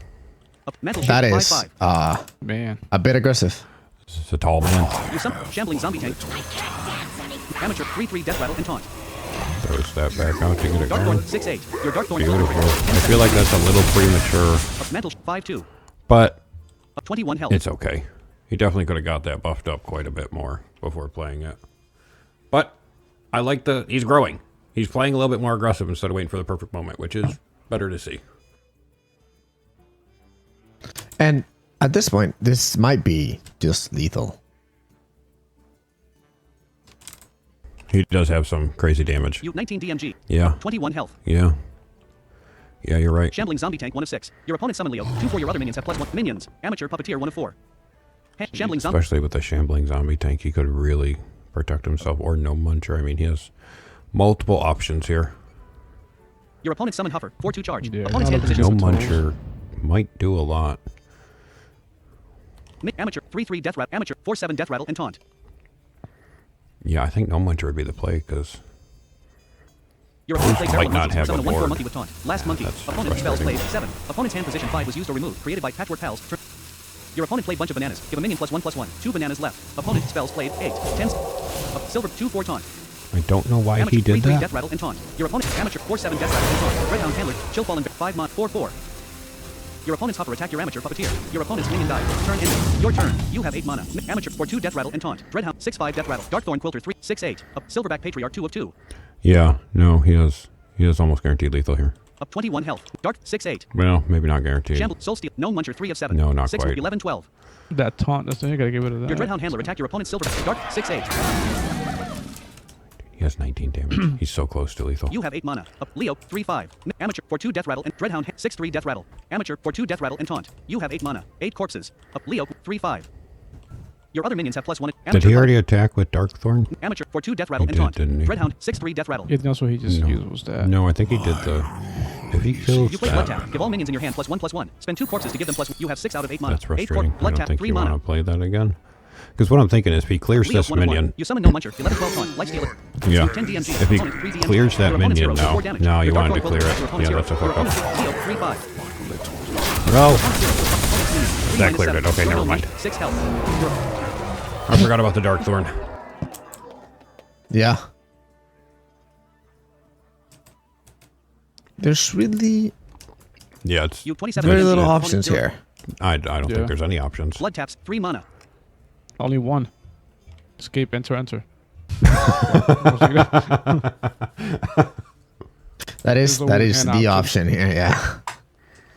Up Mantle That Shaper is 5/5. Man. a bit aggressive. It's a tall man. You summon Shambling Zombie Tank. Amateur 3/3 Death Rattle and taunt. Throws that back out to get it Dark going. Thorn 6/8. Your Dark Thorn Beautiful. Quilter triggered. I feel like that's a little premature, Up Mantle 5/2. but Up 21 health. it's okay. He definitely could have got that buffed up quite a bit more before playing it. But I like he's growing. He's playing a little bit more aggressive instead of waiting for the perfect moment, which is better to see. And at this point, this might be just lethal. He does have some crazy damage. You 19 DMG. Yeah. 21 health. Yeah. Yeah, you're right. Shambling zombie tank 1 of 6. Your opponent summon Leo. 2 for your other minions have +1 minions. Amateur puppeteer 1 of 4. Shambling zombie. Especially with the shambling zombie tank, he could really protect himself, or no muncher. I mean, he has multiple options here. Your opponent summon Huffer. 4-2 charge. Yeah, Opponent's hand not a position. No muncher might do a lot. Amateur 3-3 death rattle. Amateur 4-7 death rattle and taunt. Yeah, I think no muncher would be the play, because Your opponent played might several not monkeys. have Summon the a 1/4 board. monkey with taunt. Last monkey. that's Opponent spells played frustrating. 7. Opponent's hand position 5 was used or removed. Created by Patchwork Pals. Your opponent played bunch of bananas. Give a minion +1/+1. 2 bananas left. Opponent spells played 8. 10. Silver 2-4 taunt. I don't know why Amateur he did 3-3 that. death rattle and taunt. Your opponent amateur 4-7 death rattle and taunt. Red Hound handler. Chill fallen 5 mod 4-4. Your opponent's hopper attack your amateur puppeteer. Your opponent's minion died. Turn ended. Your turn. You have 8 mana. Amateur 4-2 death rattle and taunt. Dreadhound 6-5 death rattle. Darkthorn quilter 3-6-8. Up Silverback Patriarch 2 of 2. Yeah, no, he has almost guaranteed lethal here. Up 21 health. Dark 6-8. Well, maybe not guaranteed. Shamble Soul Steel. No muncher 3 of 7. No, not 6 quite. 11-12. That taunt, that's you gotta get rid of that. Your Dreadhound handler attack your opponent's Silverback. Dark 6-8. He has 19 damage. He's so close to lethal. You have 8 mana. Up Leo 3-5. Amateur 4-2 death rattle and Dreadhound 6-3 death rattle. Amateur 4-2 death rattle and taunt. You have 8 mana. 8 corpses. Up Leo 3-5. Your other minions have +1. Did he already attack with Darkthorn? Amateur 4-2 death rattle He and did, taunt. didn't he? Dreadhound 6-3 death rattle. Yeah, that's what he just used was that. No, I think he did the... If he kills You play blood that, tap. Give all minions in your hand +1/+1. Spend 2 corpses to give them +1. You have 6 out of 8 mana. that's 8 frustrating. I blood don't tap. think 3 you want mana. to play that again. Because what I'm thinking is if he clears Leo this 1 of 1. minion... You summon no muncher. 11-12 taunt. Lifesteal. Yeah. 10 DMG. If he Opponent 3 DMG. clears that Your opponent's minion hero, now, 4 damage. now you Your wanted to Dark clear Thorn it. your opponent's Yeah, hero. that's a Your fuck up. opponent's Leo 3-5. No! Three That minus cleared 7. it. Okay, Your never opponent mind. 6 health. I forgot about the Darkthorn. Yeah. There's really Yeah, it's... You 27 very DMG. little Opponent's options zero. here. I don't Yeah. think there's any options. Blood taps. 3 mana. Only one. Escape, enter, enter. That is There's always the an option here, yeah.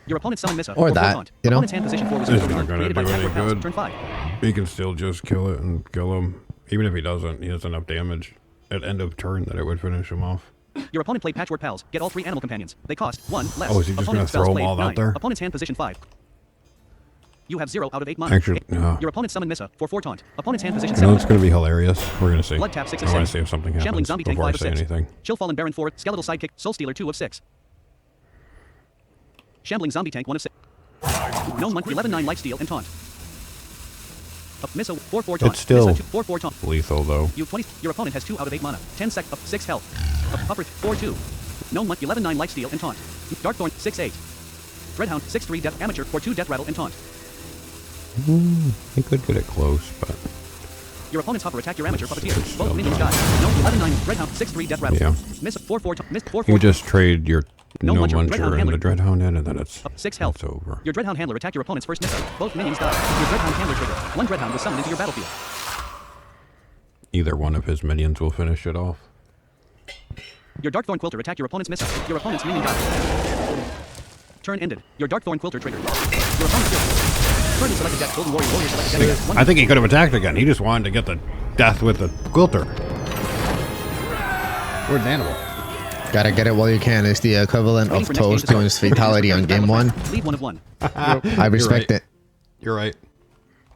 Your opponent summon Missa. Or 4/4 that, taunt. you know? Opponent's hand position 4 was It's used or not removed. gonna Created by do any Patchwork Pals. good. Turn 5. He can still just kill it and kill him. Even if he doesn't, he has enough damage at end of turn that it would finish him off. Your opponent played Patchwork Pals. Get all 3 animal companions. They cost 1 less. Oh, is he just Opponent gonna throw spells them played all out 9. there? Opponent's hand position 5. You have 0 out of 8 mana. Actually, no. Your opponent summoned Missa for 4 taunt. Opponent's hand position You know 7. it's going to be hilarious. We're going to see. Blood tap 6 of I 6. want to see if something Shambling happens zombie tank before I 5 of say 6. anything. Chill Fallen Baron 4. Skeletal Sidekick. Soul Stealer 2 of 6. Shambling zombie tank 1 of 6. No monkey 11-9 lifesteal and taunt. Up Missa 4/4 taunt. It's still- Missa 4/4 taunt. Lethal, though. You 20. Your opponent has 2 out of 8 mana. 10 sec. Up 6 health. Up Hupper 4/2. No monkey 11-9 lifesteal and taunt. Darkthorn 6/8. Dreadhound 6/3 death amateur 4/2 death rattle and taunt. He could get it close, but... Your opponent's hopper attack your amateur puppeteer. still Both minions not. die. No 11-9 Dreadhound 6/3 death rattle. Yeah. Miss 4/4 taunt. Miss 4/4. You just trade your No no muncher, muncher Dreadhound and handler. the Dreadhound in, and then it's... Up 6 health. It's over. Your Dreadhound handler attack your opponent's first missile. Both minions die. Your Dreadhound handler trigger. 1 Dreadhound was summoned into your battlefield. Either one of his minions will finish it off. Your Darkthorn Quilter attack your opponent's missile. Your opponent's minion died. Turn ended. Your Darkthorn Quilter triggered. Your opponent's killed. Turn and select a death. Golden Warrior. Warrior select a death. I think he could have attacked again. He just wanted to get the death with the quilter. We're an animal. Gotta get it while you can. It's the equivalent of Toast doing his fatality on game 1. Leave 1 of 1. I respect right. it. You're right.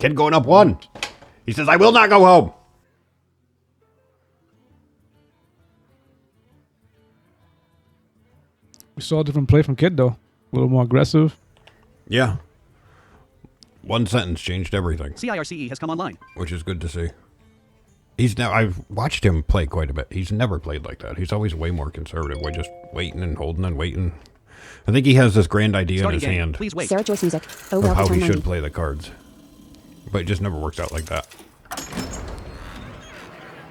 Kid going up 1. He says, I will not go home. We saw a different play from Kid, though. A little more aggressive. Yeah. One sentence changed everything, CIRCE has come online. which is good to see. He's now. I've watched him play quite a bit. He's never played like that. He's always way more conservative. We're just waiting and holding and waiting. I think he has this grand idea Starting in his game. hand Please wait. Sarah Joyce music. Oh of well, how for he turn should 90. play the cards, but it just never works out like that.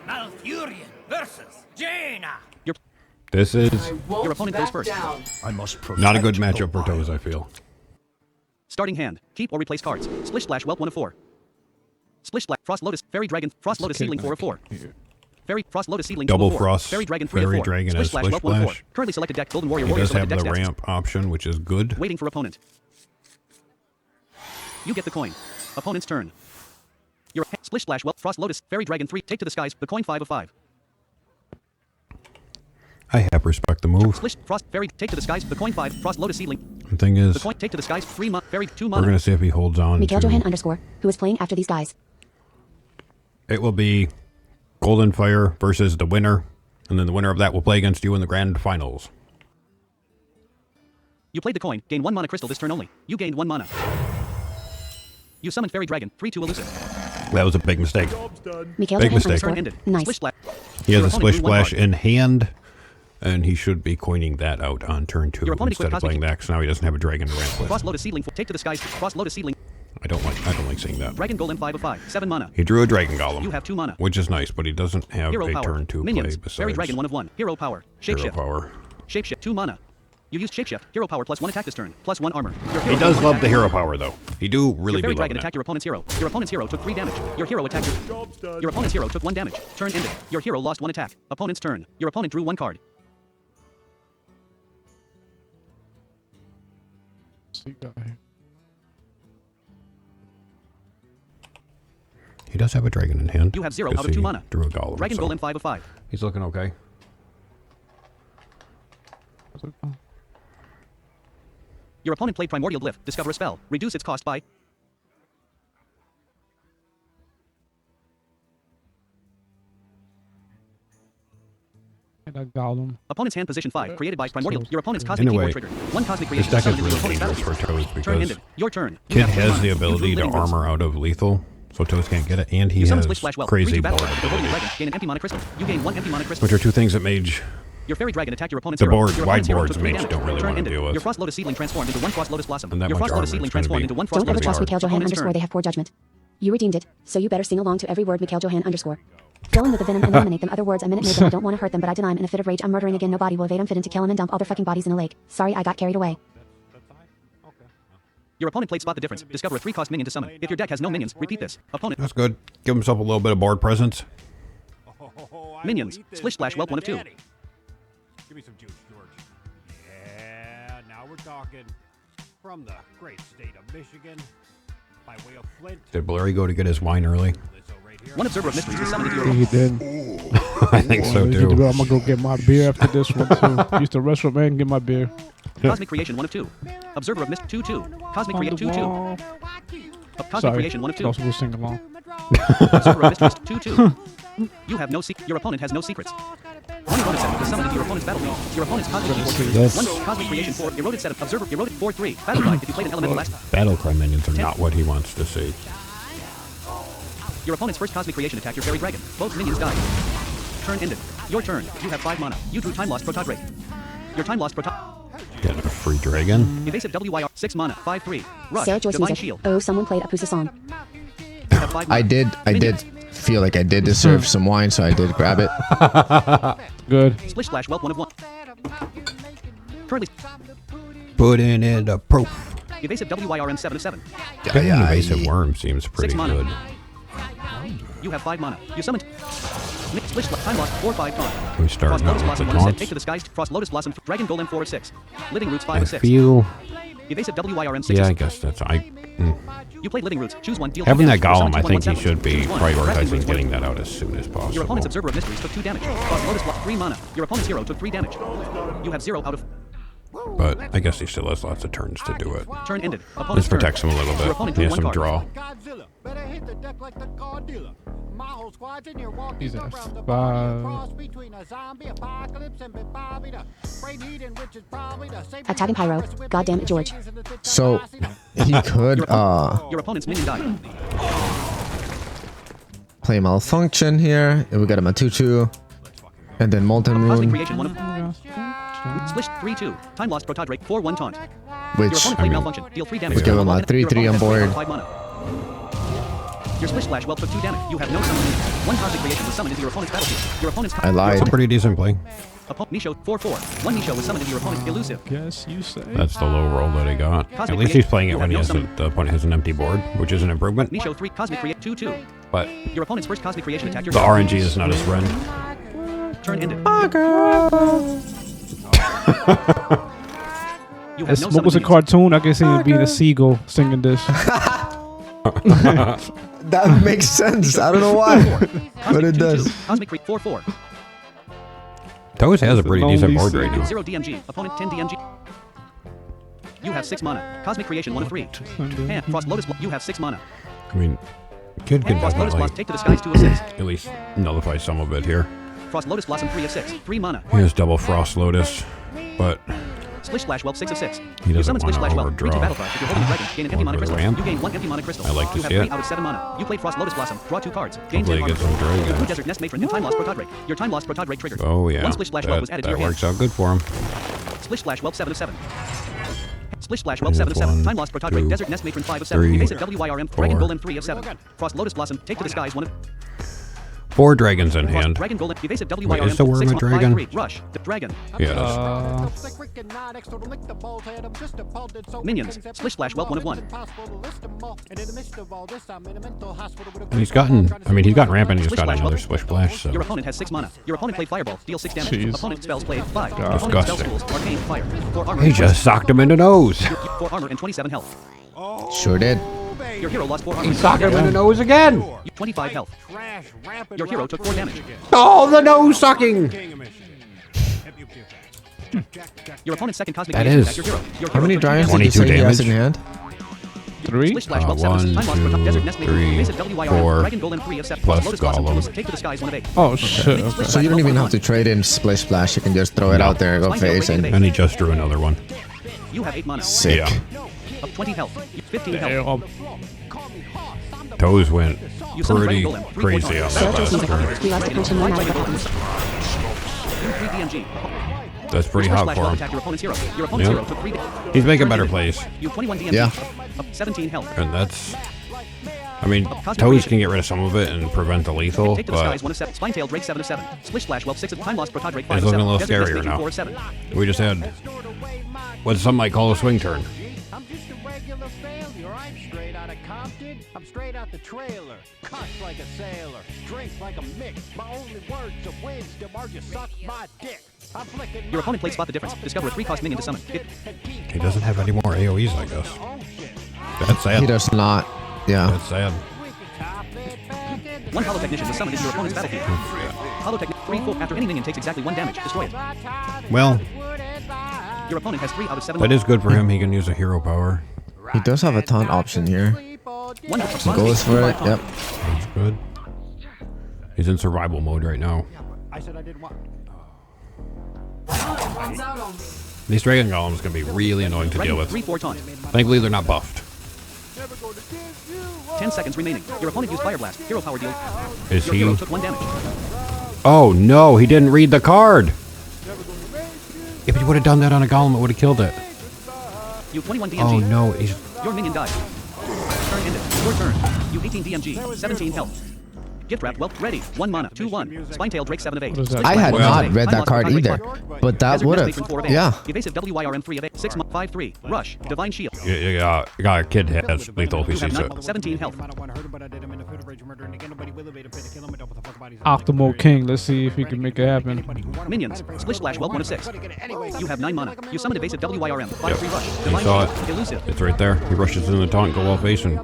Malfurion versus Jaina. This is Your opponent goes first. I must not a good protect matchup the for Toes, I wild. feel. Starting hand. Keep or replace cards. Splish Splash Whelp 1 of 4. Splish Splash Frost Lotus Fairy Dragon Frost Lotus Kid Seedling not 4 of 4. here. Fairy Frost Lotus Seedling Double 4. Frost, Fairy Dragon 3 Fairy of 4. Dragon Splish as Splash Splish Whelp 1 of 4. Splash. Currently selected deck Golden Warrior He Warrior does have selected the deck ramp option, which is good. Waiting for opponent. You get the coin. Opponent's turn. Your Splish Splash Whelp Frost Lotus Fairy Dragon 3. Take to the skies. The coin 5 of 5. I have respect the move. Splish Frost Fairy. Take to the skies. The coin 5. Frost Lotus Seedling. The thing is, The coin. Take to the skies. 3 mana. Fairy 2 we're mana. going to see if he holds on Mikhail Johan to... _ who is playing after these guys. It will be Golden Fire versus the winner, and then the winner of that will play against you in the grand finals. You played the coin. Gain 1 mana crystal this turn only. You gained 1 mana. You summoned Fairy Dragon 3/2 elusive. That was a big mistake. Job's done. Mikhail Big Johan mistake. Turn _ ended. nice. Splish Splash. He has Your a opponent Splish drew 1 Splash card. in hand, and he should be coining that out on turn 2 Your opponent instead of equipped playing Cosmic- that, because now he doesn't have a dragon to ramp with. Frost Lotus Seedling. Take to the skies. Frost Lotus Seedling. I don't like seeing that. Dragon Golem 5 of 5. 7 mana. He drew a Dragon Golem. You have 2 mana. Which is nice, but he doesn't have Hero a power. turn 2 Minions. play besides Fairy Dragon 1 of 1. Hero power. Hero Shapeshift. power. Shapeshift. 2 mana. You used Shapeshift. Hero power +1 attack this turn. +1 armor. Your He hero does took love 1 the attack. hero power, though. He do Your really Fairy be Dragon loving attacked that. your opponent's hero. Your opponent's hero took 3 damage. Your hero attacked your... Job's done. Your opponent's hero took 1 damage. Turn ended. Your hero lost 1 attack. Opponent's turn. Your opponent drew 1 card. He does have a dragon in hand. You have 0 because out of 2 he mana. Drew a golem. Dragon so Golem 5 of 5. He's looking okay. Your opponent played Primordial Glyph. Discover a spell. Reduce its cost by... That golem. Opponent's hand position 5. Created by Primordial. Your opponent's Cosmic Anyway, Keyword triggered. 1 Cosmic This Creation deck is summoned into really your opponent's dangerous for battlefield. Toes Turn because ended. Your turn. You Kid have 3 has mana. the You ability drew to Living Roots. armor out of lethal, so Toes can't get it, and he You summon has Splish Splash Well. crazy board Battle. You're holding a ability, dragon. Gain an empty mana crystal. You gain 1 empty mana crystal. which are two things that Mage... Your Fairy Dragon attacked your opponent's The hero. board- Your wide opponent's hero boards took 3 Mage damage. don't really Turn wanna ended. deal with. Your Frost Lotus Seedling transformed into 1 Frost Lotus Blossom. And that Your much Frost Lotus armor, Seedling it's gonna transformed be- into 1 Frost Don't ever Lotus trust hard. Mikhail Johan Opponent's _ turn. they have poor judgment. You redeemed it, so you better sing along to every word Mikhail Johan _ Fill in with the venom and eliminate them. Other words a minute made them. I don't want to hurt them, but I deny them in a fit of rage. I'm murdering again. Nobody will evade. I'm fitting to kill him and dump all their fucking bodies in a lake. Sorry, I got carried away. Your opponent played Spot the Difference. Discover a 3-cost minion to summon. If your deck has no minions, repeat this. Opponent. That's good. Give himself a little bit of board presence. Minions. Splish Splash Whelp 1 of 2. Give me some juice, George. Yeah, now we're talking. From the great state of Michigan, by way of Flint. Did Blurry go to get his wine early? Lizzo right here. 1 Observer of Mysteries was summoned into Yeah, your... he did. I think so, I'm too. gonna go get my beer after this one too. Use the restroom and get my beer. Cosmic Creation 1 of 2. Observer of Mist 2/2. Cosmic On Creation the 2/2. wall. Cosmic Sorry. Creation 1 of 2. Also will sing along. Observer of Mysteries 2/2. You have no Your opponent has no secrets. 1 eroded set was summoned into your opponent's battlefield. Your opponent's Cosmic Keyboard. Yes. 1 Cosmic Creation 4. Eroded set of Observer. Eroded 4/3. Battle Cry. If you played an elemental last... Battlecry minions are not what he wants to see. Your opponent's first Cosmic Creation attacked your Fairy Dragon. Both minions died. Turn ended. Your turn. You have 5 mana. You drew Time Lost Protograte. Your Time Lost Protograte. Getting a free dragon. Evasive WYR. 6 mana. 5/3. Rush. Sarah Joyce Divine music. Shield. Oh, someone played a Pusa song. You have 5 mana. I did feel like I did deserve some wine, so I did grab it. Good. Splish Splash Whelp 1 of 1. Currently, Putting in a proof. Evasive WYRM 7 of 7. Getting an invasive worm seems pretty 6 mana. good. You have 5 mana. You summoned... Splish Splash. Time Lost 4/5 taunt. We start Frost now Lotus with Blossom the 1 of 6. taunts. Take to the skies. Frost Lotus Blossom. Dragon Golem 4 of 6. Living Roots 5 I of 6. feel... Evasive WYRM 6 Yeah, of I 6. guess that's... You played Living Roots. Choose 1. Deal 2 Having that damage. golem, I Summon think he 2/1/17. should be Choose 1. Grappling prioritizing Rings 1. getting that out as soon as possible. Your opponent's Observer of Mysteries took 2 damage. Frost Lotus Block 3 mana. Your opponent's hero took 3 damage. You have 0 out of... But I guess he still has lots of turns to do it. Turn ended. This Opponent's turn. protects him a little Your bit. opponent He drew has 1 some card. draw. Godzilla, better hit the deck like the Godzilla. My whole squad's in here walking He's a around the five. body, a cross between a zombie apocalypse and Bobby the brain eating, which is probably the same. Attacking Pyro. Goddamn it, George. So he could Your opponent's minion died. play Malfunction here. And we got him a 2/2. And then Molten Cosmic Moon, Creation 1 of... Splish 3/2. Time Lost Protograte 4/1 taunt. which Your opponent played Malfunction. Deal 3 damage. we give him a Your 3/3 on opponent has board. 5 mana. Your Splish Splash Whelp took 2 damage. You have no summon minions. 1 Cosmic Creation was summoned into your opponent's battlefield. Your opponent's... I lied. It's a pretty decent play. Nisho 4/4. 1 Nisho was summoned into your opponent's elusive. Guess you say. That's the low roll that he got. Cosmic At least he's Creation. playing it You when have he no has the opponent has an empty board, which is an improvement. Nisho 3. Cosmic Create 2/2. But Your opponent's first cosmic creation attacked your the hero. RNG is not his friend. Turn ended. You have If no Smoke was a summon cartoon, I can see him being a seagull singing this. That makes sense. I don't know why, but it does. Cosmic 4/4. Toes has a pretty decent Lonely board right now. 0 DMG. Opponent 10 DMG. You have 6 mana. Cosmic creation 1 of 3. And Frost Lotus. You have 6 mana. I mean, Kid can Frost Lotus definitely Blossom. Take to the skies 2 of 6. at least nullify some of it here. Frost Lotus Blossom 3 of 6. 3 mana. He has double Frost Lotus, but Splish Splash Whelp 6 of 6. He You doesn't summon Splish wanna Splash Whelp. Reach a overdraw. battle card. If you're holding a dragon, gain an empty Or mana for the crystal. ramp. You gain 1 empty mana crystal. I like to You have see 3 it. out of 7 mana. You play Frost Lotus Blossom. Draw 2 cards. Gain 10 hopefully he mana. gets some Blue dragons. Desert Nest Matron. New Time Lost Protodrake. Your Time Lost Protodrake triggered. Oh yeah, 1 Splish Splash Whelp was added to that your hand. works out good for him. Splish Splash Whelp 7 of 7. Splish Splash Whelp 7 of 7. 1, Time Lost Protodrake. 2, Desert Nest Matron 5 of 7. 3, Evasive WYRM. Dragon 4. Golem 3 of 7. Frost Lotus Blossom. Take to the skies 1 of 4 dragons in Frost hand. Dragon Golem. Evasive Wait, WYRM. is the worm 6 a 5 dragon? 3. Rush. Dragon. Yeah, Minions. Splish Splash Whelp 1 of 1. and he's gotten. I mean, he's gotten rampant. He's Splish got Splash another Whelp. Splish Splash. So Your opponent has 6 mana. Your opponent played Fireball. Deal 6 damage. Jeez. Opponent spells played 5. Opponent spell Disgusting. schools. Arcane. Fire. 4 armor. he just socked him in the nose. 4 armor and 27 health. Sure did. Your hero lost 4 armor. Socked him in the nose again. 25 health. Your hero took 4 damage. Oh, the nose sucking. Your opponent's second cosmic That creation is- attacked your hero. Your How hero many took 2 dragons damage. did you 22 say he has in damage? hand? 3? Splish Splash Whelp 7. 1, Time Lost 2, Desert Nest Maker. 3, Evasive WYRM. 4, Dragon Golem 3 of 7. plus Lotus Blossom. Golem. Take to the skies 1 of 8. Oh, shit. Okay. So you don't even have to trade in Splish Splash. You can just throw it No. out there and go face and And he just drew another one. You have 8 mana. sick. Yeah. Of 20 health. 15 health. Toes went You summon pretty Dragon Golem. 3 crazy on that last turn. We lost the pension no matter what. 3 DMG. That's pretty Splish hot Splash for Whelp him. attacked your opponent's hero. Your opponent's Yeah. hero took 3 damage. He's making better plays, You 21 DMG. Yeah. Of 17 health. and that's. I mean, Toes can get rid of some of it and prevent the lethal, Take to the skies but 1 of 7. Spine-tailed Drake 7 of 7. Splish Splash Whelp 6 of Time Lost Protodrake 5 It's of looking 7. a little Desert Nest scarier Maker now. 4 of 7. we just had what some might call a swing turn. I'm just a regular failure. I'm straight out of Compton. I'm straight out the trailer. Cuss like a sailor. Drink like a mix. My only words of wisdom are just suck my dick. I'm flicking Your opponent played Spot the Difference. Discover a 3-cost minion to summon. He doesn't have any more AoEs like us. That's sad. He does not. Yeah. That's sad. 1 Hollow Technician was summoned into your opponent's battlefield. Hollow Technician 3/4. After any minion takes exactly 1 damage, destroy it. Well, Your opponent has 3 out of 7. that is good for him. He can use a hero power. He does have a ton option here. 1 He goes for it. Yep. That's good. He's in survival mode right now. I said I didn't want. These dragon golems can be really annoying to deal Dragon with. 3/4 taunt. Thankfully, they're not buffed. 10 seconds remaining. Your opponent used Fire Blast. Hero power deal. Is Your hero he? took 1 damage. Oh no, he didn't read the card. If he would have done that on a golem, it would have killed it. You 21 DMG. Oh no, he's. Your minion died. Turn ended. Your turn. You 18 DMG. 17 health. Gift wrap. Well, ready. 1 mana. 2/1. Spine-tail Drake 7 of 8. What is that? I had Well- not read that card either, but that Desert would Nest have. Matron 4 of 8. Yeah. Evasive WYRM 3 of 8. 6 5/3. Rush. Divine Shield. You got a kid has lethal if he You have sees it. 17 health. Optimal King. Let's see if he can make it happen. Minions. Splish Splash. Well, 1 of 6. You have 9 mana. You summon Evasive WYRM. 5/3 Rush. He Divine saw Shield. it. Elusive. It's right there. He rushes in the taunt, go well facing.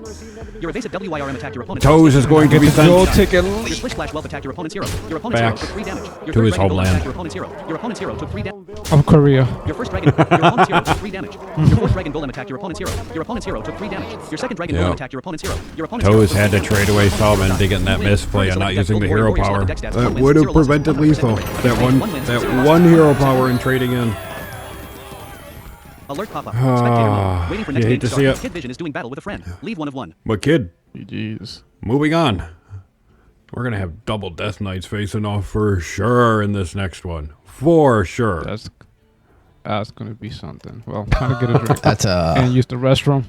Your evasive WYRM attacked your opponent's Toes is going to be Gold sent ticket. Your Splish Splash Whelp attacked your opponent's hero. Your opponent's Back hero took 3 damage. Your to third his Dragon Golem homeland. attacked your opponent's hero. Your opponent's hero took 3 damage. Of Korea. Your first dragon, your opponent's hero took 3 damage. Your fourth Dragon Golem attacked your opponent's hero. Your opponent's hero took 3 damage. Your second Dragon Yeah. Golem attacked your opponent's hero. Your opponent's hero Toes took had to 3 trade away Solomon to get in that misplay on not using the hero power. That would have prevented lethal. That one hero power in trading in. Alert pop-up. Spectator mode. Waiting for next You game hate to start. see it. Kid Vision is doing battle with a friend. Leave 1 of 1. But kid, GG's. moving on. We're gonna have double Death Knights facing off for sure in this next one. For sure. That's gonna be something. Well, time to get a drink That's and use the restroom.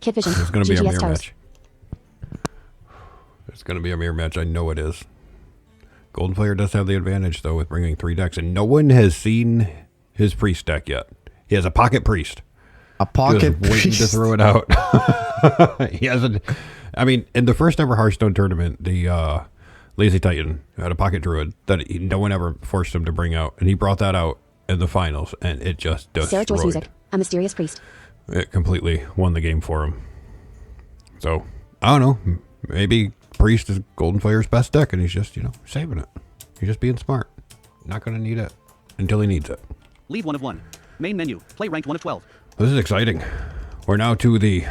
Kid Vision. It's gonna be a GGS mirror toes. match. It's gonna be a mirror match. I know it is. Golden player does have the advantage though with bringing 3 decks, and no one has seen his priest deck yet. He has a pocket priest. a pocket Just waiting to priest. throw it out. He hasn't. I mean, in the first ever Hearthstone tournament, the Lazy Titan had a pocket druid that no one ever forced him to bring out, and he brought that out in the finals, and it just Sarah Joyce destroyed. music. A mysterious priest. It completely won the game for him. So I don't know. Maybe Priest is Golden Fire's best deck, and he's just saving it. He's just being smart. Not gonna need it until he needs it. Leave 1 of 1. Main menu. Play ranked 1 of 12. This is exciting. We're now to the,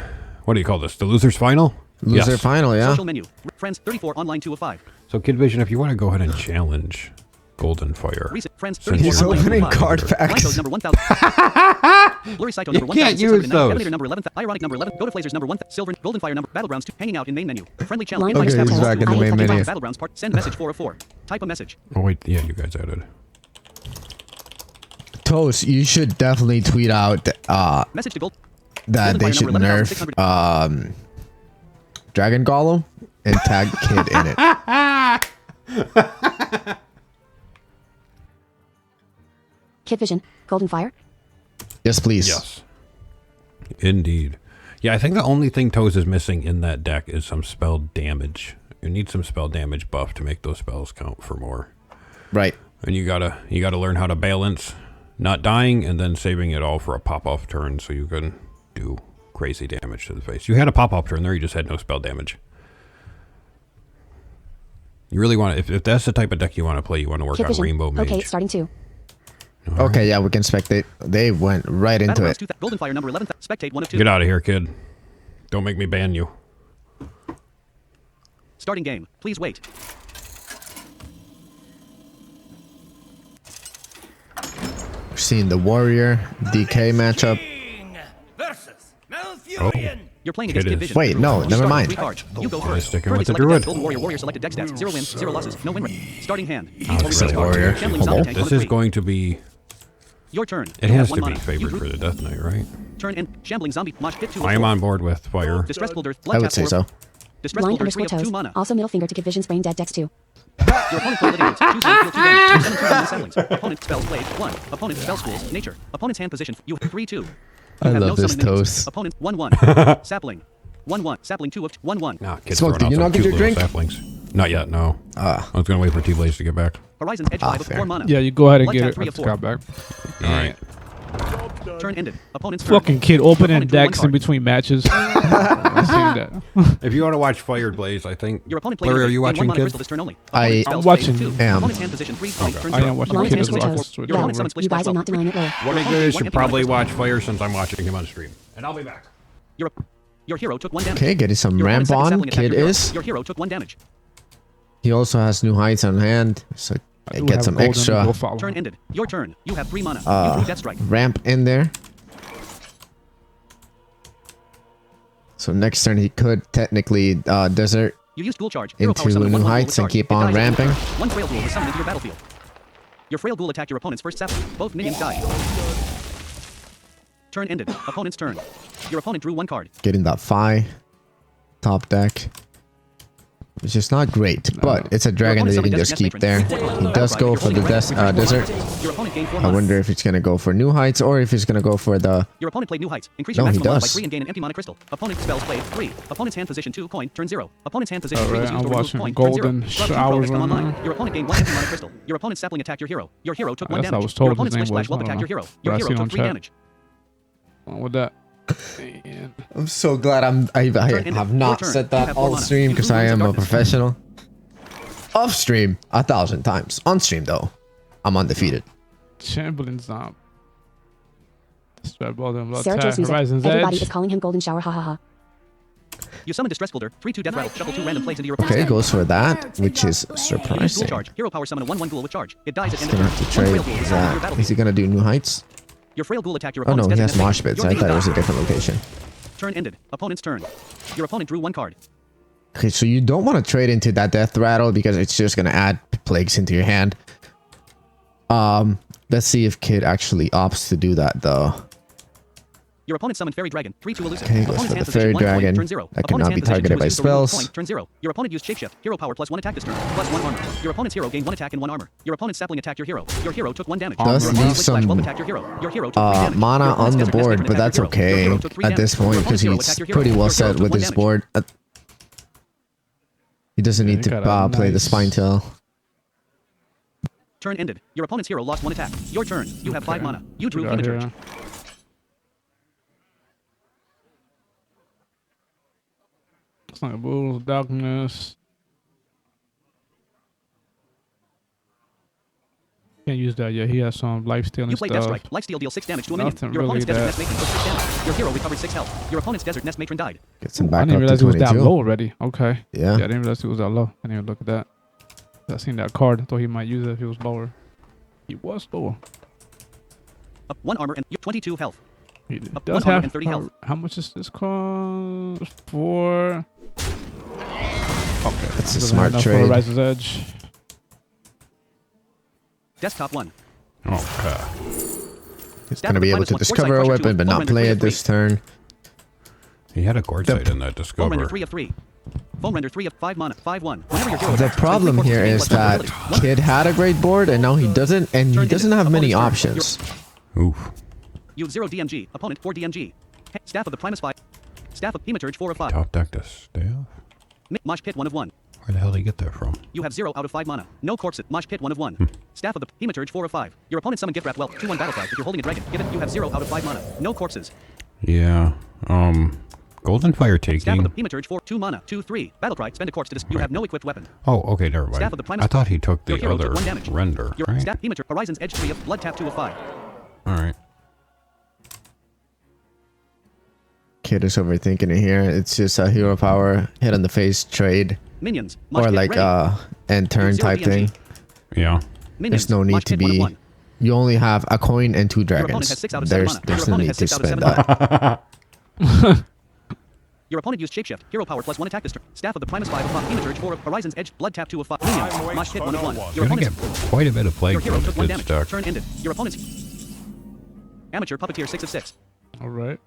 what do you call this? The losers final? Loser Yes. final, yeah. Social menu. Friends 34 online 2 of 5. So Kid Vision, if you want to go ahead and challenge Golden Fire. Recent friends Since 34 he's online 2 opening of 5. card Line packs. code number 1000. Blurry Saito number You can't use 1690. those. Elevator number 11. Ironic number 11. Go to Flazers number 1. Silver. Golden Fire number. Battlegrounds 2. Hanging out in main menu. Friendly challenge. Line Okay, Alex he's Pepper. back in the I main hate menu. Battlegrounds part. Send message 4 of 4. Type a message. Oh wait, yeah, you guys added. Toast, you should definitely tweet out Message to Gold. that they should nerf Dragon Golem and tag Kid in it. Kid Vision. Golden Fire. Yes, please. Yes. Indeed. Yeah, I think the only thing Toes is missing in that deck is some spell damage. You need some spell damage buff to make those spells count for more. Right. And you gotta learn how to balance not dying and then saving it all for a pop-off turn so you can do crazy damage to the face. You had a pop-off turn there, you just had no spell damage. You really want to, if that's the type of deck you want to play, you want to work Kid on Vision. Rainbow Mage. Okay, starting 2. Okay, yeah, we can spectate. They went right into Battlegrounds it. 2. Golden Fire number 11. Spectate 1 of 2. Get out of here, kid. Don't make me ban you. Starting game. Please wait. We're seeing the Warrior DK matchup. Oh, You're playing Kid against Kid is- Vision. Wait, no, You never start mind. with 3 cards. You go I'm first. sticking Currently with the selected Druid. deck, Golden Warrior selected deck stats. 0 wins, 0 losses, no win rate. Starting hand. Silly Warrior. Shambling Hello? Zombie Tank, this 1 of is 3. going to be. Your turn. It You has have to 1 be mana. favored You for the Death Knight, right? turn and Shambling Zombie. Mosh hit 2 of I am 4. on board with Fire. Distress Builder. I Blood would tap say 4. so. Distress Line Builder 3 underscore of 2 toes. mana. Also middle finger to Kid Vision's brain dead Dex 2. Your opponent plays Living Roots. Choose 1, deal 2 damage. 7 2 assemblings. Opponent spells played 1. Opponent spell schools. Nature. Opponent's hand position. You 3 2. I love this toast. Opponent 1 1. Sapling. 1 1. Sapling 2 of 1 1. Nah, kid's Smoke, throwing did you out not some get cute your little drink? saplings. Not yet, no. Ah. I was gonna wait for T-Blaze to get back. Horizon's Edge 5 of fair. 4 mana. Yeah, you go ahead and Blood get tap it. 3 I of just 4. got back. All right. Turn ended. Opponent's turn. Fucking kid opening Opponent drew 1 decks in card. between matches. I seen that. If you want to watch Fire Blaze, I think. Your opponent played Larry, are Living you Roots. watching, 1 mana kid? crystal this turn only. I Opponent spells watching played 2. am. Opponent's hand position 3 turn I am watching Line kid underscore as well. toes. Switch Your over. opponent summons You Splish guys Splash are not Spell. denying it lower. What I Opponent do is one should empty probably mana watch Fire since I'm watching him on stream. And I'll be back. Your hero took 1 damage. Okay, getting some Your ramp opponent's second on. sapling attacked Kid your hero. is. Your hero took 1 damage. He also has new heights on hand, so I I do get have some golden, extra go follow. Turn ended. Your turn. You have 3 mana. You drew Death Strike. ramp in there. So next turn he could technically desert You used Ghoul Charge. Hero power into summon new 1/1 ghoul heights with and charge. keep It on dies at end of ramping. turn. 1 Frail Ghoul was summoned into your battlefield. Your Frail Ghoul attacked your opponent's first sapling. Both minions died. Turn ended. Opponent's turn. Your opponent drew 1 card. Getting that Phi top deck. Which is not great, but it's a dragon that you can just keep there. He does go for the desert. Your opponent gained 4 I mana. wonder if he's gonna go for new heights or if he's gonna go for the. Your opponent played New Heights. Increase No, your he maximum life by does. 3 and gain an empty mana crystal. Opponent spells played 3. Opponent's hand position 2 coin. Turn 0. Opponent's hand position 3 was Alright, used I'm to remove watching coin. Turn 0. Golden Drop 2 Showers progress come right online. now. Your opponent gained 1 empty mana crystal. Your opponent's sapling attacked your hero. Your hero took 1 That's what I damage. was told Your his opponent's name Splish Splash was. Wub I don't attacked your know. hero. Your But I hero seen took on 3 chat. damage. Wrong with that. Man. I'm so glad I have not Your turn. said You that have on 4 mana. stream You because drew I Winds of am a Darkness. professional. Off stream 1,000 times. On stream though, I'm undefeated. Chamberlain Zomb. Strap ball them. Sarah Joyce music. Horizon's Everybody Edge. is calling him Golden Shower. Ha ha ha. You summon Distress Builder. 3/2 Death Rattle. Shuffle 2 random plays into your opponent's Okay, hand. goes for that, which is Ghoul surprising. Charge. Hero power summon a 1/1 ghoul with charge. It dies at end Gonna of have turn. to 1 trade Frail Ghoul is summoned into your that. Is battlefield. he gonna do new heights? Your Frail Ghoul attacked your Oh no, opponent's he has designated mosh mate. pits. Your I thought it hero was a died. different location. Turn ended. Opponent's turn. Your opponent drew 1 card. Okay, so you don't want to trade into that death rattle because it's just gonna add plagues into your hand. Let's see if Kid actually opts to do that though. Your opponent summoned Fairy Dragon. 3/2 elusive. Okay, goes Opponent's for the hand position Fairy 1 point, Dragon. turn 0. That Opponent's cannot be hand position targeted 2 by is used to remove spells. point, turn 0. Your opponent used Shapeshift. Hero power +1 attack this turn. +1 armor. Your opponent's hero gained 1 attack and 1 armor. Your opponent's sapling attacked your hero. Your hero took 1 damage. Does Your leave opponent's Slash some, Whelp attacked your hero. Your hero took 3 damage. mana Your on opponent's the Desert Nest board, Matron but attacked that's your hero. Your okay hero took 3 at this damage. Your point because opponent's hero he's attacked your hero. pretty well Your hero set took with 1 his damage. board. He doesn't Yeah, need he to got a play the nice- Spine Tail. Turn ended. Your opponent's hero lost 1 attack. Your turn. You have 5 Okay. mana. You drew We got Hematurge. here. It's like Bulls, Darkness. Can't use that yet. He has some lifesteal and You play stuff. Death Strike. Lifesteal deals 6 damage to a minion. Nothing Your opponent's really Desert that- Nest Matron took 6 damage. Your hero recovered 6 health. Your opponent's Desert Nest Matron died. Gets him I back didn't up realize to it was that 22. low already. Okay. Yeah. I didn't realize it was that low. I didn't even look at that. I seen that card. I thought he might use it if he was lower. He was lower. Up 1 armor and 22 health. He Up does 1 armor have and 30 health. How much is this cost? 4. Okay. That's a Doesn't smart have enough for trade. Rise's Edge. Desktop 1. Okay. He's Stab going to be with able to -1, discover Foresight a Crusher 2, weapon, but Bone not Render play 3 it of 3. this turn. He had a quartzite in that Foam Render Discover. 3 of 3. Foam Render 3 of 5 mana. 5/1. Whenever your hero The attacks, problem spend 3 here forces is to gain that +1 ability. Kid had a great board and now he doesn't, and he Turn doesn't ended. have many Opponent's turn. options. Oof. You have 0 DMG. Opponent 4 DMG. Staff of the Primus 5. Staff of Hematurge 4 of 5. Top deck to staff? Mosh Pit 1 of 1. Where the hell did he get that from? You have 0 out of 5 mana. No corpses. Mosh Pit 1 of 1. Staff of the Hematurge 4 of 5. Your opponent summoned Gift Wrap Whelp 2/1 battle cry. If you're holding a dragon, give it. You have 0 out of 5 mana. No corpses. Yeah. Golden Fire Staff of taking. the Hematurge 4 2 mana. 2/3 battle cry. Spend a corpse to you have no equipped weapon. Oh, okay, never mind. Staff of the Primus. I thought he took Your the hero took other 1 damage. render, Your right? staff Hematurge Horizon's Edge 3 of Blood Tap 2 of 5. Alright. Kid is overthinking it here. It's just a hero power, hit on the face trade, Minions. Mosh or Pit like ready. end turn Zero type DMG. thing. Yeah. Minions. There's no need Mosh to Pit 1 of be. 1. You only have a coin and 2 opponent dragons. has 6 out of 7 mana. There's Your no opponent need has to 6 out of spend 7 that. Your opponent used Shapeshift. Hero power +1 attack this turn. Staff of the Primus 5 of 5. Hematurge 4 of Horizon's Edge. Blood Tap 2 of 5. Minions. Mosh Pit 1 of 1. Your You're gonna opponent's get quite a bit of plague Your hero from took the 1 kid damage. stack. Turn ended. Your opponent's Amateur Puppeteer 6 of 6. All right.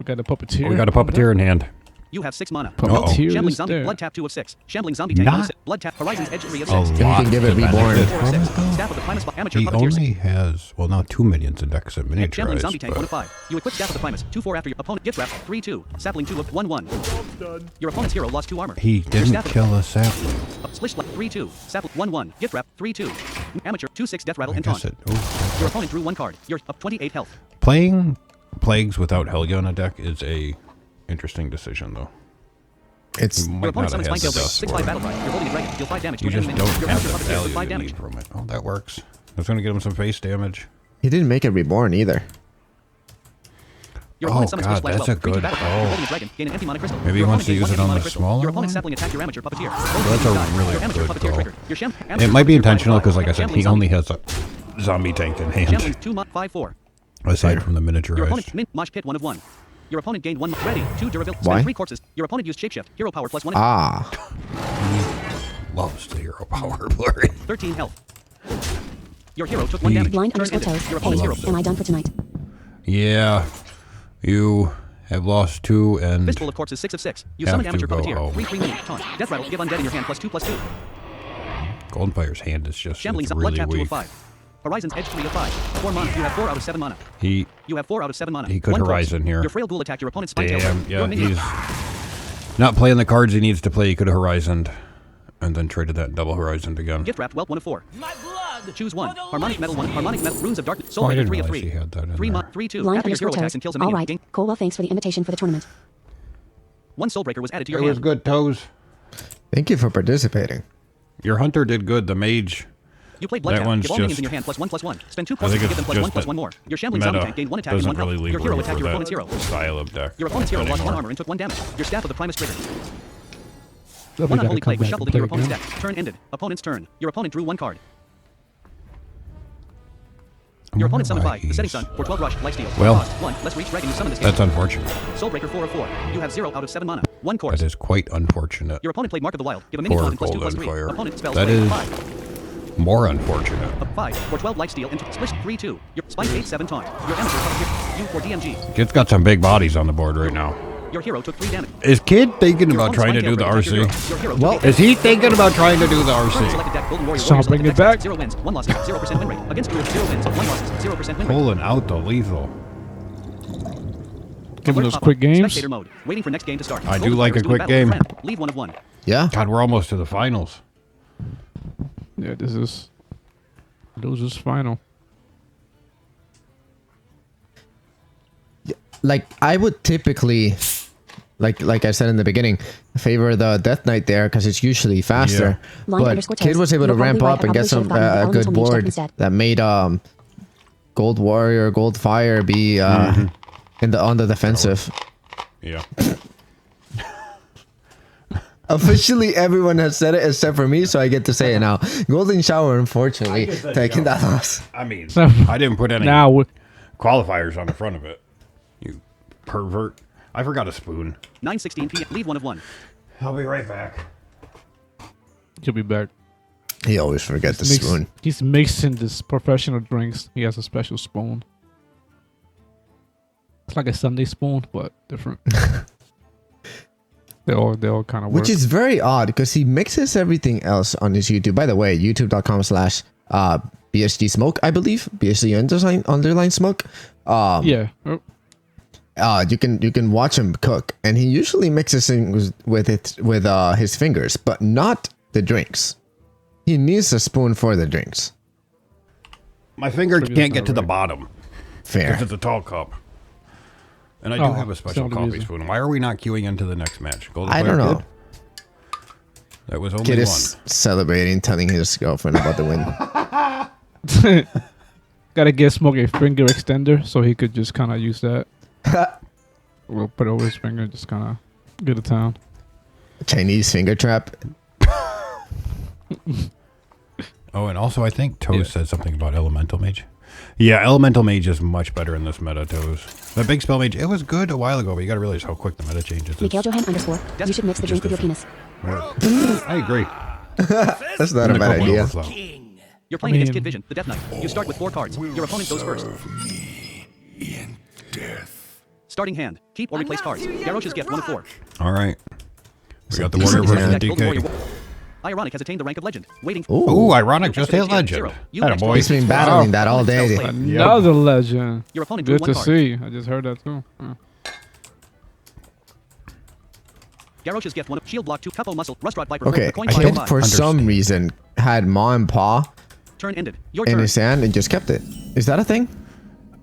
We got a puppeteer. Oh, we got a puppeteer in hand. You have 6 mana. Puppeteer Shambling is Zombie. there. Blood Tap 2 of 6. Shambling Zombie Tank Not 1 of 6. Blood Tap. Horizon's Edge 3 of A 6. You can give it to reborn. benefit 4 of from 6. it, though. Staff of the Primus 5. Amateur He Puppeteer 6. only has, well, now 2 minions in decks at Shambling miniaturized, Zombie Tank 1 of but 5. You equip Staff of the Primus. 2/4 after your opponent. Gift Wrap 3/2. Sapling 2 of 1/1. Job's done. Your opponent's hero lost 2 armor. he Your didn't staff of the kill a sapling. Splish 3/2. Sapling 1/1. Gift Wrap 3/2. Amateur 2/6 Death Rattle I and guess Taunt. it. Oh, Your opponent drew 1 card. You're up 28 health. playing plagues without Helga on a deck is a interesting decision, though. It's You Your might opponent not summons have Spine had the Tail dust 6/5 for it. battle cry. You're holding a dragon. Deal 5 damage to You an just enemy don't minion. Your have Amateur the Puppeteer took value 5 you damage. need from it. Oh, that works. That's going to get him some face damage. he didn't make it reborn either. Your Oh, opponent summons God, First Flash that's a Whelp. 3/2 good battle cry. You're call. holding a dragon. Gain an empty mana crystal. Maybe he Your wants to opponent use gained it 1 on empty mana the crystal. smaller Your opponent one? sapling attack your Amateur Puppeteer. That's a really Your Amateur good Puppeteer call. triggered. Your It might be intentional because, like I said, Shambling he only Zombie. has a zombie tank in Shambling hand. 2/5/4. Aside from the Your opponent miniaturized. Mosh Pit 1 of 1. Your opponent gained 1 ready. 2 durability. Why? Spend 3 corpses. Your opponent used Shapeshift. Hero power +1. Ah, Loves the hero power blurry. 13 health. Your hero took 1 He- damage. Blind Turn underscore ended. toes. Your Hey, opponent's hero. loves it. am I done for tonight? Yeah. You have lost 2 and Fistful of corpses 6 of 6. You Have summon to Amateur go Puppeteer. home. 3/3 minion. Taunt. Death Rattle. Give undead in your hand +2/+2. Goldenfire's hand is just Shambling it's Blood really Tap 2 weak. of 5. Horizon's Edge 3 of 5. 4 mana. You have 4 out of 7 mana. He You have 4 out of 7 mana. He could 1 corpse. Horizon here. Your Frail Ghoul attacked your opponent's Spine Tail. damn Your yeah, minion. he's not playing the cards he needs to play. He could have Horizoned and then traded that double Horizoned again. Gift Wrapped Whelp 1 of 4. My blood! Choose 1. For the Harmonic Metal 1. Harmonic Metal. Runes of Darkness. Oh, Soul I Breaker didn't 3 of realize 3. he had that in 3 there. 3/2. Blind After your hero underscore attacks toes. and kills a All minion. right. Gain Cool. Well, thanks for the invitation for the tournament. 1 Soul Breaker was added to your It was hand. good, Toes. thank you for participating. Your hunter did good. The mage. You played Blood That Tap. one's Give all minions just- in your hand +1/+1. Spend 2 I corpses think to it's give them just +1/+1 more. Your Shambling Zombie meta Tank gained 1 attack and doesn't 1 health. really leave Your hero room attacked for your that opponent's hero. style of deck. Your opponent's hero lost 1 anymore. armor and took 1 damage. Your Staff of the Primus triggered. Look, 1 we gotta Unholy come Plague was back shuffled and into your play opponent's again. deck. Turn ended. Opponent's turn. Your opponent drew 1 card. I Your wonder opponent summoned why 5. The Setting he's- Sun for 12 rush. Lifesteal. Well, Cost 1. Let's reach dragon. You summon this game. That's unfortunate. Soul Breaker 4 of 4. You have 0 out of 7 mana. 1 course. That is quite unfortunate. Your opponent played Mark of the Wild. Give a minion Poor taunt and +2/+3. Goldenfire. Opponent spells That play is 5. more unfortunate. Up 5 for 12 lifesteal and split 3/2. Your spine 8/7 taunt. Your amateur Puppeteer. U for DMG. Kid's got some big bodies on the board right now. Your hero took 3 damage. Is Kid thinking Your about trying to do the opponent's mind can't RC? protect your hero. Well, Took 8. Is he thinking about trying to do the Current RC? selected deck, Golden Warrior. So Warrior bring selected it back. deck, 0 wins, 1 loss, 0% win rate. Against Druid, 0 wins, 1 loss, 0% win rate. Pulling out the lethal. Give Alert those pop-up. quick games. Spectator mode. Waiting for next game to start. I do Golden like a Warriors doing quick battle with game. friend. Leave 1 of 1. yeah. God, we're almost to the finals. Yeah, this is losers final. Like I would typically, like I said in the beginning, favor the Death Knight there because it's usually faster. Line But underscore Kid Toes. was able to You're ramp probably up right. and I get probably some should've gotten the a elemental good mage deck board instead. that made Gold Warrior, Gold Fire be on the defensive. Yeah. Officially, everyone has said it except for me, so I get to say it now. Golden Shower, unfortunately, taking that loss. I mean, So- I didn't put any Now, qualifiers on the front of it. You pervert. I forgot a spoon. 9:16 p.m. Leave 1 of 1. I'll be right back. he'll be back. He always forgets the spoon. He's mixing this professional drinks. He has a special spoon. It's like a Sunday spoon, but different. they all kind of work. Which is very odd because he mixes everything else on his YouTube. By the way, youtube.com/BSG Smoke, I believe. BSG underline smoke. yeah. Oh, You can watch him cook, and he usually mixes things with his fingers, but not the drinks. He needs a spoon for the drinks. My finger Pretty can't get to the right. bottom Fair. because it's a tall cup. And I do Oh, have a special that's the coffee reason. spoon. Why are we not queuing into the next match? Golden I Player don't know. Kid? That was only Kid one. is celebrating, telling his girlfriend about the win. Gotta get Smoke a finger extender so he could just kind of use that. We'll put it over his finger, just kind of get to town. Chinese finger trap. Oh, and also I think Toes said something about Elemental Mage. Yeah, Elemental Mage is much better in this meta, Toes. The Big Spell Mage, it was good a while ago, but you gotta realize how quick the meta changes. Mikhail Johan _ You should mix the drink with your penis. I agree. That's not a And the bad couple idea. overflow. You're playing against mean- Kid Vision, the Death Knight. You start with 4 cards. Your opponent goes first. In death. Starting hand. Keep or replace cards. Garrosh's gift, 1 of 4. All right. We got the Easy Warrior versus hand. Golden Warrior. DK. Ironic has attained the rank of legend. Waiting. Ooh, ironic, Your just hit next game, legend. 0. You Atta next boy. one. He's been battling that all day. Another legend. Your opponent drew Good 1 to card. see. I just heard that too. Garrosh's gift, 1 of shield block 2. Capo muscle. Rust rod viper. Okay, Coin I fire, Kid don't for 5. some reason had Ma and Pa Turn ended. Your in turn. his hand and just kept it. Is that a thing?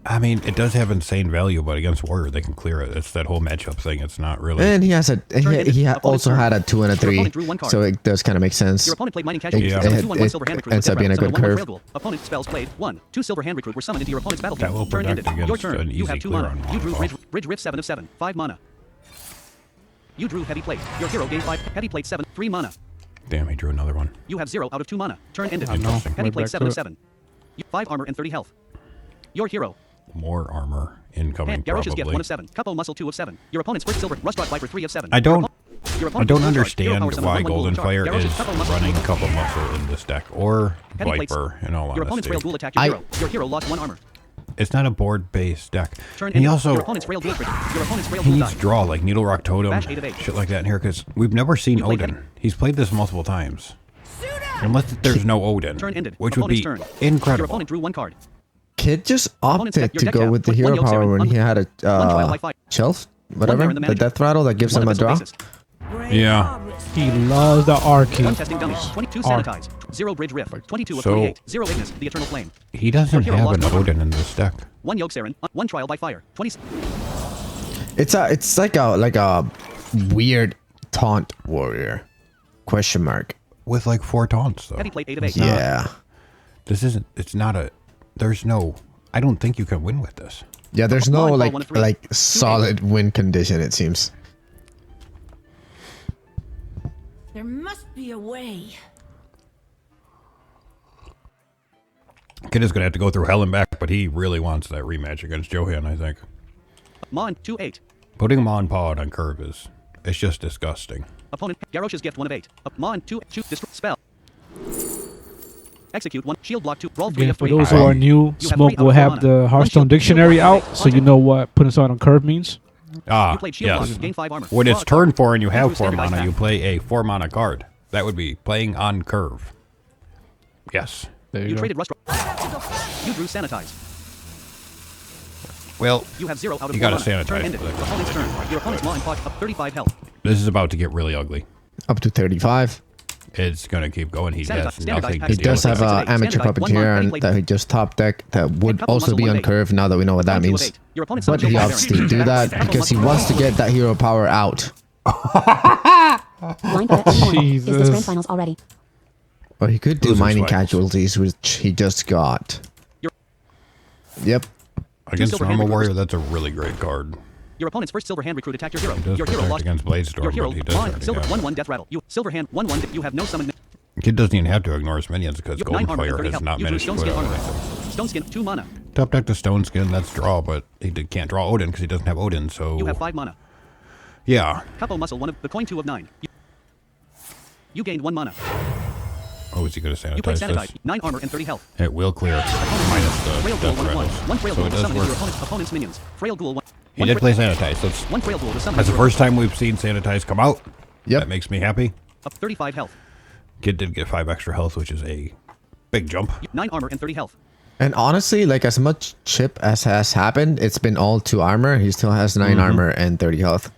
I mean, it does have insane value, but against Warrior, they can clear it. It's that whole matchup thing. It's not really. And he has Opponent's also turn. had a 2 and a Your 3, opponent drew 1 card. so it does kind of make sense. Your opponent played mining casualty. Yeah. Summoned It- 2/1 it silver hand recruit ends with up being a Death good Rattle. Summon 1/1 curve. Trail Ghoul. Opponent spells played. 1. 2 silver hand recruit were summoned into your opponent's That will battlefield. Turn protect ended. Your against turn. an You easy have 2 clear mana. on You drew Monopole. Ridge Rift 7 of 7. 5 mana. You drew Heavy Plate. Your hero gained 5. Heavy Plate 7. 3 mana. Damn, he drew another one. You have 0 out of 2 mana. Turn ended. I know. Heavy Right Plate back 7 to of it. 7. 5 armor and 30 health. Your hero. More armor incoming, Hand. Garrosh's gift probably. 1 of 7. Capo muscle 2 of 7. Your opponent's first silver. Rust rod viper 3 of 7. I don't Your opponent understand Hero power summon why 1/1 Golden ghoul Fire charge. is Garrosh's Capo muscle running 2 of Couple Muscle in this deck, or Heavy plates. Viper, in all Your opponent's honesty. rail ghoul attacked your hero. Your hero lost 1 armor. It's not a board-based deck. Turn He ended. also Your opponent's rail ghoul trigger. Your opponent's rail he ghoul needs died. draw, like Needle Rock Totem, Bash 8 of 8. shit like that in here, because we've never seen You played Odin. Heavy. He's played this multiple times. Unless there's no Odin, Turn ended. which would be Opponent's turn. Your incredible. opponent drew 1 card. Kid just Opponent's opted deck- your to deck go tab. with the Put hero one yoke power serum, when one- he had a one trial by fire. shelf, One whatever, there in the the manager. death rattle that gives One him a episode draw. basis. Yeah. He loves the R key. One testing dummies. 22 Arc. sanitize. 0 bridge rift. 22 of So- 28. 0 Ignis. The eternal flame. He doesn't Your hero have lost an one armor. Odin in this deck. 1 yoke serum. 1 trial by fire. 20. It's like a weird taunt warrior, question mark. With like 4 taunts, though. Heavy plate 8 of 8. Yeah, This isn't, it's not a, there's no, I don't think you can win with this. yeah. There's no One, like one of 3. like solid win condition. It seems. There must be a way. Kid is going to have to go through hell and back, but he really wants that rematch against Johan, I think. Mon 2 8. Putting him on pod on curve is, it's just disgusting. Opponent. Garrosh's gift 1 of 8. Mon 2 2. Spell. Execute 1. Shield block 2. Roll 3 Again, of for 3. those who are new, You have Smoke 3 will out of have 4 the mana. Hearthstone One shield dictionary block. out, so you know what putting aside on curve means. Ah, You played shield yes. block. Gain 5 armor. When Draw it's a card. turn 4 and you Go have through 4 standardized mana, you path. play a 4 mana card. That would be playing on curve. Yes. There You you go. traded Rust. You drew Sanitize. Well, You have 0 out of You 4 gotta mana. sanitize Turn ended. for that. Opponent's turn. Your opponent's Maw and Pot up 35 health. this is about to get really ugly. Up to 35. It's going to keep going. He Standardized- has standardized nothing pack to He deal does with have that. an amateur Standardized, one puppeteer month, and ready, that he just top deck that would couple also muscle, be one on bait. curve now that we know what that One, two of means. 8. Your opponent's But summon he Chill opts Baron. to do that Couple because he muscle, wants to get that hero power out. Blind bet any morning. Is this Jesus. grand finals already? Or he could do Losers mining finals. casualties, which he just got. Yep. Against silver Normal hand Warrior, recruits. that's a really great card. Your opponent's first silver hand recruit attacked your hero. He does Your hero protect lost. against Blade Storm, Your hero but he does Maw, already silver have- 1/1 death rattle. You silver hand 1/1. You have no summon. Kid doesn't even have to ignore his minions because You have Golden 9 armor and Fire 30 has health. not You drew managed to Stone put Skin out. armor. Stone Skin 2 mana. Top deck to Stone Skin, that's draw, but can't draw Odin because he doesn't have Odin, so... You have 5 mana. Yeah. Capo Muscle 1 of the coin 2 of 9. You gained 1 mana. Oh, is he going to You play sanitize Sanitize. this? 9 armor and 30 health. It will clear, minus the Frail Ghoul death 1 of 1. rattles. 1 Frail So Ghoul it was does summoned work. into your opponent's minions. Frail Ghoul 1. He did play Sanitize. That's 1 Frail Ghoul was summoned. the into your first time we've seen Sanitize come out. Yep. That makes me happy. Up 35 health. Kid did get 5 extra health, which is a big jump. 9 armor and 30 health. And honestly, like as much chip as has happened, it's been all 2 armor. He still has 9 armor and 30 health.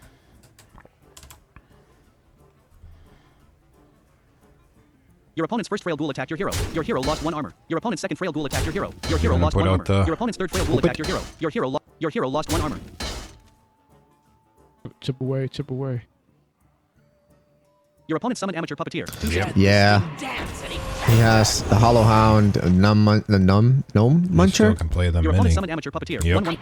Your opponent's first Frail Ghoul attacked your hero. Your hero lost 1 armor. Your opponent's second Frail Ghoul attacked your hero. Your hero gonna lost put 1 out armor. the- Your opponent's third Frail Ghoul attacked your hero. Your hero lost 1 armor. Chip away, chip away. Your opponent summoned Amateur Puppeteer. 2 Yep. Yeah. He has the Hollow Hound, the Gnome You still Muncher. can play the Your mini. opponent summoned Amateur Puppeteer. Yep. 1/1.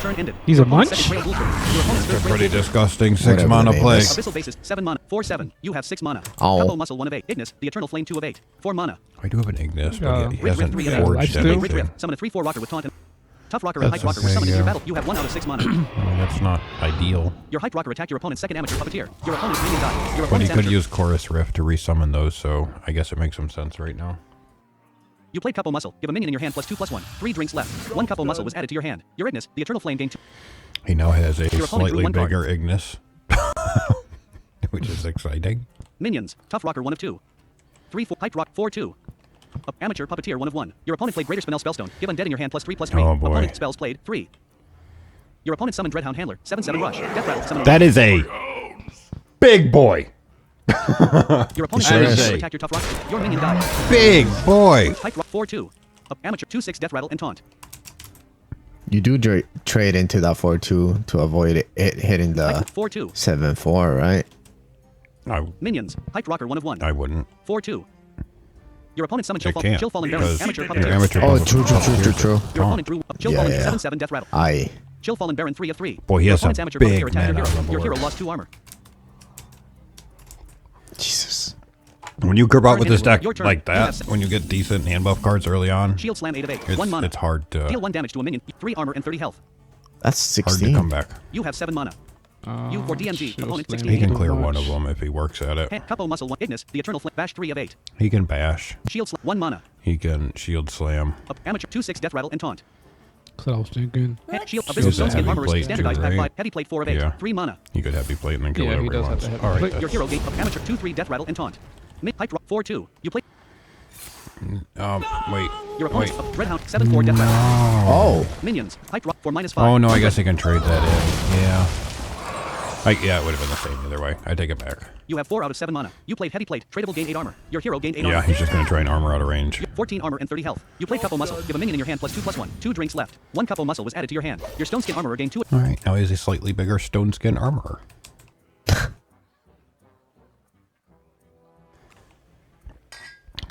Turn ended. He's Your a opponent's munch? second Frail Ghoul turn. Your opponent's third Frail Pretty Ghoul turn. disgusting 6 Whatever mana the name play. is. Abyssal Basis 7 mana. 4/7. You have 6 mana. Oh. Capo Muscle 1 of 8. Ignis. The Eternal Flame 2 of 8. 4 mana. I do have an Ignis, Yeah. but he Rig hasn't 3 forged Lifesteal. Rig 3 anything. Summon a 3/4 rocker with taunt. Tough Rocker and That's Hype Rocker were summoned okay, into your yeah. battle. You have 1 out of 6 mana. I mean, that's not ideal. Your Hype Rocker attacked your opponent's second Amateur Puppeteer. Your opponent's minion died. Your But he opponent's could amateur. use Chorus Rift to resummon those, so I guess it makes some sense right now. You played Capo Muscle. Give a minion in your hand +2/+1. 3 drinks left. 1 Capo Muscle was added to your hand. Your Ignis. The Eternal Flame gained 2. He now has a Your opponent drew slightly 1 card. bigger Ignis, which is exciting. Minions. Tough Rocker 1 of 2. 3/4. Hype Rock 4/2. Amateur Puppeteer 1 of 1. Your opponent played Greater Spinel Spellstone. Give Undead in your hand +3/+3. Oh, boy. Opponent spells played 3. Your opponent summoned Dreadhound Handler. 7/7 Rush. Death Rattle. Summon That is a big boy. Your opponent Sure is. attacked your Tough Rocker. Your minion died. Big boy. Hype Rock 4/2. Amateur 2/6 Death Rattle and Taunt. You do trade into that 4/2 to avoid it hitting the Hype 4/2. 7/4, right? Minions. Hype Rocker 1 of 1. I wouldn't. 4/2. Your opponent summoned They can't. Chill Fallen Baron. because Amateur your Puppeteer. amateur Oh, puppet true. hears Your taunt. opponent drew Chill Yeah, Fallen yeah. 7/7 Death Rattle. Aye. Chill Fallen Baron 3 of 3. Boy, he Your has some opponent's Amateur big Puppeteer attacked men your on hero. the Your board. hero lost 2 armor. Jesus. When you curve out with this deck Your turn. like You that, have- when you get decent hand buff cards early on, Shield Slam 8 of 8. 1 mana. it's hard to Deal 1 damage to a minion. 3 armor and 30 health. That's hard to 16. come back. You have 7 mana. You for DMG. Shield Opponent Slam 16. He can too clear much. one of them if he works at it. Capo Muscle 1. Ignis. The Eternal Flame. Bash 3 of 8. He can bash. Shield Slam 1 mana. He can shield slam. Amateur 2/6 Death Rattle and Taunt. That's what I was thinking. Shield. Shield Abyssal a Stone Skin heavy Armor. plate Standardized too, pack right? 5. Heavy Plate 4 of 8. Yeah. 3 mana. He could heavy plate and then kill Yeah, he whatever does have wants. the heavy All right, plate. that's, Your hero gained Amateur 2/3 Death Rattle and Taunt. Hype Rock 4/2. You play wait. your Wait. opponent's Red Hound 7/4 Death Rattle. Oh. Minions. Hype Rock for -5. Oh no, I guess he can trade that in. Yeah. Yeah, it would have been the same either way. I take it back. You have 4 out of 7 mana. You played Heavy Plate. Tradable gain 8 armor. Your hero gained 8 Yeah, armor. he's just gonna try and armor out of range. 14 armor and 30 health. You played Couple Muscle. Give a minion in your hand +2/+1. 2 drinks left. 1 Couple Muscle was added to your hand. Your Stone Skin Armorer gained 2. All right, now he's a slightly bigger stone skin armorer.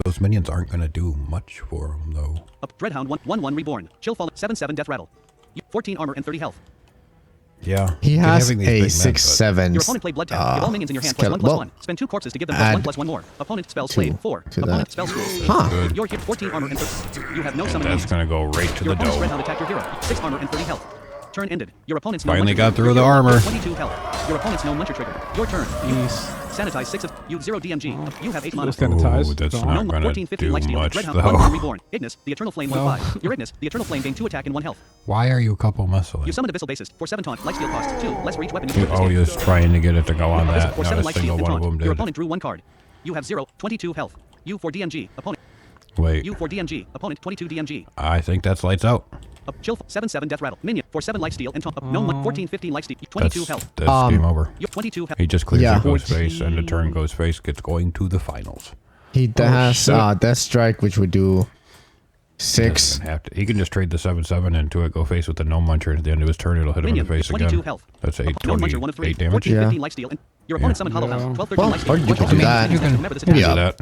Those minions aren't gonna do much for him though. Dreadhound 1/1 Reborn. Chill Fallen 7/7 Death Rattle. 14 armor and 30 health. Yeah. He good has having these a big men, 6/7. Your opponent played Blood Tap. Give all minions in your hand +1/+1. well, Spend 2 corpses to give them add +1/+1 more. Opponent spells 2 played 4. to Opponent that. spell school. Huh. Good. Your hit 14 armor and 30. You have no summon That's minions. gonna go right to Your the opponent's Red dough. Hound attacked your hero. 6 armor and 30 health. Turn ended. Your opponent's no Finally muncher got trigger. through the Your hero armor. 22 health. Your opponent's no muncher trigger. Your turn. Jeez. Sanitize 6 of you 0 DMG. You have 8 mana. Sanitize. Ooh, that's So- not Gnome gonna 14, 15 do lifesteal. much, Dreadhound though. 1 reborn. Ignis, the Eternal Flame 1 No. 5. Your Ignis, the Eternal Flame gain 2 attack and 1 health. Why are you a couple muscling? You summon Abyssal Bassist for 7 taunt. Lifesteal cost 2. Less for each weapon. You're always trying to get it to go on that. For Not 7 a lifesteal single and one of taunt. them Your did. opponent drew 1 card. You have 0, 22 health. You for DMG. Opponent. Wait, You for DMG. Opponent 22 DMG. I think that's lights out. Chill 7/7 death rattle. Minion for 7 lifesteal and taunt. Gnome 14 15 lifesteal. 22 That's, health. that's game over. You 22 health. He just clears Yeah. the ghost face, and the turn goes face gets going to the finals. He has shit. Death Strike, which would do 6. Doesn't have to. He can just trade the 7/7 into it, go face with the gnome muncher. At the end of his turn, it'll hit him in Minion the face 22 again. health. That's Gnome muncher 1 of 3. 8 damage. 14 Yeah. 15 lifesteal and your opponent summoned Hollow Hound. 12 13 Well, lifesteal. or you could do that. Remember this You attack. can do Yeah. that.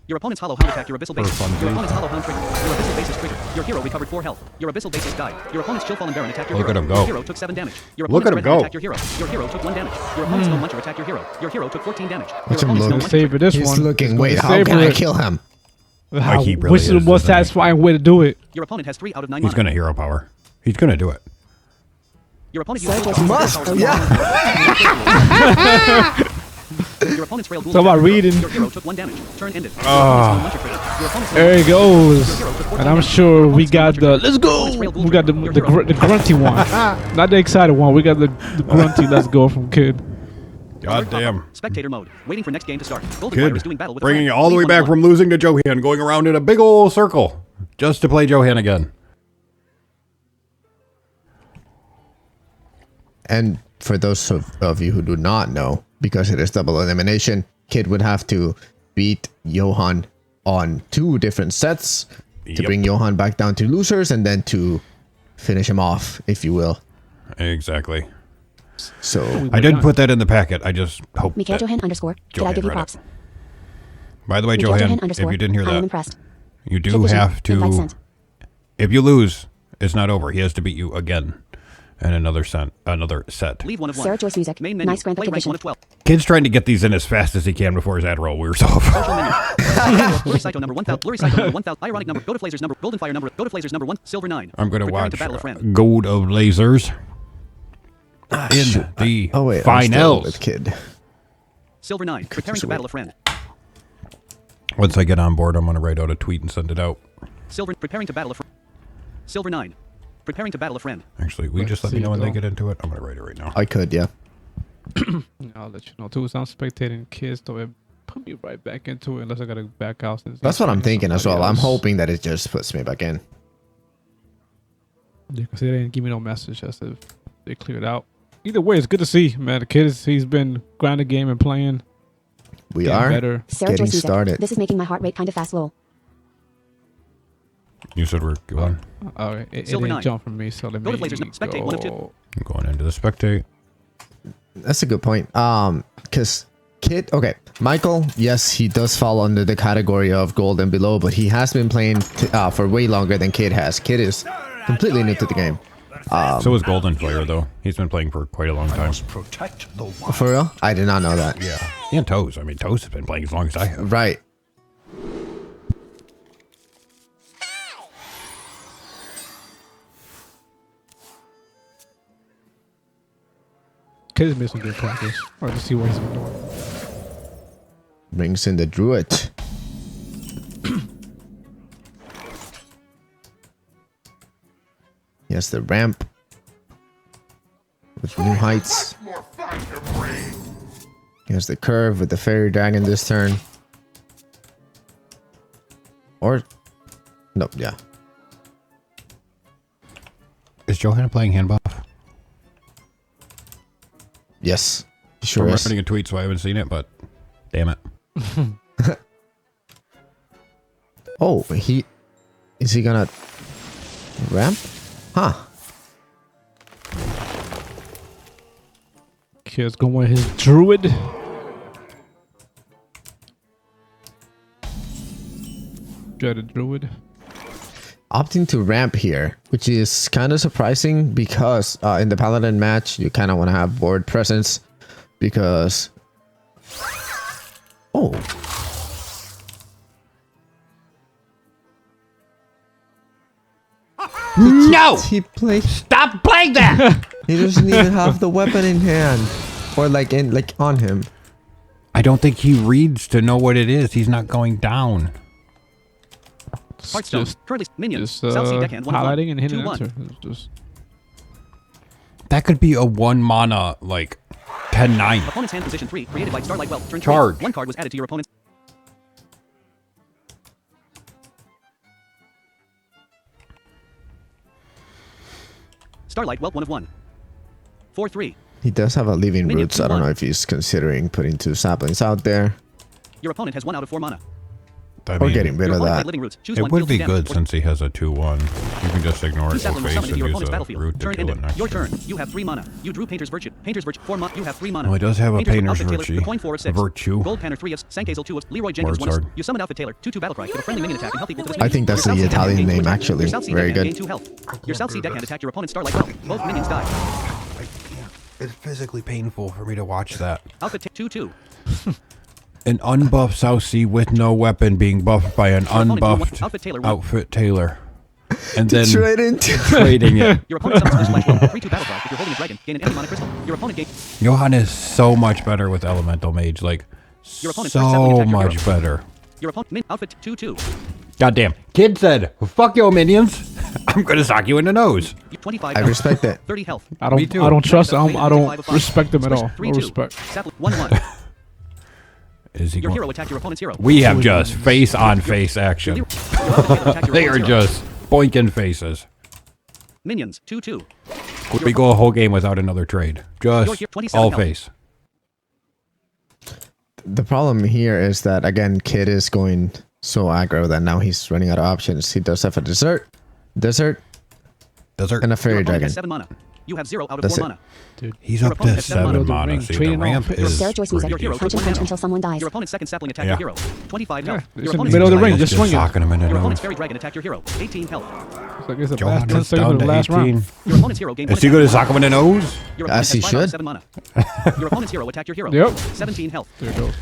Your opponent's Hollow Hound attack your Abyssal Basis. funsies. Your opponent's Hollow Hound trigger. Your Abyssal Basis trigger. Your hero recovered 4 health. Your Abyssal Basis died. Your opponent's Chill Fallen Baron attacked your Look hero. at him go. Your hero took 7 damage. Your Look opponent's at him Red Hound go. attacked your hero. Your hero took 1 damage. Your opponent's Gnome Muncher attacked your hero. Your hero took 14 damage. Your Watch him opponent's look. Gnome Gonna Muncher savor this He's one. looking, wait, how Savor can I it. kill him? How, he really which is the is, most isn't he? satisfying way to do it? Your opponent has 3 out of 9 He's mana. gonna hero power. He's gonna do it. Your opponent Sir, used just Must, yeah. Your opponent's frail Talk about reading. Your hero took 1 damage. Turn ended. Your opponent's Gnome Muncher trigger. Your opponent's There he goes. And I'm sure we got the let's go. We got the grunty one, not the excited one. We got the grunty let's go from Kid. God damn. Spectator mode. Waiting for next game to start. Golden Fire Kid, is doing battle with a bringing friend. you all the way Leave back 1-1. from losing to Johan, going around in a big old circle just to play Johan again. And for those of you who do not know, because it is double elimination, Kid would have to beat Johan on 2 different sets to Yep. bring Johan back down to losers and then to finish him off, if you will. Exactly. So I didn't put that in the packet. I just hope Mikael that Johan underscore. Did I Johan give you read it. props? By the way, Mikael Johan, Johan if underscore. you didn't hear I am that, impressed. you do Kid Vision, have invite to. sent. If you lose, it's not over. He has to beat you again, and another set. Leave 1 of 1. Sarah Joyce music. Main menu. Nice Grand Play Kid rank Vision. 1 of 12. Kid's trying to get these in as fast as he can before his ad roll wears off. Social menu. Blurry Saito number 1000. Blurry Saito number 1000. Ironic number. Go to Flazer's number. Golden Fire number. Go to Flazer's number 1. Silver 9. I'm gonna Preparing watch to battle a friend. Gold of Lasers in the oh wait, I'm still finals. with Kid. Silver 9. Preparing to battle a friend. Once I get on board, I'm gonna write out a tweet and send it out. Silver. Preparing to battle a friend. Silver 9. Preparing to battle a friend. Actually, we Let's just let me see, know when they though. get into it. I'm gonna write it right now. I could, yeah. I'll let you know too. So I'm spectating Kids, so it put me right back into it unless I gotta back out. Since That's he's what I'm fighting thinking as well. somebody I'm else. hoping that it just puts me back in. Yeah, because they didn't give me no message as if they cleared out. Either way, it's good to see, man. The kid he's been grinding game and playing. We getting are better. Sarah getting Joyce music. started. This is making my heart rate kind of fast, lol. You said we're going. All right, it Silver didn't 9. jump from me, so let Go me to Flazer's number. Spectate 1 of 2. go. I'm going into the spectate. That's a good point. Because Kid, okay, Michael, yes, he does fall under the category of gold and below, but he has been playing for way longer than Kid has. Kid is completely new to the game. So is Golden Fire though. He's been playing for quite a long time. Protect the For real? I did not know that. Yeah. And Toes. I mean, Toes has been playing as long as I have. Right. Kid's missing good practice, or to see what he's been doing. Brings in the druid. He has the ramp with new heights. He has the curve with the fairy dragon this turn. Or no, yeah. Is Johanna playing hand buff? Yes. He sure I'm is. writing a tweet, so I haven't seen it, but damn it. Oh, is he gonna ramp? Huh. Kid's going with his druid. Dreaded druid. Opting to ramp here, which is kind of surprising because in the paladin match you kind of want to have board presence because No! he played Stop playing that! he doesn't even have the weapon in hand or like on him. I don't think he reads to know what it is. He's not going down. Hearthstone. Currently minions. Just South Sea deckhand 1/1. highlighting and hitting 2/1. enter. It's just That could be a 1 mana, like, 10-9. Opponent's hand position 3, created by Starlight Wealth. Turn Charge. 3. 1 card was added to your opponent's. Starlight Wealth 1 of 1. 4/3. He does have a living Minion roots. I don't 2/1. know if he's considering putting 2 saplings out there Your opponent has 1 out of 4 mana. I or mean, getting rid Your of opponent that. played living roots. Choose it one, would deal be 2 damage, good or since he has a 2/1. You can just ignore two it, go saplings face, summoned and into your use opponent's a battlefield. root to Turn kill it ended. next Your turn. turn. You have 3 mana. You drew Painter's Virtue. Painter's Virtue 4 mana. You have 3 mana. Well, he does have a Painter's Outfit Tailor. Virtue. The coin 4 of 6. Virtue. Gold Panner 3 of. Sankazel 2 of. Leroy Jenkins Words 1 of. hard. You summon Outfit Tailor. 2/2 battle cry. With a friendly minion attack and health equal to this I think that's Your the South Sea Italian deckhand gain name, 2 attack. actually. Your South Sea Very deckhand good. gain 2 health. Your South Sea deckhand attacked your opponent's Starlight Wealth. Both minions die. It's physically painful for me to watch that. Outfit 2/2. An unbuffed South Sea with no weapon being buffed by an opponent drew one- unbuffed Outfit Tailor 1. Outfit Tailor. And then Trade into trading it. Your opponent summons this flash 3/2 battle cry. If you're holding a dragon, gain an empty mana crystal. Your opponent gain. Johan is so much better with Elemental Mage. Like, Your opponent's first sapling so attack your much hero. better. Your opponent outfit 2/2. Goddamn. Kid said, fuck your minions. I'm going to sock you in the nose. 25 I health. respect it. 30 health. I don't. Me too. I don't trust him. I Magneta, don't 5 of 5. respect him at Swish, all. 3/2. No respect. Sapling 1/1. Is he Your going? hero attacked your opponent's hero. We have just face-on-face action. Your outfit Tailor attacked your They are opponent's hero. just boinking faces. Minions 2/2. We go a whole game without another trade. Your Just hero- 27 all health. face. The problem here is that, again, Kid is going so aggro that now he's running out of options. He does have a desert, Desert. and a Your fairy opponent dragon. has 7 mana. You have 0 out of That's 4 it. mana. He's Your up opponent to has 7 7 mana. mana. See, the Trading ramp off. is Sarah Joyce music. pretty Your hero decent. Punch a punch until someone dies. Your opponent's second sapling attacked Yeah. your hero. 25 health. Yeah, Your it's in the opponent's middle of the Like, ring. it's Just swing it. socking him in the Your opponent's nose. fairy dragon attacked your hero. 18 health. It's like it's the Johan last 10 is seconds down of the to last 18. round. Your opponent's hero gained 1 Is he attack. going to sock him in the nose? Your As opponent he has 5 out of should. 7 mana. Your opponent's hero attacked your hero. Yep. 17 health. There it goes.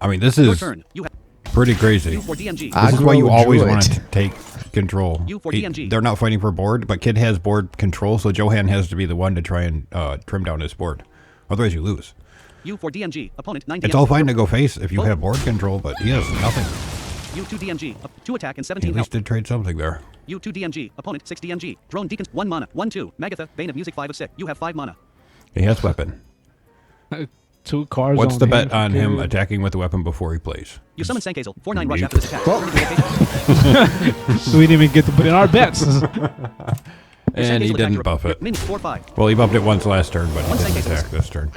I mean, this Your is turn. You have pretty crazy. you for DMG. This is why you Aggro always druid. want to take control. You for He- DMG. They're not fighting for board, but Kid has board control, so Johan has to be the one to try and trim down his board. Otherwise, you lose. You for DMG. Opponent 9 DMG. It's all fine to go face if you have board control, but he has nothing. You 2 DMG. 2 attack and He 17 at health. least did trade something there. You 2 DMG. Opponent 6 DMG. Drone Deacons 1 mana. 1/2. Magatha. Bane of Music 5 of 6. You have 5 mana. He has weapon. 2 cards. What's on the hand bet on for him Kid. attacking with a weapon before he plays? You summon Sankazel. 4/9 rush Mute. after this attack. Well- We didn't even get to put in our bets. And he Sankazel didn't attacked buff your- it. Minions 4/5. Well, he buffed it once last turn, but he One didn't second. attack this turn.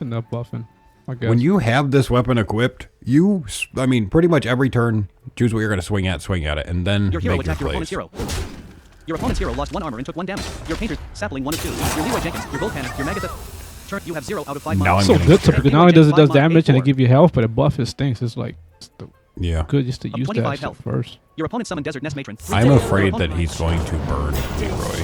Enough buffing. I guess. When you have this weapon equipped, I mean, pretty much every turn, choose what you're going to swing at it, and then Your hero make your attacked your opponent's plays. hero. Your opponent's hero lost 1 armor and took 1 damage. Your painter's sapling 1 of 2. Your Leroy Jenkins. Your Gold Cannon. Your Magatha. Turn. You have 0 out of 5 Now mana. I'm so getting good scared. because not only does it does damage and it 8/4. give you health, but it buff his things. It's like it's Yeah. good just to use 25 that health. stuff first. Your opponent summoned Desert Nest Matron. I'm afraid that he's going to burn Leroy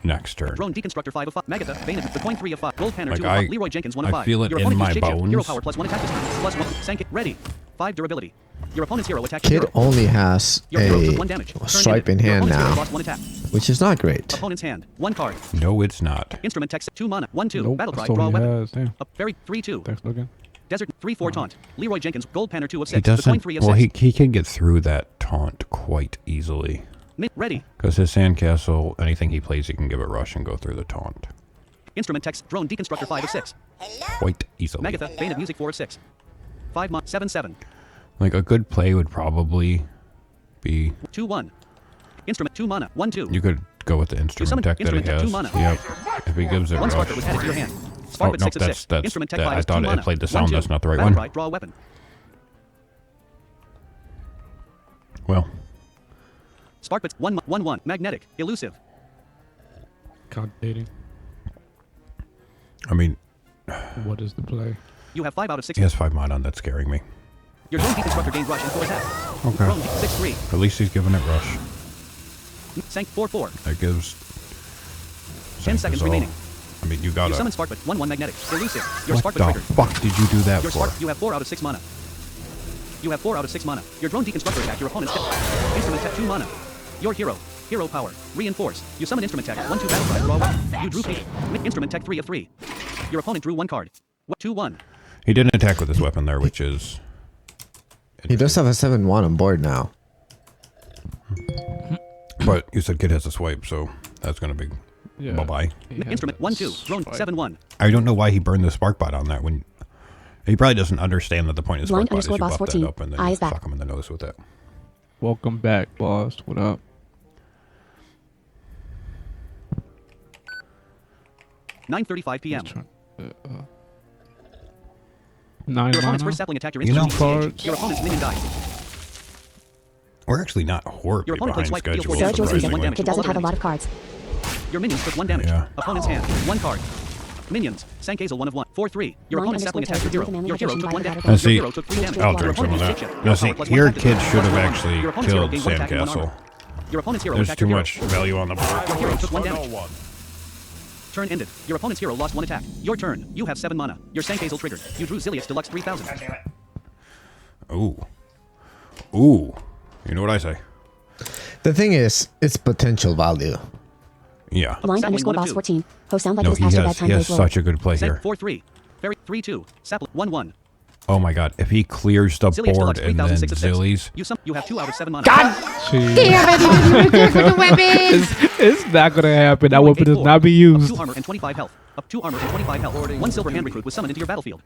next turn. Drone Deconstructor 5 of 5. Magatha. Bane of the coin 3 of 5. Gold Panner Like, 2 of 5. Leroy Jenkins 1 of I 5. feel it Your in opponent my used Shapeshift. Hero bones. power +1 attack distance. +1. Sank. Ready. 5 durability. Your opponent's hero attacked Kid your hero. only has Your hero took 1 damage. a Turn stripe ended. in Your hand opponent's hero now, lost 1 attack. which is not great. Opponent's hand. 1 card. No, it's not. Instrument text 2 mana. 1/2. Nope, Battle cry. that's all Draw a he weapon. has. Damn. A fairy 3/2. Thanks looking. Desert 3/4 taunt. Leroy Jenkins. Gold Panner 2 of 6. He The coin doesn't. 3 of Well, 6. he can get through that taunt quite easily. Ready. Because his sandcastle, anything he plays, he can give it rush and go through the taunt Instrument text. Drone Deconstructor 5 of 6. quite easily. Magatha. Bane of Music 4 of 6. 5 mana. 7/7. Like, a good play would probably be 2/1. Instrument 2 mana. 1/2. you could go with the summon instrument deck that he instrument deck, has. 2 mana. Yep. If he gives it 1 rush. Sparklet was added to your hand. Oh, Sparklet no, 6 of 6. that's Instrument tech that, 5 I is 2 thought it mana. played the sound. 1/2. That's not the right Battle one. cry. Draw a weapon. Well, Sparklet 1/1. Magnetic. Elusive. Card dating. I mean, What is the play? You have 5 out of 6. he has 5 mana. That's scaring me. Your Drone Deconstructor gained rush and 4 attack. Okay. Drone 6/3. At least he's giving it rush. Sank 4/4. That gives 10 seconds Sankazel- remaining. I mean, you You gotta. summon Sparklet 1/1 magnetic. Elusive. Your What Sparklet the triggered. fuck did you do that Your for? You have 4 out of 6 mana. You have 4 out of 6 mana. Your Drone Deconstructor attacked your opponent's deck. Instrument tech 2 mana. Your hero. Hero power. Reinforce. You summon Instrument tech. 1/2 battle cry. Draw 1. You drew Instrument tech 3 of 3. Your opponent drew 1 card. 2-1. He didn't attack with his weapon there, which is... He does have a 7-1 on board now. But you said kid has a swipe, so that's going to be Yeah. bye-bye. Instrument 1-2. Drone 7-1. I don't know why he burned the spark bot on that when... He probably doesn't understand that the point of Blind spark bot is you underscore boss buff 14. that up and then Eye you is back. fuck him in the nose with it. Welcome back, boss. What up? 9:35 p.m. Nine Your opponent's mana. first sapling attacked your You know, instrument. cards. Your opponent's minion died. We're actually not horribly Your opponent behind plays swipe, deal schedule, Sarah Joyce Surprisingly. music. 1 damage Kid to doesn't all have a enemies. lot of cards. Your minions took 1 damage. Yeah. Opponent's hand. 1 card. Minions. Sankazel 1 of 1. 4-3. Your Blind opponent's sapling underscore attacked your Terry, hero. do Your hero the took manly 1 damage. version by the Your battleground. hero took 3 damage. I'll Your drink some of opponent's that. shapeshift. Now Your see, power plus here 1 kid tactical. should have 1-1. actually Your opponent's hero killed gained 1 attack and 1 armor. Sandcastle. Your opponent's hero There's attacked too your much value on the board. Your hero took 1 damage. Turn ended. Your opponent's hero lost 1 attack. Your turn. You have 7 mana. Your Sankazel triggered. You drew Zilius Deluxe 3000. Ooh. Ooh. You know what I say? The thing is, it's potential value. Yeah. Blind Sapling underscore 1 of boss 2. 14. Ho sound like No, it was he past your has, bedtime. he has Plays lower. such a good play Sank here. 4-3. Fairy 3-2. Sapling 1-1. Oh my god. If he clears the Zilius board Deluxe and then 3006 of 6. Zillies... You have 2 out of 7 mana. Jeez. Damn it, he didn't even care for the weapon. It's not gonna happen. That Leroy weapon does 8-4. not be Up used. 2 armor and 25 health. Up 2 armor and 25 health. 1 silver hand recruit was summoned into your battlefield.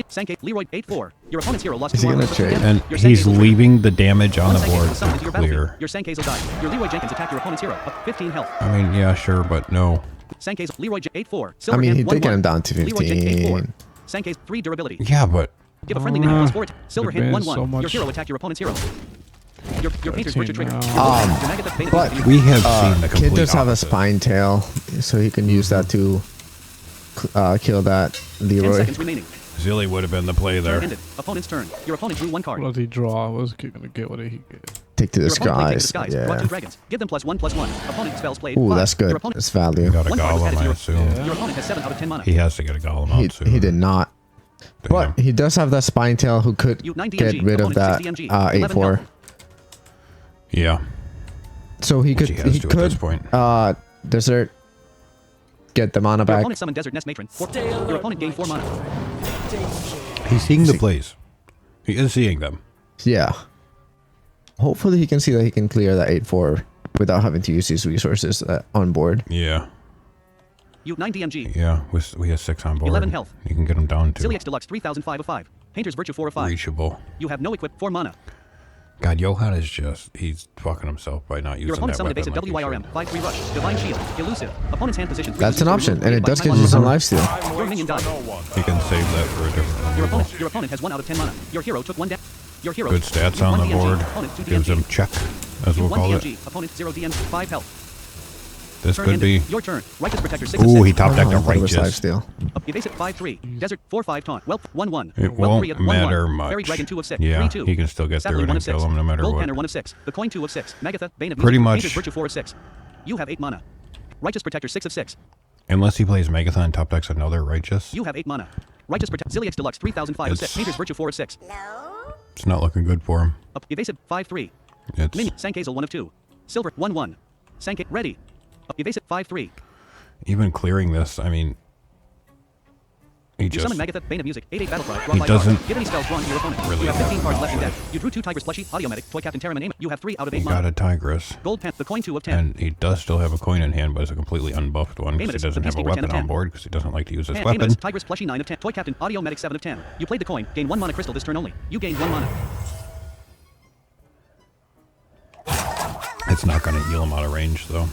Sank Leroy 8-4. Your opponent's hero lost Is 2 he armor. gonna trade? And Your he's Sankazel leaving the damage on One the Sankazel board was summoned into to your battlefield. clear. Your Sankazel died. Your Leroy Jenkins attacked your opponent's hero. Up 15 health. I mean, yeah, sure, but no. Sankazel Leroy 8-4. I Silver mean, hand he did get 1-1. him down to Leroy Jenk 8-4. 15. Sankazel 3 durability. Yeah, but... Give a friendly minion plus 4 silver Could've hand been 1-1. so Your much- hero attacked your opponent's hero. Your painter's team virtue trigger. now. Your Magatha Bane of but Music. We have seen the complete Kid does have a opposite. spine tail, so he can use that to kill that 10 Leroy. seconds remaining. Zilly would have been the play Turn there. ended. Opponent's turn. Your opponent drew 1 card. What does he draw? What's he gonna get? What did he get? Take to the Your opponent played Take the skies. Skies. Brought 2 Yeah. dragons. Give them +1/+1. Opponent spells played. Ooh, 5. that's good. Your opponent, That's value. Got a 1 card was golem, added to I your, assume. your opponent has 7 out of 10 mana. He has to get a golem He, out soon. he did not. Damn. But he does have that spine tail who could You 9 get DMG. rid of Opponent that 6 DMG. 11 8-4. health. Yeah. So he Which could he has he to at this could point. desert, get the mana Your back. opponent summoned Desert Nest Matron. Your opponent gained 4 mana. He's seeing the plays. He is seeing them. Yeah. Hopefully he can see that he can clear that 8-4 without having to use these resources on board. Yeah. You 9 DMG. Yeah. We have 6 on board. 11 health. You can get him down to Ziliax Deluxe 3005 of 5. Painter's Virtue 4 of 5. reachable. You have no equip 4 mana. God, Johan is just... He's fucking himself by not using Your opponent that summoned weapon evasive like he WYRM should. 5-3 rush. Divine Shield. Elusive. Opponent's hand position. That's an option, and it does get you some lifesteal. Your minion died. He can save that for a different Your removal. opponent has 1 out of 10 mana. Your hero took 1 damage. Your hero Good stats you on 1 the DMG. board. Opponent 2 Gives DMG. him check, as You we'll 1 call DMG. it. Opponent 0 DMG. 5 health. This Turn could ended. be... Your turn. Righteous Protector 6 of Ooh, 6. he top decked a Oh, I thought it was righteous. lifesteal. Evasive 5-3. Desert 4-5 taunt. Well 1-1. It well, won't 3 of matter 1-1. much. Fairy Dragon 2 of 6. Yeah, 3-2. he can still get through Sapling it 1 and of 6. kill him no matter Gold what. Panner 1 of 6. The Coin 2 of 6. Magatha Bane of Pretty Music. much. Painter's Virtue 4 of 6. You have 8 mana. Righteous Protector 6 of 6. Unless he plays Megathon and top decks another righteous. You have 8 mana. Righteous Protect Ziliax Deluxe 3005 of 6. It's- Painter's Virtue 4 of 6. It's not looking good for him. Evasive 5-3. It's... Minion Sankazel 1 of 2. Silver 1-1. Sank ready. Evasive 5-3. Even clearing this, I mean... He You just... summon Magatha Bane of Music 8-8 battle cry. Draw He 5 doesn't cards. Give any spells drawn to your opponent. really You have 15 have cards much left in deck. life. You drew 2 Tigress Plushie, Audiomatic, Toy Captain Terraman. You have 3 out of 8 He got mana. a Tigress. Gold Pen, the Coin 2 of 10. And he does still have a coin in hand, but it's a completely unbuffed one because he Amos, doesn't the have a Peacekeeper 10 of weapon on 10. board because he doesn't like to use his Pan, weapon. Amos, Tigress Plushie 9 of 10. Toy Captain Audiomatic 7 of 10. You played the coin. Gain 1 mana crystal this turn only. You gained 1 mana. It's not going to heal him out of range, though.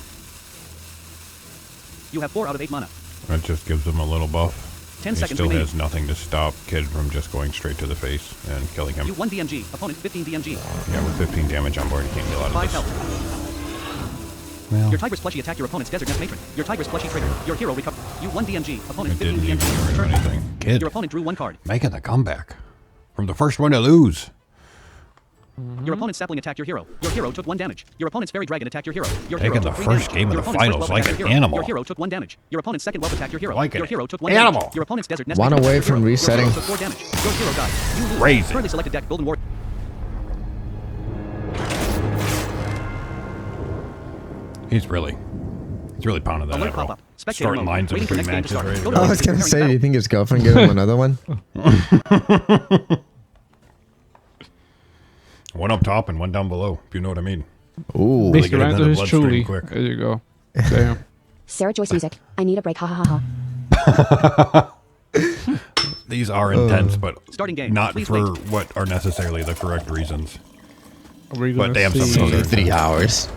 You have 4 out of 8 mana. That just gives him a little buff. 10 He seconds still remaining. has nothing to stop Kid from just going straight to the face and killing him. You 1 DMG. Opponent 15 DMG. Yeah, with 15 damage on board, he can't heal out of 5 this. health. Well, Your Tigress Plushie attacked your opponent's Desert Nest Matron. Your Tigress Plushie triggered. Your hero recovered. You 1 DMG. Opponent it 15 didn't even DMG. do Turn. anything. Kid, Your opponent drew 1 card. making the comeback. From the first one to lose. Your opponent's sapling attacked your hero. Your hero took 1 damage. Your opponent's fairy dragon attacked your hero. Your Taking hero the took 3 first damage. game of Your the opponent's finals first like whelp an attacked your hero. animal. Your hero took 1 damage. Your opponent's second whelp attacked your hero. Like Your it. hero took 1 Animal. damage. Your opponent's Desert Nest 1 Matron away attacked your from hero. resetting. Your hero took 4 damage. Your hero died. You lose. Crazy. Currently selected deck Golden War. He's really... It's really pounding that Alert aggro. pop-up. Spectator Starting mode. lines in Waiting for between next game to matches, start. right? Go to I was list. gonna Preparing say, battle. you think his girlfriend gave him another one? One up top and one down below, if you know what I mean. Ooh. Really Mr. get into Ranta the is bloodstream truly. quick. There you go. Damn. Sarah Joyce music. I need a break. Ha ha ha ha. These are intense, but Starting game. not Please for wait. what are necessarily the correct reasons. We're But gonna damn, see. some of those Only 3 hours.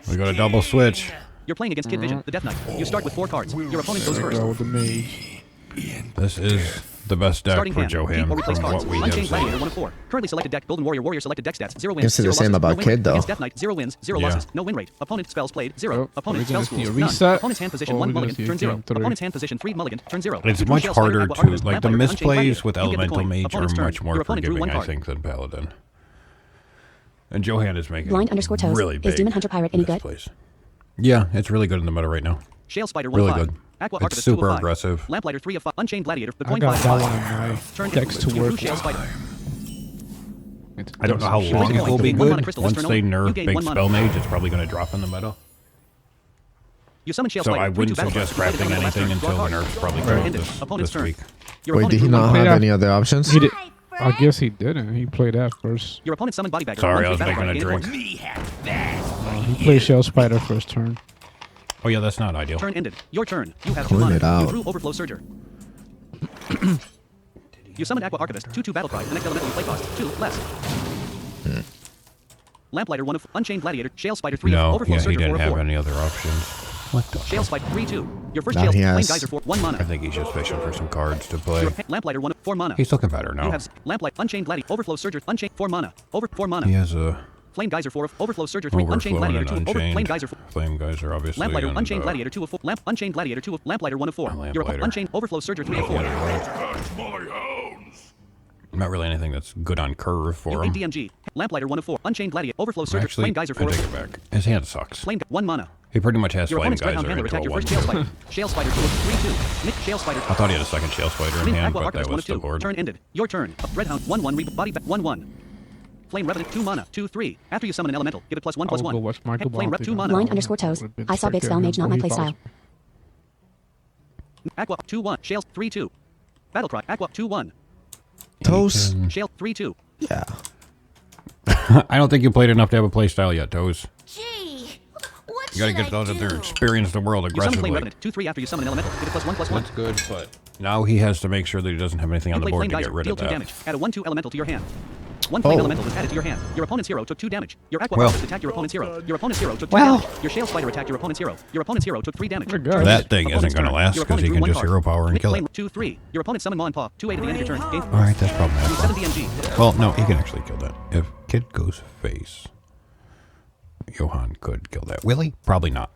We got a double switch. You're playing against Kid Vision, the Death Knight. You start with 4 cards. Your opponent goes There we first. go with the mage. This is the best deck Starting for hand. Johan Keep or from replace cards. what we have Unchained Gladiator, seen. 1 of 4. Currently selected deck. Golden Warrior. Warrior selected deck stats. 0 wins. Guess it's 0 the same losses, about no Kid, win rate. though. Against Death Knight, 0 wins, 0 Yeah. losses, no win rate. Opponent spells played, 0. Yep. Opponent We're spell gonna schools, see a none. reset. Opponent's hand position, Or 1 we're gonna mulligan, see turn 0. game 3. Opponent's hand position, 3 mulligan, turn 0. It's You drew much Shale Spider, harder Aqua to, Archivist, like, the Lamplighter, Unchained misplays Gladiator. with You get the Elemental coin. Mage are Opponent's turn. much more Your opponent drew forgiving, 1 I card. think, than Paladin. And Johan is making Blind_toes. really Is big Demon Hunter Pirate any this good? place. Yeah, it's really good in the meta right now. Shale Spider, 1 Really of 5. good. Aqua It's Archivist, 2 super of 5. aggressive. Lamplighter, 3 of 5. Unchained Gladiator, the I coin got 5 that of one 5. in my Turn decks to you drew work Shale with. Spider. I don't know how Shit. long it will be Gain 1 mana good. crystal, Once turn they over. You nerf gain Big 1 mana. Spell Mage, it's probably going to drop in the meta. You summon Shale So Spider. I wouldn't 3/2 battle suggest cards. You crafting play it on the left anything turn. Draw until the card. nerf's probably Turn come ended. this Opponent's turn. week. Your Wait, opponent did he drew not one have card. any other options? He did. I guess he didn't. He played that first. Your opponent summoned Body Bagger. Sorry, 1/3 I was battle making card. a Gain drink. force. He played Shell Spider first turn. Oh yeah, that's not ideal. Turn ended. Your turn. You have 2 Coin mana. it out. You drew Overflow Surger. You summoned Aqua Archivist. 2/2 battle cry. The next elemental you play cost 2 less. Lamplighter 1 of Unchained Gladiator. Shale Spider 3 of No, Overflow yeah, he Surger 4 didn't of have 4. any other options. What the? Shale Spider 3/2. Your first Now Shale he Flame has- Geyser 4 1 mana. I think he's just fishing for some cards to play. Lamplighter 1 of 4 mana. He's looking better You now. have Lamplight Unchained Gladiator. Overflow Surger. Unchained 4 mana. Over 4 mana. He has a Flame Geyser 4 of Overflow Surger 3. Unchained Overflow and Gladiator an 2 of Flame Unchained. Geyser 4. Flame Geyser, obviously. Lamplighter and, Unchained Gladiator 2 of 4. Unchained Gladiator 2 of Lamplighter 1 of 4. Your Lamplighter. Unchained Overflow Surger 3 of 4. Not really anything that's good on curve for You him. gain DMG. Lamplighter 1 of 4. Unchained Gladiator. Overflow Surger. Actually, Flame Geyser I 4 of take 4. it back. His hand sucks. Flame 1 mana. He pretty much has Your Flame opponent's Dreadhound Geyser Handler until attacked your one. first Shale Spider. Shale Spider 2 of 3/2. Nick Shale Spider. I thought he had a second Shale Spider in Green hand, Aqua but that Archivist 1 was of the 2. board. Turn ended. Your turn. Dreadhound 1/1 Body 1/1. Flame Revenant 2 mana. 2/3. After you summon an elemental, give it +1/+1. I will go watch Michael Flame Rep Bounty 2 then. mana. Blind_toes. I saw Big Spell Mage, not my playstyle. Aqua 2/1. Shale 3/2. Battlecry. Aqua 2/1. Toes? Shale 3/2. Yeah. I don't think you played enough to have a play style yet, Toes. Gee, what You gotta should get I out there, do? experience the world You summon Flame aggressively. Revenant 2/3 after you summon an elemental, give it +1/+1. That's good, but now he has to make sure that he doesn't have anything You on the play board Flame to Geyser, get rid deal of 2 that. damage. Add a 1/2 elemental to your hand. 1 flame Oh. elemental was added to your hand. Your opponent's hero took 2 damage. Your Aqua Well. Archivist attacked your opponent's hero. Your opponent's hero took 2 Well. damage. Your Shale Spider attacked your opponent's hero. Your opponent's hero took 3 damage. Oh, God. Turn That ended. thing Opponent's isn't gonna turn. last Your 'cause he opponent can drew just 1 hero card. power and Nick kill Flame it. 2/3. Your opponent summoned Maw and Paw. 2/8 at the end of your turn. Game. Alright, that's probably You not 7 fun. DMG. Well, no, he can actually kill that. If Kid goes face, Johan could kill that. Will he? Probably not.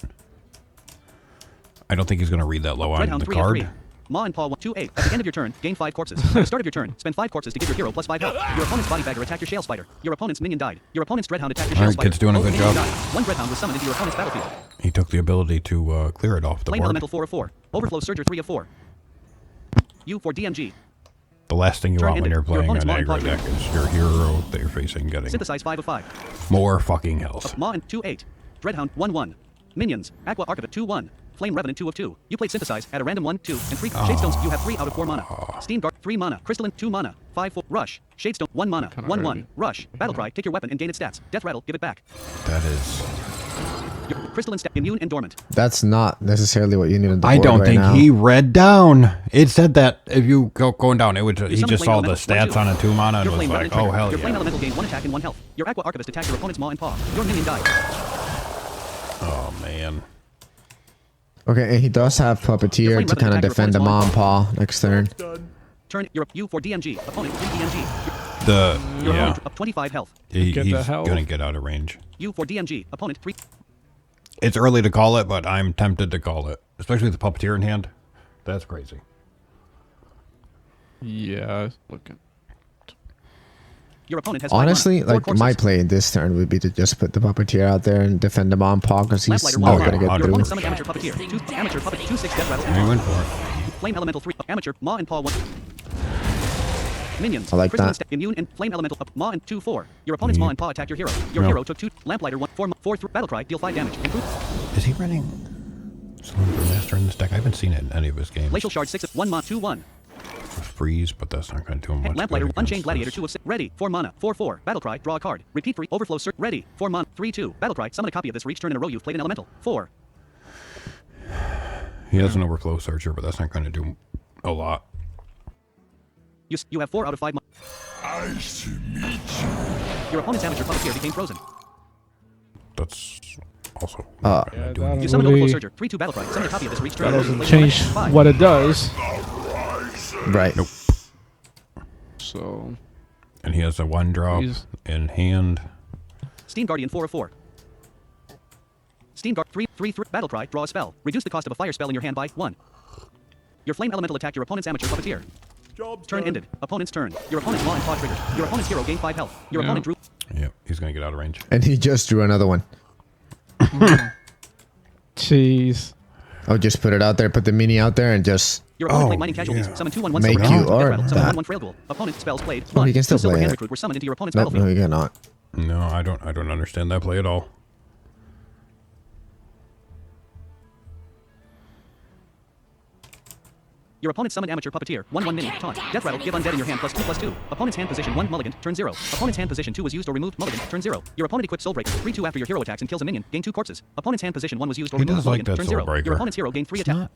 I don't think he's going to read that low on Dreadhound the 3 of 3. card. Maw and Paw 2/8. At the end of your turn, gain 5 corpses. At the start of your turn, spend 5 corpses to give your hero +5 health. Your opponent's Body Bagger attacked your Shale Spider. Your opponent's minion died. Your opponent's Dreadhound attacked your Shale Alright, Spider. Kid's doing a Both good minions job. died. 1 Dreadhound was summoned into your opponent's battlefield. He took the ability to clear it off the Flame board. Elemental 4 of 4. Overflow Surger 3 of 4. You for DMG. The last thing you Turn want when ended. you're Your playing opponent's an Maw and aggro Paw deck is your hero that you're facing getting Synthesize 5 of 5. more fucking health. Maw and 2/8. Dreadhound 1/1. Minions. Aqua Archivist 2/1. Flame Revenant 2 of 2. You played Synthesize at a random 1, 2, and 3. Shadestones, you have 3 out of 4 mana. Steam Guard 3 mana. Crystalline 2 mana. 5 4. Rush. Shadestone 1 mana. 1/1. Rush. Battlecry. Take your weapon and gain its stats. Death Rattle. Give it back. That is. Your Crystalline stat. Immune and Dormant. That's not necessarily what you need on the I board don't right think now. he read down. It said that if you go going down, it would. He summon just Flame saw the Elemental, 1, stats 2. on a 2 mana and Your was Flame like, Revenant "Oh trigger. hell Your Flame yeah!" Elemental gain 1 attack and 1 health. Your Aqua Archivist attacked your opponent's Maw and Paw. Your minion died. Oh man. Okay, and he does have Puppeteer Flame to kind of Revenant defend the attacked your Mom Paw next turn. Turn your you for DMG. Opponent 3 DMG. The Your yeah, opponent up 25 health. he's Get the hell. gonna get out of range. You for DMG. Opponent 3. It's early to call it, but I'm tempted to call it, especially with the Puppeteer in hand. That's crazy. Yeah, it's looking. Your opponent has 5 Honestly, mana, 4 like corpses. my play in this turn would be to just put the Puppeteer out there and defend the Mom Paw because he's Lamplighter not 1 gonna get Your through. opponent summoned Amateur Puppeteer. 2 Amateur Puppet 2/6 Death Rattle. I went for it. Flame Elemental 3. Amateur Maw and Paw 1. Minions. I like Crystalline that. Immune and Flame Elemental. Maw and 2/4. Your opponent's Maw and Paw attack your hero. Your hero took 2. Lamplighter 1 4 4 3. Battlecry deal 5 damage. Is he running Saloon Brewmaster in this deck? I haven't seen it in any of his games. Glacial Shard 6 1 Maw 2/1. Freeze, but that's not going to do him much. Lamplighter good Unchained against Gladiator this. 2 of 6. Ready. 4 mana. 4/4. Battlecry. Draw a card. Repeat 3. Overflow Surge. Ready. 4 mana. 3/2. Battlecry. Summon a copy of this for each turn in a row you've played an elemental. 4. He has an Overflow Searcher, but that's not going to do a lot. You have 4 out of 5 mana. Ice meet you. Your opponent's amateur puppeteer became frozen. That's also Uh, not gonna Yeah, do that anything. You summon Really- Overflow Surger. 3/2 Battlecry. Summon a copy of this for each turn. That doesn't Place change elemental. 5. what it does. Right. Nope. So And he has a 1-drop He's- in hand. Steam Guardian 4 of 4. Steam Guard 3/3 Battlecry. Draw a spell. Reduce the cost of a fire spell in your hand by 1. Your Flame Elemental attacked your opponent's amateur puppeteer. Turn ended. Opponent's turn. Your opponent's Maw and Paw triggered. Your opponent's hero gained 5 health. Your Yeah. opponent drew. Yep, he's going to get out of range. And he just drew another one. jeez. I'll just put it out there, put the mini out there, and just. Your opponent Oh, played Mining Casualties. yeah. Summon 2/1/1 Make Silver you Hand. or Summon that. 1/1 Frail Ghoul. Opponent spells played. Oh, he 1. can still 2 Silver play Hand it. Recruit were summoned into your opponent's Nope, battlefield. no, he cannot. No, I don't understand that play at all. Your opponent's summoned amateur puppeteer. 1/1 mini. Taunt. Death Rattle. Give undead in your hand +2/2. Opponent's hand position 1 mulligan. Turn 0. Opponent's hand position 2 was used or removed. Mulligan. Turn 0. Your opponent equipped Soulbreaker. 3/2 after your hero attacks and kills a minion. Gain 2 corpses. Opponent's hand position 1 was used or He removed. does like Mulligan. that Turn 0. Soulbreaker. Your opponent's hero gained 3 It's attack. not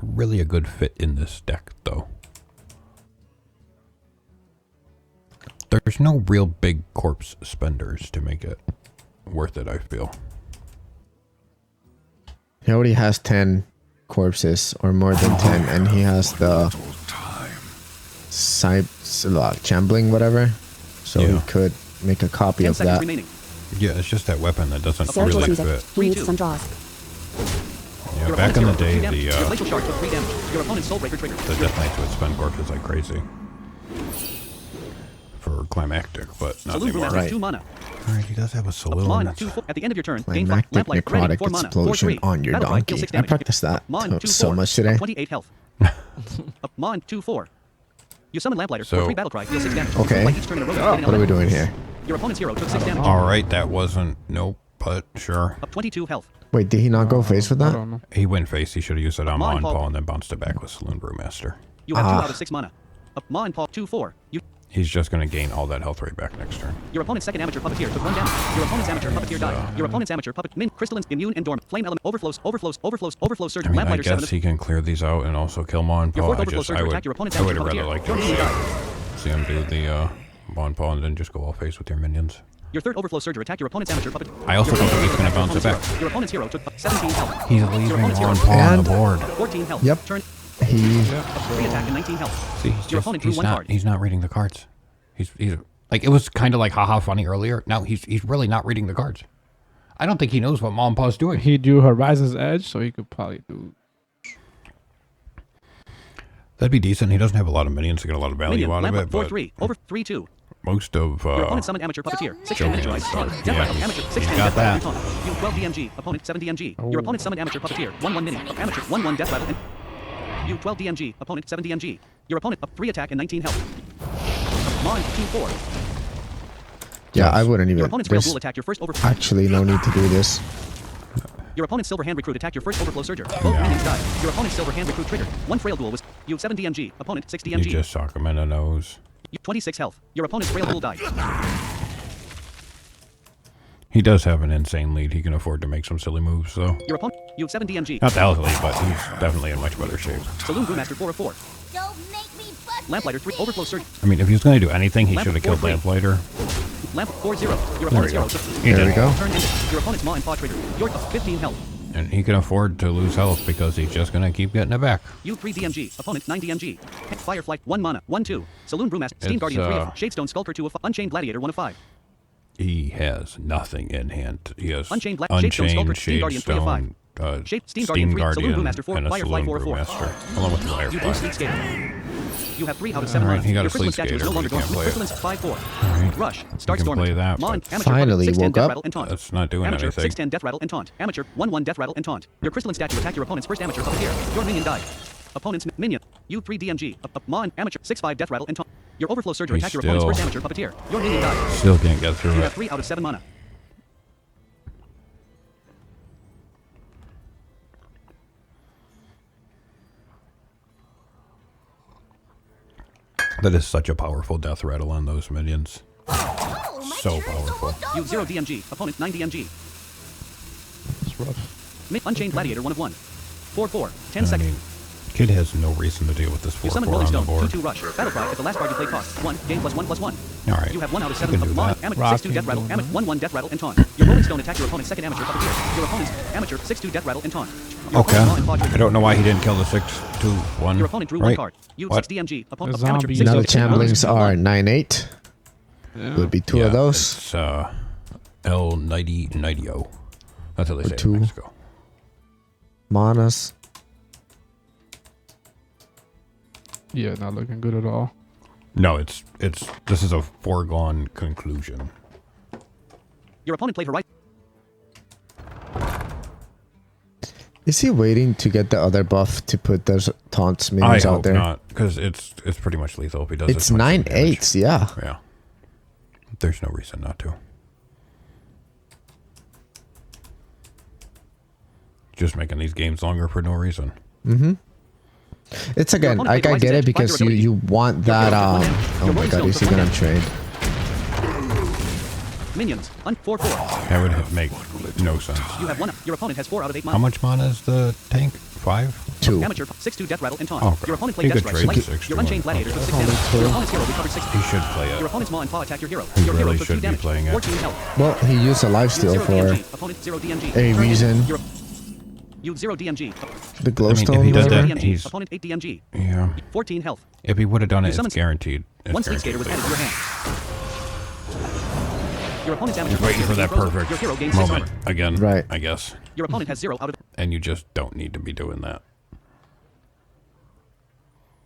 really a good fit in this deck, though. There's no real big corpse spenders to make it worth it, I feel. He already has 10 corpses or more than 10, and he has the chambling, whatever. So Yeah. he could make a copy 10 of seconds that. remaining. Yeah, it's just that weapon that doesn't Sarah Joy's really music. fit. He needs 3-2. some draws. Yeah, Your back opponent's in the hero took 2 day, damage. Your the Glacial Shard took 3 damage. Your opponent's Soulbreaker triggered. Death Knights would spend corpses like crazy for climactic, but not Saloon anymore. Brewmaster Right. 2 mana. Alright, he does have a saloon. Mon 2/4. At the end of your turn, gain 5. Climactic Lamplight. Ready. necrotic 4 mana. explosion 4/3. on your Battlecry, deal donkey. 6 I damage. practiced that Mon so 2/4. much today. 28 health. Mon 2/4. You summon Lamplighter. So- 4/3 Battlecry. Deal 6 damage. Okay. Fight each turn in a row. What are we doing here? Your opponent's hero took 6 damage. Alright, that wasn't. Nope, but sure. Up 22 health. Wait, did he not go face with I that? don't know. He went face. He should have used it on Mon Mon Paul. Paul and then bounced it back with Saloon Brewmaster. You have 2 out of 6 mana. Up Mon Paul 2/4. He's just going to gain all that health right back next turn. Your opponent's second amateur puppeteer took 1 damage. Your opponent's amateur puppeteer died. Your opponent's amateur puppet min crystalline immune and dorm flame element overflow surge I mean, I lamplighter 7 guess he can clear these out and also kill Mon Your Paul. fourth overflow surge attack your opponent's I would amateur have rather puppeteer. liked Your to minion see him do the Mon Paul and then just go all face with your minions. Your third overflow surge attack your opponent's amateur puppet. I also Your don't think he's opponent's gonna bounce it hero- back. Your opponent's hero took 17 health. He's Your leaving opponent's hero Mon took Paul on the And- board. 14 health. Yep. Turn He 3 attack and 19 health. See, he's Your opponent drew 1 card. He's not reading the cards. He's like, it was kind of like haha funny earlier. Now he's really not reading the cards. I don't think he knows what Mon Paul's doing. He drew Horizon's Edge, so he could probably do. That'd be decent. He doesn't have a lot of minions to get a lot of value Minion, out of lamplight it, but 4/3 over 3/2. most of Your opponent summoned amateur puppeteer. 6 Joking damage. aside, Death yeah, rattle. he's- Amateur. he's 6 got death rattle. that. You 12 DMG. Opponent 7 DMG. Your opponent summoned amateur puppeteer. 1/1 mini. Amateur 1/1 death rattle. And you 12 DMG. Opponent 7 DMG. Your opponent up 3 attack and 19 health. Mon 2/4. yeah, I wouldn't Your even. opponent's Grail There's Ghoul attack your first over. actually no need to do this. Your opponent's Silver Hand Recruit attack your first overflow surger. Both minions died. Your opponent's Silver Hand Recruit triggered. 1 Frail Ghoul was you 7 DMG. Opponent 6 you DMG. just sock him in the nose. You 26 health. Your opponent's Frail Ghoul died. He does have an insane lead. He can afford to make some silly moves, though. Your opponent you 7 DMG. Not the health lead, but he's definitely in much better shape. Saloon Brewmaster 4 of 4. Don't make me bust Lamplighter 3 overflow surge. I mean, if he was going to do anything, he Lamp should have killed 4-3. Lamplighter. Lamp 4/0. Your There we opponent's go. hero took He There did. we go. turn ended. Your opponent's Maw and Paw trigger. You're up 15 health. And he can afford to lose health because he's just going to keep getting it back. You 3 DMG. Opponent 9 DMG. Firefly 1 mana. 1/2. Saloon Brewmaster. Steam It's, Guardian 3 of uh, Shadestone Skulker 2 of Unchained Gladiator 1 of 5. He has nothing in hand. He has Unchained Shadestone Skulker, Steam Guardian 3 of 5. Shadestone, Steam Guardian 3, Saloon Brewmaster 4, and a Firefly Saloon 4 of 4. Brewmaster, along with the You drew Firefly. Sleep Skater. You have 3 out of 7 Alright, mana. he got Your a Sleep Crystalline statue is Skater, no longer but he can't dormant. play it. Crystalline 5/4. Alright. Rush. He Starts can dormant. play that, Mon, but- amateur Finally 6/10 woke death up. rattle and taunt. That's not doing Amateur anything. 6/10 death rattle and taunt. Amateur 1/1 death rattle and taunt. Your crystalline statue attack your opponent's first amateur puppeteer. Your minion died. Opponent's minion. You 3 DMG. Mon, amateur, 6-5 death rattle and taunt. Your overflow surge or He's attack your opponent's still- first amateur puppeteer. Your minion dies. Still can't get through You it. have 3 out of 7 mana. That is such a powerful death rattle on those minions. So powerful. You 0 DMG. Opponent 9 DMG. It's rough. Unchained Gladiator 1 of 1. 4/4. 10 I seconds. mean, kid has no reason to deal with this You 4/4 summon on Rolling the Stone. board. 2/2 rush. Battle cry. If the last card you play costs 1. Gain +1/+1. All right. You have 1 out of You 7 can of do Mon, that. amateur, Rock 6/2 death and rattle, go, amateur, no? 1/1 death rattle and taunt. Your Rolling Stone attack your opponent's second amateur puppeteer. Your opponent's amateur 6/2 death rattle and taunt. Your Okay. opponent's Maw and Paw trigger. I don't know why he didn't kill the 6/2/1. Your opponent drew right? 1 card. You What? 6 DMG. Opponent The amateur zombie- 6 Now Six- chamblings are 9/8. Yeah. Would be 2 Yeah, of those. It's L9090. That's how they Or say it 2. in Mexico. Manas. Yeah, not looking good at all. No, it's this is a foregone conclusion. Your opponent played Horizon. Is he waiting to get the other buff to put those taunts I minions out hope there? not, because it's pretty much lethal if he does. It's this much damage. 9/8, yeah. Yeah. There's no reason not to. Just making these games longer for no reason. It's again, opponent like played I get Horizon's it Edge, because 5 you durability. want that hero took 1 oh Your my Rolling god, Stone is he took gonna 1 trade? Minions. 4/4. That would make no sense. You have 1. Your opponent has 4 out of 8 mana. How much mana is the tank? 5? 2. Amateur 6/2 death rattle and taunt. Oh, okay. Your opponent He played Death could Strike. trade Slice. 6 Your to Unchained 1. Gladiator took 6 damage. Your opponent's hero recovered 6. He should play Your it. opponent's Maw and Paw attack your hero. He Your hero really took should 2 be damage. playing it. 14 health. Well, he used a lifesteal 0 for DMG. Opponent 0 DMG. a Turn reason. ended. You 0 DMG. the if glowstone. he does whatever. that, 0 DMG. he's- Opponent 8 DMG. Yeah. 14 health. If he would have done it, You it's summoned- guaranteed. It's 1 Sleep Skater was added to your hand. Your opponent's amateur. He's waiting for that frozen. perfect Your hero gains 6 moment armor. again. Right. I guess. Your opponent has 0 out of. And you just don't need to be doing that.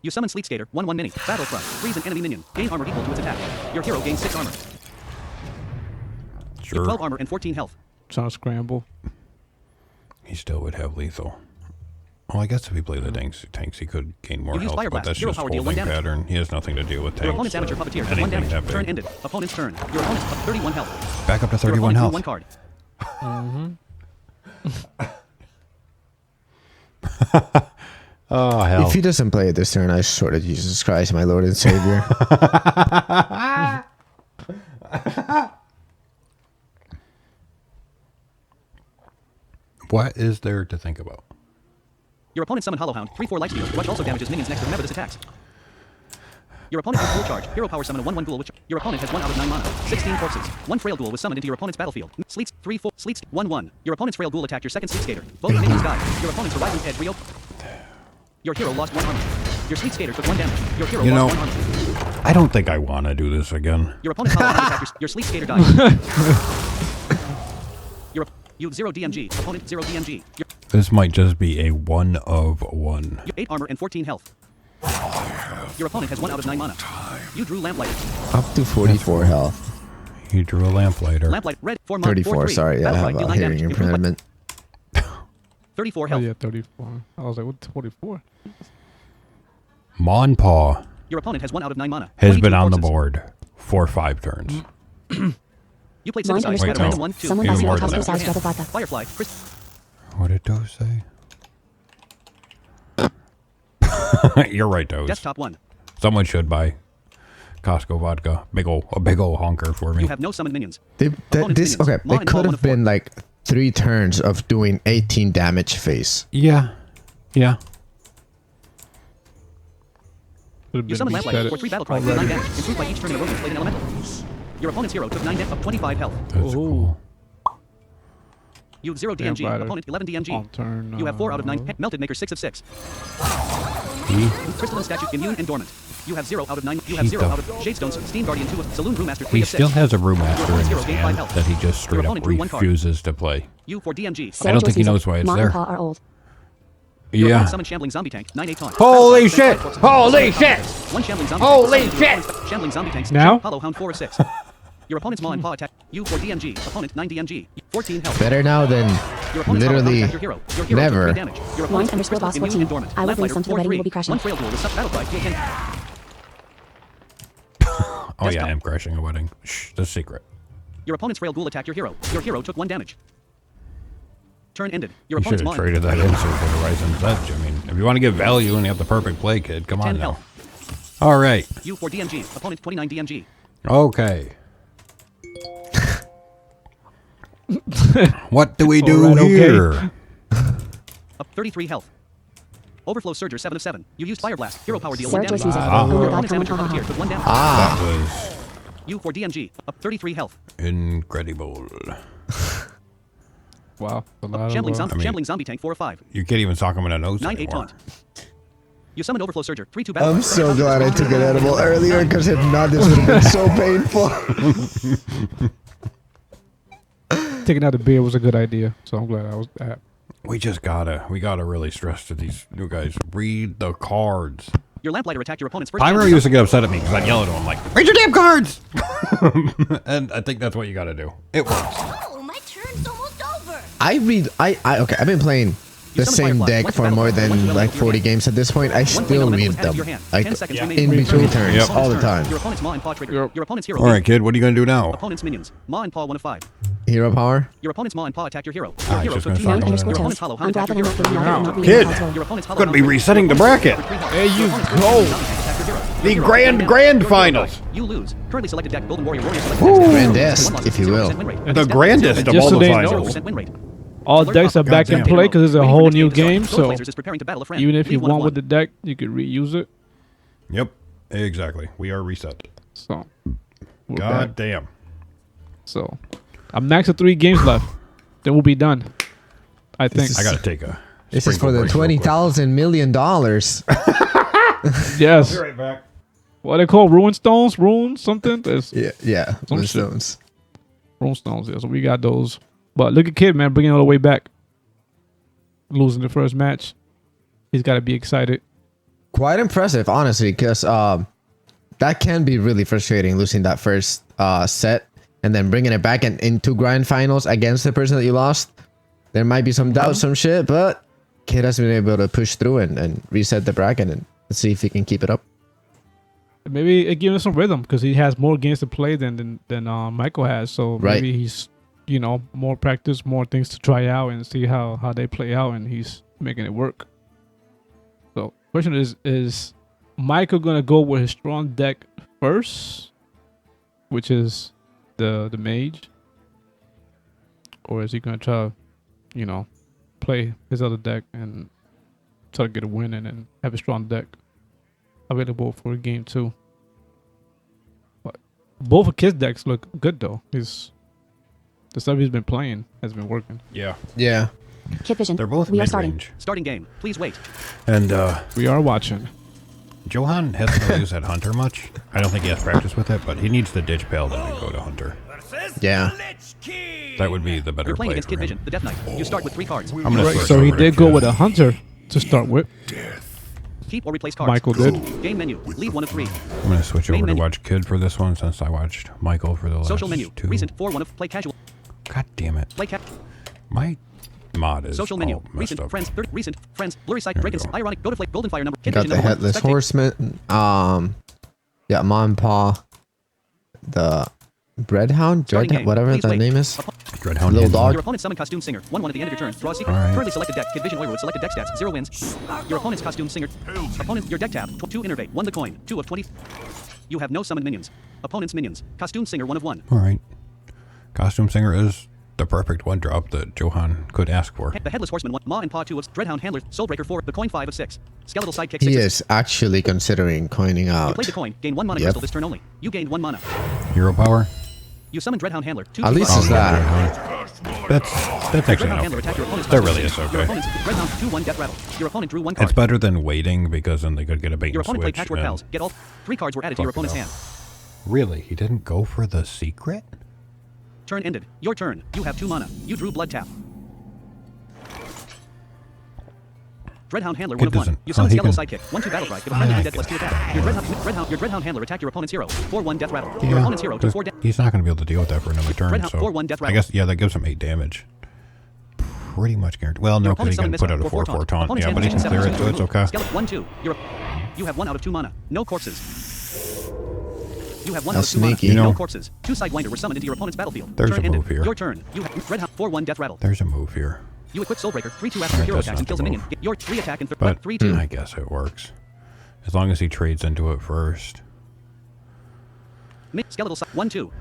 You summon Sleep Skater. 1/1 mini. Battle Crush. Freeze an enemy minion. Gain armor equal to its attack. Your hero gains 6 armor. You Sure. have 12 armor and 14 health. Trying to scramble. He still would have lethal. Well, I guess if he played the tanks, he could gain more You use health, Fire but Blast. that's Hero just power deal 1 holding damage. pattern. He has nothing to do with Your opponent's tanks. amateur puppeteer took 1 Anything damage. that big. Turn ended. Opponent's turn. Your opponent's 31 health. Back up to Your 31 opponent drew health. 1 card. Oh, hell. If he doesn't play it this turn, I swear to Jesus Christ, my Lord and Savior. What is there to think about? Your opponent summoned Hollow Hound. 3/4 lifesteal. Rush also damages minions next to whenever this attacks. Your opponent has Ghoul Charge. Hero power summon a 1/1 ghoul which your opponent has 1 out of 9 mana. 16 corpses. 1 frail ghoul was summoned into your opponent's battlefield. Sleets 3/4 sleets 1/1. Your opponent's frail ghoul attacked your second Sleep Skater. Both minions died. Your opponent's Horizon Edge reopened. Your hero lost 1 armor. Your Sleep Skater took 1 damage. Your hero You lost know- 1 armor. I don't think I want to do this again. Your opponent's Hollow Hound attacked your Sleep Skater died. You 0 DMG. Opponent 0 DMG. This might just be a 1 of 1. You 8 armor and 14 health. Your opponent has 1 out of 9 mana. You drew Lamplighter. Up to 44 health. He drew a lamplighter. Lamplight red 4 mana. 34, 4/3. sorry, I Battle have cry, deal a 9 hearing damage. Improved by impediment. 34 Oh health. yeah, 34. I was like, what? 44? Monpaw Your opponent has 1 out of 9 mana. has 22 been on the corpses. board for 5 turns. You played Mind Synthesize. underscore Wait, Random no. 1, 2. Someone Even buys more your than house that. size double vodka. Firefly. Chris. What did Doe say? You're right, Doe. Desktop 1. Someone should buy Costco vodka. A big ol' honker for me. You have no summoned minions. This okay. Maw It and Paw, could 1 have of 4. been like 3 turns of doing 18 damage phase. Yeah. Yeah. You summon Lamplighter for 3 battle cry. 9 damage. Improved by each turn in a row you played an elemental. Your opponent's hero took 9 damage of 25 health. That's cool. You 0 DMG. Lamplighter. Opponent 11 DMG. On turn. You have 4 out of 9. Melted Maker 6 of 6. Crystalline Statue immune and dormant. You have 0 out of 9. You have He 0 does. out of Jadestone's Steam Guardian 2 of Saloon Brewmaster 3 He of 6. still has a Brewmaster in his Hero gained 5 hand health. that he just straight up opponent drew 1 card. refuses to play. You for DMG. I don't think he knows why it's Mom there. and Pa are old. Your Yeah. opponent summoned Shambling Zombie Tank. 9/8 taunt. Holy Battle cry, shit! corpses. Holy shit! 1 Shambling Zombie Holy Tank. shit! Shambling Zombie Tanks. Now? Hollow Hound 4 of 6. Your opponent's Maw and Paw attack. You for DMG. Opponent 9 DMG. 14 health. Better now than Your opponent's Literally attack your hero. Your hero never. took 3 damage. Your Launch opponent's _boss immune 14. and dormant. I will bring Lamplighter, some to the ready. 4-3. We will be crashing. One frail duel with battle cry. Oh yeah, I am crashing a wedding. Shh, the secret. Your opponent's frail ghoul attacked your hero. Your hero took 1 damage. Turn ended. Your You should opponent's have maw. traded that insert for Horizon's Edge. I mean, if you want to get value and you have the perfect play, kid, come 10 on now. health. All right. You for DMG. Opponent 29 DMG. Okay. What do we do Alright, okay. here? Up 33 health. Overflow Surger 7 of 7. You used Fire Blast. Hero power deal Sarah 1 Joyce damage. music. Ah. Oh my Your god, opponent's come on, amateur haha. puppeteer took 1 damage. That was You for DMG. Up 33 health. incredible. Wow. A lot of, Shambling, I mean- Shambling Zombie Tank 4 of 5. You can't even sock him in the nose 9-8 anymore. taunt. You summoned Overflow Surger. 3-2 battle. I'm so glad I took an edible earlier, because if not, this would have been so painful. taking out the beer was a good idea, so I'm glad I was that. We gotta really stress to these new guys. Read the cards. Your Lamplighter attacked your opponent's first Pyro damage. used to get upset at me because I'd yell at him. I'm like, read your damn cards! And I think that's what you gotta do. It works. Oh, my turn's almost over. Okay, I've been playing the same deck for more than like 40 games at this point. I still read them like in between turns Yep. all the time. Your opponent's Maw and Paw trigger. Your opponent's hero. All right, kid, what are you gonna do now? Opponent's minions. Maw and Paw 1 of 5. Hero power. Your opponent's Maw and Paw attacked your hero. Ah, Your he's hero just took gonna 2 suck damage. him. Your _Tails. opponent's Hollow I'm Hound glad attacked that your I'm hero. not getting out and not reading Kid. the cards well. Your opponent's Hollow Gonna be Hound resetting the bracket. There you go. The grand finals. You lose. Currently selected deck Golden Warrior. Warrior select Ooh. Grandest, if you will. The grandest of Just all so the they finals. know. Win rate. All decks are back in Goddamn. play because it's a Waiting for whole next new to start. game, Ghost so Blazers is preparing to battle a friend. even if you Leave 1 of won 1. with the deck, you could reuse it. Yep, exactly. We are reset. So, we're God back. damn. So, I'm max of 3 games left. Then we'll be done. I think. I gotta take a. This is for sprinkle the break real quick. $20,000 million. Yes. Be right back. What are they called? Ruin stones? Ruin something? There's Yeah, Some the shit. stones. Ruin stones. Yeah, so we got those. But look at Kid, man, bringing it all the way back. Losing the first match. He's got to be excited. Quite impressive, honestly, because that can be really frustrating, losing that first set and then bringing it back and into grind finals against the person that you lost. There might be some doubt, some shit, but Kid has been able to push through and reset the bracket, and let's see if he can keep it up. Maybe it gives him some rhythm because he has more games to play than Michael has. So Right. maybe he's, more practice, more things to try out and see how they play out, and he's making it work. So question is Michael gonna go with his strong deck first, which is the mage, or is he gonna try, play his other deck and try to get a win and then have a strong deck available for game 2? But both of Kid's decks look good though. The stuff he's been playing has been working. Yeah, Yeah. Kid Vision. they're both We are starting. mid-range. Starting game. Please wait. And We are watching. Johan hasn't really used that Hunter much. I don't think he has practice with it, but he needs to ditch Paladin and go to Hunter. Yeah. That would be the better You're playing play against for Kid him. Vision, the Death Knight. You start with 3 cards. I'm gonna switch So he over to did go Kid. with a hunter to start with. Keep or replace cards. Michael did. Game menu. Leave 1 of 3. I'm gonna switch Main over to menu. watch Kid for this one since I watched Michael for the last Social menu. 2. Recent 4-1 of play casual. God damn it. Play My mod is Social all menu. messed Recent up. friends. Recent friends. Blurry sight. There we Dracus. go. Ironic. Go to flake. Golden fire number. Kid Got Vision the number 1. Headless Spectate. Horseman. Yeah, Mom and Pa. The Breadhound? Starting game. Whatever Please that wait. name is. Dreadhound Little Hidden. dog. Your opponent's summon costume singer. 1-1 at the end of your turn. Draw a secret. Alright. Currently selected deck. Kid Vision Oiler with selected deck stats. 0 wins. Your opponent's costume singer. Opponent. Your deck tab. 2 innervate. 1 the coin. 2 of 20. You have no summoned minions. Opponent's minions. Costume singer. 1 of 1. All right. Costume Singer is the perfect one drop that Johan could ask for. The Headless Horseman 1. Maw and Paw 2 of Dreadhound Handler. Soulbreaker 4. The coin 5 of 6. Skeletal Sidekick 6 He of is actually considering coining You out. played the coin. Gain 1 mana Yep. crystal this turn only. You gained 1 mana. Hero power. You summon Dreadhound Handler. 2 At least Oh, is yeah, that. Dreadhound. That's actually Dreadhound not Handler attack your opponent's That costume really is singer. okay. Your opponent's Dreadhound 2-1 death rattle. Your opponent drew 1 card. It's better than waiting because then they could get a bait Your and opponent played switch. Patchwork and- Pals. Get all 3 cards were added to your Fuck it opponent's up. hand. Really? He didn't go for the secret? Turn ended. Your turn. You have 2 mana. You drew Blood Tap. Dreadhound Handler 1 of 1. doesn't- You summon he Skeletal can- Sidekick. 1/2 battle cry. If a friendly dead +2 attack. Your Dreadhound Handler attack your opponent's hero. 4-1 death rattle. Your opponent's hero took 4 damage. He's not going to be able to deal with that for another turn. Dreadhound So 4-1 death I rattle. guess, yeah, that gives him 8 damage. pretty much guaranteed. Well, no, because he can put out a 4/4 taunt. Yeah, but he can clear it, so it's okay. Skeleton 1/2. You have 1 out of 2 mana. No corpses. You have 1 out That's of 2 mana. sneaky. No You know- corpses. 2 Sidewinder were summoned into your opponent's battlefield. There's Turn a move ended. here. Your turn. You have Red Hound 4/1 Death Rattle. There's a move here. You equip Soulbreaker 3/2 after your Alright, hero that's attacks and not kills the a minion. move. Get your 3 attack and But 3/2. I guess it works. As long as he trades into it first. Skeletal 1/2.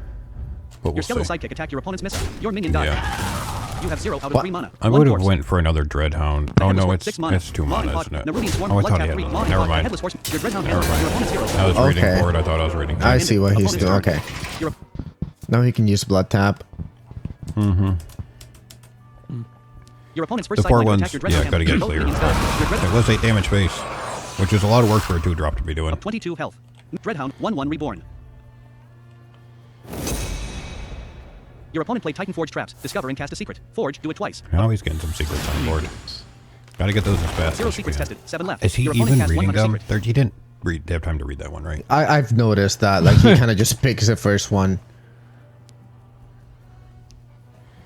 But we'll Your skeletal see. sidekick attacked your opponent's missile. Your minion died. Yeah. You have 0 out of 3 mana. I 1 would have force. went for another Dreadhound. Oh no, it's 6 mana. 2 mana, isn't it? Nerubian Swarm, Oh, I Blood thought he Tap had 3, another. Maw and Never Pod, mind. Headless Horseman. Your Dreadhound Never handles mind. your opponent's hero. I was reading Okay. for it. I thought I was reading. I see what he's doing. Okay. Your Now he can use blood tap. Your opponent's first The 4 Sidewinder ones, attacked your yeah, Dreadhound gotta get handle. Both clear. minions died. Your It Dreadhound was 8 damage base, which is a lot of work for a 2-drop to be doing. up 22 health. Dreadhound 1/1 reborn. Your opponent played Titan Forge traps. Discover and cast a secret. Forge, do it twice. Now he's getting some secrets on board. Gotta get those as fast 0 as you secrets can. tested. 7 left. Is he Your opponent even cast reading 100 them? secret. He didn't have time to read that one, right? I've noticed that. Like he kind of just picks the first one.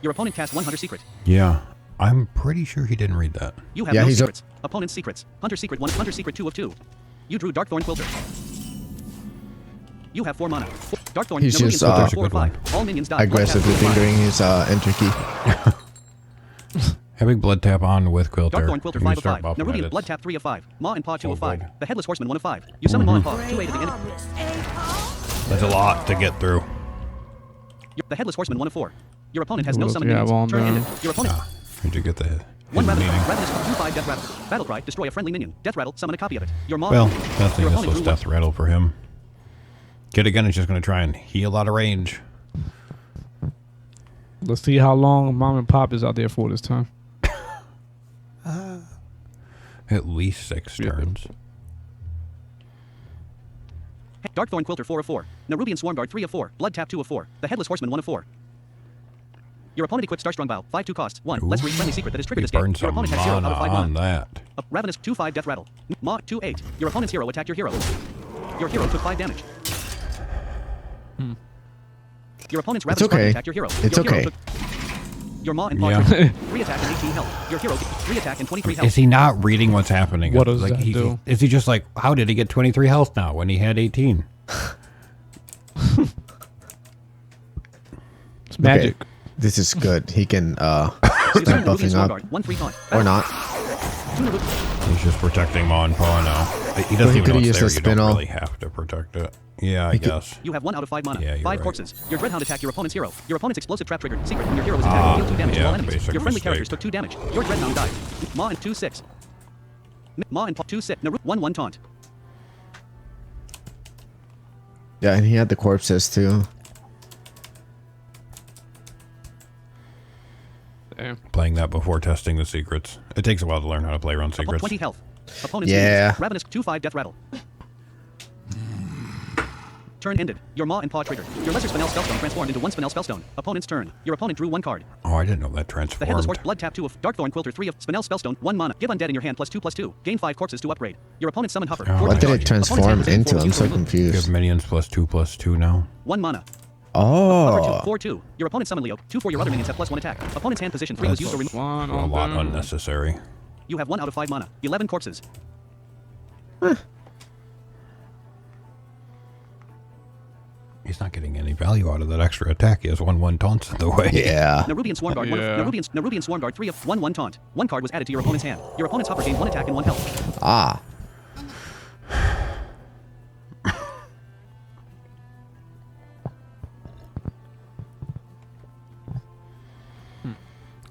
Your opponent cast 100 secret. Yeah. I'm pretty sure he didn't read that. You have Yeah, no he's a- secrets. Opponent's secrets. Hunter secret 1. Hunter secret 2 of 2. You drew Darkthorn Quilter. You have 4 mana. Darkthorn. He's Nerubian just, Quilter, uh, 4 or 5. All minions die. Aggressively fingering his enter key. Having blood tap on with Quilter. Darkthorn Quilter when you 5 of start 5. buffing Nerubian it, Blood it's- Tap 3 of 5. Maw and Paw 2 of 5. good. The Headless Horseman 1 of 5. You summon Maw and Paw 2/8 at the end. That's a lot to get through. The Headless Horseman 1 of 4. Your opponent has no What else summon do you have minions. on Turn there? ended. Your opponent. Did you get the 1 hidden Ravenous. meaning? Ravenous 2/5 Death Rattle. Battle Cry. Destroy a friendly minion. Death Rattle. Summon a copy of it. Your Maw. Well, nothing Your this opponent was drew death rattle for him. Kid again is just going to try and heal out of range. Let's see how long Mom and Pop is out there for this time. At least 6 turns. Darkthorn Quilter 4 of 4. Nerubian Swarmguard 3 of 4. Blood Tap 2 of 4. The Headless Horseman 1 of 4. Your opponent equips Starstrong Bow. 5/2 costs. 1. Let's read friendly secret that is triggered We this game. burned Your some opponent has 0 out mana of 5 on mana. that. Ravenous 2/5 Death Rattle. Maw 2/8. Your opponent's hero attacked your hero. Your hero took 5 damage. Your opponent's Ravenous okay. attacked your hero. It's Your hero okay. took- Your Maw and Paw Yeah. triggered. 3 attack and 18 health. Your hero 3 attack and 23 health. Is he not reading what's happening? What does that he, do? Is he just like, how did he get 23 health now when he had 18? It's magic. Okay. This is good. He can start You summon Nerubian buffing up. Swarmguard. 1/3 taunt. Or not. He's just protecting Maw and Paw now. He Well, doesn't he even know could've it's used there. the You don't spinel. really have to protect it. Yeah, I guess. You have 1 out of 5 mana. Yeah, you're 5 right. corpses. Your Dreadhound attacked your opponent's hero. Your opponent's explosive trap triggered. Secret. When your hero was attacked, deal 2 damage to yeah, all enemies. basic Your friendly mistake. characters took 2 damage. Your Dreadhound died. Maw and 2/6. Maw and Paw 2/6. 1/1 taunt. Yeah, and he had the corpses too. Damn. Playing that before testing the secrets. It takes a while to learn how to play around secrets. 20 health. Opponent's Yeah. minions. Ravenous 2/5 Death Rattle. Turn ended. Your Maw and Paw triggered. Your Lesser Spinel Spellstone transformed into 1 Spinel Spellstone. Opponent's turn. Your opponent drew 1 card. Oh, I didn't know that The Headless transformed. Horse Blood Tap 2 of Darkthorn Quilter 3 of Spinel Spellstone 1 mana. Give Undead in your hand +2/+2. Gain 5 corpses to upgrade. Your opponent summoned Huffer. Oh, 4 What did times. it transform into? I'm so You have confused. minions +2/+2 now. 1 mana. Oh. 4/2. Your opponent summoned Leo. 2 for your other minions have +1 attack. Opponent's hand position 3 was used or removed. One A on lot them. unnecessary. You have 1 out of 5 mana. 11 corpses. He's not getting any value out of that extra attack. He has 1/1 taunts in the way. Yeah. Nerubian Swarmguard. Yeah. Nerubian Swarmguard 3 of 1/1 taunt. 1 card was added to your opponent's hand. Your opponent's Huffer gained 1 attack and 1 health. Ah.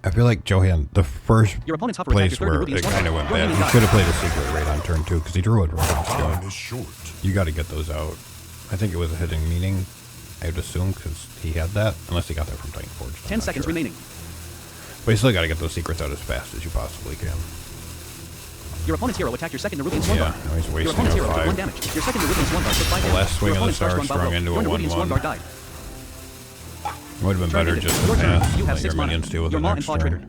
I feel like Johan, the first Your opponent's Huffer place attacked your where third it Nerubian kind of Swarmguard. went Your bad, minions he died. should have played a secret right on turn 2 because he drew it right. Time So is short. you got to get those out. I think it was a hidden meaning, I would assume, because he had that, unless he got that from Titan Forge. I'm 10 not seconds sure. remaining. But you still got to get those secrets out as fast as you possibly can. Your opponent's hero attacked your second Nerubian Swarmguard. Yeah, now he's Your wasting opponent's a hero took 1 5. damage. Your second Nerubian Swarmguard took 5 damage. last swing Your of the opponent's star Starstrong sprung Bow into broke. a Your Nerubian 1/1. Swarmguard died. It would have been Turn better ended. just Your to turn. pass. You have Let 6 your mana. minions deal with Your the Maw and next Paw turn. triggered.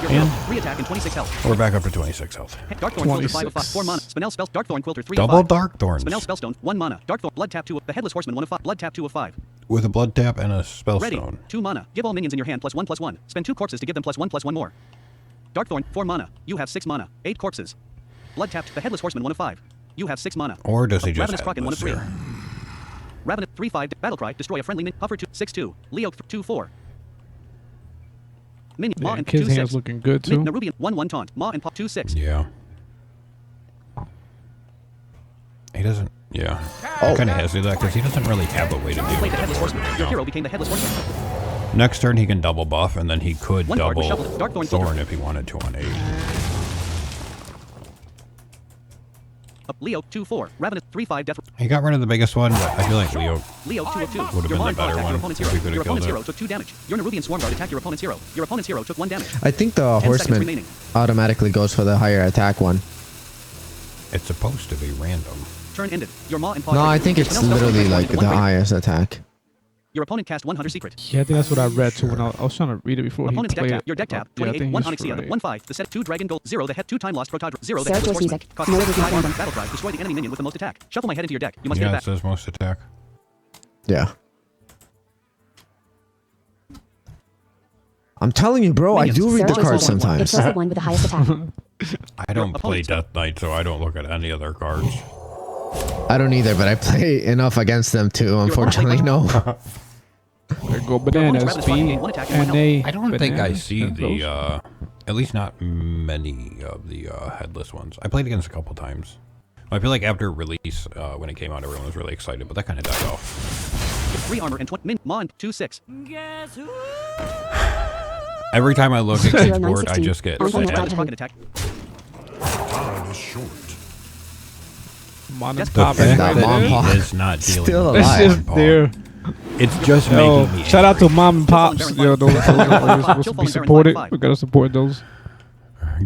Your hero 3 attack and 26 health. We're back up to 26 health. Darkthorn Quilter 5 of 5. 4 mana. Spinel Spell. Darkthorn Quilter 3 of 5. Double Dark Thorns. Spinel Spellstone 1 mana. Darkthorn Blood Tap 2 of the Headless Horseman 1 of 5. Blood Tap 2 of 5. With a blood tap and a Ready. spellstone. 2 mana. Give all minions in your hand +1/+1. Spend 2 corpses to give them +1/+1 more. Darkthorn, 4 mana. You have 6 mana. 8 corpses. Blood tapped. The Headless Horseman, 1 of 5. You have 6 mana. Or does he just Ravenous Kraken, 1 of 3. here? Ravenous 3/5. Battlecry. Destroy a friendly Puffer 2/6/2. Leo 2/4. Minion. Ma Yeah, and Kid's 2/6. hand's looking good too. Nerubian 1/1 taunt. Ma and Pop 2/6. Yeah. He doesn't. Yeah. Oh. Kind of has to do that because he doesn't really have a way to deal Played with the Headless it. Horseman. Your hero became the Headless Horseman. Next turn he can double buff, and then he could One card was double shuffled. Darkthorn Thorn if he wanted to on 8. Leo 2/4. Ravenous 3/5. Death. He got rid of the biggest one, but I feel like Leo. Leo 2 of 2. Would have Your been the Mind Paw better attacked one your opponent's if hero. we could've Your opponent's killed hero it. took 2 damage. Your Nerubian Swarm Guard attacked your opponent's hero. Your opponent's hero took 1 damage. I think the 10 seconds horseman remaining. automatically goes for the higher attack one. It's supposed to be random. Turn ended. Your Maw and Paw. No, I triggered. think Your it's spell literally transformed like into the one weight. highest attack. Your opponent cast 100 secret. Yeah, I think that's what I read too when I was trying to read it before Opponent's he deck played tap. it. Your deck tap. Yeah, I 28. think 1 he's Onyxia. right. 1/5. The set 2 Dragon Gold. 0 the head 2 time lost Protodra. 0 the Sarah Headless Joyce Horseman. music. Cost Murder with 5 my armor. fandom. Battle cry. Destroy the enemy minion with the most attack. Shuffle my head into your deck. You must Yeah, get it it back. says most attack. Yeah. I'm telling you, bro, I do read Sarah the Joyce cards music. It sometimes. shows the one with the highest attack. I don't play opponent's- Death Knight, so I don't look at any other cards. I don't either, but I play enough against them to unfortunately know. There go bananas. Ravenous B Kraken gained 1 attack and 1 and A. I don't think I bananas. see Yeah, the, those. at least not many of the headless ones. I played against a couple times. I feel like after release, when it came out, everyone was really excited, but that kind of died off. 3 armor and 20 min. Maw and 2/6. Every time I look at Zero, Kid's nine, board, I 16. just get On point, sad. Ravenous Kraken attack. Time is short. Mom Yes, and Pop. The And fact that that mom he paw is not dealing still with It's alive. just Mom paw. there. It's just Yo, making me shout out to angry. Mom and Pops. Yo, those are supposed to be supported. We gotta support those.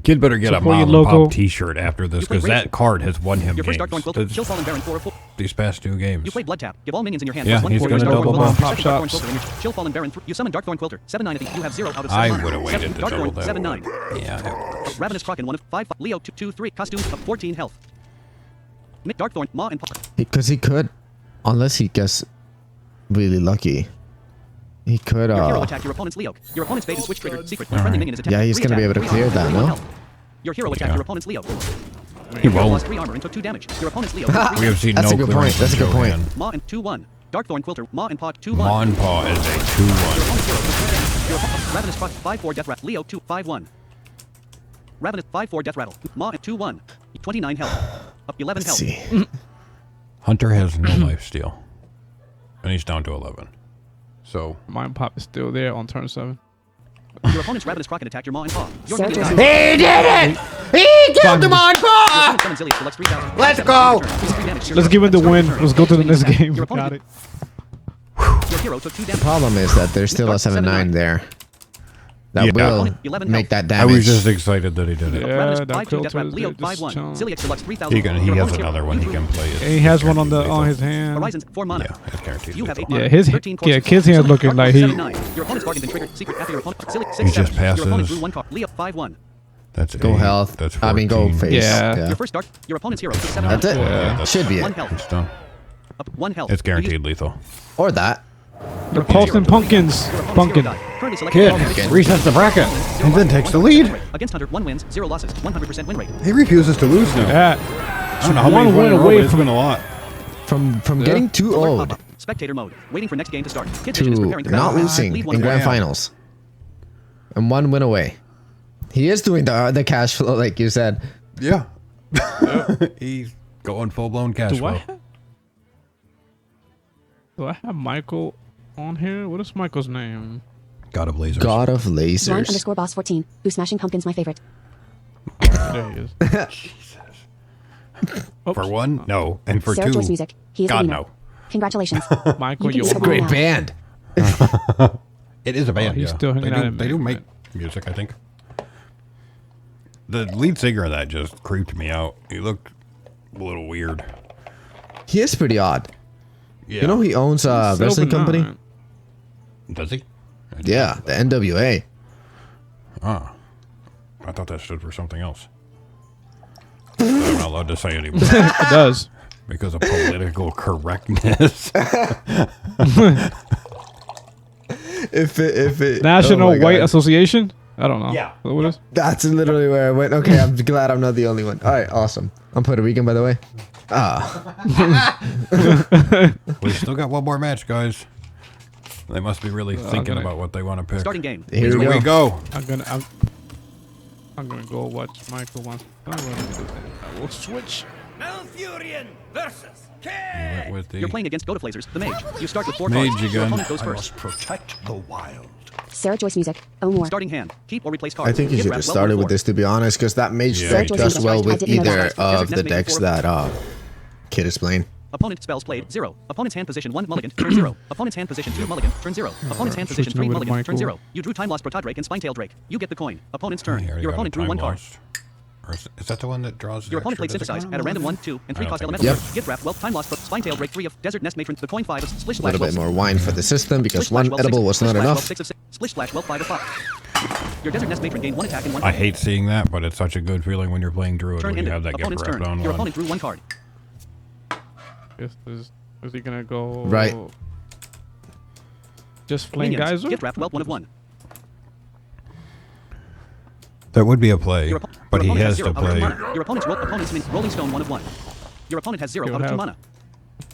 Kid better get a Support your Mom and local. Pop t-shirt after this, You play because Rage. that card has won him Your first games. Darkthorn Quilter. This- Kill Fallen Baron 4 of 4. These past 2 games. You play Blood Tap. Give all minions in your hand. Yeah, +1 he's for gonna your double Darkthorn Mom Quilter. Pop Second Darkthorn shops. Quilter in your Chill Fallen Baron. You summon Darkthorn Quilter. 7/9 of you have 0 out of 7. I would have waited to double Darkthorn that. 7/9. Yeah, that works. Ravenous Kraken 1 of 5. Leo 2/3. Costume of 14 health. Darkthorn, Maw and Paw. Because he could, unless he gets really lucky. He could, Your hero attacked your opponent's Leo. Your opponent's bait and switch triggered secret. When friendly minion is attacked. Yeah, he's gonna be able to clear that, no? Your hero attacked Yeah. your opponent's Leo. He Your hero won't. lost 3 armor and took 2 damage. Your opponent's Leo. We have seen That's no a good clearance point. That's a from good point. Johan. Maw and 2/1. Darkthorn Quilter. Maw and Paw 2/1. Mon Paw is a 2-1. Your opponent's Ravenous Croc 5/4 Death Rattle. Leo 2/5/1. Ravenous 5/4 Death Rattle. Maw and 2/1. 29 health. Up 11 Let's health. see. Hunter has no lifesteal. And he's down to 11. So, Mom and Pop is still there on turn 7. Your opponent's Ravenous Kraken attacked your Maw and Paw. Your Sarah opponent's Joyce music. He did it! He killed the Mon Paw! summons Zillion deluxe 3,000. Let's go! Let's give him the win. Let's go to the next game. Your Got opponent- it. Your hero took 2 damage. Problem is that there's still a 7-9 there. That Yeah. will 11 make that I was damage. just excited that he did it. Yeah, Ravenous that 5/2 Death Quilter Rattle. is Leo just 5/1. chilling. Zillion deluxe 3,000. He Your has opponent's hero another one he can play. And he has one on the Guaranteed his hand. Horizons 4 mana. Yeah, it's guaranteed. You have 8 lethal. mana. Yeah, his 13 corpses. Kid's hand's looking like he. 7/9. Your opponent's bargain been triggered. Secret after your opponent. Silly 6 He just 7. Your opponent passes. drew 1 card. Leo 5/1. That's Go 8. health. That's 14. I mean, go face. Yeah. Your first dark. Your opponent's hero took 7 That's it. Yeah, Should be 1 it. health. It's done. Up 1 health. It's guaranteed lethal. Or that. The Paulson Pumpkins. Your opponent's Pumpkin. hero died. Currently selected Kid all conditions. resets the bracket and then takes the lead. Against Hunter, 1 wins, 0 losses, 100% win rate. He refuses to lose now. Yeah. I don't know how One many win win away It's from- been a lot. From getting too Alert old pop-up. Spectator mode. Waiting for next game to start. Kid Vision is to preparing to not battle. losing Lead in 1 grand Yeah. finals. And 1 win away. He is doing the cash flow like you said. Yeah. He's going full-blown cash Do flow. I have Michael on here? What is Michael's name? God of lasers. God of lasers. Lauren_boss14. Who smashing pumpkins my favorite. There he is. For 1, no. And for Sarah 2, Joyce music. He is a God, winner. no. Congratulations. Michael, You you can Great Yeah. band. It is a band, he's yeah. still hanging out in They do make Manhattan. music, I think. The lead singer of that just creeped me out. He looked a little weird. He is pretty odd. Yeah. You know he owns a wrestling company? Does he? Yeah, the NWA. Ah. I thought that stood for something else. I'm not allowed to say anymore It does. because of political correctness. If it National oh my White God. Association? I don't know. Yeah. What is? That's literally where I went. Okay, I'm glad I'm not the only one. All right, awesome. I'm Puerto Rican, by the way. We still got one more match, guys. They must be really thinking about what they want to pick. Starting game. Here we go. I'm gonna go watch Michael once. I will switch. Malfurion versus Went with the You're playing against Godaflazers, the mage. You start with 4 Mage cards. Your again. opponent goes I first. must protect the wild. Sarah Joyce music. Oh more. Starting hand. Keep or replace card. I think you Gift should wrap, have well, started with 1 this, to be honest, because that mage Yeah. deck Sarah does Joyce well music. I with didn't know either that. of the decks that Kid is playing. Opponent spells played 0. Opponent's hand position 1 mulligan, turn 0. Opponent's hand position 2 mulligan, turn 0. Opponent's hand position Switching 3 over to mulligan, turn Michael. 0. You drew Time Lost Protodrake and Spinetail Drake. You get the coin. Opponent's He turn. already Your got opponent a drew time 1 card. lost. Or is that the one that draws? Your opponent extra played Synthesize does it? at a random 1, 2, and 3 I don't cost think elemental. Yep. Card. Gift wrap, well, Time Lost, Spinetail Drake 3 of Desert Nest Matron, the coin 5 of Splish A Splash. little bit Well, more wine for the system because Splish Splash, one well, edible 6, was Splish not Splash, well, enough. 6 of 6. Splish Splash, well, 5 of 5. Your Desert Nest Matron gained 1 attack and 1 I hate seeing that, but it's such a good feeling when you're playing Druid turn when you ended. have that gift Opponent's wrapped turn. on Your one. opponent drew 1 card. Is he gonna go? Right. Just flame Minions. geyser? Gift wrap, well, 1 of 1. That would be a play, Your but he opponent has zero to out of play. mana. Your opponent's Rolling Stone 1 of 1. Your opponent has 0 You'll out of 2 have mana.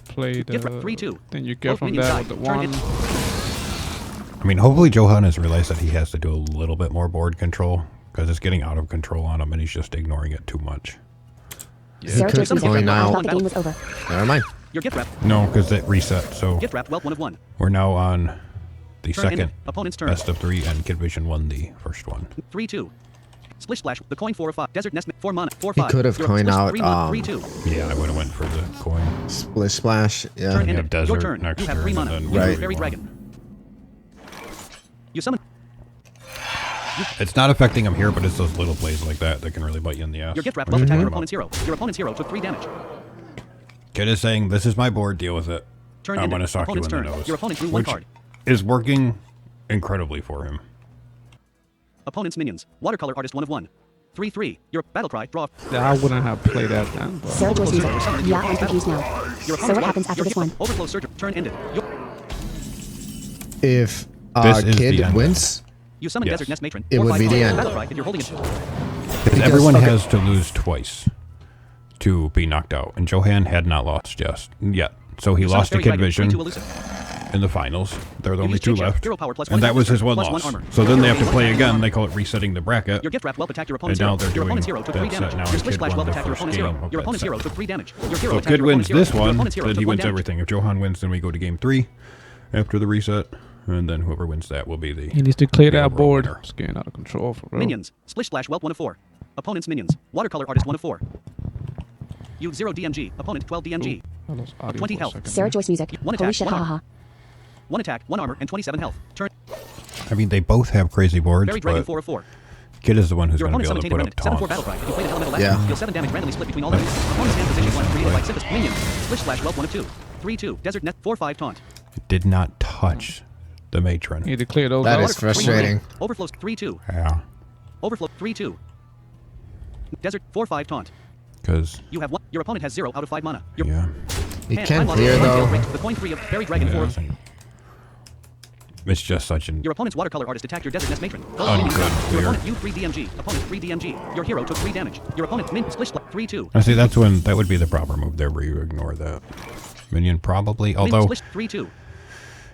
Play the Gift wrap, 3/2. thing you get Both from minions that die. with the Turn one. I mean, hopefully Johan has realized that he has to do a little bit more board control because it's getting out of control on him and he's just ignoring it too much. Sarah could Joyce music. point I out- thought the game was over. Never mind. Your gift wrap. No, because it reset. So Gift wrap, well, 1 of 1. we're now on the Turn second ended. Opponent's turn. best of 3, and Kid Vision won the first one. 3/2. Splish Splash, the coin 4 of 5. Desert Nest, 4 mana, 4 He 5. could have Your coined splish, out, 3/2. Yeah, I would have went for the coin. Splish Splash. Yeah. Turn you ended. have desert Your turn. next You have turn, 3 and mana. then You Right. drew Fairy Dragon. You summon. It's not affecting him here, but it's those little plays like that that can really bite you in the ass. Your gift wrap, well, attack your opponent's hero. Your opponent's hero took 3 damage. Kid is saying, "This is my board. Deal with it. Turn I'm ended. going to sock you in Opponent's the turn. nose." Your opponent drew 1 Which card. is working incredibly for him. Opponent's minions. Watercolor artist 1 of 1. 3/3. Your battle cry, draw. I wouldn't have played that then. But Sarah Joyce music. Summon. Yeah, I'm confused now. Your So what happens after your this one? Overflow surge. Turn ended. If This is the Kid end. wins, You summon Yes. Desert Nest Matron. It 4, would 5 be the cards. end. Battle cry, if you're holding it. Because everyone okay. has to lose twice to be knocked out, and Johan had not lost just yet. So he You lost to summon Fairy Kid Dragon, Vision 3/2 elusive. in the finals. There are You only use 2 Chit Chat, left, hero power plus and 1 that was his one plus 1 loss. armor. So then they have to Your play hero again. gained They call it resetting the bracket. Your gift wrap, well, attack your opponent's And hero. now they're Your opponent's doing hero took 3 that set damage. now, Your and splish Kid splash, won well, the attack your first opponent's game hero. of Your that opponent's set. hero took 3 damage. Your hero So attacked Kid your wins opponent's hero. this Your one, opponent's hero then he took 1 wins damage. everything. If Johan wins, then we go to game 3 after the reset, and then whoever wins that will be the. he needs to clear the that overall board. winner. It's getting out of control for real. Minions. Splish Splash, Welt 1 of 4. Opponent's minions. Watercolor artist 1 of 4. You 0 DMG. Opponent 12 DMG. I lost audio 20 for a health. second Sarah there. Joyce music. 1 Holy attack, shit, 1 haha. armor. 1 attack, 1 armor, and 27 health. Turn. I mean, they both have crazy boards, Fairy Dragon but 4 of 4. Kid is the one who's Your going to be opponent's able to summoned put up Remnant. 7/4 taunts. battle cry. If you play the elemental Yeah. action, deal 7 damage randomly split between all enemies. Opponent's hand position 1 created by Syphis. Minions. Splish Splash, Welt 1 of 2. 3/2. Desert Net 4/5 taunt. It did not touch the matron. You need to clear those That out. is frustrating. Overflows 3/2. Yeah, Overflow 3/2. Desert 4/5 taunt. because You have 1. Your opponent has 0 out of 5 mana. Your yeah, You hand, can't time lost, clear one tail though. break. The coin 3 of Fairy Dragon 4 of. it's just such an Your opponent's watercolor artist attacked your Desert Nest Matron. ungood Your clear. opponent, you 3 DMG. Opponent 3 DMG. Your hero took 3 damage. Your opponent, min, splish, 3/2. I see. That's when that would be the proper move there, where you ignore that minion probably. Min, Although splish, 3/2.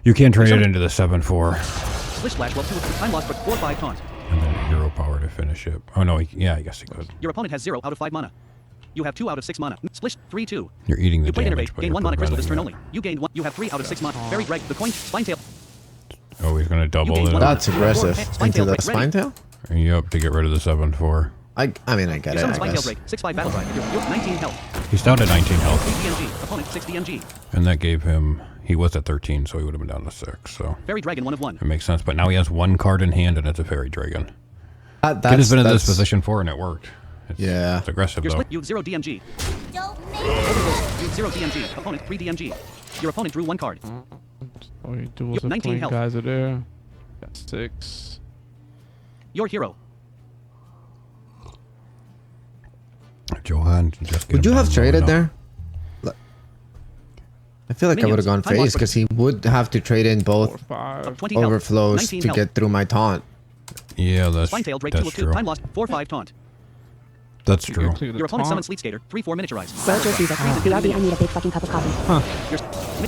you can trade it into the 7/4 Splish Splash, well, 2 of time lost, but 4/5 taunt. and then hero power to finish it. Oh no, yeah, I guess he could. Your opponent has 0 out of 5 mana. You have 2 out of 6 mana. Splish, 3/2. You're eating the You played damage, Innervate. but Gain you're 1 mana crystal this turn preventing only. You gained 1. You have 3 out of 6 mana. Fairy Drag, the coin, Spinetail. it. Oh, he's gonna double gained it. one. That's aggressive. Spine Into tail the break, ready. spine tail? Yep, to get rid of the 7/4. I mean, I get You it, summon I Spinetail guess. Drake, 6/5 battle cry. You're 19 health. He's down to 19 3 health, DMG. Opponent, 6 DMG. and that gave him. He was at 13, so he would have been down to 6. So Fairy Dragon, 1 of 1. it makes sense. But now he has 1 card in hand, and it's a fairy dragon. That's, Kid has been in this that's- position for, and it worked. It's, Yeah. it's aggressive You're though. split, you 0 DMG. Don't make Overflow, you 0 DMG. Opponent, 3 DMG. Your opponent drew 1 card. All you do You is have 19 playing health. guys are there. Got 6. Your hero. Johan can just get Would him you have down low traded enough. there? I feel like I would have gone Minions, time phase because he would have to trade in 4, both 5. 20 health. overflows 19 to health. get through my taunt. Yeah, that's Spinetail Drake 2 of 2. true. Time lost. 4-5 taunt. That's You true. can clear the Your opponent taunt. summons Sleet Skater. 3-4 miniaturized. Bro, Joe Caesar. BRB, I need a big fucking cup of coffee. Your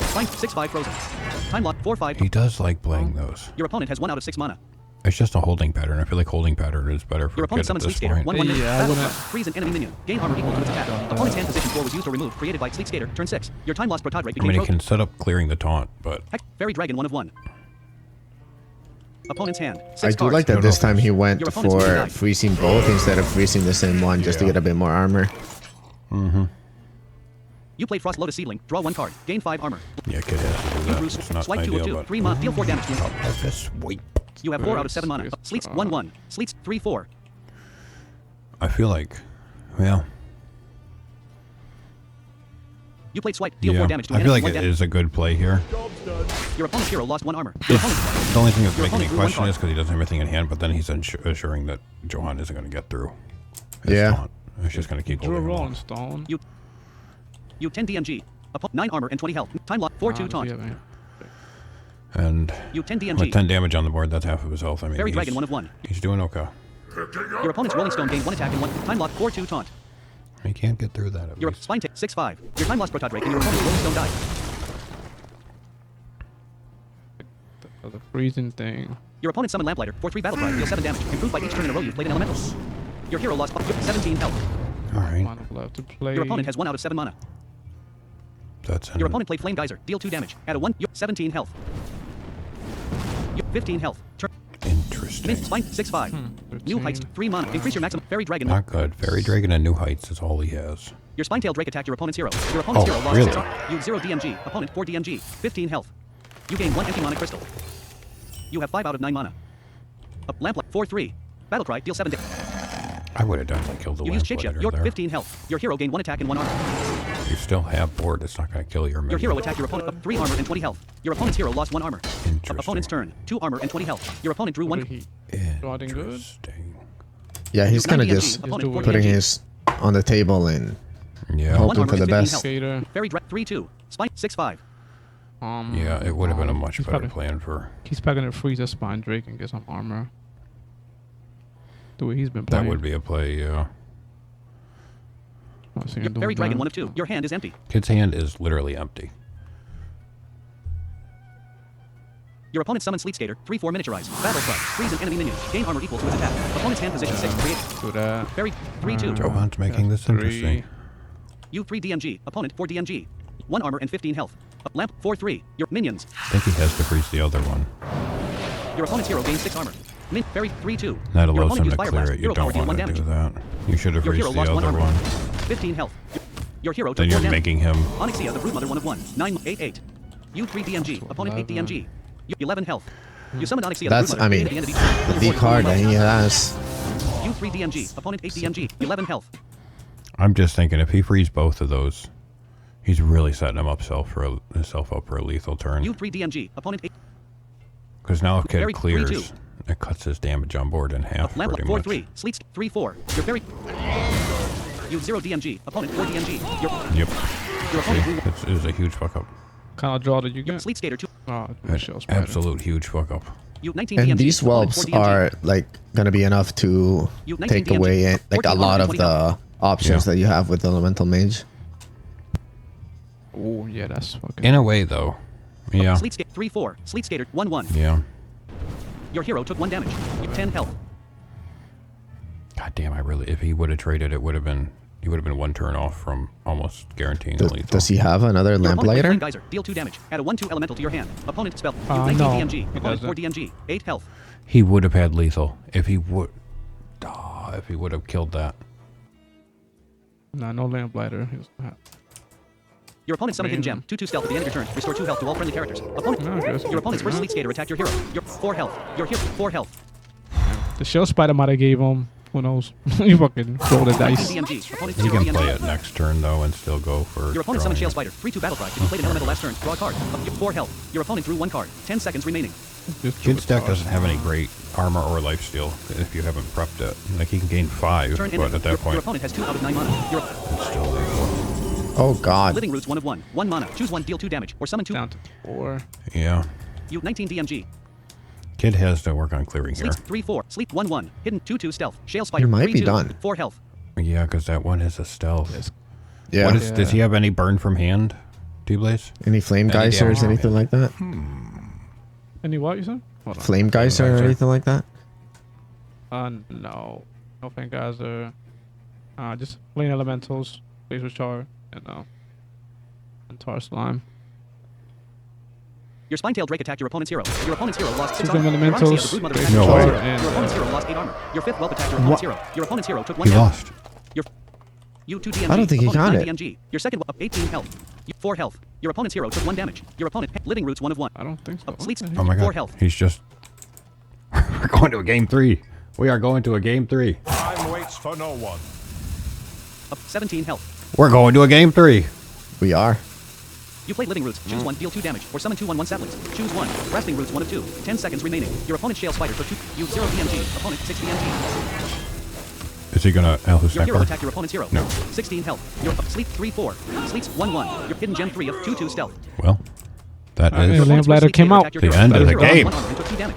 Spine 6-5 frozen. Time lost. 4-5. He does like playing those. Your opponent has 1 out of 6 mana. It's just a holding pattern. I feel like holding pattern is better for Your a opponent kid at summons this Sleet Skater. point. 1-1 Yeah, I Battle wouldn't- Cry. Freeze an enemy minion. Gain armor equal to its attack. Opponent's hand position 4 was used or removed. Created by Sleet Skater. Turn 6. Your time lost Protodrake I became mean, he frozen. can set up clearing the taunt, but Heck, Fairy Dragon 1 of 1. Opponent's hand. 6 I do cards. like that this time he went Your opponent's moving for die. freezing both instead of freezing the same one just to Yeah. get a bit more armor. You play Frost Lotus Seedling. Draw 1 card. Gain 5 armor. yeah, kid has to do that. Bruce, It's not swipe 2 ideal, of 2. but 3 mana. Deal 4 damage to him. just swipe. You have 4 out of 7 mana. Sleets 1-1. Sleets 3-4. I feel like, well, You played Swipe. Deal yeah, 4 damage to I an feel enemy. like 1 it is a good play here. Your opponent's hero lost 1 armor. Your opponent's The only thing that's Your making me opponent drew one question card. is because he doesn't have everything in hand, but then he's assuring that Johan isn't going to get through. his Yeah. taunt. It's just going to keep Drew a holding him Rolling off. Stone. You 10 DMG. 9 armor and 20 health. Time lock 4-2 Does he taunt. have any- And You 10 with DMG. 10 damage on the board, that's half of his health. I mean, Fairy he's, Dragon 1 of 1. he's doing okay. Your opponent's Rolling Stone gained 1 attack and 1. Time lock 4-2 taunt. He can't get through that at Your least. Spine Take 6-5. Your time lost Protodrake and your opponent's Rolling Stone died. The freezing thing. Your opponent summoned Lamplighter for 3 battle cry. Deal 7 damage. Improved by each turn in a row you've played an elemental. Your hero lost 17 health. All right, Mana left to play. Your opponent has 1 out of 7 mana. that's Your opponent played Flame Geyser. Deal 2 damage. Add a 1. 17 health. 15 health. Turn. interesting. Spine 6-5. New heights 3 mana. Increase your maximum. Fairy Dragon 1. Not good. Fairy Dragon and New Heights is all he has. Your Spinetail Drake attacked your opponent's hero. Your opponent's Oh, hero lost really? 6. You 0 DMG. Opponent 4 DMG. 15 health. You gain 1 empty mana crystal. You have 5 out of 9 mana. Lamplight 4-3. Battlecry. Deal 7 damage. I would have definitely killed the You used Shapeshift. Lamplighter Your there. 15 health. Your hero gained 1 attack and 1 armor. You still have board. It's not going to kill your minion. Your hero attacked your opponent. 3 armor and 20 health. Your opponent's hero lost 1 armor. Interesting. Opponent's turn. 2 armor and 20 health. Your opponent drew 1. Riding good. Interesting. Yeah, he's kind of 90 just DMG. Opponent 4 putting DMG. his on the table and Yeah. Hope- 1 hoping armor for and the 15 best. health. Skater. Fairy 3-2. Spine 6-5. Yeah, it would have been a much he's better probably- plan for. He's probably gonna freeze a Spine Drake and get some armor. The way he's been That playing. would be a play, yeah. Not seeing Your him doing Fairy Dragon that. 1 of 2. Your hand is empty. Kid's hand is literally empty. Your opponent summons Sleet Skater. 3-4 miniaturized. Battle Cry. Freeze an enemy minion. Gain armor equal to its attack. Opponent's hand position 6. Create. Do that. Fairy 3-2. Johan's making this interesting. You 3 DMG. Opponent 4 DMG. 1 armor and 15 health. Lamp 4-3. Your minions. I think he has to freeze the other one. Your opponent's hero gains 6 armor. Min Fairy 3-2. That Your allows opponent him used to Fire clear Blast. it. You Hero power don't deal 1 want to damage. do that. You should have Your freezed hero the lost 1 other armor. one. 15 health. Your hero Then took 4 you're damage. making him. Onyxia, the Brood Mother 1 of 1. 9 8-8. You 3 DMG. Opponent 8 DMG. You 11 health. You summon Onyxia, the That's, Brood Mother. I mean, Create at the end of each the turn. D card that he has. You 3 DMG. Opponent 8 DMG. 11 health. I'm just thinking if he frees both of those, he's really setting himself up for a lethal turn. You 3 DMG. Opponent 8. Because now if Kid Fairy clears, 3-2. it cuts his damage on board in half Lamp pretty 4-3. much. Sleets 3-4. Your Fairy. You 0 DMG. Opponent 4 DMG. Yep. Your opponent drew It is a huge fuck up. Kind of draw did you get? Sleet Skater 2. Oh, An Michelle Spider. absolute huge fuck up. You 19 And DMG. these Opponent whelps 4 DMG. are like gonna be enough to You 19 take DMG. away it, like a 14 lot of 20 the options Yeah. that you have with the Elemental Mage. Oh yeah, that's fucking. In a way, though. Yeah. Sleet Skater 3-4. Sleet Skater 1-1. Yeah. Your hero took 1 damage. You 10 health. God damn, if he would have traded, he would have been 1 turn off from almost guaranteeing the lethal. Does he have another Your opponent plays Lamplighter? Flame Geyser. Deal 2 damage. Add a 1/2 elemental to your hand. Opponent spell. You 19 no, DMG. he Opponent 4 doesn't. DMG. 8 health. He would have had lethal if he would have killed that. Nah, no Lamplighter. He was not. Your opponent summoned Hidden Gem. 2/2 stealth at the end of your turn. Restore 2 health to all friendly characters. Opponent. No, I guess- Your opponent's first Sleet Skater attacked your hero. Your 4 health. Your hero 4 health. The Shell Spider might have gave him. Who knows? You fucking roll the 19 dice. DMG. Opponent He 0 can DMG. play it next turn, though, and still go for Your opponent summoned Shale drawing. Spider. 3/2 battle cry. If you played an elemental last turn, draw a card. Your 4 health. Your opponent drew 1 card. 10 seconds remaining. Just Kid's deck doesn't have any great armor or lifesteal if you haven't prepped it. Like, he can gain 5, Turn but ended. at that Your point, opponent has 2 out of 9 mana. Your it's still lethal. Oh god. Living Roots 1 of 1. 1 mana. Choose 1. Deal 2 damage. Or summon 2. down to 4. Yeah. You 19 DMG. Kid has to work on clearing here. Sleep 3-4. Sleep 1-1. Hidden 2-2 stealth. Shale spider. might 3-2. be done. 4 health. Yeah, because that one is a stealth. Yeah. What is, Does he have any burn from hand, T-Blaze? Any flame geysers, damage? anything like that? Any what you said? Hold on. Flame geyser or geyser. anything like that? No. No flame geyser. Just flame elementals, blaze with char, and tar slime. Your spine-tailed drake attacked your opponent's hero. Your opponent's hero lost 6 Two armor. Your elementals, Odyssey of the Broodmother blaze attacked No your way. opponent's hero. and Your opponent's hero lost 8 armor. Your 5th whelp attacked your opponent's hero. Your opponent's hero took 1 He damage. lost. Your you 2 DMG. I don't think he opponent got 9 it. DMG. Your second whelp 18 health. You 4 health. Your opponent's hero took 1 damage. Your opponent living roots 1 of 1. I don't think so. Sleeps Oh my god. 4 health. He's just... We're going to a game 3. We are going to a game 3. Time waits for no one. 17 health. We're going to a game 3. We are. You played living roots. Choose 1. Deal 2 damage. Or summon 2 1/1 saplings. Choose 1. Resting roots 1 of 2. 10 seconds remaining. Your opponent's shale spider took 2. You 0 DMG. Opponent 6 DMG. Is he gonna Your sniper? hero attacked your opponent's hero. No. 16 health. Your sleep 3-4. Sleeps 1-1. Your hidden gem 3 of 2-2 stealth. Well, that Alright, is... the lamplighter came out. The end of the game.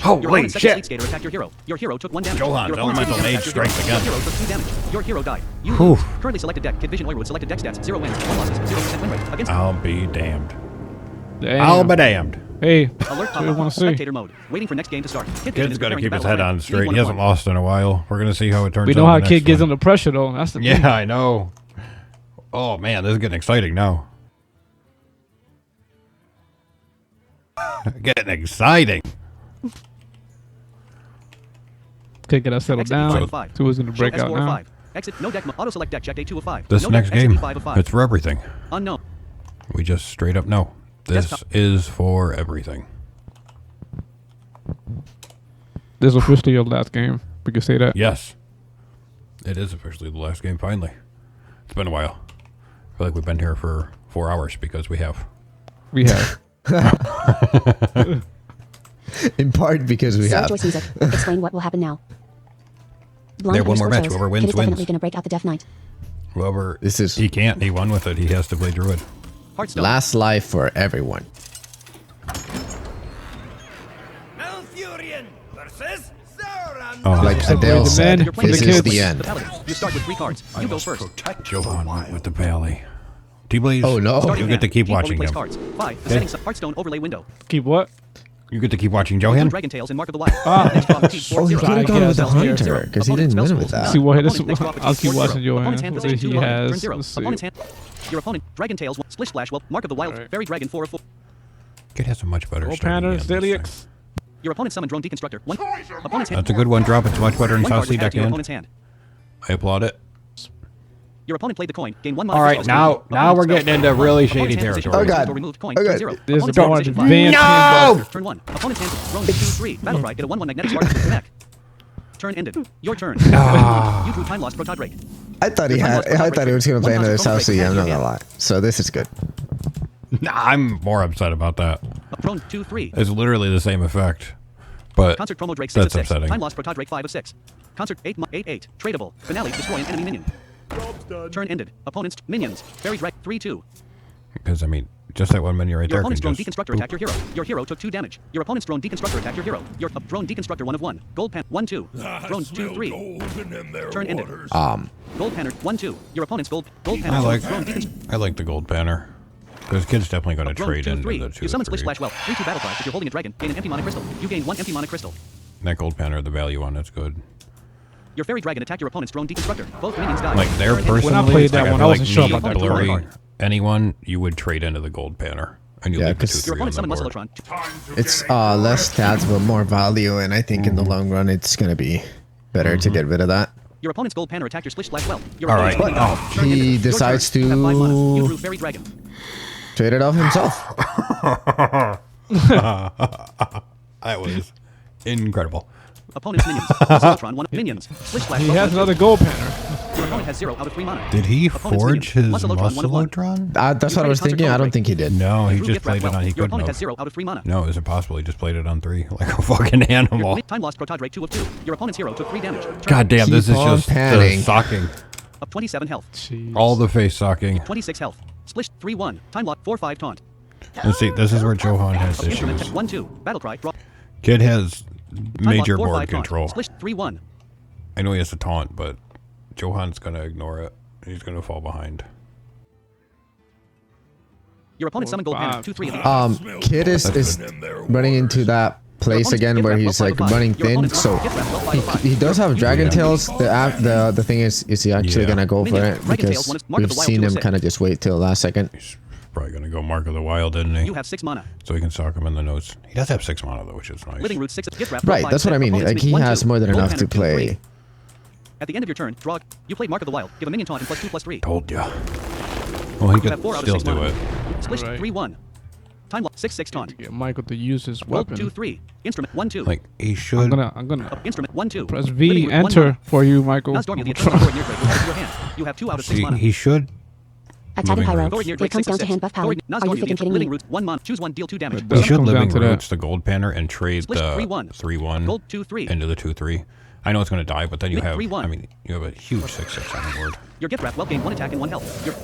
Holy shit. Sleep skater attacked your hero. Your hero took 1 damage. Johan's Your opponent's elemental hero mage attacked your strength hero. again. Your hero took 2 damage. Your hero died. You Whew. lose. Currently selected deck. Kid Vision Oilwood selected deck stats. 0 wins. 1 losses. 0% win rate. Against I'll be damned. Damn. I'll be damned. Hey, alert that's what I pop-up. want to see. Spectator mode. Waiting for next game to start. Kid Vision Kid's is got to preparing keep for his battle head round. on You need straight. 1 He of hasn't 1. lost in a while. We're going to see how it turns out. We know in how the kid next gets one. under pressure though. That's the thing. Yeah, I know. Oh man, this is getting exciting now. Getting exciting. Kid get us settled Exit down. 5. Two is gonna break Show out S4 now. 5. Exit no deck. Auto select deck. Check A2 of 5. This no next deck, exit game, B5 of 5. it's for everything. Unknown. We just straight up know. This Desktop. is for everything. This is officially your last game. We can say that. Yes. It is officially the last game, finally. It's been a while. I feel like we've been here for 4 hours because we have. We have. In part because we Sarah have. Joyce music. Explain what will happen now. Blonde There, one more underscore match. shows. Whoever wins, Kid is definitely wins. going to break out the Death Knight. Whoever. This is- He can't. He won with it. He has to play Druid. Hearthstone. Last life for everyone. Oh, Like Separate Adele the said, men You're playing this the is kids. the end. The Paladin. You start with 3 cards. You go first. Johan went with the Valley. T-Blaze. Oh, no. Start You your get to hand. keep Keep watching overplays him. cards. 5. The settings. Hearthstone overlay window. Keep what? You get to keep watching Blue Johan. Dragon Tails and Mark of the Wild. Ah. Next drop, T, Oh, he 4-0. could have gone Yeah, with the that's here. hunter because he Opponent's didn't spell win with schools. that. See what this Opponent's next drop, I'll keep 4-0. watching your Opponent's hand. hand What position he 2 of 1. has. Turn 0. Let's see. Opponent's hand. Your opponent. Dragon Tails. Splish Splash. Well, Mark of the Wild. Alright. Fairy Dragon 4 of 4. Kid has a much better Gold starting Panner, hand this Zilix. time. Your opponent summoned Drone Deconstructor. 1. Opponent's hand. That's a good one. Drop. It's much better than 1 card South was Sea added deck to your hand. opponent's hand. I applaud it. Your opponent played the coin. Gain 1 mana. All right, crystal now- screen. now we're Opponent's getting spell. into really Opponent's shady hand position territory. Oh, God. or removed coin. Oh, Turn God. 0. This is Opponent's part hand of position the 5. advanced handbook. Turn 1. Opponent's hand. Drone 2-3. Battle cry. Get a 1/1 magnetic spark to neck. Turn ended. Your turn. You drew time lost Protodrake. I thought he had. I thought he was going to play another South Sea. I'm not gonna lie. So this is good. Nah, I'm more upset about that. Drone 2-3. It's literally the same effect, but Concert promo Drake 6 of that's 6. upsetting. Time lost Protodrake 5 of 6. Concert 8-8. Tradable. Finale. Destroy an enemy minion. Turn ended. Opponent's minions. Fairy Drake 3-2. Because I mean, just that one menu right Your there. opponent's can drone just deconstructor boop. attacked your hero. Your hero took 2 damage. Your opponent's drone deconstructor attacked your hero. Your drone deconstructor 1 of 1. Gold pan 1-2. Drone 2-3. Turn ended. Gold panner 1-2. Your opponent's gold panner. I like. drone deconstructor. I like the gold banner. Because kid's definitely going to Drone trade into 2-3. the 2 You summon Splish 3. Splash Well. 3-2 battle cry. If you're holding a dragon, gain an empty mana crystal. You gain 1 empty mana crystal. That gold banner, the value on it's good. Your fairy dragon attacked your opponent's drone deconstructor. Both minions died. Like their Turn ended. personally, When I played that like, one, I I feel wasn't like sure me, about that blurry, card. anyone, you would trade into the gold banner, and you Yeah, leave the 'cause- 2-3 Your on opponent the summoned board. Musclotron. It's less stats but more value, and I think in the long run it's gonna be better to get rid of that. Your opponent's gold panner attacked your Splish Splash Well. Your All opponent's right. minion died. Turn He ended. Your decides turn. You have 5 mana. You to drew fairy dragon. trade it off himself. That was incredible. Opponent's minions. Musclotron 1 minions. Splish Splash He Well, has 1-2. another gold panner. Your opponent has 0 out of 3 mana. Did he Opponent's forge minions. his Musclotron 1 of 1. Musclotron? That's what I was thinking. I don't think he did. No, he Drew just gift wrap played it well. on. He Your couldn't opponent has have. 0 out of 3 mana. No, is it possible he just played it on 3 like a fucking animal? Time lost Protodrake 2 of 2. Your opponent's hero took 3 damage. Turn God damn, this is Keep on just the panning. socking. Up 27 health. Jeez. All the face socking. 26 health. Splish 3-1. Time lock 4-5 taunt. And see, this is where Johan has Instrument issues. 1-2. Battle cry. Draw. Kid has major 4-5 board taunt. control. Splish 3-1. I know he has a taunt, but Johan's gonna ignore it. He's gonna fall behind. Your opponent summoned gold banner 2-3. Kid is running into that place again where he's like running thin, so he does have dragon tails. The thing is he actually gonna go for it because we've seen him kind of just wait till the last second. He's probably gonna go Mark of the Wild, didn't he? You have 6 mana. So he can sock him in the nose. He does have 6 mana though, which is nice. Living Root 6 gift wrap. Right, that's what I mean. Like he has more than enough to play. At the end of your turn, draw. You played Mark of the Wild. Give a minion taunt and +2/+3. Told ya. Well, he You could have 4 out of still 6 do mana. it. Splish Right. 3-1. Time lock 6/6 taunt. Get Michael to use his Roll weapon. 2-3. Instrument 1-2. Like he I'm should. gonna Instrument 1-2. press Living V, Root, 1 enter mana. for you, Michael. Nosdorm, the eternal sword near grave. Add to your hand. You have 2 out of 6 See, mana. he should. Attacking Living Pyro. Roots. Sword near It Drake comes 6 down to of hand 6. buff power. Are you freaking kidding Living me? Roots 1 mana. Choose 1. Deal 2 damage. But He does should come down Living to that. Roots the gold banner and trade Splish the 3-1. 3-1 Gold 2-3. into the 2-3. I know it's gonna die, but then you Make have. 3-1. I mean, you have a huge 6/6 on the board. Your gift wrap will gain 1 attack and 1 health. Your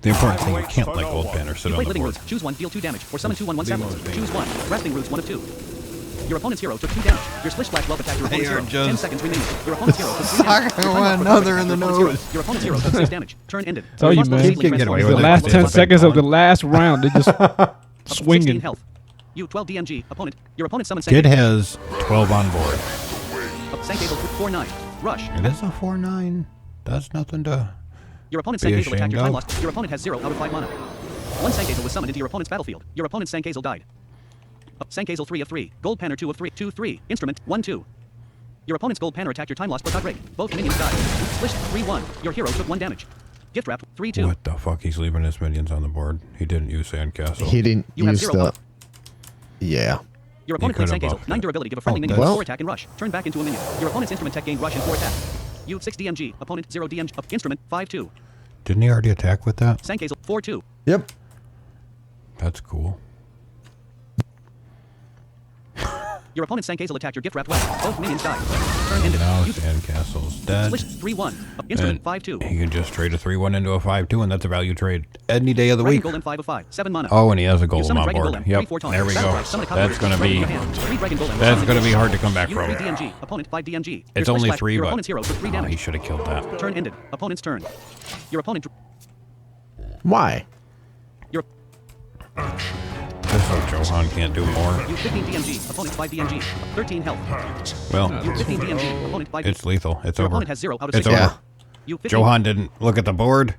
The important thing, you can't let gold banner sit You on play the Living board. Roots. Choose 1. Deal 2 damage. Or summon 2/1/1 saplings. Choose 1. Grasping Roots 1 of 2. Your opponent's hero took 2 damage. Your Splish Black Whelp attacked your opponent's They are hero. just 10 seconds remaining. Your opponent's hero took 3 damage. Sucking one another in the nose. Your opponent's hero took 6 damage. Turn ended. Tell you, Responsible man. seedling He can get away transforms with The it. last It's 10 a big seconds of the con. last round, they just swinging. 16 health. You 12 DMG. Opponent. Your opponent summons Kid Sankey. has 12 on board. Sankey 4-9. Rush. It is a 4-9. That's nothing to. Your opponent's Be Sankazel attacked your ashamed time of. lost. Your opponent has 0 out of 5 mana. 1 Sankazel was summoned into your opponent's battlefield. Your opponent's Sankazel died. Sankazel 3 of 3. Gold Panner 2 of 3. 2-3. Instrument 1-2. Your opponent's Gold Panner attacked your time lost but got break. Both minions died. Splish 3-1. Your hero took 1 damage. Gift wrap 3-2. What the fuck? He's leaving his minions on the board. He didn't use Sandcastle. He didn't You have use 0 the. buff. Yeah. Your opponent played could've Sankazel. buffed 9 it. durability. Give a friendly Oh, minion that's- 4 attack and rush. Turn back into a minion. Your opponent's instrument tech gained rush and 4 attack. You 6 DMG. Opponent 0 DMG. Instrument 5-2. Didn't he already attack with that? Sankazel 4-2. Yep. That's cool. Your opponent's Sankazel attacked your gift wrap weapon. Both minions died. Turn ended. Now You Sandcastle's dead. Splish 3-1. Instrument And 5-2. he can just trade a 3-1 into a 5-2, and that's a value trade any day of the Dragon week. Golem 5 of 5. 7 mana. Oh, and he has a You golem summon on Dragon board. Golem. Yep, 3/4 taunt. there we Battle go. cry, summon a copy That's of gonna Dragon be. in your hand. 3 Dragon Golem. That's gonna be hard to come back You from. 3 DMG. Opponent 5 DMG. Your It's Splish only Black- 3, Your but opponent's hero took 3 oh, damage. he should have killed that. Turn ended. Opponent's turn. Your opponent. Why? Your Just so Johan can't do more. you 15 DMG. Opponent 5 DMG. 13 health. Well, You 15 DMG. Opponent 5. it's lethal. It's Your over. opponent has 0 out of It's 6. over. Yeah. You 15. Johan didn't look at the board.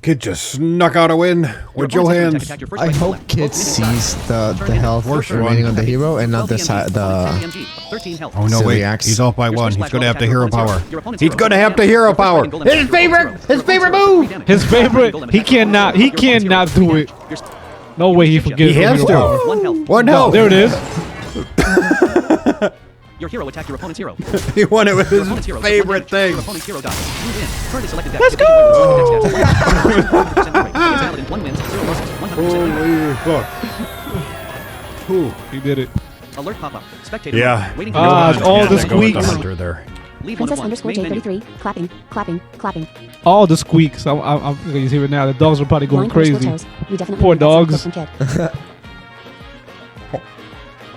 Kid just snuck out a win Your with opponent's Johans. attack attacked your first I Dragon hope Golem. Kid Both minions died. sees the health Worst remaining one. on the hero and not the 13 health. Oh no, Silly wait. axe. He's off by Your 1. Splish He's Black gonna have to Whelp hero attacked your power. opponent's Your opponent's He's hero gonna took have to 3 hero damage. power. Your Dragon Golem His attacked your favorite opponent's hero. move. Your His favorite. Golem He attacked your cannot. opponent's He hero. Your opponent's cannot hero do took 3 it. damage. No way he forgets. He has hero to. power. 1 health. One No, health. there it is. Your hero attacked your opponent's hero. He won it with Your his opponent's hero took 1 favorite damage. thing. Your opponent's hero died. You win. Currently selected deck. Let's go! 1 wins, 0 losses, 100% Holy fuck. He did it. Alert pop-up. Spectator. Yeah. Waiting for Ah, your it's all Yeah, the they go with the squeaks. hunter there. Leave 1 of Princess 1. underscore Main menu. J33. Clapping, clapping, clapping. All the squeaks. I'm you hear it now. The dogs are probably going Blind underscore crazy. toes. You definitely Poor need that dogs. from Kid.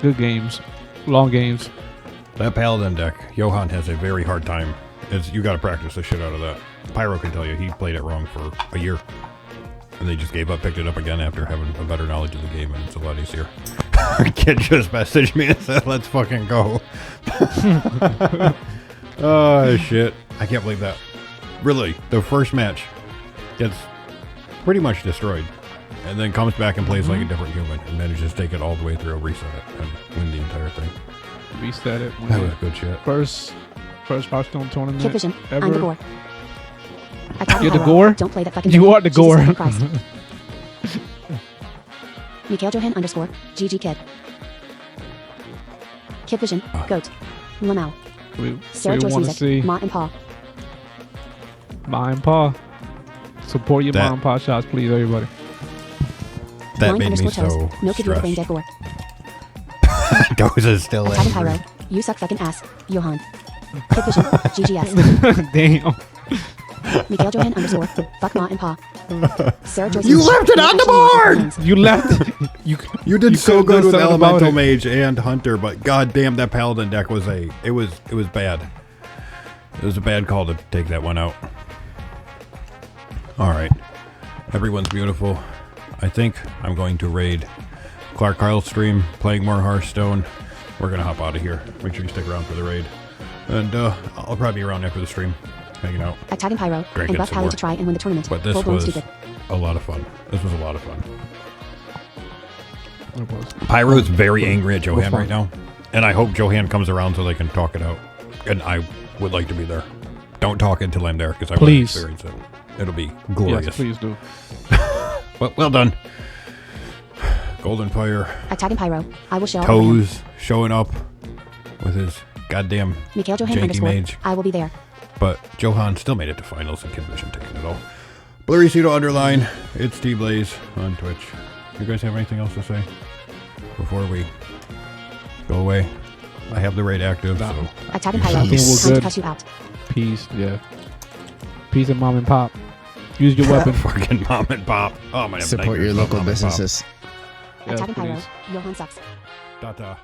Good games. Long games. That paladin deck, Johan has a very hard time. You got to practice the shit out of that. Pyro can tell you he played it wrong for a year, and they just gave up, picked it up again after having a better knowledge of the game, and it's a lot easier. Kid just messaged me and said, "Let's fucking go." Oh shit! I can't believe that. Really, the first match gets pretty much destroyed, and then comes back and plays like a different human, and manages to take it all the way through, reset it, and win the entire thing. Reset it. That was good shit. First Hearthstone tournament Kid Vision. ever. I'm the gore. Attacking You're the Pyro. gore? Don't play that fucking You game. are the Jesus gore. fucking Christ. Mikhail Johan underscore. GG Kid. Kid Vision. Goat. Lamau. We Sarah Joyce want to Music. see Ma and Pa. Ma and Pa. Support your That- Ma and Pa shots, please, everybody. That Blind made me underscore so toes. No Kid You're the brain stressed. dead gore. Doze is still Attacking angry. Pyro. You suck fucking ass. Johan. Kid Vision. GGS. Damn. Mikhail Johan underscore. Fuck Ma and Pa. Sarah Joyce. You left it on the board! You left. You did so could've good done with something about Elemental it. Mage and Hunter, but goddamn, that Paladin deck was it was bad. It was a bad call to take that one out. All right, everyone's beautiful. I think I'm going to raid Clark Kyle's stream, playing more Hearthstone. We're gonna hop out of here. Make sure you stick around for the raid, and I'll probably be around after the stream, hanging out. Attack and Pyro. Drinking And buff some Pally more. to try and win the tournament. But this Full blown was stupid. a lot of fun. This was a lot of fun. It was. Pyro's very angry at Johan fun. right now, and I hope Johan comes around so they can talk it out. And I would like to be there. Don't talk until I'm there because I want to Please. experience it. It'll be glorious. Yes, please do. Well done. Golden Fire. Attack and Pyro. I will share all over him. Toes showing up with his goddamn Mikhail Johan janky underscore. mage. I will be there. But Johan still made it to finals and Kid Vision taking it all. Blurrycedo underline. It's T-Blaze on Twitch. You guys have anything else to say before we go away? I have the raid active, so Attack and Pyro. I think we're Time to good. cuss you out. Peace. Yeah. Peace and mom and pop. Use your weapon. fucking mom and pop. Oh, my Support your local businesses. Yes, Attack and Pyro. please. Johan sucks. Data.